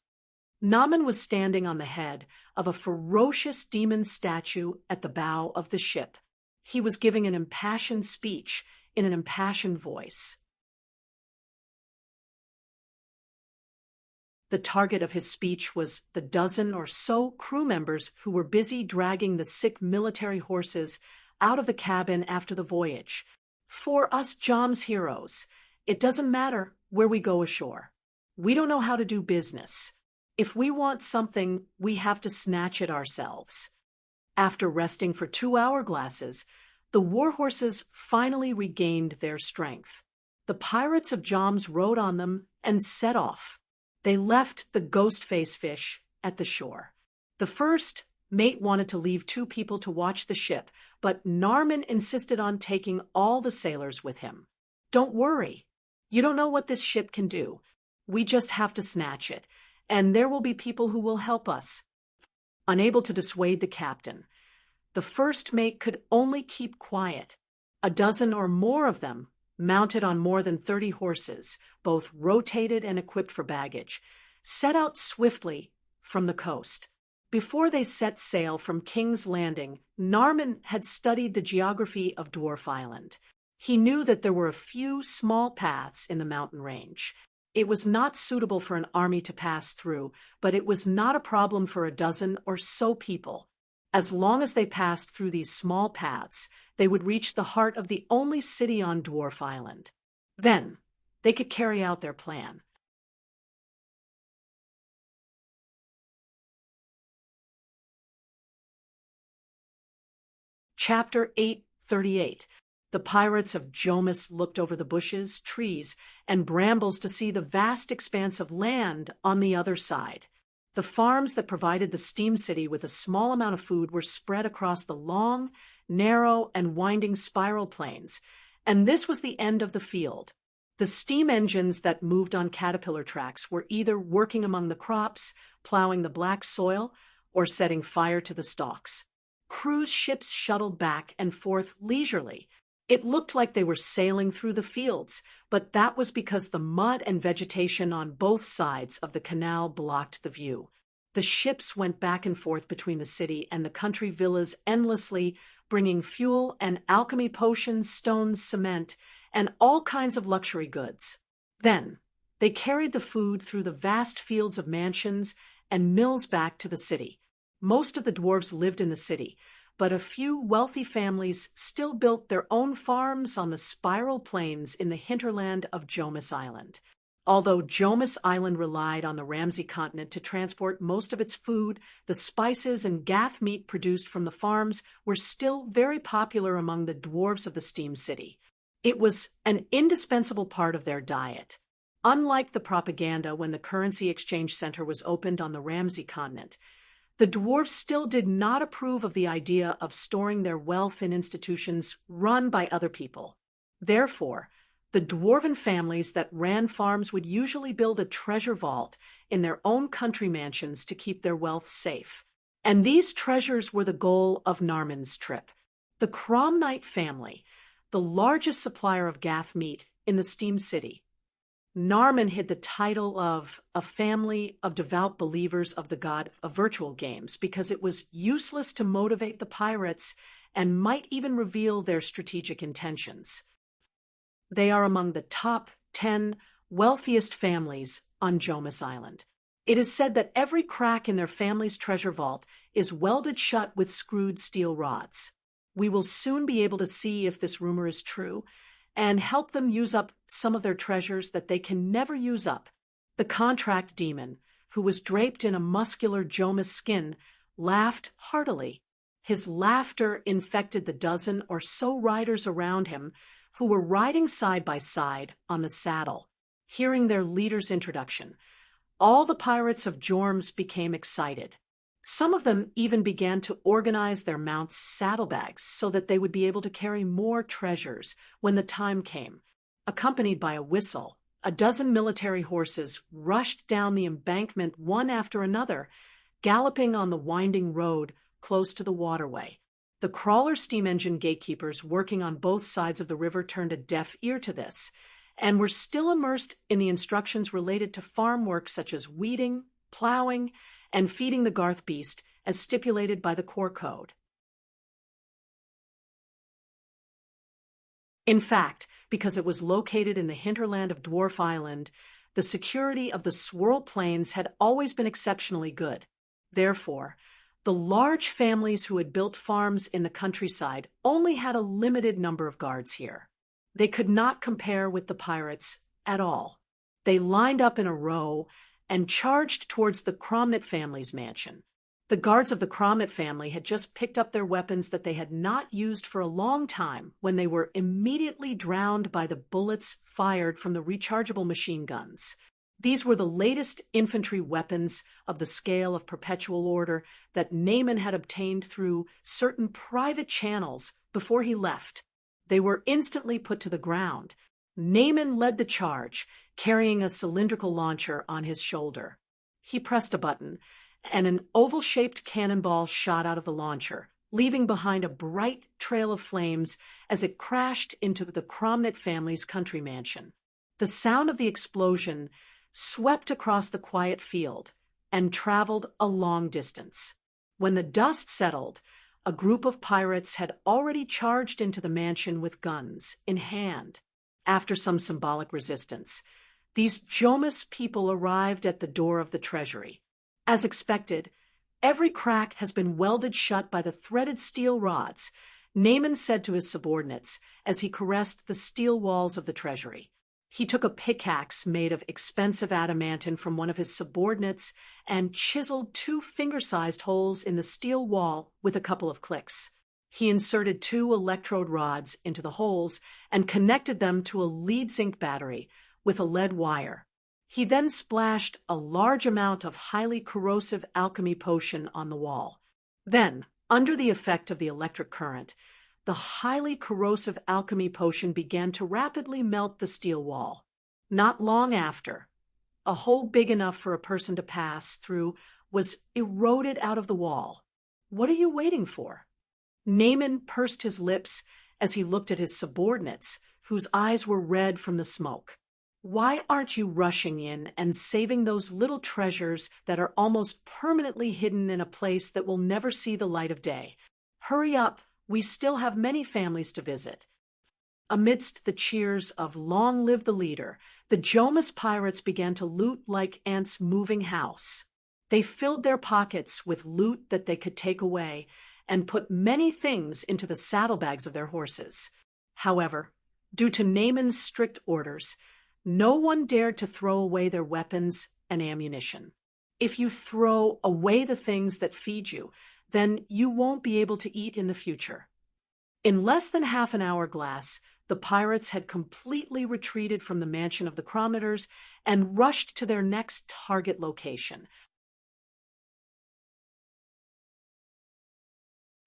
Naman was standing on the head of a ferocious demon statue at the bow of the ship. He was giving an impassioned speech in an impassioned voice. The target of his speech was the dozen or so crew members who were busy dragging the sick military horses out of the cabin after the voyage. "For us Jom's heroes, it doesn't matter where we go ashore. We don't know how to do business. If we want something, we have to snatch it ourselves." After resting for 2 hourglasses, the war horses finally regained their strength. The pirates of Jom's rode on them and set off. They left the Ghostface Fish at the shore. The first mate wanted to leave 2 people to watch the ship, but Narman insisted on taking all the sailors with him. "Don't worry. You don't know what this ship can do. We just have to snatch it, and there will be people who will help us." Unable to dissuade the captain, the first mate could only keep quiet. A dozen or more of them, mounted on more than 30 horses, both rotated and equipped for baggage, set out swiftly from the coast. Before they set sail from King's Landing, Narman had studied the geography of Dwarf Island. He knew that there were a few small paths in the mountain range. It was not suitable for an army to pass through, but it was not a problem for a dozen or so people. As long as they passed through these small paths, they would reach the heart of the only city on Dwarf Island. Then, they could carry out their plan. Chapter 838. The pirates of Jomis looked over the bushes, trees, and brambles to see the vast expanse of land on the other side. The farms that provided the steam city with a small amount of food were spread across the long, narrow, and winding spiral plains, and this was the end of the field. The steam engines that moved on caterpillar tracks were either working among the crops, plowing the black soil, or setting fire to the stalks. Cruise ships shuttled back and forth leisurely. It looked like they were sailing through the fields, but that was because the mud and vegetation on both sides of the canal blocked the view. The ships went back and forth between the city and the country villas endlessly, bringing fuel and alchemy potions, stones, cement, and all kinds of luxury goods. Then, they carried the food through the vast fields of mansions and mills back to the city. Most of the dwarves lived in the city, but a few wealthy families still built their own farms on the spiral plains in the hinterland of Jomis Island. Although Jomis Island relied on the Ramsey continent to transport most of its food, the spices and gaff meat produced from the farms were still very popular among the dwarves of the Steam City. It was an indispensable part of their diet. Unlike the propaganda when the currency exchange center was opened on the Ramsey continent, the dwarves still did not approve of the idea of storing their wealth in institutions run by other people. Therefore, the dwarven families that ran farms would usually build a treasure vault in their own country mansions to keep their wealth safe. And these treasures were the goal of Narman's trip. The Cromnite family, the largest supplier of gaff meat in the Steam City. Narman hid the title of a family of devout believers of the god of virtual games because it was useless to motivate the pirates and might even reveal their strategic intentions. They are among the top 10 wealthiest families on Jomis Island. It is said that every crack in their family's treasure vault is welded shut with screwed steel rods. We will soon be able to see if this rumor is true and help them use up some of their treasures that they can never use up. The contract demon, who was draped in a muscular Jomis skin, laughed heartily. His laughter infected the dozen or so riders around him who were riding side by side on the saddle. Hearing their leader's introduction, all the pirates of Jorms became excited. Some of them even began to organize their mounts' saddlebags so that they would be able to carry more treasures when the time came. Accompanied by a whistle, a dozen military horses rushed down the embankment one after another, galloping on the winding road close to the waterway. The crawler steam engine gatekeepers working on both sides of the river turned a deaf ear to this, and were still immersed in the instructions related to farm work such as weeding, plowing, and feeding the Garth beast as stipulated by the Core Code. In fact, because it was located in the hinterland of Dwarf Island, the security of the Swirl Plains had always been exceptionally good. Therefore, the large families who had built farms in the countryside only had a limited number of guards here. They could not compare with the pirates at all. They lined up in a row and charged towards the Cromnit family's mansion. The guards of the Cromnit family had just picked up their weapons that they had not used for a long time when they were immediately drowned by the bullets fired from the rechargeable machine guns. These were the latest infantry weapons of the scale of perpetual order that Naaman had obtained through certain private channels before he left. They were instantly put to the ground. Naaman led the charge, carrying a cylindrical launcher on his shoulder. He pressed a button, and an oval-shaped cannonball shot out of the launcher, leaving behind a bright trail of flames as it crashed into the Cromnit family's country mansion. The sound of the explosion swept across the quiet field and traveled a long distance. When the dust settled, a group of pirates had already charged into the mansion with guns in hand. After some symbolic resistance, these Jomis people arrived at the door of the treasury. As expected, every crack has been welded shut by the threaded steel rods, Naaman said to his subordinates as he caressed the steel walls of the treasury. He took a pickaxe made of expensive adamantine from one of his subordinates and chiseled 2 finger-sized holes in the steel wall with a couple of clicks. He inserted 2 electrode rods into the holes and connected them to a lead-zinc battery with a lead wire. He then splashed a large amount of highly corrosive alchemy potion on the wall. Then, under the effect of the electric current, the highly corrosive alchemy potion began to rapidly melt the steel wall. Not long after, a hole big enough for a person to pass through was eroded out of the wall. What are you waiting for? Naaman pursed his lips as he looked at his subordinates, whose eyes were red from the smoke. Why aren't you rushing in and saving those little treasures that are almost permanently hidden in a place that will never see the light of day? Hurry up, we still have many families to visit. Amidst the cheers of "Long live the leader," the Jomas pirates began to loot like ants moving house. They filled their pockets with loot that they could take away and put many things into the saddlebags of their horses. However, due to Naaman's strict orders, no one dared to throw away their weapons and ammunition. If you throw away the things that feed you, then you won't be able to eat in the future. In less than half an hourglass, the pirates had completely retreated from the mansion of the chronometers and rushed to their next target location.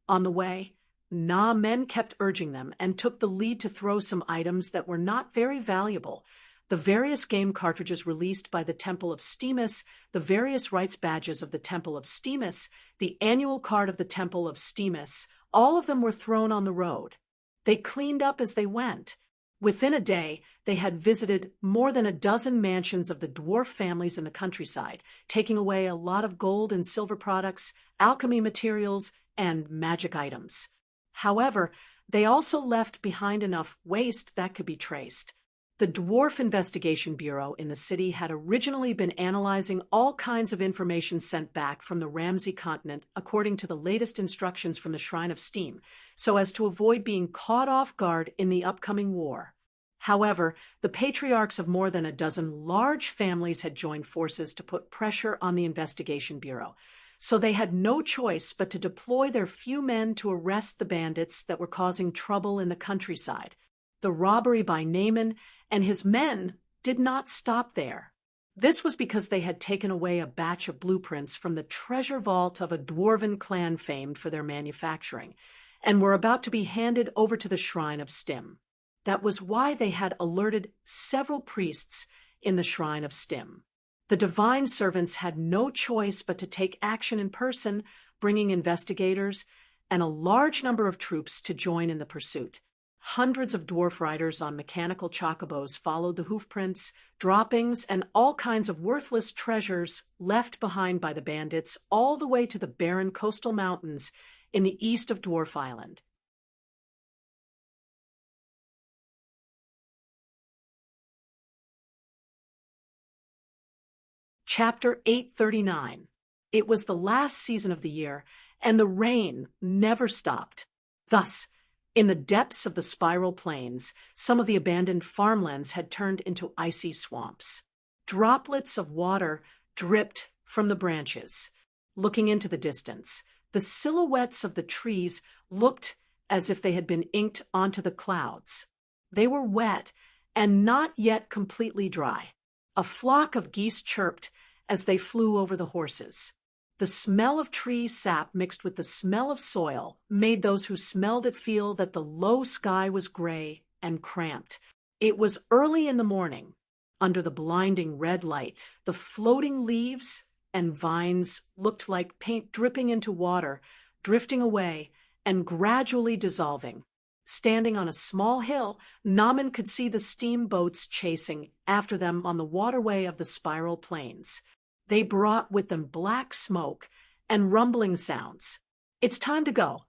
On the way, men kept urging them and took the lead to throw some items that were not very valuable: the various game cartridges released by the Temple of Stemus, the various rights badges of the Temple of Stemus, the annual card of the Temple of Stemus. All of them were thrown on the road. They cleaned up as they went. Within a day, they had visited more than a dozen mansions of the dwarf families in the countryside, taking away a lot of gold and silver products, alchemy materials, and magic items. However, they also left behind enough waste that could be traced. The Dwarf Investigation Bureau in the city had originally been analyzing all kinds of information sent back from the Ramsey continent according to the latest instructions from the Shrine of Steam, so as to avoid being caught off guard in the upcoming war. However, the patriarchs of more than a dozen large families had joined forces to put pressure on the Investigation Bureau, so they had no choice but to deploy their few men to arrest the bandits that were causing trouble in the countryside. The robbery by Naaman and his men did not stop there. This was because they had taken away a batch of blueprints from the treasure vault of a dwarven clan famed for their manufacturing, and were about to be handed over to the Shrine of Stim. That was why they had alerted several priests in the Shrine of Stim. The divine servants had no choice but to take action in person, bringing investigators and a large number of troops to join in the pursuit. Hundreds of dwarf riders on mechanical chocobos followed the hoofprints, droppings, and all kinds of worthless treasures left behind by the bandits all the way to the barren coastal mountains in the east of Dwarf Island. Chapter 839. It was the last season of the year, and the rain never stopped. Thus, in the depths of the spiral plains, some of the abandoned farmlands had turned into icy swamps. Droplets of water dripped from the branches. Looking into the distance, the silhouettes of the trees looked as if they had been inked onto the clouds. They were wet and not yet completely dry. A flock of geese chirped as they flew over the horses. The smell of tree sap mixed with the smell of soil made those who smelled it feel that the low sky was gray and cramped. It was early in the morning. Under the blinding red light, the floating leaves and vines looked like paint dripping into water, drifting away and gradually dissolving. Standing on a small hill, Naaman could see the steamboats chasing after them on the waterway of the spiral plains. They brought with them black smoke and rumbling sounds. It's time to go.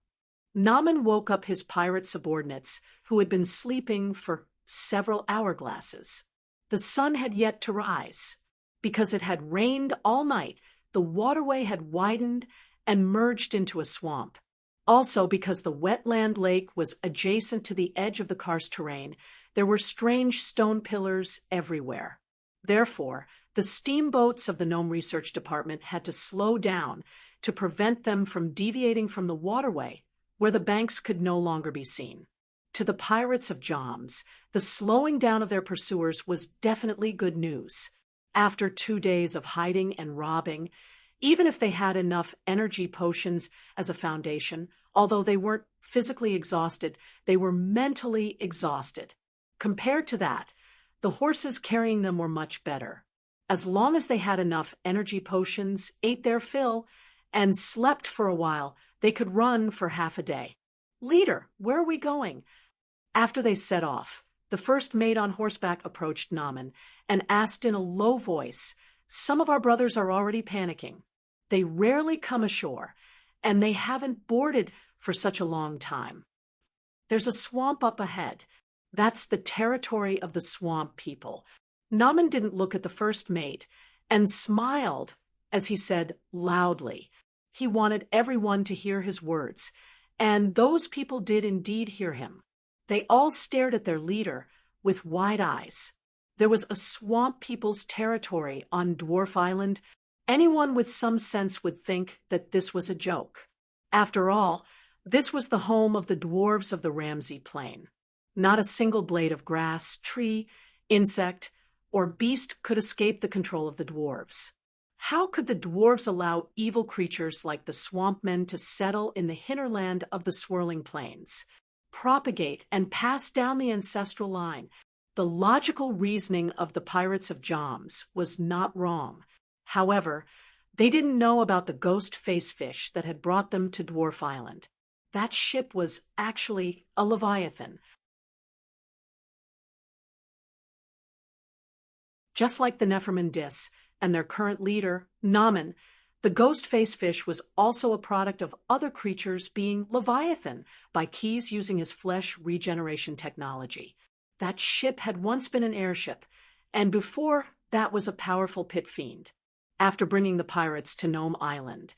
Naaman woke up his pirate subordinates, who had been sleeping for several hourglasses. The sun had yet to rise. Because it had rained all night, the waterway had widened and merged into a swamp. Also, because the wetland lake was adjacent to the edge of the karst terrain, there were strange stone pillars everywhere. Therefore, the steamboats of the Gnome Research Department had to slow down to prevent them from deviating from the waterway where the banks could no longer be seen. To the pirates of Joms, the slowing down of their pursuers was definitely good news. After 2 days of hiding and robbing, even if they had enough energy potions as a foundation, although they weren't physically exhausted, they were mentally exhausted. Compared to that, the horses carrying them were much better. As long as they had enough energy potions, ate their fill, and slept for a while, they could run for half a day. "Leader, where are we going?" After they set off, the first mate on horseback approached Naaman and asked in a low voice, "Some of our brothers are already panicking. They rarely come ashore, and they haven't boarded for such a long time. There's a swamp up ahead. That's the territory of the swamp people." Naaman didn't look at the first mate and smiled as he said loudly. He wanted everyone to hear his words, and those people did indeed hear him. They all stared at their leader with wide eyes. There was a swamp people's territory on Dwarf Island. Anyone with some sense would think that this was a joke. After all, this was the home of the dwarves of the Ramsey Plain. Not a single blade of grass, tree, insect, or beast could escape the control of the dwarves. How could the dwarves allow evil creatures like the swamp men to settle in the hinterland of the swirling plains, propagate and pass down the ancestral line? The logical reasoning of the pirates of Joms was not wrong. However, they didn't know about the ghost face fish that had brought them to Dwarf Island. That ship was actually a Leviathan. Just like the Nephilim Dis and their current leader, Naaman, the ghost face fish was also a product of other creatures being Leviathan by Keyes using his flesh regeneration technology. That ship had once been an airship, and before that was a powerful pit fiend. After bringing the pirates to Nome Island,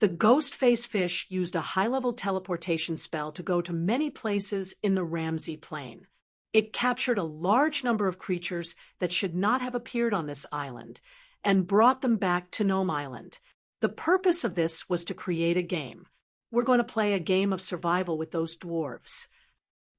the ghost face fish used a high-level teleportation spell to go to many places in the Ramsey Plain. It captured a large number of creatures that should not have appeared on this island and brought them back to Nome Island. The purpose of this was to create a game. We're going to play a game of survival with those dwarves.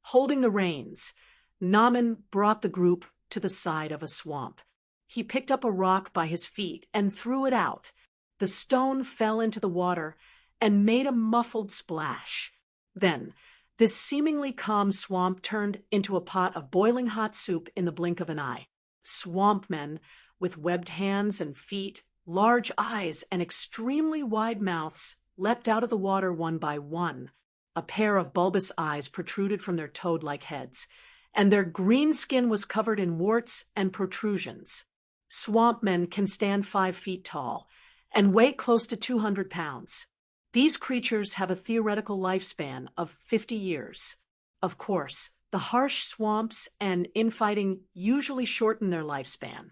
Holding the reins, Naaman brought the group to the side of a swamp. He picked up a rock by his feet and threw it out. The stone fell into the water and made a muffled splash. Then, this seemingly calm swamp turned into a pot of boiling hot soup in the blink of an eye. Swamp men, with webbed hands and feet, large eyes, and extremely wide mouths, leapt out of the water one by one. A pair of bulbous eyes protruded from their toad-like heads, and their green skin was covered in warts and protrusions. Swamp men can stand 5 feet tall and weigh close to 200 pounds. These creatures have a theoretical lifespan of 50 years. Of course, the harsh swamps and infighting usually shorten their lifespan.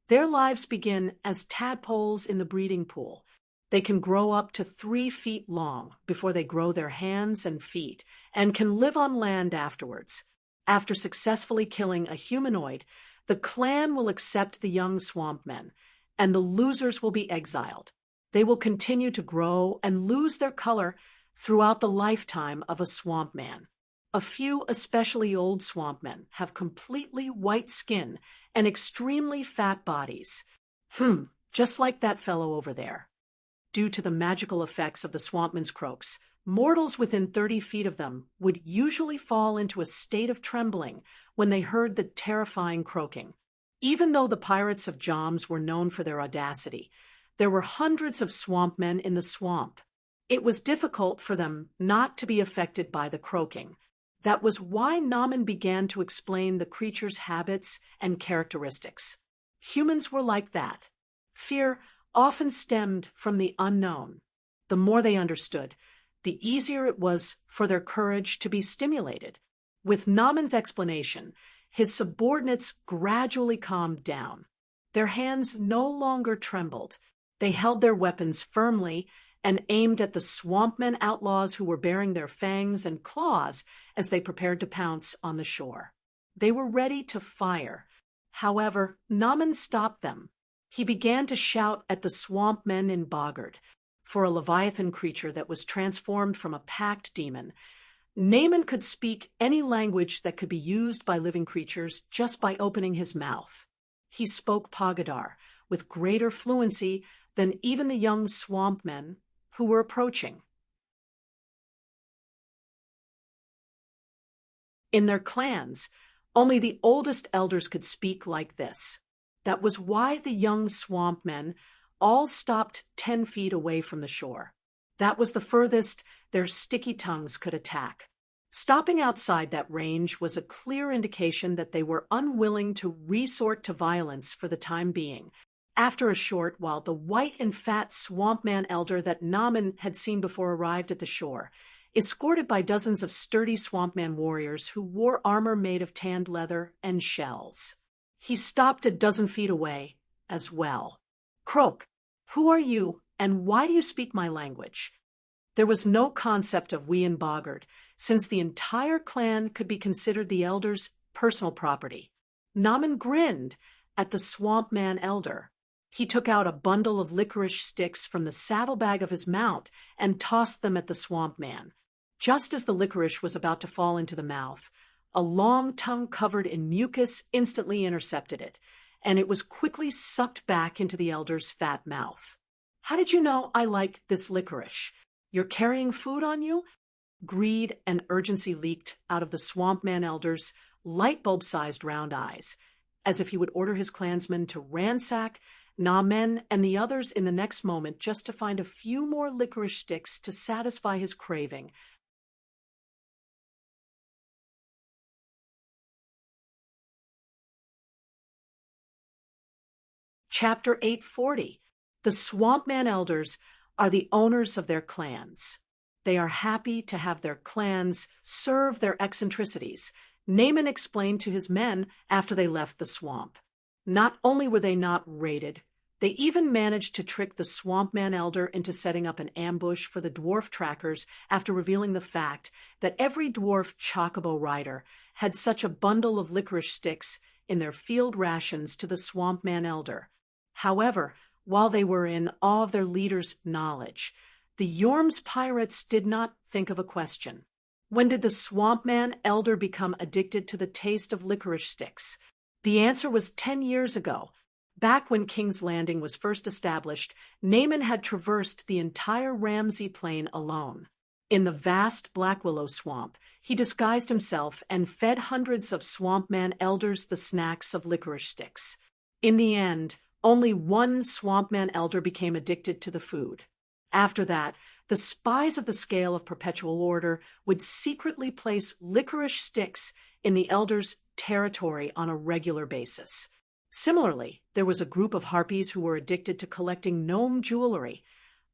Their lives begin as tadpoles in the breeding pool. They can grow up to 3 feet long before they grow their hands and feet and can live on land afterwards. After successfully killing a humanoid, the clan will accept the young swamp men, and the losers will be exiled. They will continue to grow and lose their color throughout the lifetime of a swamp man. A few especially old swamp men have completely white skin and extremely fat bodies. Just like that fellow over there. Due to the magical effects of the swampman's croaks, mortals within 30 feet of them would usually fall into a state of trembling when they heard the terrifying croaking. Even though the pirates of Joms were known for their audacity, there were hundreds of swamp men in the swamp. It was difficult for them not to be affected by the croaking. That was why Naaman began to explain the creature's habits and characteristics. Humans were like that. Fear often stemmed from the unknown. The more they understood, the easier it was for their courage to be stimulated. With Naaman's explanation, his subordinates gradually calmed down. Their hands no longer trembled. They held their weapons firmly and aimed at the swampmen outlaws who were baring their fangs and claws as they prepared to pounce on the shore. They were ready to fire. However, Naaman stopped them. He began to shout at the swamp men in Boggart, for a Leviathan creature that was transformed from a packed demon. Naaman could speak any language that could be used by living creatures just by opening his mouth. He spoke Pagadar with greater fluency than even the young swamp men who were approaching. In their clans, only the oldest elders could speak like this. That was why the young swamp men all stopped 10 feet away from the shore. That was the furthest their sticky tongues could attack. Stopping outside that range was a clear indication that they were unwilling to resort to violence for the time being. After a short while, the white and fat swamp man elder that Naaman had seen before arrived at the shore, escorted by dozens of sturdy swamp man warriors who wore armor made of tanned leather and shells. He stopped a dozen feet away as well. "Croak, who are you, and why do you speak my language?" There was no concept of we and boggart, since the entire clan could be considered the elder's personal property. Naaman grinned at the swamp man elder. He took out a bundle of licorice sticks from the saddlebag of his mount and tossed them at the swamp man. Just as the licorice was about to fall into the mouth, a long tongue covered in mucus instantly intercepted it, and it was quickly sucked back into the elder's fat mouth. "How did you know I like this licorice? You're carrying food on you?" Greed and urgency leaked out of the swamp man elder's light-bulb-sized round eyes, as if he would order his clansmen to ransack Naaman and the others in the next moment just to find a few more licorice sticks to satisfy his craving. Chapter 840. The swamp man elders are the owners of their clans. They are happy to have their clans serve their eccentricities, Naaman explained to his men after they left the swamp. Not only were they not raided, they even managed to trick the swamp man elder into setting up an ambush for the dwarf trackers after revealing the fact that every dwarf chocobo rider had such a bundle of licorice sticks in their field rations to the swamp man elder. However, while they were in awe of their leader's knowledge, the Yorm's pirates did not think of a question. When did the swamp man elder become addicted to the taste of licorice sticks? The answer was 10 years ago. Back when King's Landing was first established, Naaman had traversed the entire Ramsey Plain alone. In the vast Black Willow Swamp, he disguised himself and fed hundreds of swamp man elders the snacks of licorice sticks. In the end, only one swamp man elder became addicted to the food. After that, the spies of the Scale of Perpetual Order would secretly place licorice sticks in the elders' territory on a regular basis. Similarly, there was a group of harpies who were addicted to collecting gnome jewelry,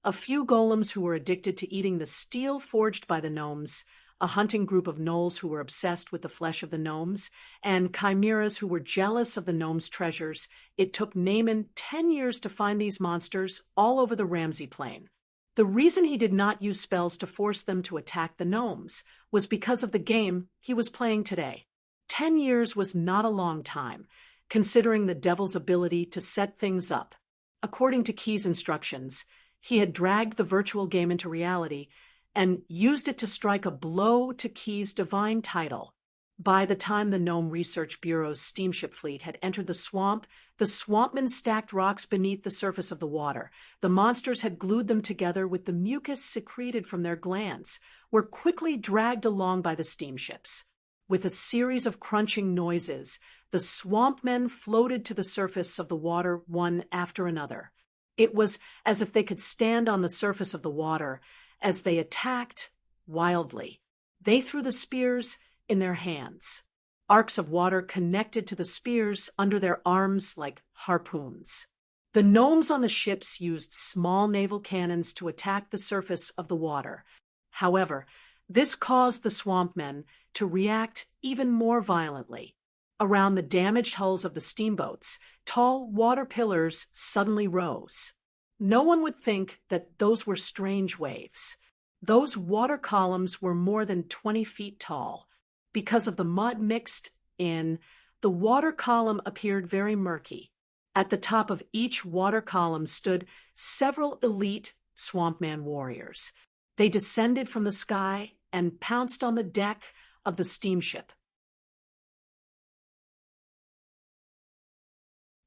a few golems who were addicted to eating the steel forged by the gnomes, a hunting group of gnolls who were obsessed with the flesh of the gnomes, and chimeras who were jealous of the gnomes' treasures. It took Naaman 10 years to find these monsters all over the Ramsey Plain. The reason he did not use spells to force them to attack the gnomes was because of the game he was playing today. 10 years was not a long time, considering the devil's ability to set things up. According to Key's instructions, he had dragged the virtual game into reality and used it to strike a blow to Key's divine title. By the time the Gnome Research Bureau's steamship fleet had entered the swamp, the swampmen stacked rocks beneath the surface of the water. The monsters had glued them together with the mucus secreted from their glands, were quickly dragged along by the steamships. With a series of crunching noises, the swampmen floated to the surface of the water one after another. It was as if they could stand on the surface of the water as they attacked wildly. They threw the spears in their hands. Arcs of water connected to the spears under their arms like harpoons. The gnomes on the ships used small naval cannons to attack the surface of the water. However, this caused the swampmen to react even more violently. Around the damaged hulls of the steamboats, tall water pillars suddenly rose. No one would think that those were strange waves. Those water columns were more than 20 feet tall. Because of the mud mixed in, the water column appeared very murky. At the top of each water column stood several elite swampman warriors. They descended from the sky and pounced on the deck of the steamship.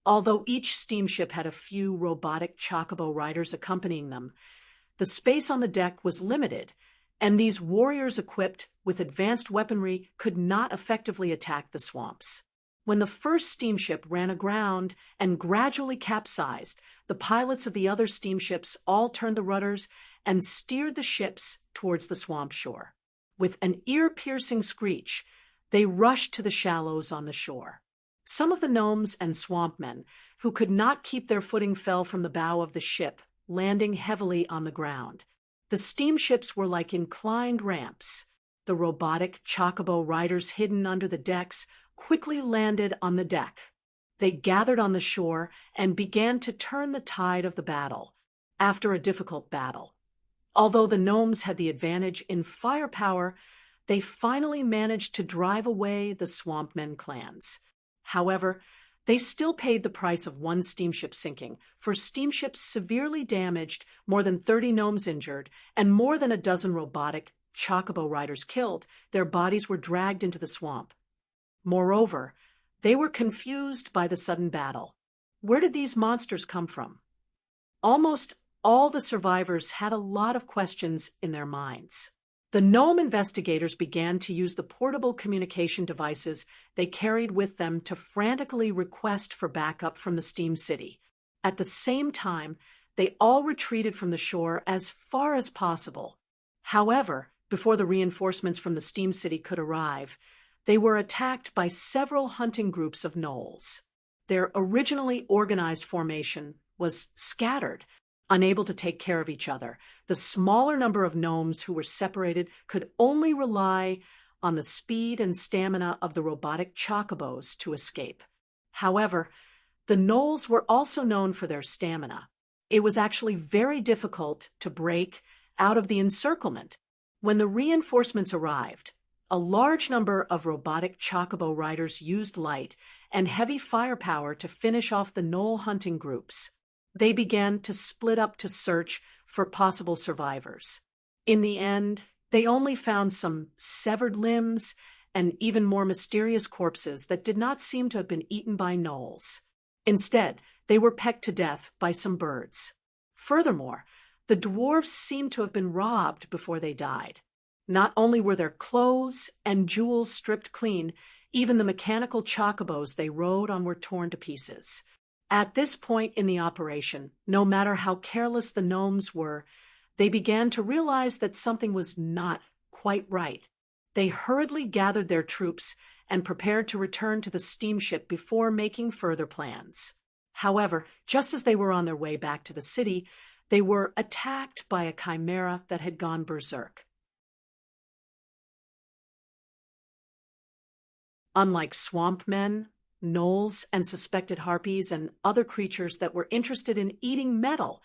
Although each steamship had a few robotic chocobo riders accompanying them, the space on the deck was limited, and these warriors equipped with advanced weaponry could not effectively attack the swamps. When the first steamship ran aground and gradually capsized, the pilots of the other steamships all turned the rudders and steered the ships towards the swamp shore. With an ear-piercing screech, they rushed to the shallows on the shore. Some of the gnomes and swampmen who could not keep their footing fell from the bow of the ship, landing heavily on the ground. The steamships were like inclined ramps. The robotic chocobo riders hidden under the decks quickly landed on the deck. They gathered on the shore and began to turn the tide of the battle. After a difficult battle, although the gnomes had the advantage in firepower, they finally managed to drive away the swampmen clans. However, they still paid the price of one steamship sinking, for steamships severely damaged, more than 30 gnomes injured, and more than a dozen robotic chocobo riders killed. Their bodies were dragged into the swamp. Moreover, they were confused by the sudden battle. Where did these monsters come from? Almost all the survivors had a lot of questions in their minds. The gnome investigators began to use the portable communication devices they carried with them to frantically request for backup from the steam city. At the same time, they all retreated from the shore as far as possible. However, before the reinforcements from the steam city could arrive, they were attacked by several hunting groups of gnolls. Their originally organized formation was scattered, unable to take care of each other. The smaller number of gnomes who were separated could only rely on the speed and stamina of the robotic chocobos to escape. However, the gnolls were also known for their stamina. It was actually very difficult to break out of the encirclement. When the reinforcements arrived, a large number of robotic chocobo riders used light and heavy firepower to finish off the gnoll hunting groups. They began to split up to search for possible survivors. In the end, they only found some severed limbs and even more mysterious corpses that did not seem to have been eaten by gnolls. Instead, they were pecked to death by some birds. Furthermore, the dwarves seemed to have been robbed before they died. Not only were their clothes and jewels stripped clean, even the mechanical chocobos they rode on were torn to pieces. At this point in the operation, no matter how careless the gnomes were, they began to realize that something was not quite right. They hurriedly gathered their troops and prepared to return to the steamship before making further plans. However, just as they were on their way back to the city, they were attacked by a chimera that had gone berserk. Unlike swamp men, gnolls, and suspected harpies and other creatures that were interested in eating metal,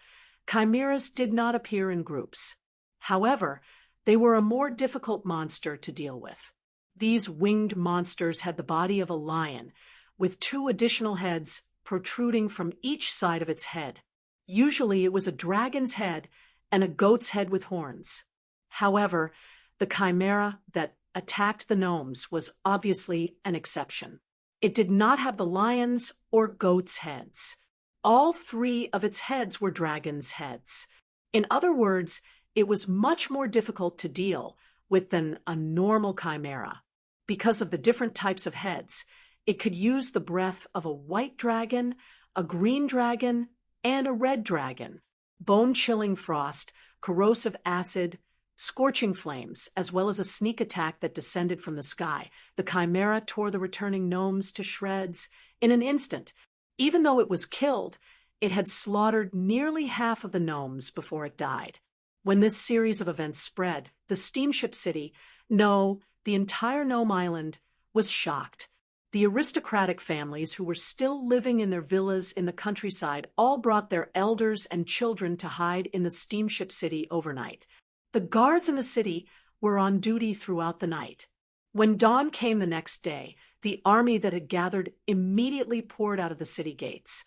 chimeras did not appear in groups. However, they were a more difficult monster to deal with. These winged monsters had the body of a lion, with 2 additional heads protruding from each side of its head. Usually it was a dragon's head and a goat's head with horns. However, the chimera that attacked the gnomes was obviously an exception. It did not have the lion's or goat's heads. All 3 of its heads were dragon's heads. In other words, it was much more difficult to deal with than a normal chimera. Because of the different types of heads, it could use the breath of a white dragon, a green dragon, and a red dragon. Bone-chilling frost, corrosive acid, scorching flames, as well as a sneak attack that descended from the sky. The chimera tore the returning gnomes to shreds in an instant. Even though it was killed, it had slaughtered nearly half of the gnomes before it died. When this series of events spread, the steamship city, no, the entire gnome island, was shocked. The aristocratic families who were still living in their villas in the countryside all brought their elders and children to hide in the steamship city overnight. The guards in the city were on duty throughout the night. When dawn came the next day, the army that had gathered immediately poured out of the city gates.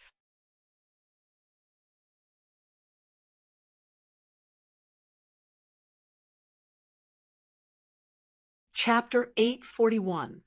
Chapter 841.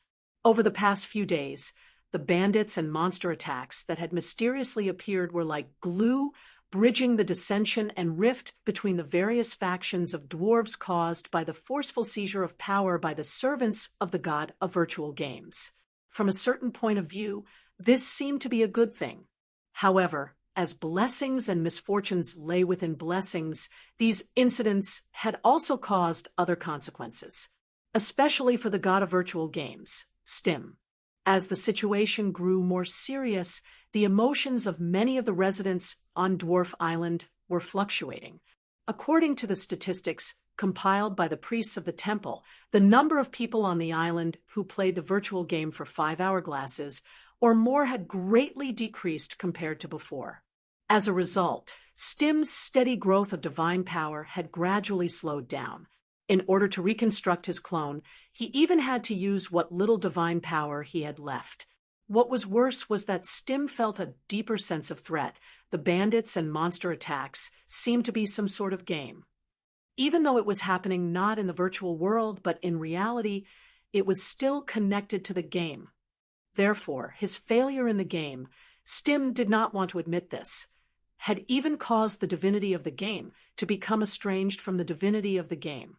Over the past few days, the bandits and monster attacks that had mysteriously appeared were like glue, bridging the dissension and rift between the various factions of dwarves caused by the forceful seizure of power by the servants of the god of virtual games. From a certain point of view, this seemed to be a good thing. However, as blessings and misfortunes lay within blessings, these incidents had also caused other consequences, especially for the god of virtual games, Stim. As the situation grew more serious, the emotions of many of the residents on Dwarf Island were fluctuating. According to the statistics compiled by the priests of the temple, the number of people on the island who played the virtual game for 5 hourglasses or more had greatly decreased compared to before. As a result, Stim's steady growth of divine power had gradually slowed down. In order to reconstruct his clone, he even had to use what little divine power he had left. What was worse was that Stim felt a deeper sense of threat. The bandits and monster attacks seemed to be some sort of game. Even though it was happening not in the virtual world, but in reality, it was still connected to the game. Therefore, his failure in the game, Stim did not want to admit this, had even caused the divinity of the game to become estranged from the divinity of the game.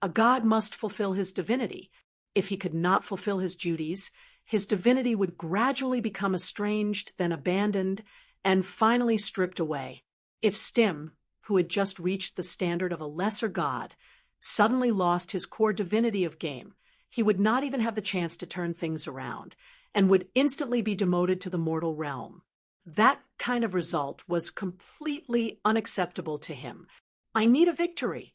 A god must fulfill his divinity. If he could not fulfill his duties, his divinity would gradually become estranged, then abandoned, and finally stripped away. If Stim, who had just reached the standard of a lesser god, suddenly lost his core divinity of game, he would not even have the chance to turn things around, and would instantly be demoted to the mortal realm. That kind of result was completely unacceptable to him. I need a victory.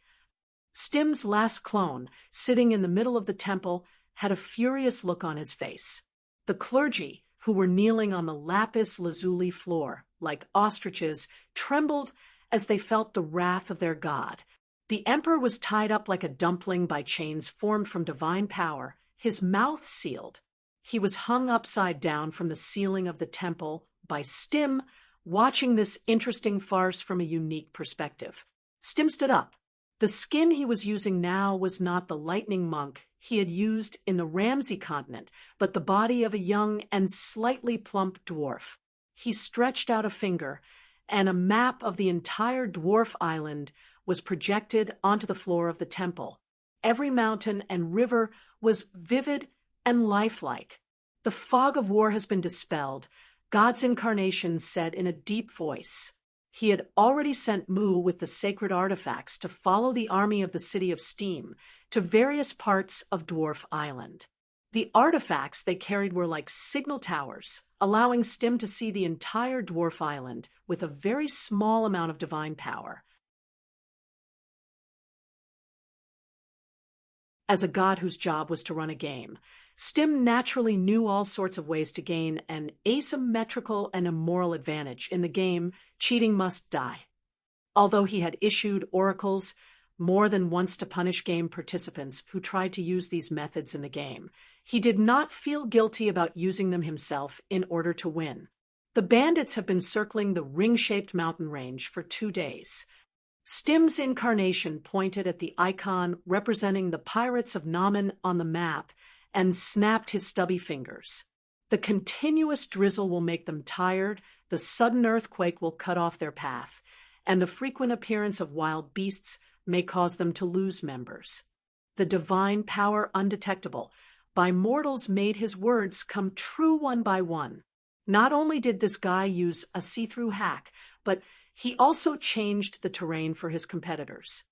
Stim's last clone, sitting in the middle of the temple, had a furious look on his face. The clergy, who were kneeling on the lapis lazuli floor, like ostriches, trembled as they felt the wrath of their god. The emperor was tied up like a dumpling by chains formed from divine power, his mouth sealed. He was hung upside down from the ceiling of the temple by Stim, watching this interesting farce from a unique perspective. Stim stood up. The skin he was using now was not the lightning monk he had used in the Ramsey continent, but the body of a young and slightly plump dwarf. He stretched out a finger, and a map of the entire dwarf island was projected onto the floor of the temple. Every mountain and river was vivid and lifelike. The fog of war has been dispelled, God's incarnation said in a deep voice. He had already sent Mu with the sacred artifacts to follow the army of the city of Steam to various parts of Dwarf Island. The artifacts they carried were like signal towers, allowing Stim to see the entire Dwarf Island with a very small amount of divine power. As a god whose job was to run a game, Stim naturally knew all sorts of ways to gain an asymmetrical and immoral advantage. In the game, cheating must die. Although he had issued oracles more than once to punish game participants who tried to use these methods in the game, he did not feel guilty about using them himself in order to win. The bandits have been circling the ring-shaped mountain range for 2 days. Stim's incarnation pointed at the icon representing the pirates of Namen on the map and snapped his stubby fingers. The continuous drizzle will make them tired, the sudden earthquake will cut off their path, and the frequent appearance of wild beasts may cause them to lose members. The divine power undetectable by mortals made his words come true one by one. Not only did this guy use a see-through hack, but he also changed the terrain for his competitors.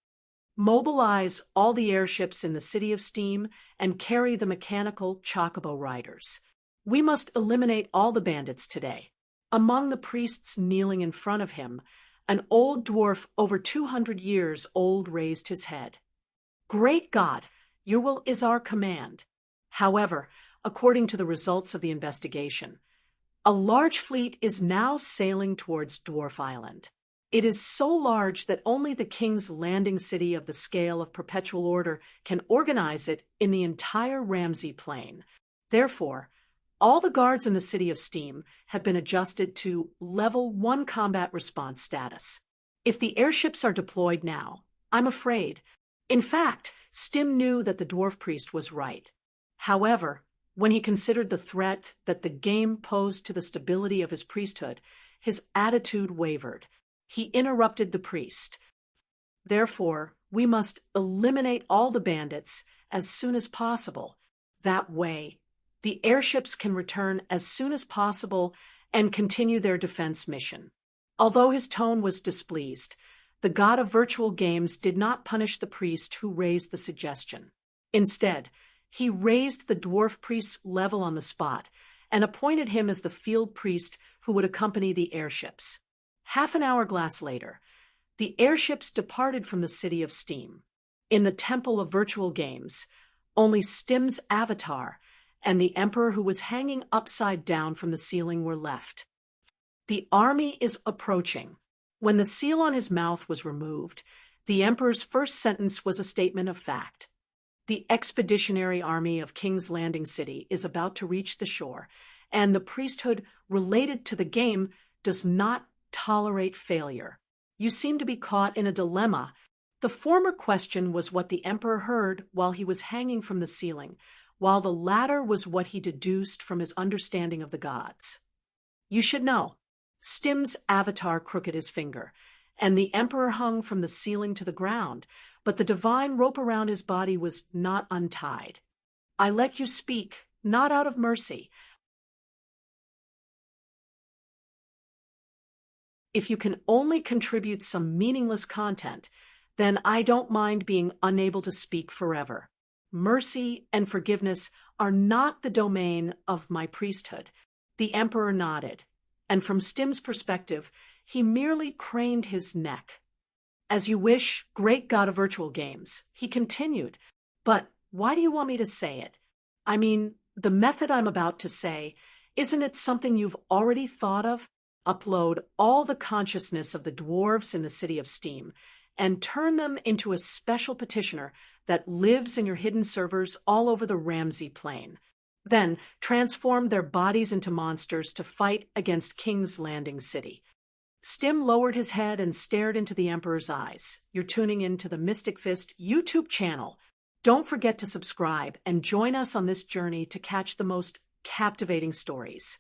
Mobilize all the airships in the City of Steam and carry the mechanical chocobo riders. We must eliminate all the bandits today. Among the priests kneeling in front of him, an old dwarf over 200 years old raised his head. Great God, your will is our command. However, according to the results of the investigation, a large fleet is now sailing towards Dwarf Island. It is so large that only the king's landing city of the scale of perpetual order can organize it in the entire Ramsey Plain. Therefore, all the guards in the City of Steam have been adjusted to Level 1 combat response status. If the airships are deployed now, I'm afraid. In fact, Stim knew that the dwarf priest was right. However, when he considered the threat that the game posed to the stability of his priesthood, his attitude wavered. He interrupted the priest. Therefore, we must eliminate all the bandits as soon as possible. That way, the airships can return as soon as possible and continue their defense mission. Although his tone was displeased, the god of virtual games did not punish the priest who raised the suggestion. Instead, he raised the dwarf priest's level on the spot and appointed him as the field priest who would accompany the airships. Half an hourglass later, the airships departed from the city of Steam. In the temple of virtual games, only Stim's avatar and the emperor who was hanging upside down from the ceiling were left. The army is approaching. When the seal on his mouth was removed, the emperor's first sentence was a statement of fact. The expeditionary army of King's Landing City is about to reach the shore, and the priesthood related to the game does not tolerate failure. You seem to be caught in a dilemma. The former question was what the emperor heard while he was hanging from the ceiling, while the latter was what he deduced from his understanding of the gods. You should know, Stim's avatar crooked his finger, and the emperor hung from the ceiling to the ground, but the divine rope around his body was not untied. I let you speak, not out of mercy. If you can only contribute some meaningless content, then I don't mind being unable to speak forever. Mercy and forgiveness are not the domain of my priesthood. The emperor nodded, and from Stim's perspective, he merely craned his neck. As you wish, great god of virtual games, he continued. But why do you want me to say it? I mean, the method I'm about to say, isn't it something you've already thought of? Upload all the consciousness of the dwarves in the city of Steam and turn them into a special petitioner that lives in your hidden servers all over the Ramsey Plain. Then transform their bodies into monsters to fight against King's Landing City. Stim lowered his head and stared into the Emperor's eyes. You're tuning into the Mystic Fist YouTube channel. Don't forget to subscribe and join us on this journey to catch the most captivating stories.